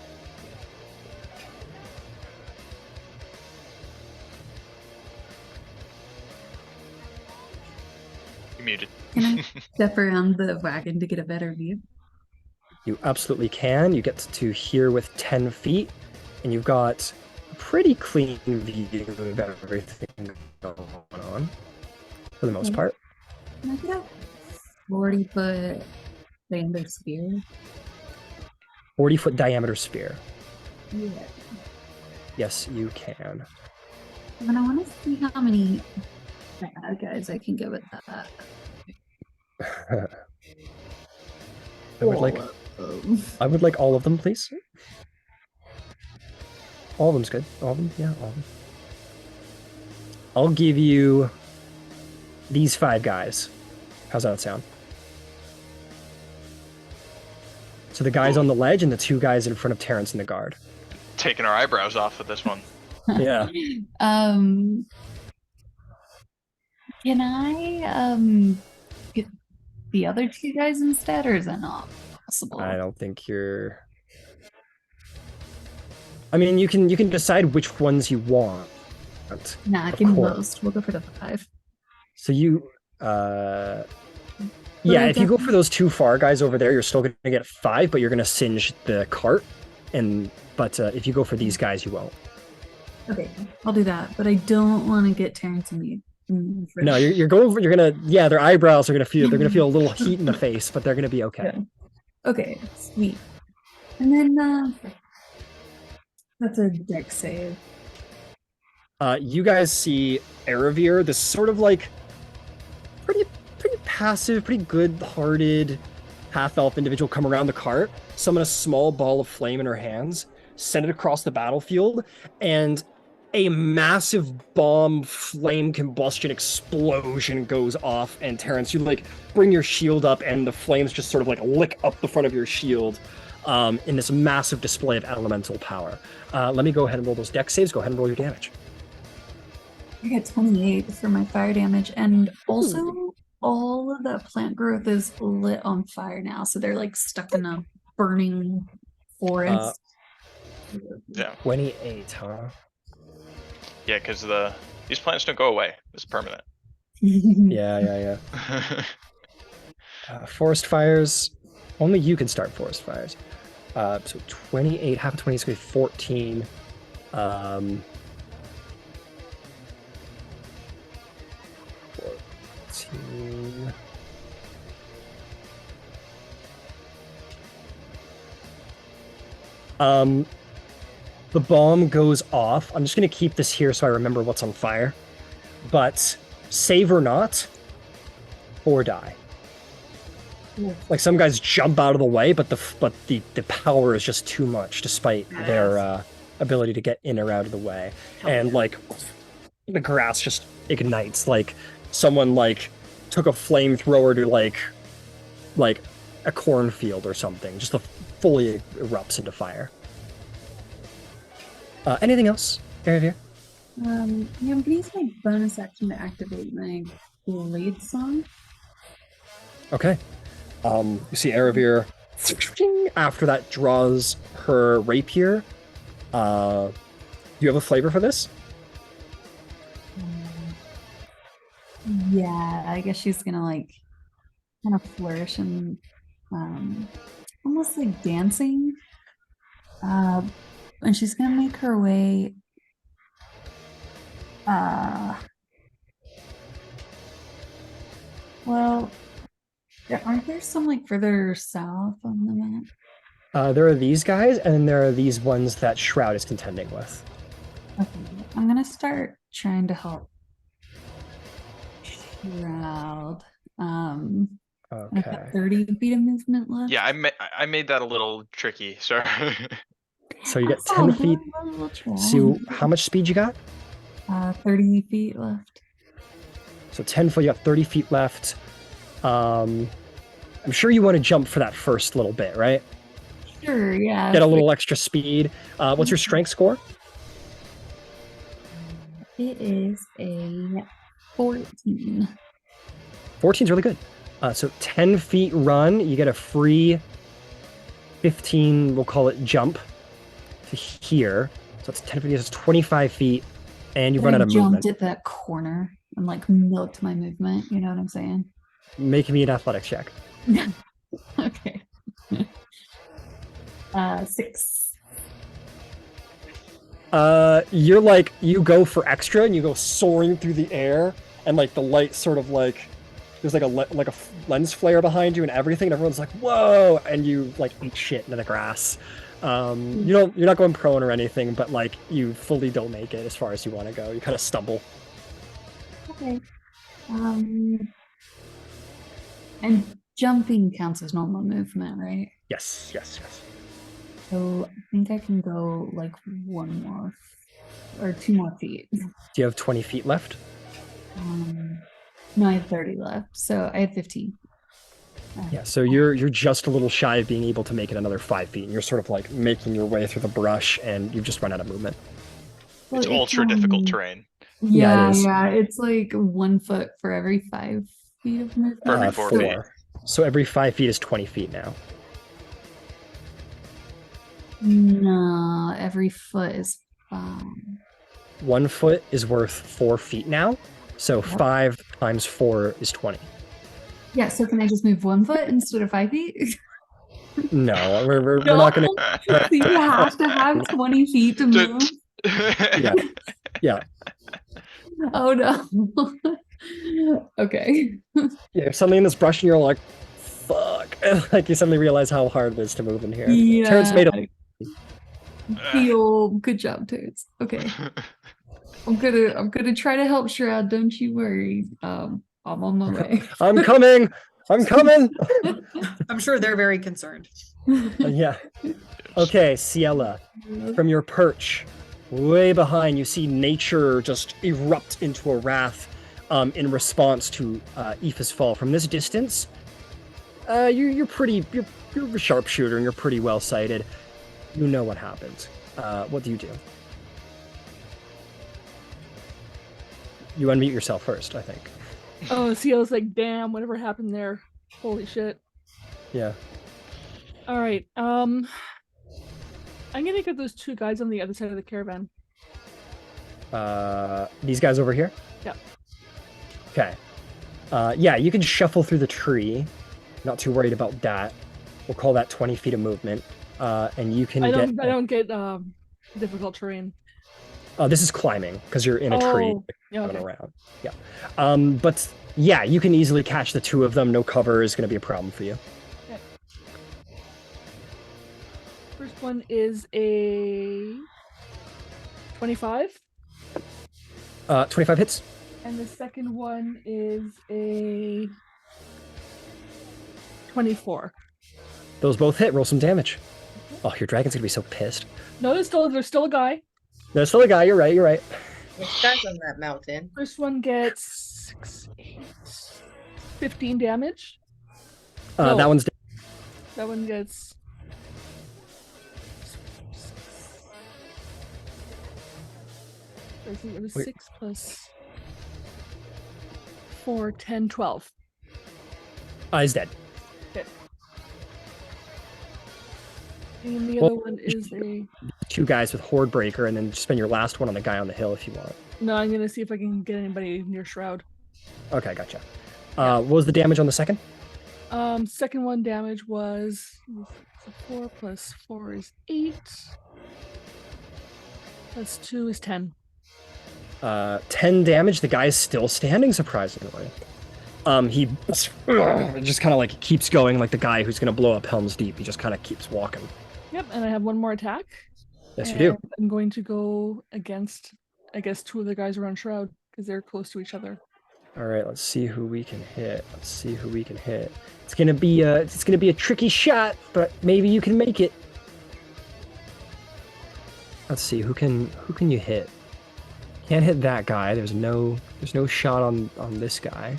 You muted. Can I step around the wagon to get a better view? You absolutely can. You get to here with 10 feet, and you've got a pretty clean view of everything going on, for the most part. Can I get a 40-foot diameter sphere? 40-foot diameter sphere. Yeah. Yes, you can. And I want to see how many bad guys I can get with that. I would like all of them, please. All of them's good. All of them? Yeah, all of them. I'll give you these 5 guys. How's that sound? So the guys on the ledge and the 2 guys in front of Terrence and the guard. Taking our eyebrows off with this one. Yeah. Can I get the other 2 guys instead, or is that not possible? I don't think you're. I mean, you can decide which ones you want. Nah, Of give me course. most. We'll go for the 5. So you, yeah, if you go for those 2 far guys over there, you're still going to get 5, but you're going to singe the cart. But if you go for these guys, you won't. Okay, I'll do that. But I don't want to get Terrence and you. No, you're gonna. Yeah, their eyebrows are gonna feel. They're gonna feel a little heat in the face, but they're gonna be okay. Yeah. Okay, sweet. And then that's a dex save. You guys see Eravir, this sort of like pretty passive, pretty good-hearted half-elf individual come around the cart, summon a small ball of flame in her hands, send it across the battlefield, and a massive bomb flame combustion explosion goes off, and Terrence, you like bring your shield up and the flames just sort of like lick up the front of your shield in this massive display of elemental power. Let me go ahead and roll those dex saves. Go ahead and roll your damage. I got 28 for my fire damage, and also all of that plant growth is lit on fire now, so they're like stuck in a burning forest. Yeah. 28, huh? Yeah, because these plants don't go away. It's permanent. Yeah. Forest fires. Only you can start forest fires. So 28, half of 20 is going to be 14. 14. The bomb goes off. I'm just going to keep this here so I remember what's on fire. But save or not, or die. Like some guys jump out of the way, but the power is just too much despite their ability to get in or out of the way. And like the grass just ignites, like someone like took a flamethrower to like a cornfield or something. Just fully erupts into fire. Anything else, Eravir? Yeah, I'm gonna use my bonus action to activate my blade song. Okay. You see Eravir after that draws her rapier. Do you have a flavor for this? Yeah, I guess she's gonna like kind of flourish and almost like dancing. And she's gonna make her way well, Yeah, aren't there some like further south on the map? There are these guys, and then there are these ones that Shroud is contending with. Okay, I'm gonna start trying to help Shroud. I've got Okay. 30 feet of movement left. Yeah, I made that a little tricky. Sorry. So you get That's all 10 feet. good, we'll try. So how much speed you got? 30 feet left. So 10 foot, you got 30 feet left. I'm sure you want to jump for that first little bit, right? Sure, yeah. Get a little extra speed. What's your strength score? It is a 14. 14 is really good. So 10 feet run, you get a free 15, we'll call it jump to here. So it's 10 feet, it's 25 feet, and you run out of movement. Jumped at that corner and like milked my movement, you know what I'm saying? Make me an athletics check. Okay. 6. You're like, you go for extra and you go soaring through the air, and like the light sort of like, there's like a lens flare behind you and everything, and everyone's like, whoa, and you like eat shit into the grass. You're not going prone or anything, but like you fully don't make it as far as you want to go. You kind of stumble. Okay. And jumping counts as normal movement, right? Yes. So I think I can go like 1 more or 2 more feet. Do you have 20 feet left? No, I have 30 left. So I have 15. Yeah, so you're just a little shy of being able to make it another 5 feet, and you're sort of like making your way through the brush, and you've just run out of movement. Well, It's ultra difficult terrain. Yeah, it is. Yeah, it's like 1 foot for every 5 feet of movement. For every 4 feet. So every 5 feet is 20 feet now. No, every foot is 5. 1 foot is worth 4 feet now, so 5 times 4 is 20. Yeah, so can I just move 1 foot instead of 5 feet? No, we're not going to. So you have to have 20 feet to move. Yeah. Oh no. Okay. Yeah, something in this brush, and you're like, fuck. Like you suddenly realize how hard it is to move in here. Yeah. Terrence made a Feel good job, Terrence. Okay. I'm gonna try to help Shroud, don't you worry. I'm on my way. I'm coming. I'm sure they're very concerned. Yeah. Okay, Ciela, from your perch, way behind, you see nature just erupt into a wrath in response to Aoife's fall. From this distance, you're a sharpshooter and you're pretty well sighted. You know what happened. What do? You unmute yourself first, I think. Oh, Ciela's like, damn, whatever happened there. Holy shit. Yeah. All right. I'm gonna get those 2 guys on the other side of the caravan. These guys over here? Yeah. Okay. Yeah, you can shuffle through the tree. Not too worried about that. We'll call that 20 feet of movement. And you can I don't get difficult terrain. This is climbing because you're in a tree going around. Yeah. But yeah, you can easily catch the 2 of them. No cover is going to be a problem for you. Okay. First one is a 25. 25 hits. And the second one is a 24. Those both hit. Roll some damage. Oh, your dragon's going to be so pissed. No, there's still a guy. There's still a guy. You're right. There's guys on that mountain. First one gets 6, 8, 15 damage. That one's dead. That one gets 6 plus 4, 10, 12. He's dead. Okay. And the other one is a... 2 guys with Horde Breaker, and then spend your last one on the guy on the hill if you want. No, I'm going to see if I can get anybody near Shroud. Okay, gotcha. What was the damage on the second? Second one damage was 4 plus 4 is 8. Plus 2 is 10. 10 damage. The guy is still standing, surprisingly. He just kind of like keeps going like the guy who's going to blow up Helm's Deep. He just kind of keeps walking. Yep, and I have one more attack. Yes, you do. And I'm going to go against, I guess, two of the guys around Shroud because they're close to each other. All right, let's see who we can hit. It's gonna be a tricky shot, but maybe you can make it. Let's see who can you hit. Can't hit that guy. There's no shot on this guy.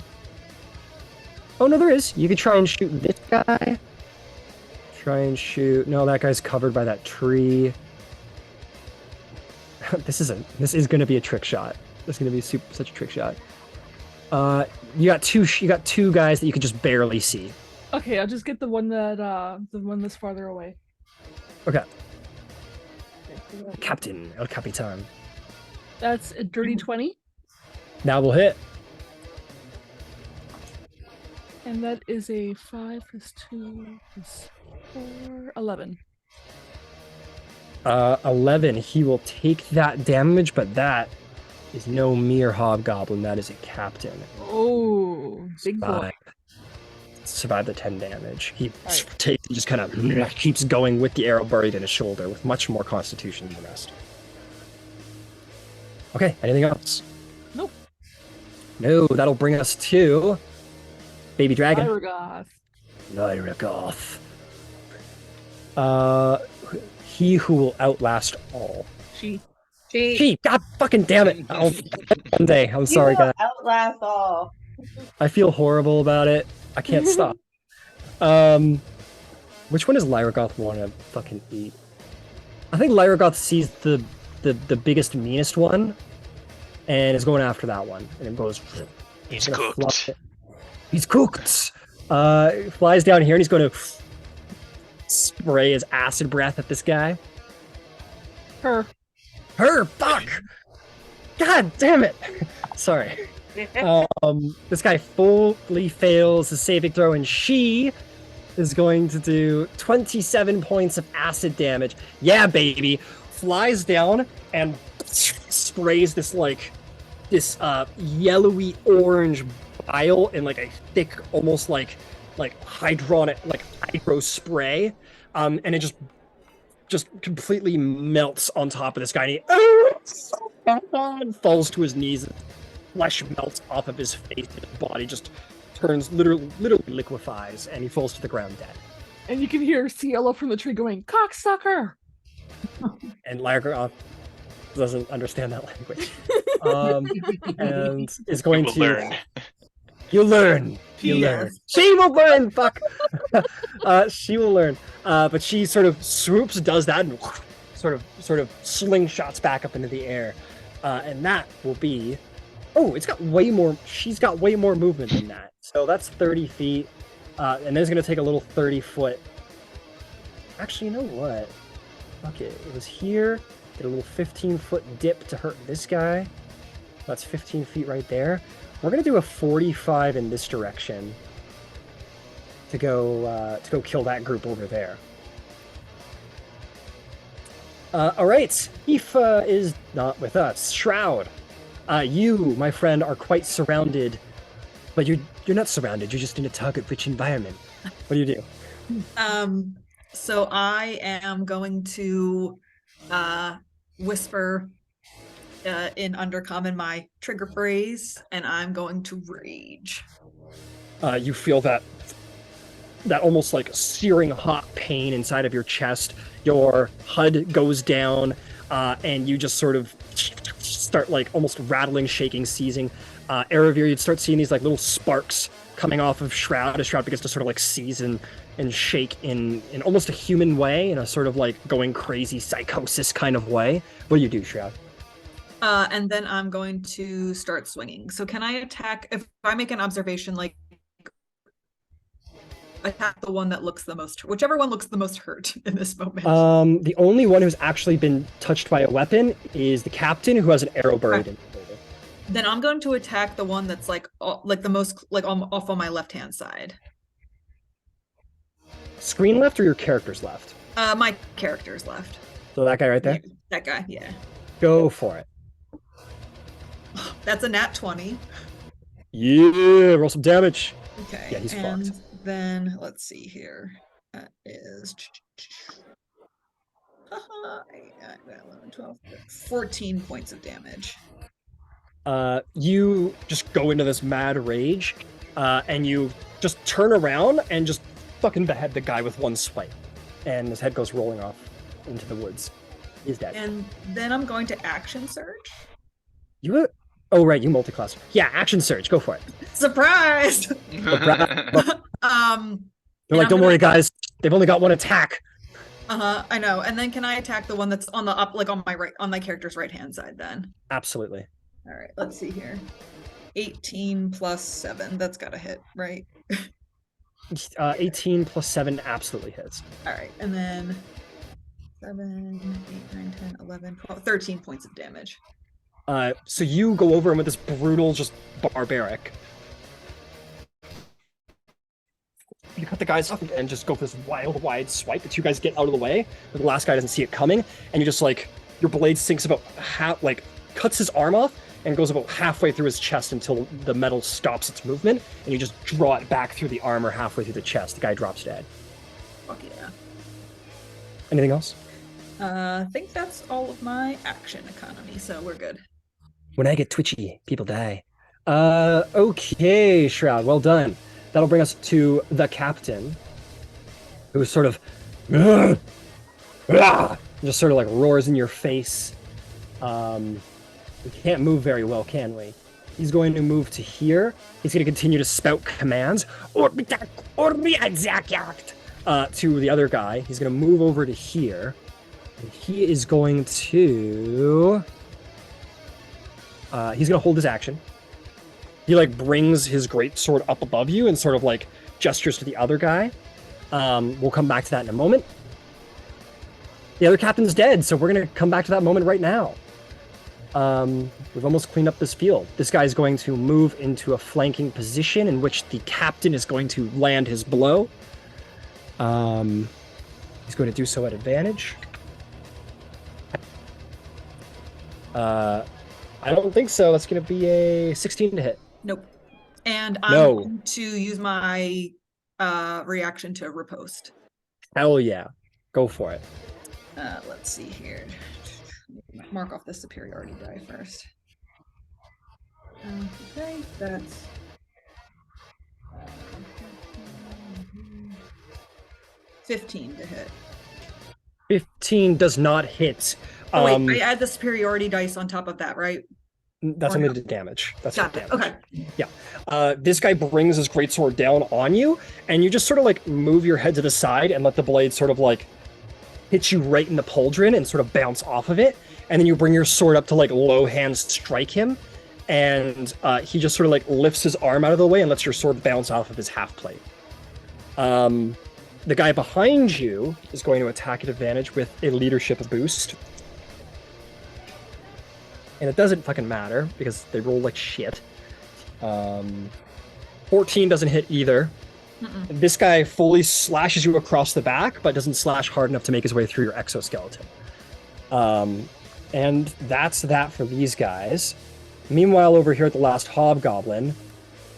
Oh no, there is. You could try and shoot this guy. No, that guy's covered by that tree. This is gonna be a trick shot. This is gonna be such a trick shot. You got two guys that you can just barely see. Okay, I'll just get the one that's farther away. Okay. Captain, El Capitan. That's a dirty 20. Now we'll hit. And that is a 5 plus 2 plus 4, 11. 11. He will take that damage, but that is no mere hobgoblin. That is a captain. Oh, big boy. Survive the 10 damage. He Right. just kind of keeps going with the arrow buried in his shoulder with much more constitution than the rest. Okay, anything else? Nope. No, that'll bring us to Baby Dragon. Lyragoth. He who will outlast all. She. God fucking damn it! Oh, one day. I'm sorry, guys. Outlast all. I feel horrible about it. I can't stop. Which one does Lyragoth want to fucking eat? I think Lyragoth sees the biggest, meanest one, and is going after that one. And it goes. He's cooked. He's cooked. Flies down here, and he's going to spray his acid breath at this guy. Her, fuck! God damn it! Sorry. This guy fully fails his saving throw, and she is going to do 27 points of acid damage. Yeah, baby! Flies down and sprays this yellowy orange bile in like a thick, almost like hydro spray, and it just completely melts on top of this guy, and he falls to his knees. Flesh melts off of his face, and his body just turns literally liquefies, and he falls to the ground dead. And you can hear Cielo from the tree going, "Cocksucker!" And Lyragoth doesn't understand that language, and is going to learn. You'll learn. You'll learn. She will learn. Fuck. She will learn. But she sort of swoops, does that, and sort of slingshots back up into the air, and that will be. Oh, it's got way more. She's got way more movement than that. So that's 30 feet, and then it's gonna take a little 30-foot. Actually, you know what? Fuck it. It was here. Get a little 15-foot dip to hurt this guy. That's 15 feet right there. We're gonna do a 45 in this direction to go kill that group over there. All right, Aoife is not with us. Shroud, you, my friend, are quite surrounded, but you're not surrounded. You're just in a target-rich environment. What do you do? So I am going to whisper in Undercommon my trigger phrase, and I'm going to rage. You feel that almost like searing hot pain inside of your chest. Your HUD goes down, and you just sort of start like almost rattling, shaking, seizing. Erebir, you'd start seeing these like little sparks coming off of Shroud as Shroud begins to sort of like seize and shake in almost a human way, in a sort of like going crazy psychosis kind of way. What do you do, Shroud? And then I'm going to start swinging. So can I attack, if I make an observation, like attack the one that looks the most, whichever one looks the most hurt in this moment? The only one who's actually been touched by a weapon is the captain, who has an arrow buried in his shoulder. Then I'm going to attack the one that's like the most, like off on my left-hand side. Screen left or your character's left? My character's left. So that guy right there? Yeah, that guy, yeah. Go for it. That's a nat 20. Yeah, roll some damage. Okay. Yeah, he's and fucked. then let's see here. That is 11, 12, 14 points of damage. You just go into this mad rage, and you just turn around and just fucking behead the guy with one swipe. And his head goes rolling off into the woods. He's dead. And then I'm going to action surge. You oh right, you multi-class. Yeah, action surge, go for it. Surprise! They're like, don't worry, guys. They've only got one attack. I know. And then can I attack the one that's on the up, like on my right, on my character's right hand side? Then. Absolutely. All right. Let's see here. 18 plus 7. That's got to hit, right? 18 plus 7 absolutely hits. All right, and then 7, 8, 9, 10, 11, 12, 13 points of damage. So you go over him with this brutal, just barbaric. You cut the guys off and just go for this wild, wide swipe that you guys get out of the way, but the last guy doesn't see it coming, and you just like, your blade sinks about half, like cuts his arm off and goes about halfway through his chest until the metal stops its movement, and you just draw it back through the armor halfway through the chest. The guy drops dead. Fuck yeah. Anything else? I think that's all of my action economy, so we're good. When I get twitchy, people die. Okay, Shroud, well done. That'll bring us to the captain, who sort of just sort of like roars in your face. We can't move very well, can we? He's going to move to here. He's going to continue to spout commands to the other guy. He's going to move over to here. And he is going to... he's going to hold his action. He like brings his great sword up above you and sort of like gestures to the other guy. We'll come back to that in a moment. The other captain's dead, so we're going to come back to that moment right now. We've almost cleaned up this field. This guy's going to move into a flanking position in which the captain is going to land his blow. He's going to do so at advantage. I don't think so. That's going to be a 16 to hit. Nope. And I'm going to use my reaction to riposte. Hell yeah. Go for it. Let's see here. Mark off the superiority die first. Okay, that's 15 to hit. 15 does not hit. Oh, wait, I add the superiority dice on top of that, right? That's only the damage. That's Got not it. damage. Okay. Yeah. This guy brings his greatsword down on you, and you just sort of like move your head to the side and let the blade sort of like hit you right in the pauldron and sort of bounce off of it. And then you bring your sword up to like low hand strike him, and he just sort of like lifts his arm out of the way and lets your sword bounce off of his half plate. The guy behind you is going to attack at advantage with a leadership boost. And it doesn't fucking matter because they roll like shit. 14 doesn't hit either. This guy fully slashes you across the back, but doesn't slash hard enough to make his way through your exoskeleton. And that's that for these guys. Meanwhile, over here at the last hobgoblin,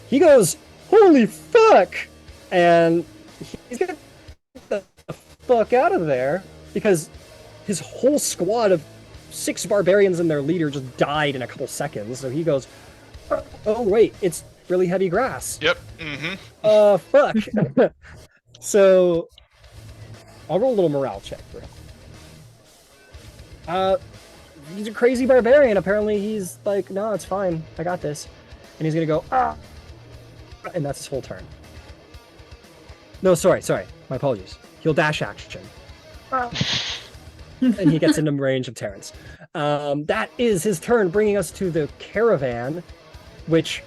he goes, "Holy fuck!" And he's gonna get the fuck out of there because his whole squad of 6 barbarians and their leader just died in a couple seconds. So he goes, "Oh wait, it's really heavy grass." Yep. Mm-hmm. Fuck. So I'll roll a little morale check for him. He's a crazy barbarian. Apparently he's like, "No, it's fine. I got this." And he's gonna go, "Ah!" And that's his whole turn. No, sorry. My apologies. He'll dash action. And he gets into range of Terrence. That is his turn, bringing us to the caravan, which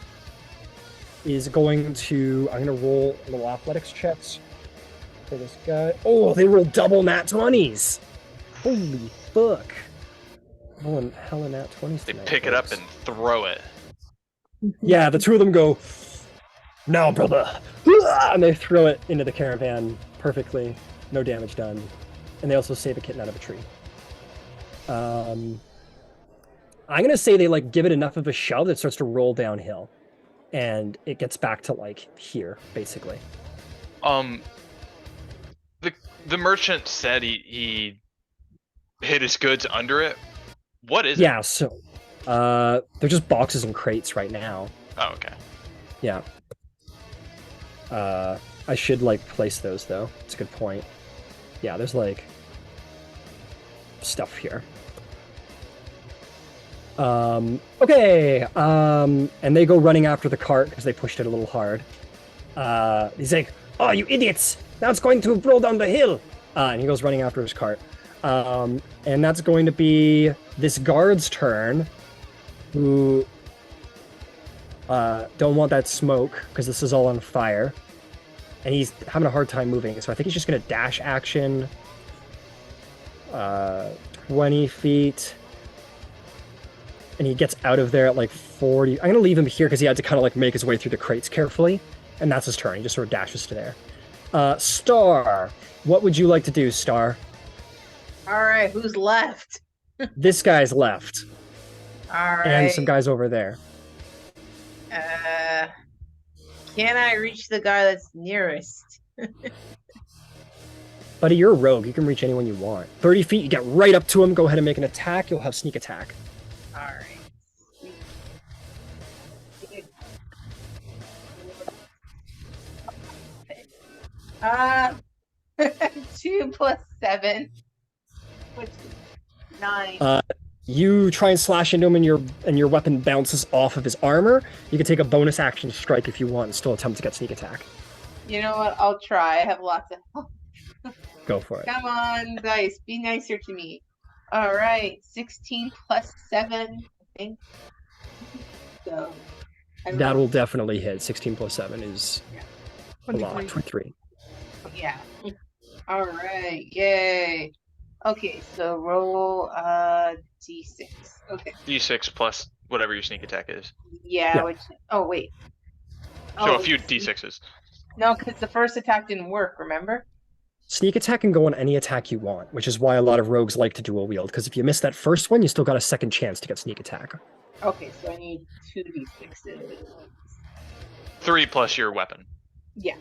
is going to... I'm going to roll little athletics checks for this guy. Oh, they roll double nat 20s. Holy fuck. Rolling hella nat 20s They tonight, pick it up folks. and throw it. Yeah, the two of them go, "Now, brother!" And they throw it into the caravan perfectly. No damage done. And they also save a kitten out of a tree. I'm going to say they like give it enough of a shove that it starts to roll downhill. and it gets back to like here, basically. The merchant said he hid his goods under it. What is it? Yeah, so they're just boxes and crates right now. Oh, okay. Yeah. I should like place those though. It's a good point. Yeah, there's like stuff here. Okay. And they go running after the cart because they pushed it a little hard. He's like, "Oh, you idiots! Now it's going to roll down the hill." And he goes running after his cart. And that's going to be this guard's turn, who don't want that smoke because this is all on fire. And he's having a hard time moving, so I think he's just going to dash action 20 feet. And he gets out of there at like 40. I'm going to leave him here because he had to kind of like make his way through the crates carefully. And that's his turn. He just sort of dashes to there. Star, what would you like to do, Star? All right, who's left? This guy's left. All right. And some guys over there. Can I reach the guy that's nearest? Buddy, you're a rogue. You can reach anyone you want. 30 feet, you get right up to him. Go ahead and make an attack. You'll have sneak attack. All right. 2 plus 7, which is 9. You try and slash into him, and your weapon bounces off of his armor. You can take a bonus action strike if you want, and still attempt to get sneak attack. You know what? I'll try. I have lots of help. Go for it. Come on, dice. Be nicer to me. All right. 16 plus 7, I think. So that will definitely hit. 16 plus 7 is a 23. lot. 23. Yeah. All right. Yay. Okay, so roll d6. Okay. D6 plus whatever your sneak attack is. Yeah, Yeah. which oh wait. So a few D6s. No, because the first attack didn't work, remember? Sneak attack can go on any attack you want, which is why a lot of rogues like to dual wield, because if you miss that first one, you still got a second chance to get sneak attack. Okay, so I need 2 d6s. 3 plus your weapon. Yeah.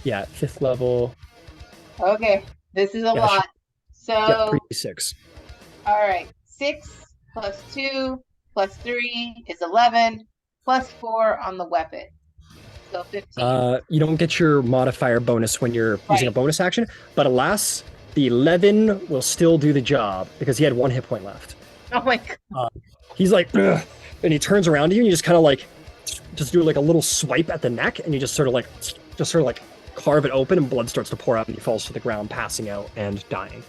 Yeah, 5th level. Okay, this is a Yeah, lot. So Yeah, 3d6. all right, 6 plus 2 plus 3 is 11, plus 4 on the weapon. So 15. You don't get your modifier bonus when you're using a Right. bonus action, but alas, the 11 will still do the job because he had 1 hit point left. Oh my god. He's like, "Ugh," and he turns around to you, and you just kind of like, just do like a little swipe at the neck, and you just sort of like carve it open, and blood starts to pour out, and he falls to the ground, passing out and dying.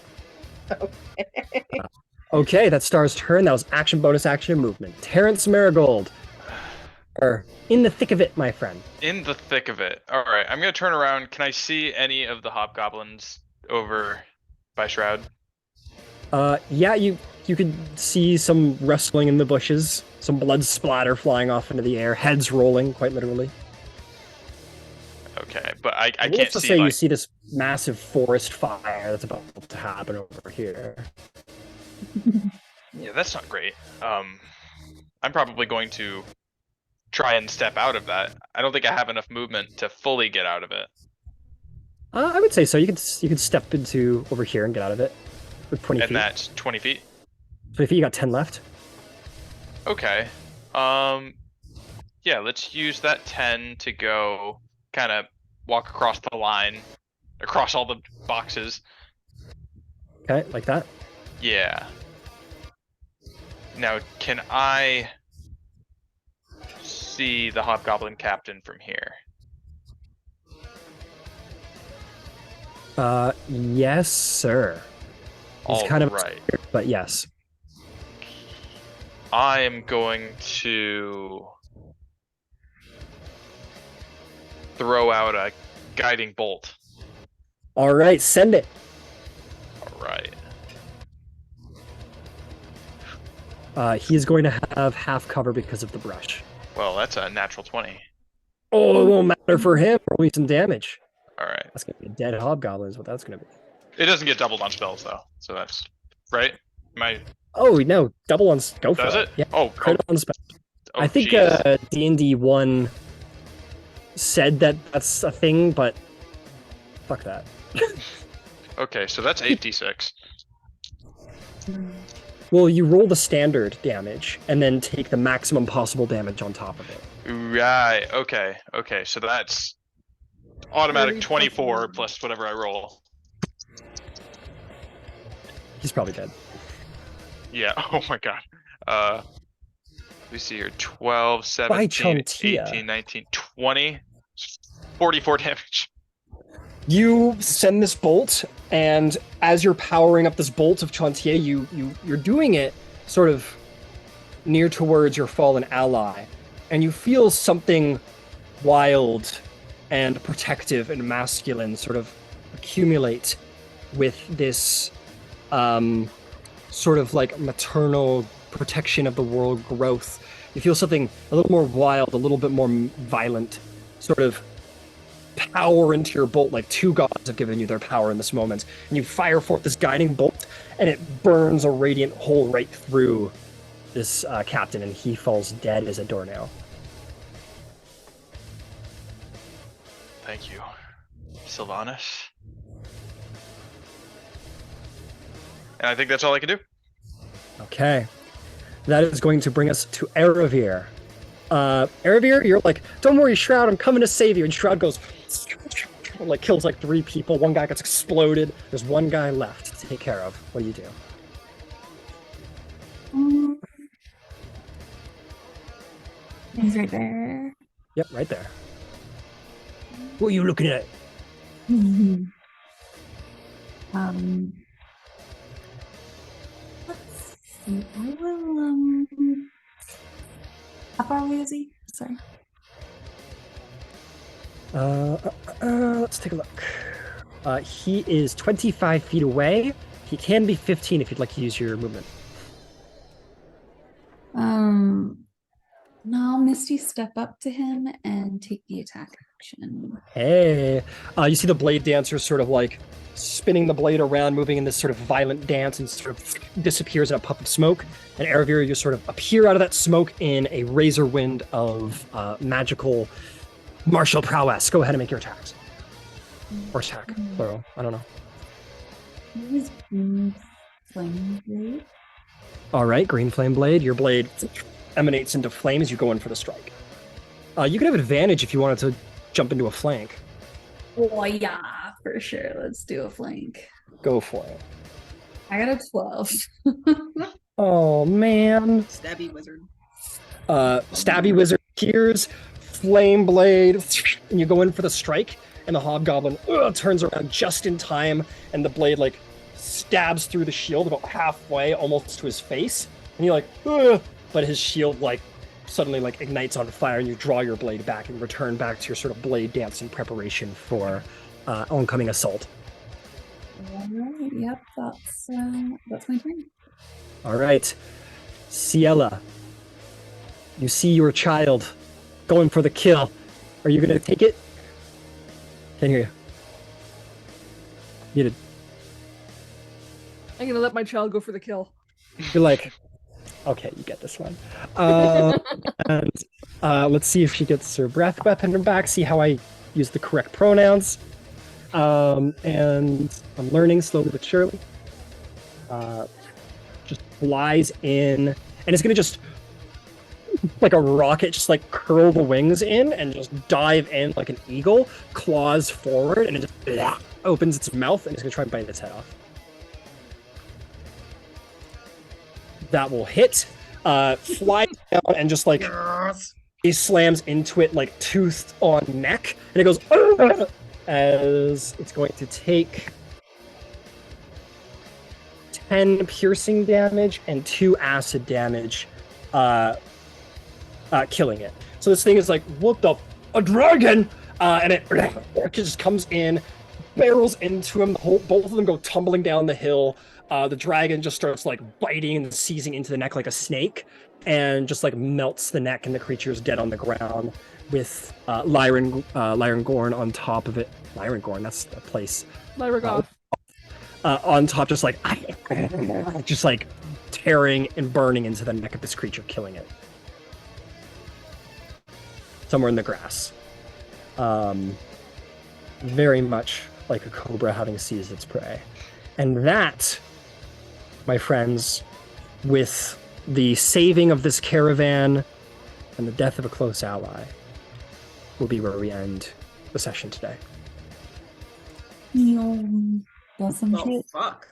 Okay, that's Star's turn. That was action, bonus action, and movement. Terrence Marigold, are in the thick of it, my friend. In the thick of it. All right, I'm gonna turn around. Can I see any of the hobgoblins over by Shroud? Yeah, you could see some wrestling in the bushes, some blood splatter flying off into the air, heads rolling, quite literally. Okay, but I Needless can't to see. say, Like, you see this massive forest fire that's about to happen over here. yeah, that's not great. I'm probably going to try and step out of that. I don't think I have enough movement to fully get out of it. I would say so. You could step into over here and get out of it with 20 And feet. that's 20 feet. 20 feet, you got 10 left. Okay. Yeah, let's use that 10 to go kind of walk across the line, across all the boxes. Okay, like that. Yeah. Now, can I see the hobgoblin captain from here? Yes, sir. He's All kind of right. obscured, but yes. I am going to throw out a guiding bolt. All right, send it. All right. He's going to have half cover because of the brush. Well, that's a natural 20. Oh, it won't matter for him. Probably some damage. All right. That's gonna be a dead hobgoblin is what that's gonna be. It doesn't get doubled on spells though, so that's right. Oh no, double on go for Does it? Yeah, Oh, crit on spell. Oh, I think jeez. D&D 1 said that that's a thing, but fuck that. Okay, so that's 8d6. Well, you roll the standard damage and then take the maximum possible damage on top of it. Right. Okay. Okay. So that's automatic 30 plus 24 11. plus whatever I roll. He's probably dead. Yeah. Oh my god. Let me see here. 12, By 17, Chontia. 18, 19, 20. 44 damage. You send this bolt, and as you're powering up this bolt of Chontier, you're doing it sort of near towards your fallen ally, and you feel something wild and protective and masculine sort of accumulate with this sort of like maternal protection of the world growth. You feel something a little more wild, a little bit more violent, sort of power into your bolt, like two gods have given you their power in this moment, and you fire forth this guiding bolt, and it burns a radiant hole right through this captain, and he falls dead as a doornail. Thank you, Sylvanas. And I think that's all I can do. Okay. That is going to bring us to Eravir. Eravir, you're like, don't worry, Shroud, I'm coming to save you. And Shroud goes, like, kills like 3 people. One guy gets exploded. There's one guy left to take care of. What do you do? He's right there. Yep, right there. What are you looking at? Let's see. I will how far away is he? Sorry. Let's take a look. He is 25 feet away. He can be 15 if you'd like to use your movement. No, I'll Misty step up to him and take the attack action. Hey. You see the blade dancer sort of like spinning the blade around, moving in this sort of violent dance, and sort of disappears in a puff of smoke. And Eravir, you sort of appear out of that smoke in a razor wind of magical martial prowess. Go ahead and make your attacks. Or attack, plural. I don't know. He's green flame blade. All right, green flame blade. Your blade emanates into flame as you go in for the strike. You can have advantage if you wanted to jump into a flank. Oh yeah, for sure. Let's do a flank. Go for it. I got a 12. Oh, man. Stabby wizard. Stabby wizard appears, flame blade, and you go in for the strike, and the hobgoblin turns around just in time, and the blade like stabs through the shield about halfway, almost to his face, and you're like, ugh, but his shield like suddenly like ignites on fire, and you draw your blade back and return back to your sort of blade dance in preparation for oncoming assault. All right, yep, that's my turn. All right, Ciela, you see your child going for the kill. Are you gonna take it? Can't hear you. You did. I'm gonna let my child go for the kill. You're like, okay, you get this one. And let's see if she gets her breath weapon back. See how I use the correct pronouns. And I'm learning slowly but surely. Just flies in, and it's gonna just like a rocket, just like curl the wings in and just dive in like an eagle, claws forward, and it just opens its mouth and it's gonna try and bite its head off. That will hit. Fly down and just like he slams into it like tooth on neck, and it goes as it's going to take 10 piercing damage and 2 acid damage, killing it. So this thing is like, what the? A dragon! And it just comes in, barrels into him. Both of them go tumbling down the hill. The dragon just starts like biting and seizing into the neck like a snake, and just like melts the neck, and the creature's dead on the ground with Lyran Gorn on top of it. Lyran Gorn, that's a place. Lyragoth. On top, just like tearing and burning into the neck of this creature, killing it. somewhere in the grass. Very much like a cobra having seized its prey. And that, my friends, with the saving of this caravan and the death of a close ally, will be where we end the session today. That's some Oh shit. fuck.